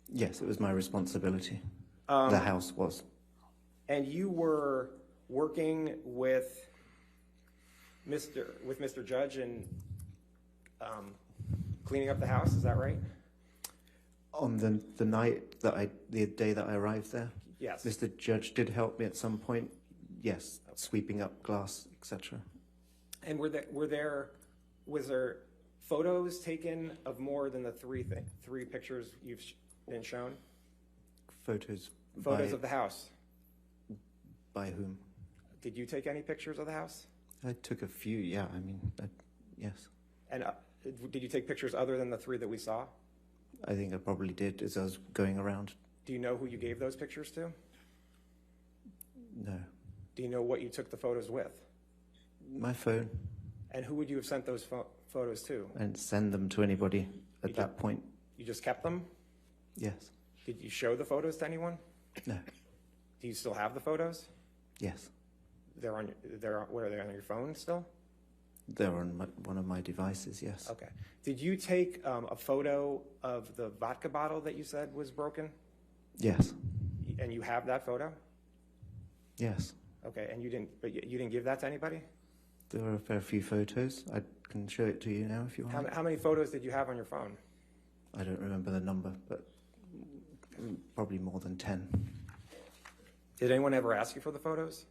Yes, it was my responsibility. The house was. And you were working with Mr. Judge and cleaning up the house, is that right? On the day that I arrived there? Yes. Mr. Judge did help me at some point. Yes, sweeping up glass, etc. And was there photos taken of more than the three pictures you've been shown? Photos of the house. By whom? Did you take any pictures of the house? I took a few, yeah, I mean, yes. And did you take pictures other than the three that we saw? I think I probably did as I was going around. Do you know who you gave those pictures to? No. Do you know what you took the photos with? My phone. And who would you have sent those photos to? I didn't send them to anybody at that point. You just kept them? Yes. Did you show the photos to anyone? No. Do you still have the photos? Yes. Where are they, on your phone still? They're on one of my devices, yes. Okay. Did you take a photo of the vodka bottle that you said was broken? Yes. And you have that photo? Yes. Okay, and you didn't give that to anybody? There are a fair few photos. I can show it to you now if you want. How many photos did you have on your phone? I don't remember the number, but probably more than 10. Did anyone ever ask you for the photos?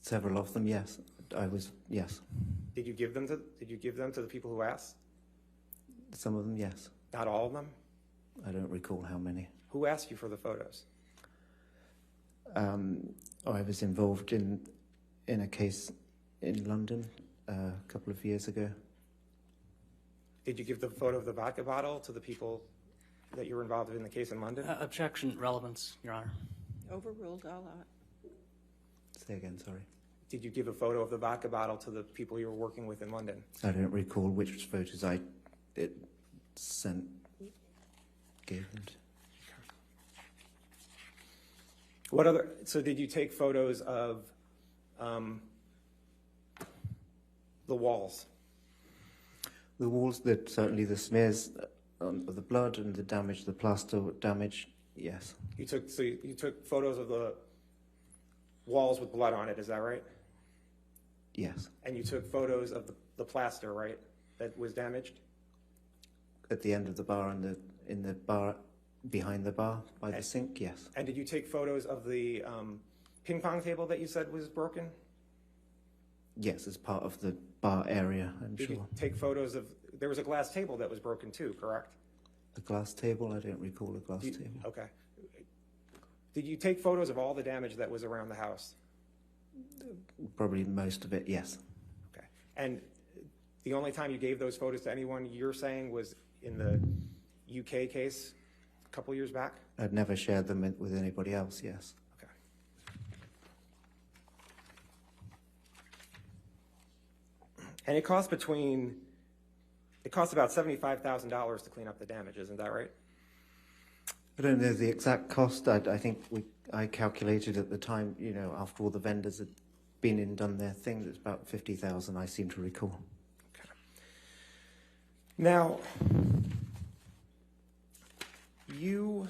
Several of them, yes. Yes. Did you give them to the people who asked? Some of them, yes. Not all of them? I don't recall how many. Who asked you for the photos? I was involved in a case in London a couple of years ago. Did you give the photo of the vodka bottle to the people that you were involved in the case in London? Objection, relevance, Your Honor. Overruled, I'll allow it. Say again, sorry. Did you give a photo of the vodka bottle to the people you were working with in London? I don't recall which photos I gave them to. So did you take photos of the walls? The walls, certainly the smears of the blood and the damage, the plaster damage, yes. You took photos of the walls with blood on it, is that right? Yes. And you took photos of the plaster, right, that was damaged? At the end of the bar and in the bar, behind the bar, by the sink, yes. And did you take photos of the ping pong table that you said was broken? Yes, as part of the bar area, I'm sure. Did you take photos of, there was a glass table that was broken too, correct? A glass table? I don't recall a glass table. Okay. Did you take photos of all the damage that was around the house? Probably most of it, yes. Okay. And the only time you gave those photos to anyone, you're saying, was in the UK case a couple years back? I'd never shared them with anybody else, yes. Okay. And it costs about $75,000 to clean up the damage, isn't that right? I don't know the exact cost. I think I calculated at the time, you know, after all the vendors had been and done their thing, it's about 50,000, I seem to recall. Okay. Now, you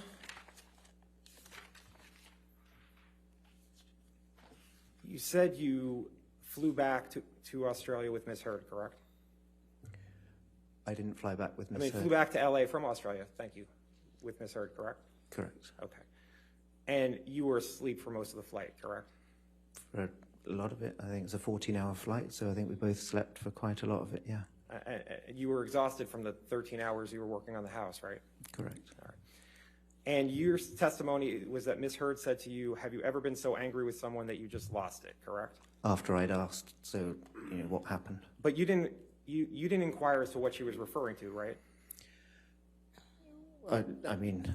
said you flew back to Australia with Ms. Heard, correct? I didn't fly back with Ms. I mean, Heard. flew back to LA from Australia, thank you, with Ms. Heard, correct? Correct. Okay. And you were asleep for most of the flight, correct? For a lot of it, I think it's a 14-hour flight, so I think we both slept for quite a lot of it, yeah. You were exhausted from the 13 hours you were working on the house, right? Correct. All right. And your testimony was that Ms. Heard said to you, have you ever been so angry with someone that you just lost it, correct? After I'd asked, so, you know, what happened. But you didn't inquire as to what she was referring to, right? I mean,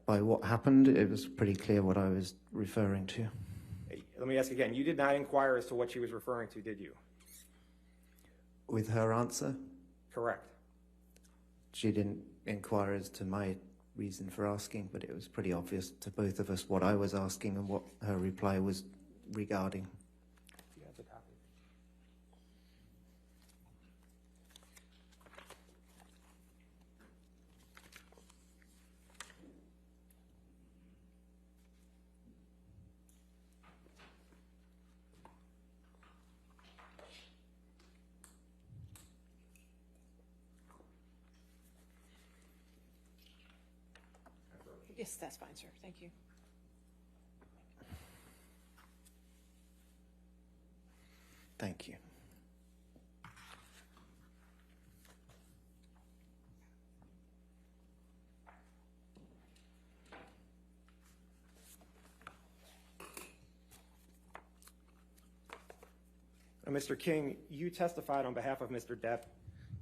by what happened, it was pretty clear what I was referring to. Let me ask again. You did not inquire as to what she was referring to, did you? With her answer, Correct. she didn't inquire as to my reason for asking, but it was pretty obvious to both of us what I was asking and what her reply was regarding. Do you have the copy? Yes, that's fine, sir. Thank you. Thank you. Now, Mr. King, you testified on behalf of Mr. Depp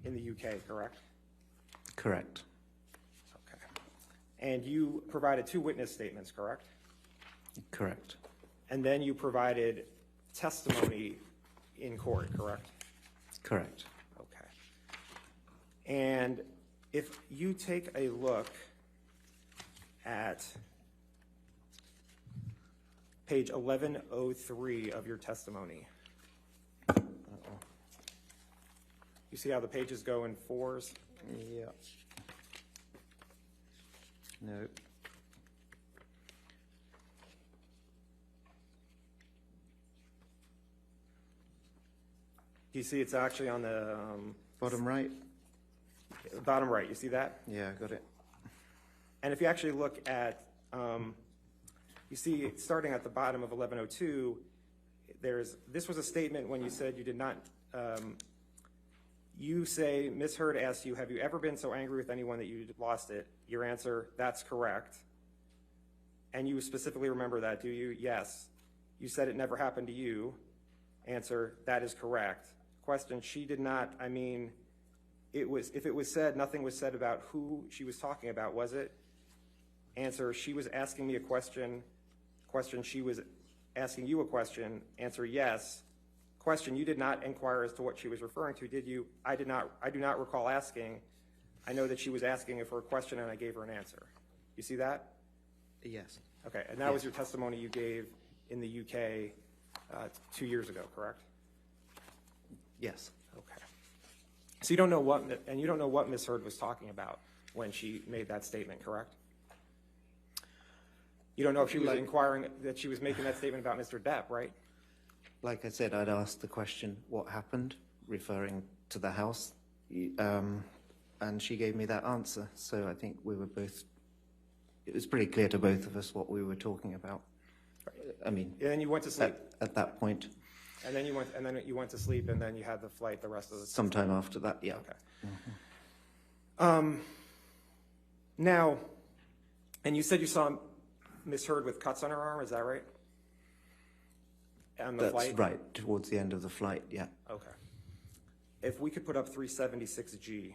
in the UK, correct? Correct. Okay. And you provided 2 witness statements, correct? Correct. And then you provided testimony in court, correct? Correct. Okay. And if you take a look at page 1103 of your testimony, you see how the pages go in 4s? Yeah. No. You see it's actually on the Bottom right? bottom right. You see that? Yeah, I got it. And if you actually look at, you see starting at the bottom of 1102, this was a statement when you said you did not, you say, Ms. Heard asked you, have you ever been so angry with anyone that you lost it? Your answer, that's correct. And you specifically remember that, do you? Yes. You said it never happened to you. Answer, that is correct. Question, she did not, I mean, if it was said, nothing was said about who she was talking about, was it? Answer, she was asking me a question. Question, she was asking you a question. Answer, yes. Question, you did not inquire as to what she was referring to, did you? I do not recall asking. I know that she was asking for a question and I gave her an answer. You see that? Yes. Okay, and that was your testimony you gave in the UK 2 years ago, correct? Yes. Okay. So you don't know what Ms. Heard was talking about when she made that statement, correct? You don't know if she was inquiring, that she was making that statement about Mr. Depp, right? Like I said, I'd asked the question, what happened, referring to the house, and she gave me that answer. So I think we were both, it was pretty clear to both of us what we were talking about. I mean, and then you went to sleep at that point. And then you went to sleep, and then you had the flight the rest of the sometime after that. Yeah. Okay. Mm-hmm. Now, and you said you saw Ms. Heard with cuts on her arm. Is that right? on the That's flight? right, towards the end of the flight, yeah. Okay. If we could put up 376G.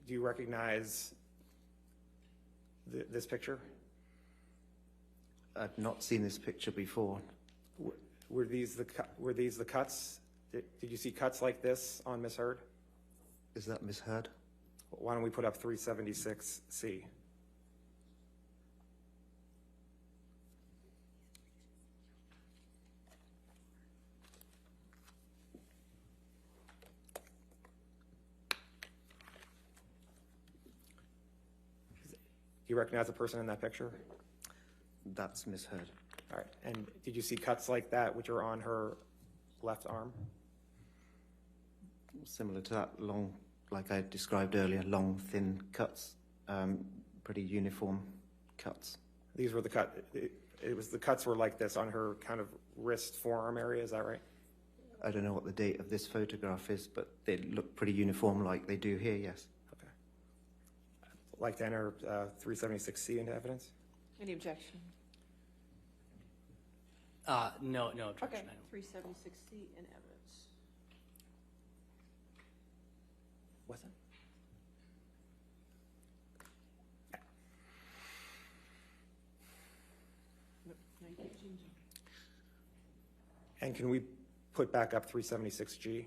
Do you recognize this picture? I've not seen this picture before. Were these the cuts? Did you see cuts like this on Miss Heard? Is that misheard? Why don't we put up 376C? Do you recognize the person in that picture? That's misheard. All right. And did you see cuts like that, which are on her left arm? Similar to that, long, like I described earlier, long, thin cuts, pretty uniform cuts. These were the the cuts were like this on her kind of wrist, forearm area. Is that right? I don't know what the date of this photograph is, but they look pretty uniform like they do here, yes. Okay. Like to enter 376C into evidence? Any objection? No objection. Okay, I don't. 376C in evidence. What's that? No, you can't change it. And can we put back up 376G?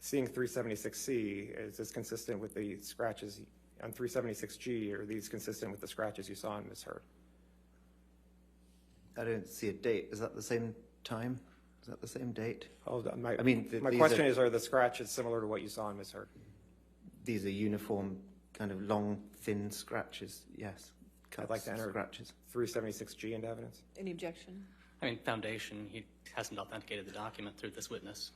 Seeing 376C, is this consistent with the scratches on 376G? Are these consistent with the scratches you saw in Ms. Heard? I don't see a date. Is that the same time? Is that the same date? Hold on. I mean, my these question is, are the scratches similar to what you saw in Ms. Heard? These are uniform, kind of long, thin scratches, yes. I'd like to enter scratches. 376G into evidence. Any objection? I mean, foundation, he hasn't authenticated the document through this witness.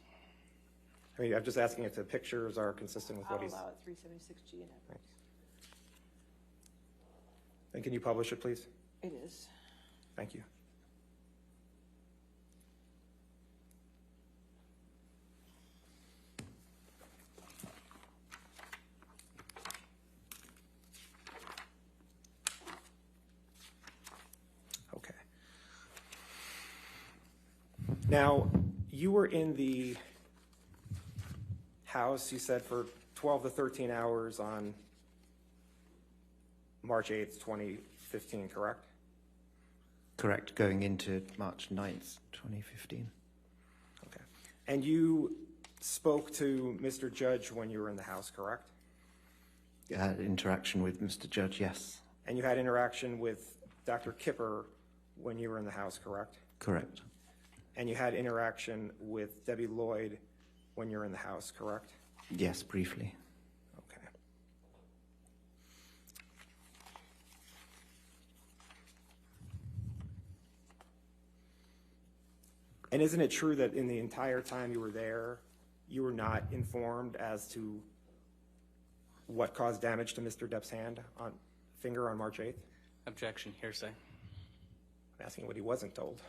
I mean, I'm just asking if the pictures are consistent with I'll what he's... allow it 376G in evidence. And can you publish it, please? It is. Thank you. Okay. Now, you were in the house, you said, for 12 to 13 hours on March 8th, 2015, correct? Correct, going into March 9th, 2015. Okay. And you spoke to Mr. Judge when you were in the house, correct? Interaction with Mr. Judge, yes. And you had interaction with Dr. Kipper when you were in the house, correct? Correct. And you had interaction with Debbie Lloyd when you were in the house, correct? Yes, briefly. Okay. And isn't it true that in the entire time you were there, you were not informed as to what caused damage to Mr. Depp's finger on March 8th? Objection, hearsay. I'm asking what he wasn't told.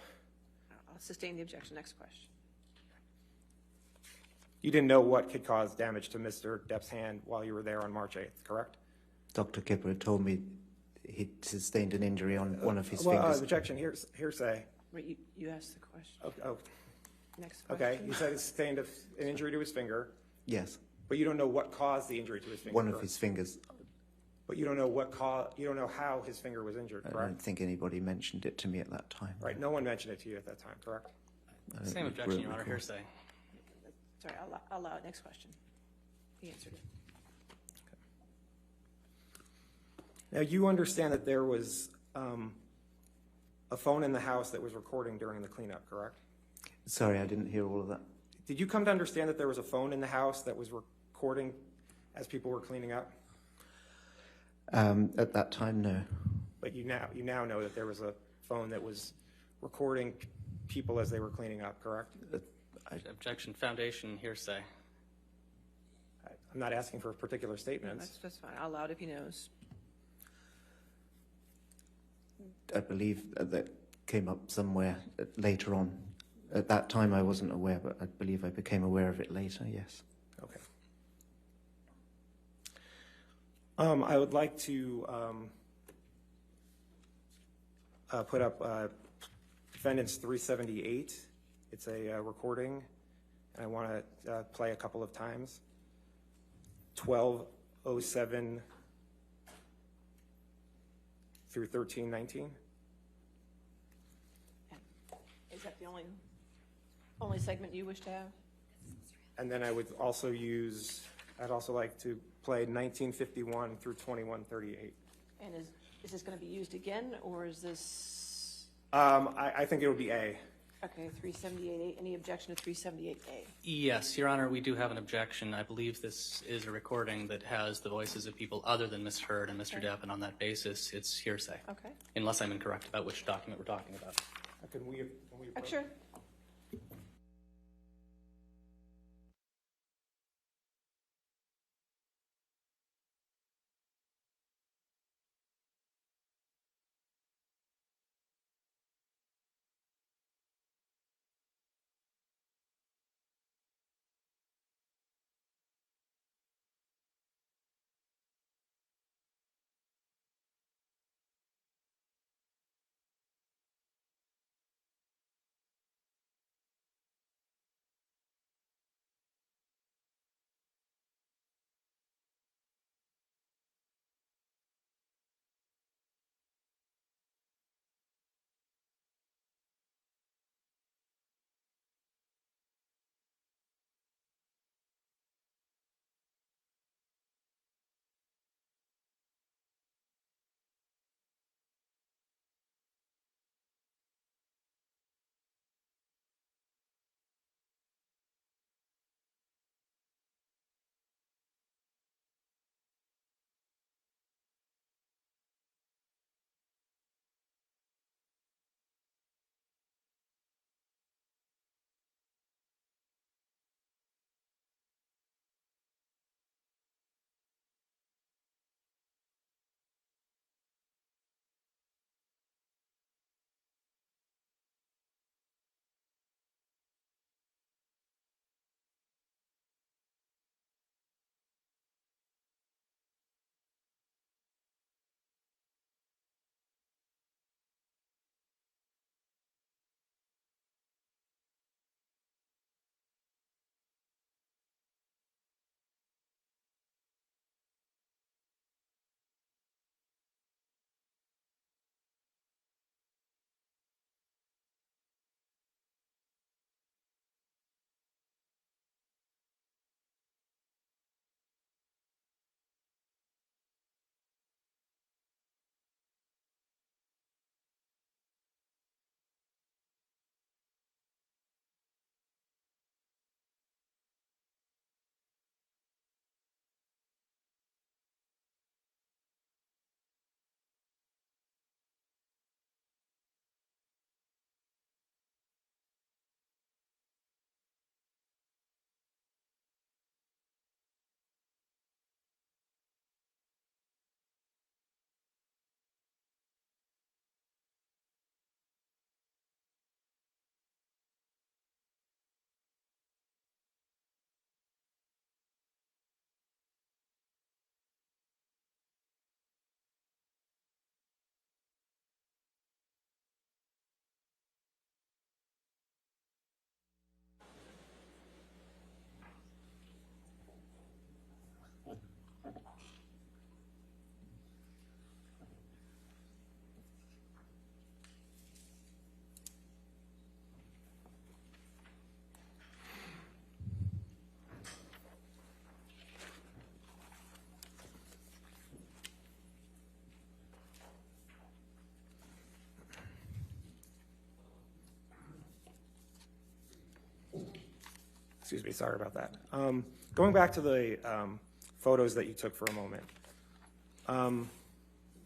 I'll sustain the objection. Next question. You didn't know what could cause damage to Mr. Depp's hand while you were there on March 8th, correct? Dr. Kipper told me he'd sustained an injury on one of his fingers. Objection, hearsay. Wait, you asked the question. Oh, Next question. okay. You said he sustained an injury to his finger, Yes, but you don't know what caused the injury to his finger. one of correct? his fingers. But you don't know you don't know how his finger was injured, I correct? don't think anybody mentioned it to me at that time. Right. No one mentioned it to you at that time, correct? I don't Same re- objection, Your Honor, recall. hearsay. Sorry, I'll allow it. Next question. He answered it. Now, you understand that there was a phone in the house that was recording during the cleanup, correct? Sorry, I didn't hear all of that. Did you come to understand that there was a phone in the house that was recording as people were cleaning up? At that time, no. But you now know that there was a phone that was recording people as they were cleaning up, correct? Objection, foundation, hearsay. I'm not asking for particular statements. That's fine. I'll allow it if he knows. I believe that came up somewhere later on. At that time, I wasn't aware, but I believe I became aware of it later, yes. Okay. I would like to put up Defendant's 378. It's a recording, and I want to play a couple of times. 12:07 through 13:19. Is that the only segment you wish to have? And then I would also I'd also like to play 1951 through 21:38. And is this going to be used again, or is this? I think it would be A. Okay, 378A. Any objection to 378A? Yes, Your Honor, we do have an objection. I believe this is a recording that has the voices of people other than Ms. Hurd and Mr. Depp, and on that basis, it's hearsay. Okay. Unless I'm incorrect about which document we're talking about. Can we Sure. Excuse me, sorry about that. Going back to the photos that you took for a moment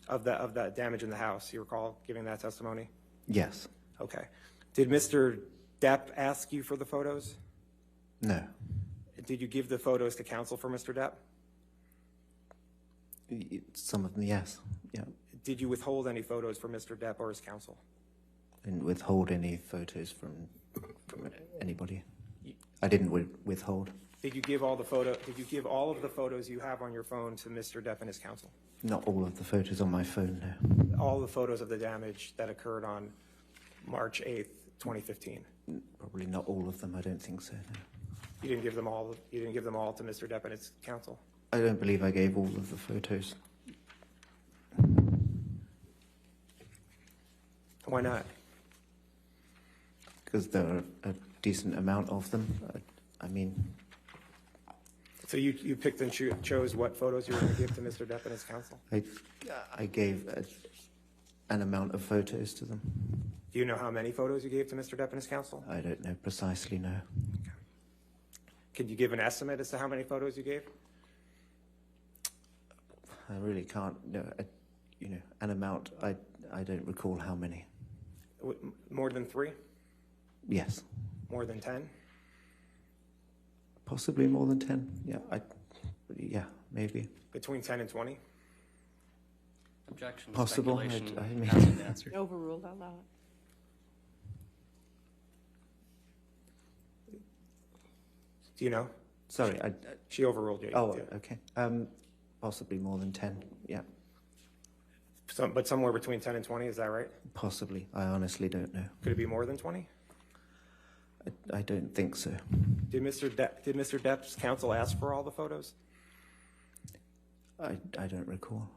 of that damage in the house, you recall giving that testimony? Yes. Okay. Did Mr. Depp ask you for the photos? No. Did you give the photos to counsel for Mr. Depp? Some of them, yes. Yeah. Did you withhold any photos from Mr. Depp or his counsel? Didn't withhold any photos from anybody. I didn't withhold. Did you give all the photo? Did you give all of the photos you have on your phone to Mr. Depp and his counsel? Not all of the photos on my phone, no. All the photos of the damage that occurred on March 8th, 2015. Probably not all of them. I don't think so. No. You didn't give them all. You didn't give them all to Mr. Depp and his counsel. I don't believe I gave all of the photos. Why not? Because there are a decent amount of them. I mean. So you picked and chose what photos you were going to give to Mr. Depp and his counsel? I gave an amount of photos to them. Do you know how many photos you gave to Mr. Depp and his counsel? I don't know precisely, no. Okay. Could you give an estimate as to how many photos you gave? I really can't. No, an amount. I don't recall how many. More than 3? Yes. More than 10? Possibly more than 10. Yeah, maybe. Between 10 and 20? Objection. Possible. Speculation. I mean, Hasn't been answered. Overruled, I'll allow it. Do you know? Sorry, she overruled you. Oh, okay. Possibly more than 10. Yeah. But somewhere between 10 and 20, is that right? Possibly. I honestly don't know. Could it be more than 20? I don't think so. Did Mr. Depp's counsel ask for all the photos? I don't recall.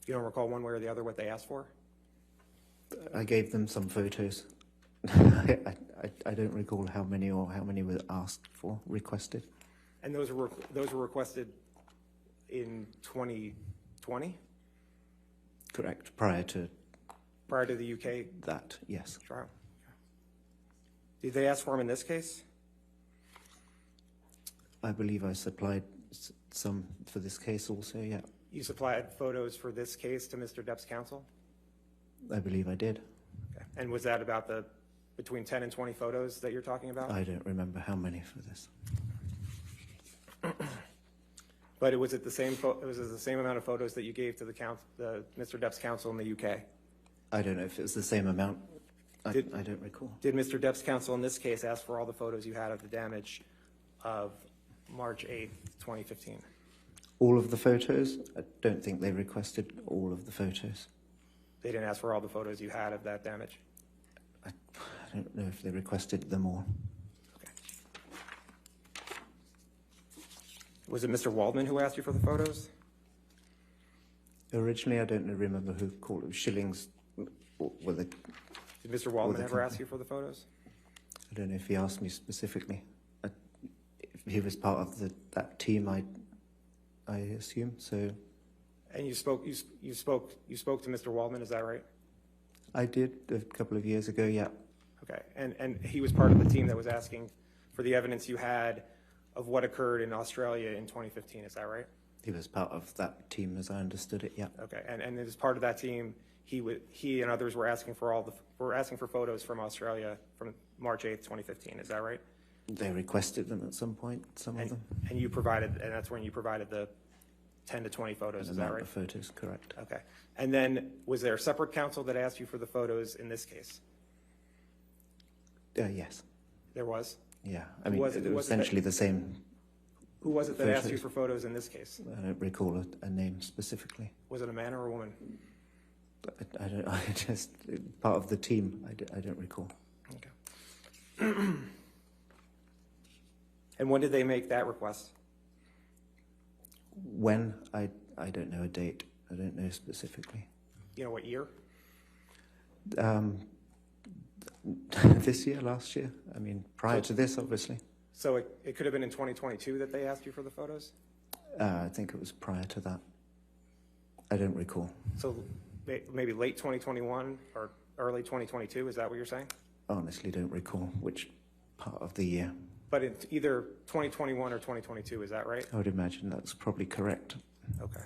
You don't recall one way or the other what they asked for? I gave them some photos. I don't recall how many or how many were asked for, requested. And those were requested in 2020? Correct. Prior to the UK that, yes. trial. Did they ask for them in this case? I believe I supplied some for this case also, yeah. You supplied photos for this case to Mr. Depp's counsel? I believe I did. Okay. And was that about the between 10 and 20 photos that you're talking about? I don't remember how many for this. But it was the same amount of photos that you gave to the Mr. Depp's counsel in the UK? I don't know if it was the same amount. I don't recall. Did Mr. Depp's counsel in this case ask for all the photos you had of the damage of March 8th, 2015? All of the photos? I don't think they requested all of the photos. They didn't ask for all the photos you had of that damage? I don't know if they requested them all. Okay. Was it Mr. Waldman who asked you for the photos? Originally, I don't remember who called it. Shillings were the... Did Mr. Waldman ever ask you for the photos? I don't know if he asked me specifically. If he was part of that team, I assume so. And you spoke to Mr. Waldman, is that right? I did a couple of years ago, yeah. Okay, and he was part of the team that was asking for the evidence you had of what occurred in Australia in 2015, is that right? He was part of that team, as I understood it, yeah. Okay, and as part of that team, he and others were asking for photos from Australia from March 8th, 2015, is that right? They requested them at some point, some of them. And you provided, and that's when you provided the 10 to 20 photos, is that right? The photos, correct. Okay, and then was there a separate counsel that asked you for the photos in this case? Yes. There was? Yeah, I mean, it was essentially the same. Who was it that asked you for photos in this case? I don't recall a name specifically. Was it a man or a woman? I just, part of the team, I don't recall. Okay. And when did they make that request? When? I don't know a date. I don't know specifically. You know what year? This year, last year? I mean, prior to this, obviously. So it could have been in 2022 that they asked you for the photos? I think it was prior to that. I don't recall. So maybe late 2021 or early 2022, is that what you're saying? Honestly, don't recall which part of the year. But it's either 2021 or 2022, is that right? I would imagine that's probably correct. Okay.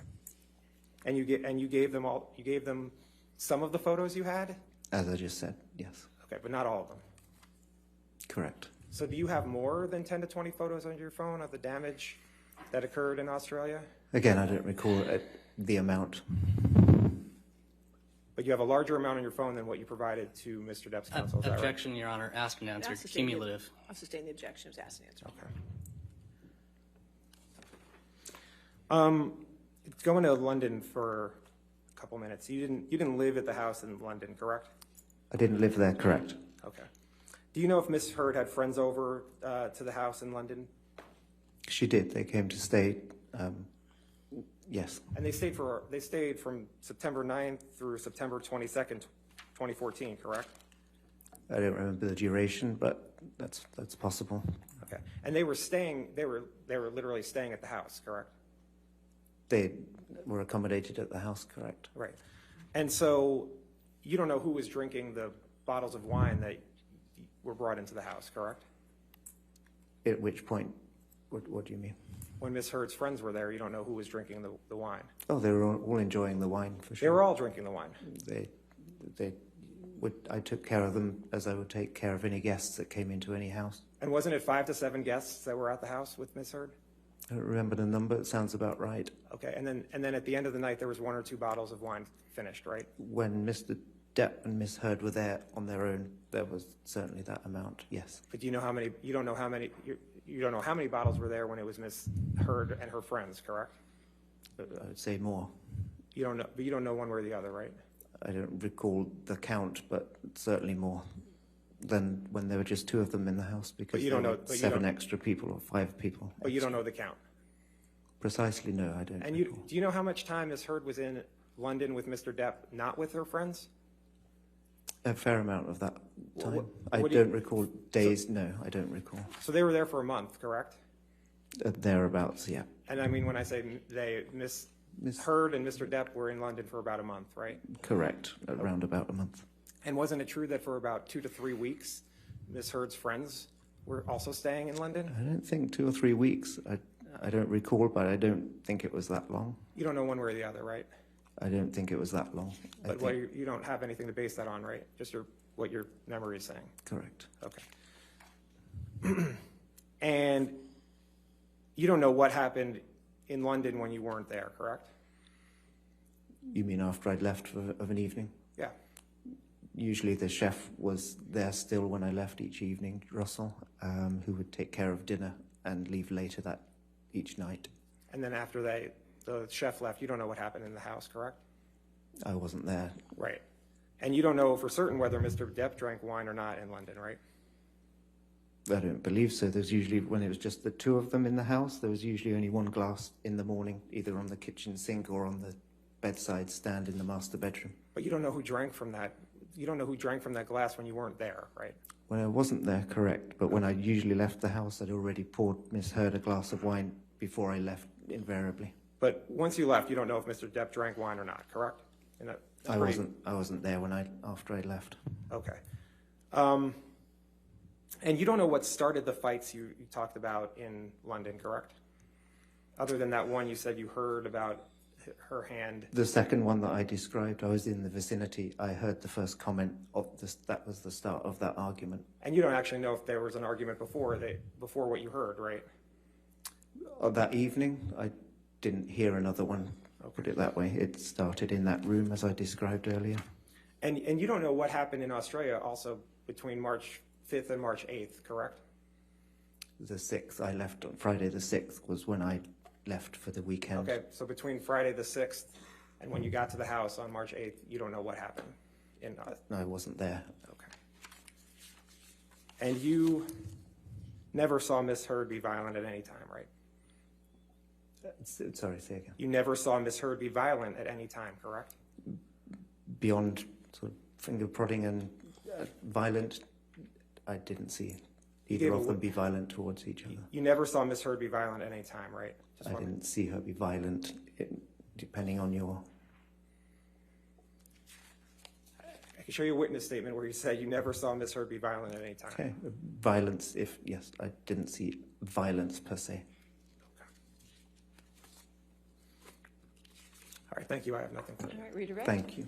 And you gave them all, you gave them some of the photos you had? As I just said, yes. Okay, but not all of them? Correct. So do you have more than 10 to 20 photos on your phone of the damage that occurred in Australia? Again, I don't recall the amount. But you have a larger amount on your phone than what you provided to Mr. Depp's counsel, is that right? Objection, Your Honor. Asked and answered. Cumulative. I'll sustain the objection. It was asked and answered. Okay. Going to London for a couple minutes. You didn't live at the house in London, correct? I didn't live there, correct. Okay. Do you know if Miss Heard had friends over to the house in London? She did. They came to stay. Yes. And they stayed from September 9th through September 22nd, 2014, correct? I don't remember the duration, but that's possible. Okay. And they were literally staying at the house, correct? They were accommodated at the house, correct. Right. And so you don't know who was drinking the bottles of wine that were brought into the house, correct? At which point? What do you mean? When Miss Heard's friends were there, you don't know who was drinking the wine. Oh, they were all enjoying the wine, for sure. They were all drinking the wine. I took care of them as I would take care of any guests that came into any house. And wasn't it 5 to 7 guests that were at the house with Miss Heard? I don't remember the number. It sounds about right. Okay, and then at the end of the night, there was 1 or 2 bottles of wine finished, right? When Mr. Depp and Miss Heard were there on their own, there was certainly that amount, yes. But do you know how many, you don't know how many bottles were there when it was Miss Heard and her friends, correct? I would say more. You don't know, but you don't know one way or the other, right? I don't recall the count, but certainly more than when there were just 2 of them in the house, because you don't there know- were but you 7 don't- extra people or 5 people. But you don't know the count. Precisely, no, I don't. And do you know how much time Miss Heard was in London with Mr. Depp, not with her friends? A fair amount of that time. what I do you- don't recall days, no, I don't recall. So they were there for a month, correct? Thereabouts, yeah. And I mean, when I say they, Miss Heard and Mr. Depp were in London for about a month, right? Correct, around about a month. And wasn't it true that for about 2 to 3 weeks, Miss Heard's friends were also staying in London? I don't think 2 or 3 weeks. I don't recall, but I don't think it was that long. You don't know one way or the other, right? I don't think it was that long. But you don't have anything to base that on, right? Just what your memory is saying. Correct. Okay. And you don't know what happened in London when you weren't there, correct? You mean after I'd left of an evening? Yeah. Usually the chef was there still when I left each evening, Russell, who would take care of dinner and leave later that each night. And then after the chef left, you don't know what happened in the house, correct? I wasn't there. Right. And you don't know for certain whether Mr. Depp drank wine or not in London, right? I don't believe so. There's usually, when it was just the 2 of them in the house, there was usually only 1 glass in the morning, either on the kitchen sink or on the bedside stand in the master bedroom. But you don't know who drank from that. You don't know who drank from that glass when you weren't there, right? When I wasn't there, correct. But when I usually left the house, I'd already poured Miss Heard a glass of wine before I left, invariably. But once you left, you don't know if Mr. Depp drank wine or not, correct? I wasn't there after I left. Okay. And you don't know what started the fights you talked about in London, correct? Other than that one you said you heard about her hand. The second one that I described, I was in the vicinity. I heard the first comment of this. That was the start of that argument. And you don't actually know if there was an argument before what you heard, right? That evening, I didn't hear another one. I'll put it that way. It started in that room as I described earlier. And you don't know what happened in Australia also between March 5th and March 8th, correct? The 6th, I left on Friday the 6th was when I left for the weekend. Okay, so between Friday the 6th and when you got to the house on March 8th, you don't know what happened? No, I wasn't there. Okay. And you never saw Miss Heard be violent at any time, right? Sorry, say again. You never saw Miss Heard be violent at any time, correct? Beyond sort of finger prodding and violent, I didn't see either of them be violent towards each other. You never saw Miss Heard be violent at any time, right? I didn't see her be violent, depending on your... I can show you a witness statement where you say you never saw Miss Heard be violent at any time. Okay, violence, yes, I didn't see violence per se. All right, thank you. I have nothing further. All right, redirect. Thank you.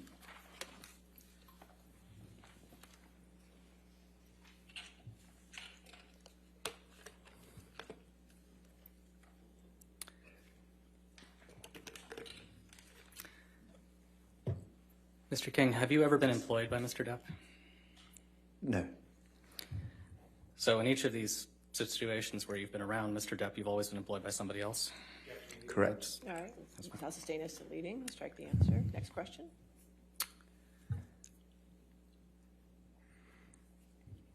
Mr. King, have you ever been employed by Mr. Depp? No. So in each of these situations where you've been around Mr. Depp, you've always been employed by somebody else? Correct. All right, I'll sustain as to leading, strike the answer. Next question.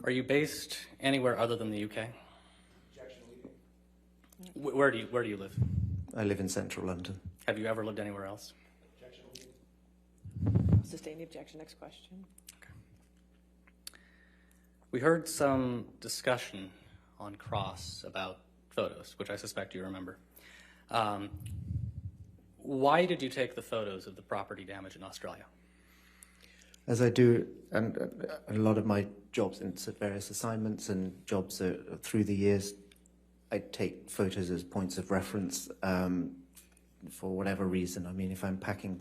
Are you based anywhere other than the UK? Where do you live? I live in central London. Have you ever lived anywhere else? I'll sustain the objection. Next question. We heard some discussion on Cross about photos, which I suspect you remember. Why did you take the photos of the property damage in Australia? As I do, and a lot of my jobs and various assignments and jobs through the years, I take photos as points of reference for whatever reason. I mean, if I'm packing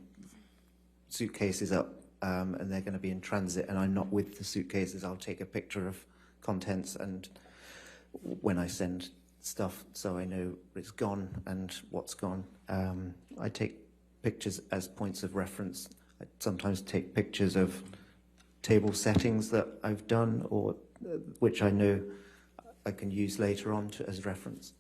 suitcases up and they're going to be in transit and I'm not with the suitcases, I'll take a picture of contents and when I send stuff so I know it's gone and what's gone. I take pictures as points of reference. I sometimes take pictures of table settings that I've done or which I know I can use later on as reference.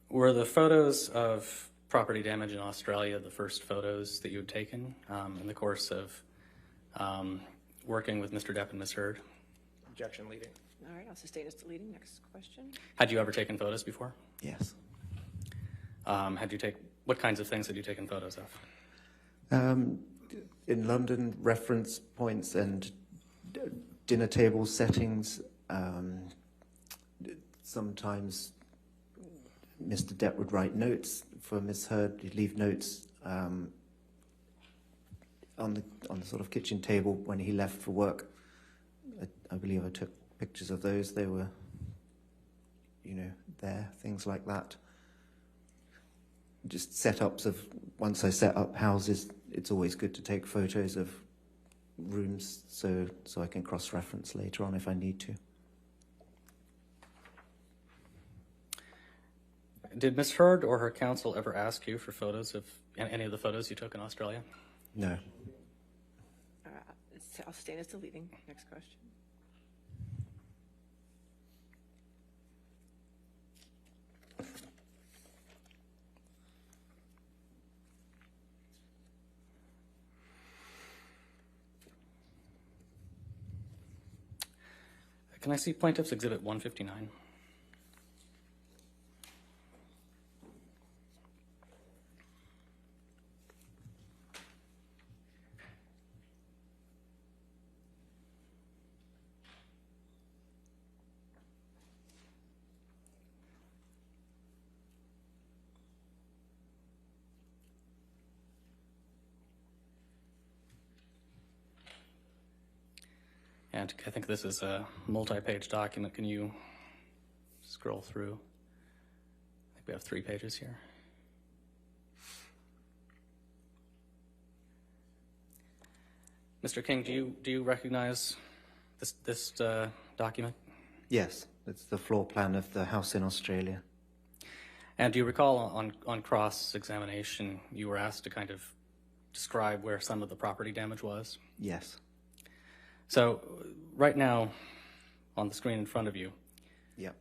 Were the photos of property damage in Australia the first photos that you had taken in the course of working with Mr. Depp and Ms. Heard? Objection leading. All right, I'll sustain as to leading. Next question. Had you ever taken photos before? Yes. What kinds of things had you taken photos of? In London, reference points and dinner table settings. Sometimes Mr. Depp would write notes for Miss Heard. He'd leave notes on the sort of kitchen table when he left for work. I believe I took pictures of those. They were, there, things like that. Just setups of, once I set up houses, it's always good to take photos of rooms so I can cross-reference later on if I need to. Did Ms. Heard or her counsel ever ask you for photos of any of the photos you took in Australia? No. I'll sustain as to leading. Next question. Can I see Plaintiff's Exhibit 159? And I think this is a multi-page document. Can you scroll through? I think we have 3 pages here. Mr. King, do you recognize this document? Yes, it's the floor plan of the house in Australia. And do you recall on cross-examination you were asked to kind of describe where some of the property damage was? Yes. So right now, on the screen in front of you, yeah.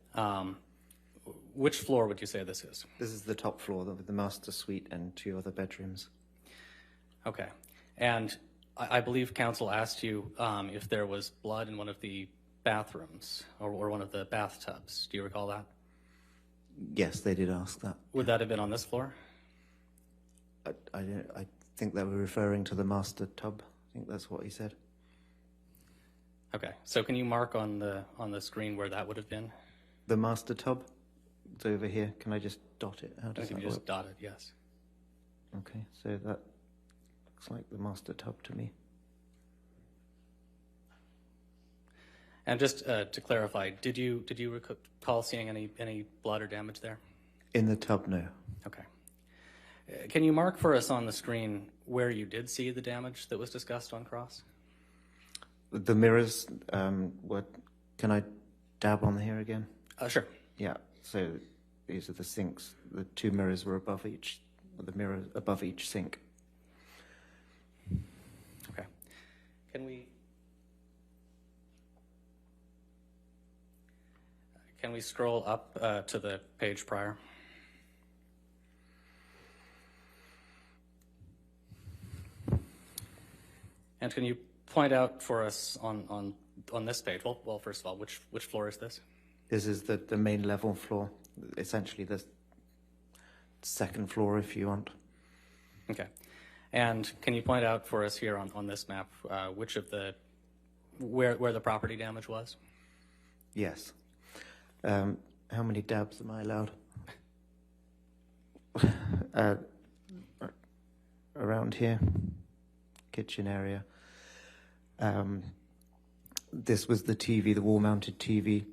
Which floor would you say this is? This is the top floor with the master suite and 2 other bedrooms. Okay. And I believe counsel asked you if there was blood in one of the bathrooms or one of the bathtubs. Do you recall that? Yes, they did ask that. Would that have been on this floor? I think they were referring to the master tub. I think that's what he said. Okay, so can you mark on the screen where that would have been? The master tub? It's over here. Can I just dot it? How does that work? Just dot it, yes. Okay, so that looks like the master tub to me. And just to clarify, did you recall seeing any blood or damage there? In the tub, no. Okay. Can you mark for us on the screen where you did see the damage that was discussed on cross? The mirrors, can I dab on here again? Sure. Yeah, so these are the sinks. The 2 mirrors were above each the mirror above each sink. Okay. Can we scroll up to the page prior? And can you point out for us on this page, well, first of all, which floor is this? This is the main level floor, essentially the second floor if you want. Okay. And can you point out for us here on this map which of where the property damage was? Yes. How many dabs am I allowed? Around here, kitchen area. This was the TV, the wall-mounted TV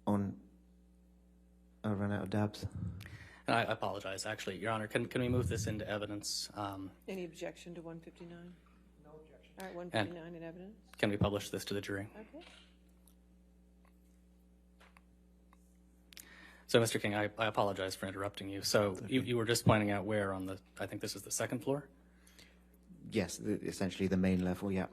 on. I ran out of dabs. And I apologize, actually, Your Honor. Can we move this into evidence? Any objection to 159? No objection. All right, 159 in evidence. Can we publish this to the jury? Okay. So, Mr. King, I apologize for interrupting you. So you were just pointing out where on the, I think this is the second floor? Yes, essentially the main level, yeah.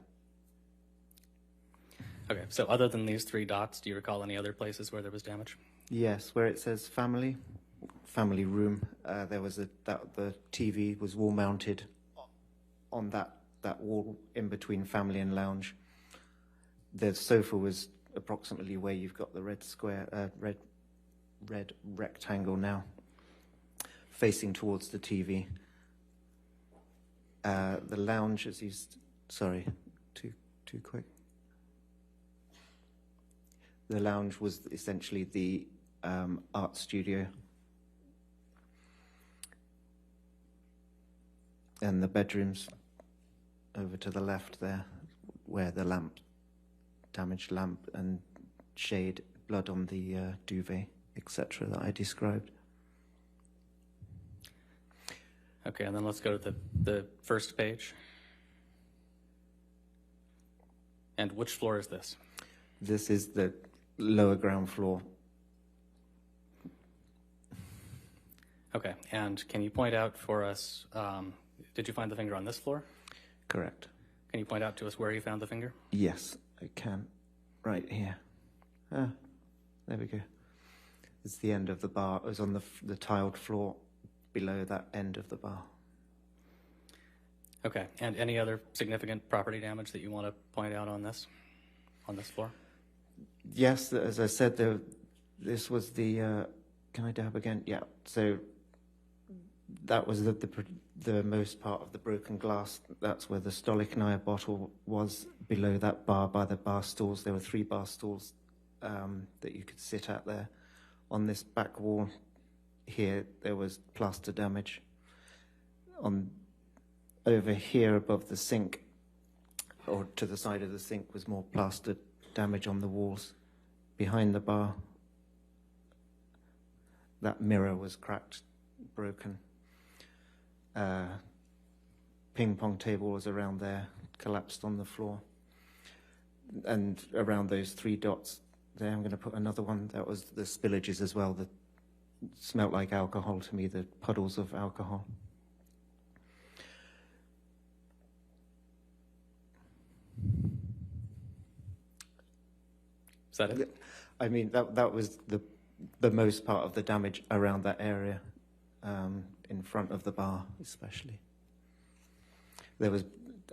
Okay, so other than these three dots, do you recall any other places where there was damage? Yes, where it says family room, there was the TV was wall mounted on that wall in between family and lounge. The sofa was approximately where you've got the red square, red rectangle now, facing towards the TV. The lounge, sorry, too quick. The lounge was essentially the art studio. And the bedrooms over to the left there, where the damaged lamp and shade, blood on the duvet, etc. that I described. Okay, and then let's go to the first page. And which floor is this? This is the lower ground floor. Okay, and can you point out for us, did you find the finger on this floor? Correct. Can you point out to us where you found the finger? Yes, I can. Right here. Ah, there we go. It's the end of the bar. It was on the tiled floor below that end of the bar. Okay, and any other significant property damage that you want to point out on this floor? Yes, as I said, this was the. Can I dab again? Yeah. So that was the most part of the broken glass. That's where the Stolichnaya bottle was, below that bar by the bar stools. There were 3 bar stools that you could sit at there. On this back wall here, there was plaster damage. Over here above the sink, or to the side of the sink, was more plaster damage on the walls. Behind the bar, that mirror was cracked, broken. Ping pong table was around there, collapsed on the floor. And around those 3 dots there, I'm going to put another one. That was the spillages as well, that smelt like alcohol to me, the puddles of alcohol. Is that it? I mean, that was the most part of the damage around that area, in front of the bar especially. There was,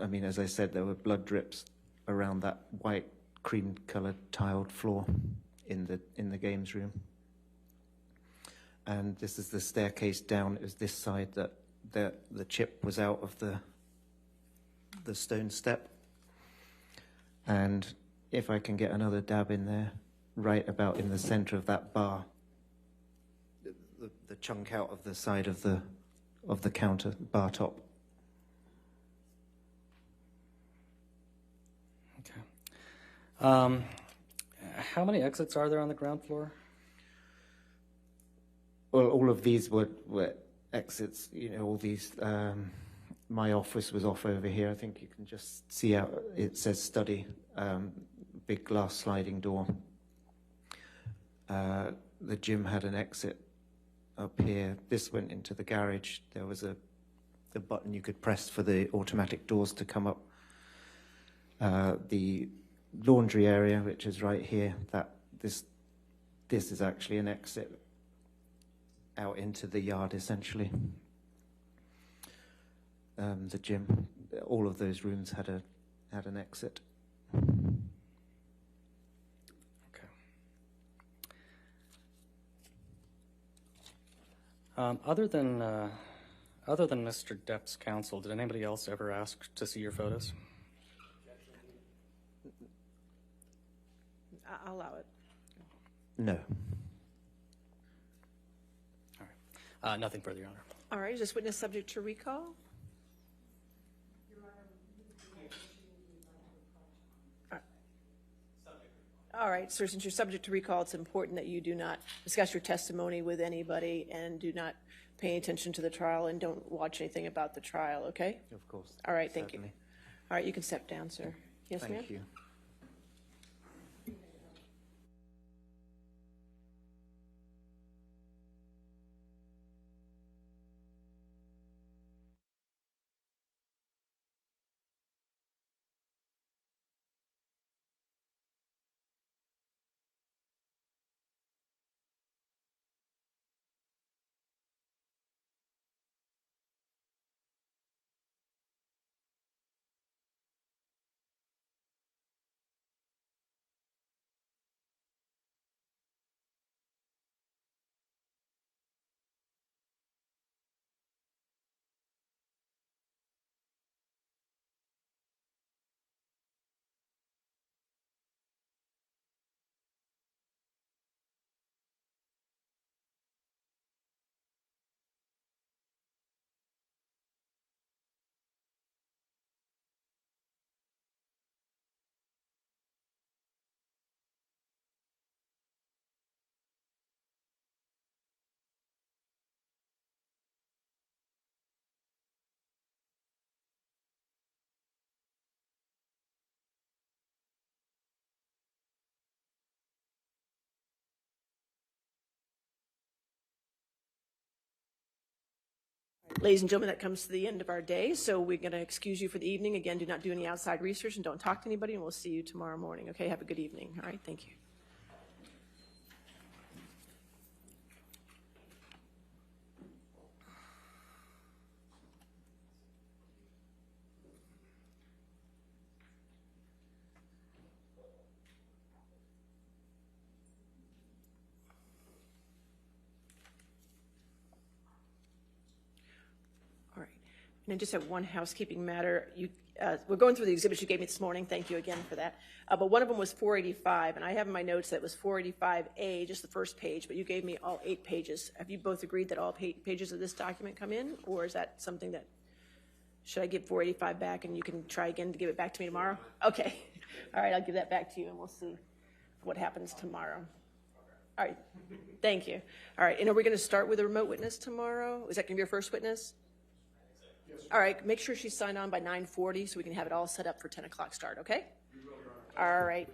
I mean, as I said, there were blood drips around that white cream-coloured tiled floor in the games room. And this is the staircase down. It was this side that the chip was out of the stone step. And if I can get another dab in there, right about in the center of that bar, the chunk out of the side of the counter, bar top. Okay. How many exits are there on the ground floor? Well, all of these were exits. You know, all these. My office was off over here. I think you can just see out. It says study. Big glass sliding door. The gym had an exit up here. This went into the garage. There was a button you could press for the automatic doors to come up. The laundry area, which is right here, this is actually an exit out into the yard, essentially. The gym, all of those rooms had an exit. Okay. Other than Mr. Depp's counsel, did anybody else ever ask to see your photos? I'll allow it. No. All right. Nothing further, Your Honor. All right, is this witness subject to recall? All right, sir, since you're subject to recall, it's important that you do not discuss your testimony with anybody and do not pay any attention to the trial and don't watch anything about the trial, okay? Of course. All right, thank you. Certainly. All right, you can step down, sir. Yes, ma'am? Thank you. Ladies and gentlemen, that comes to the end of our day, so we're going to excuse you for the evening. Again, do not do any outside research and don't talk to anybody, and we'll see you tomorrow morning. Okay, have a good evening. All right, thank you. And I just have one housekeeping matter. We're going through the exhibits you gave me this morning. Thank you again for that. But one of them was 485, and I have in my notes that it was 485A, just the first page, but you gave me all 8 pages. Have you both agreed that all pages of this document come in, or is that something that, should I give 485 back and you can try again to give it back to me tomorrow? Okay. All right, I'll give that back to you, and we'll see what happens tomorrow. All right, thank you. All right, and are we going to start with a remote witness tomorrow? Is that going to be your first witness? All right, make sure she's signed on by 9:40 so we can have it all set up for 10 o'clock start, okay? All right.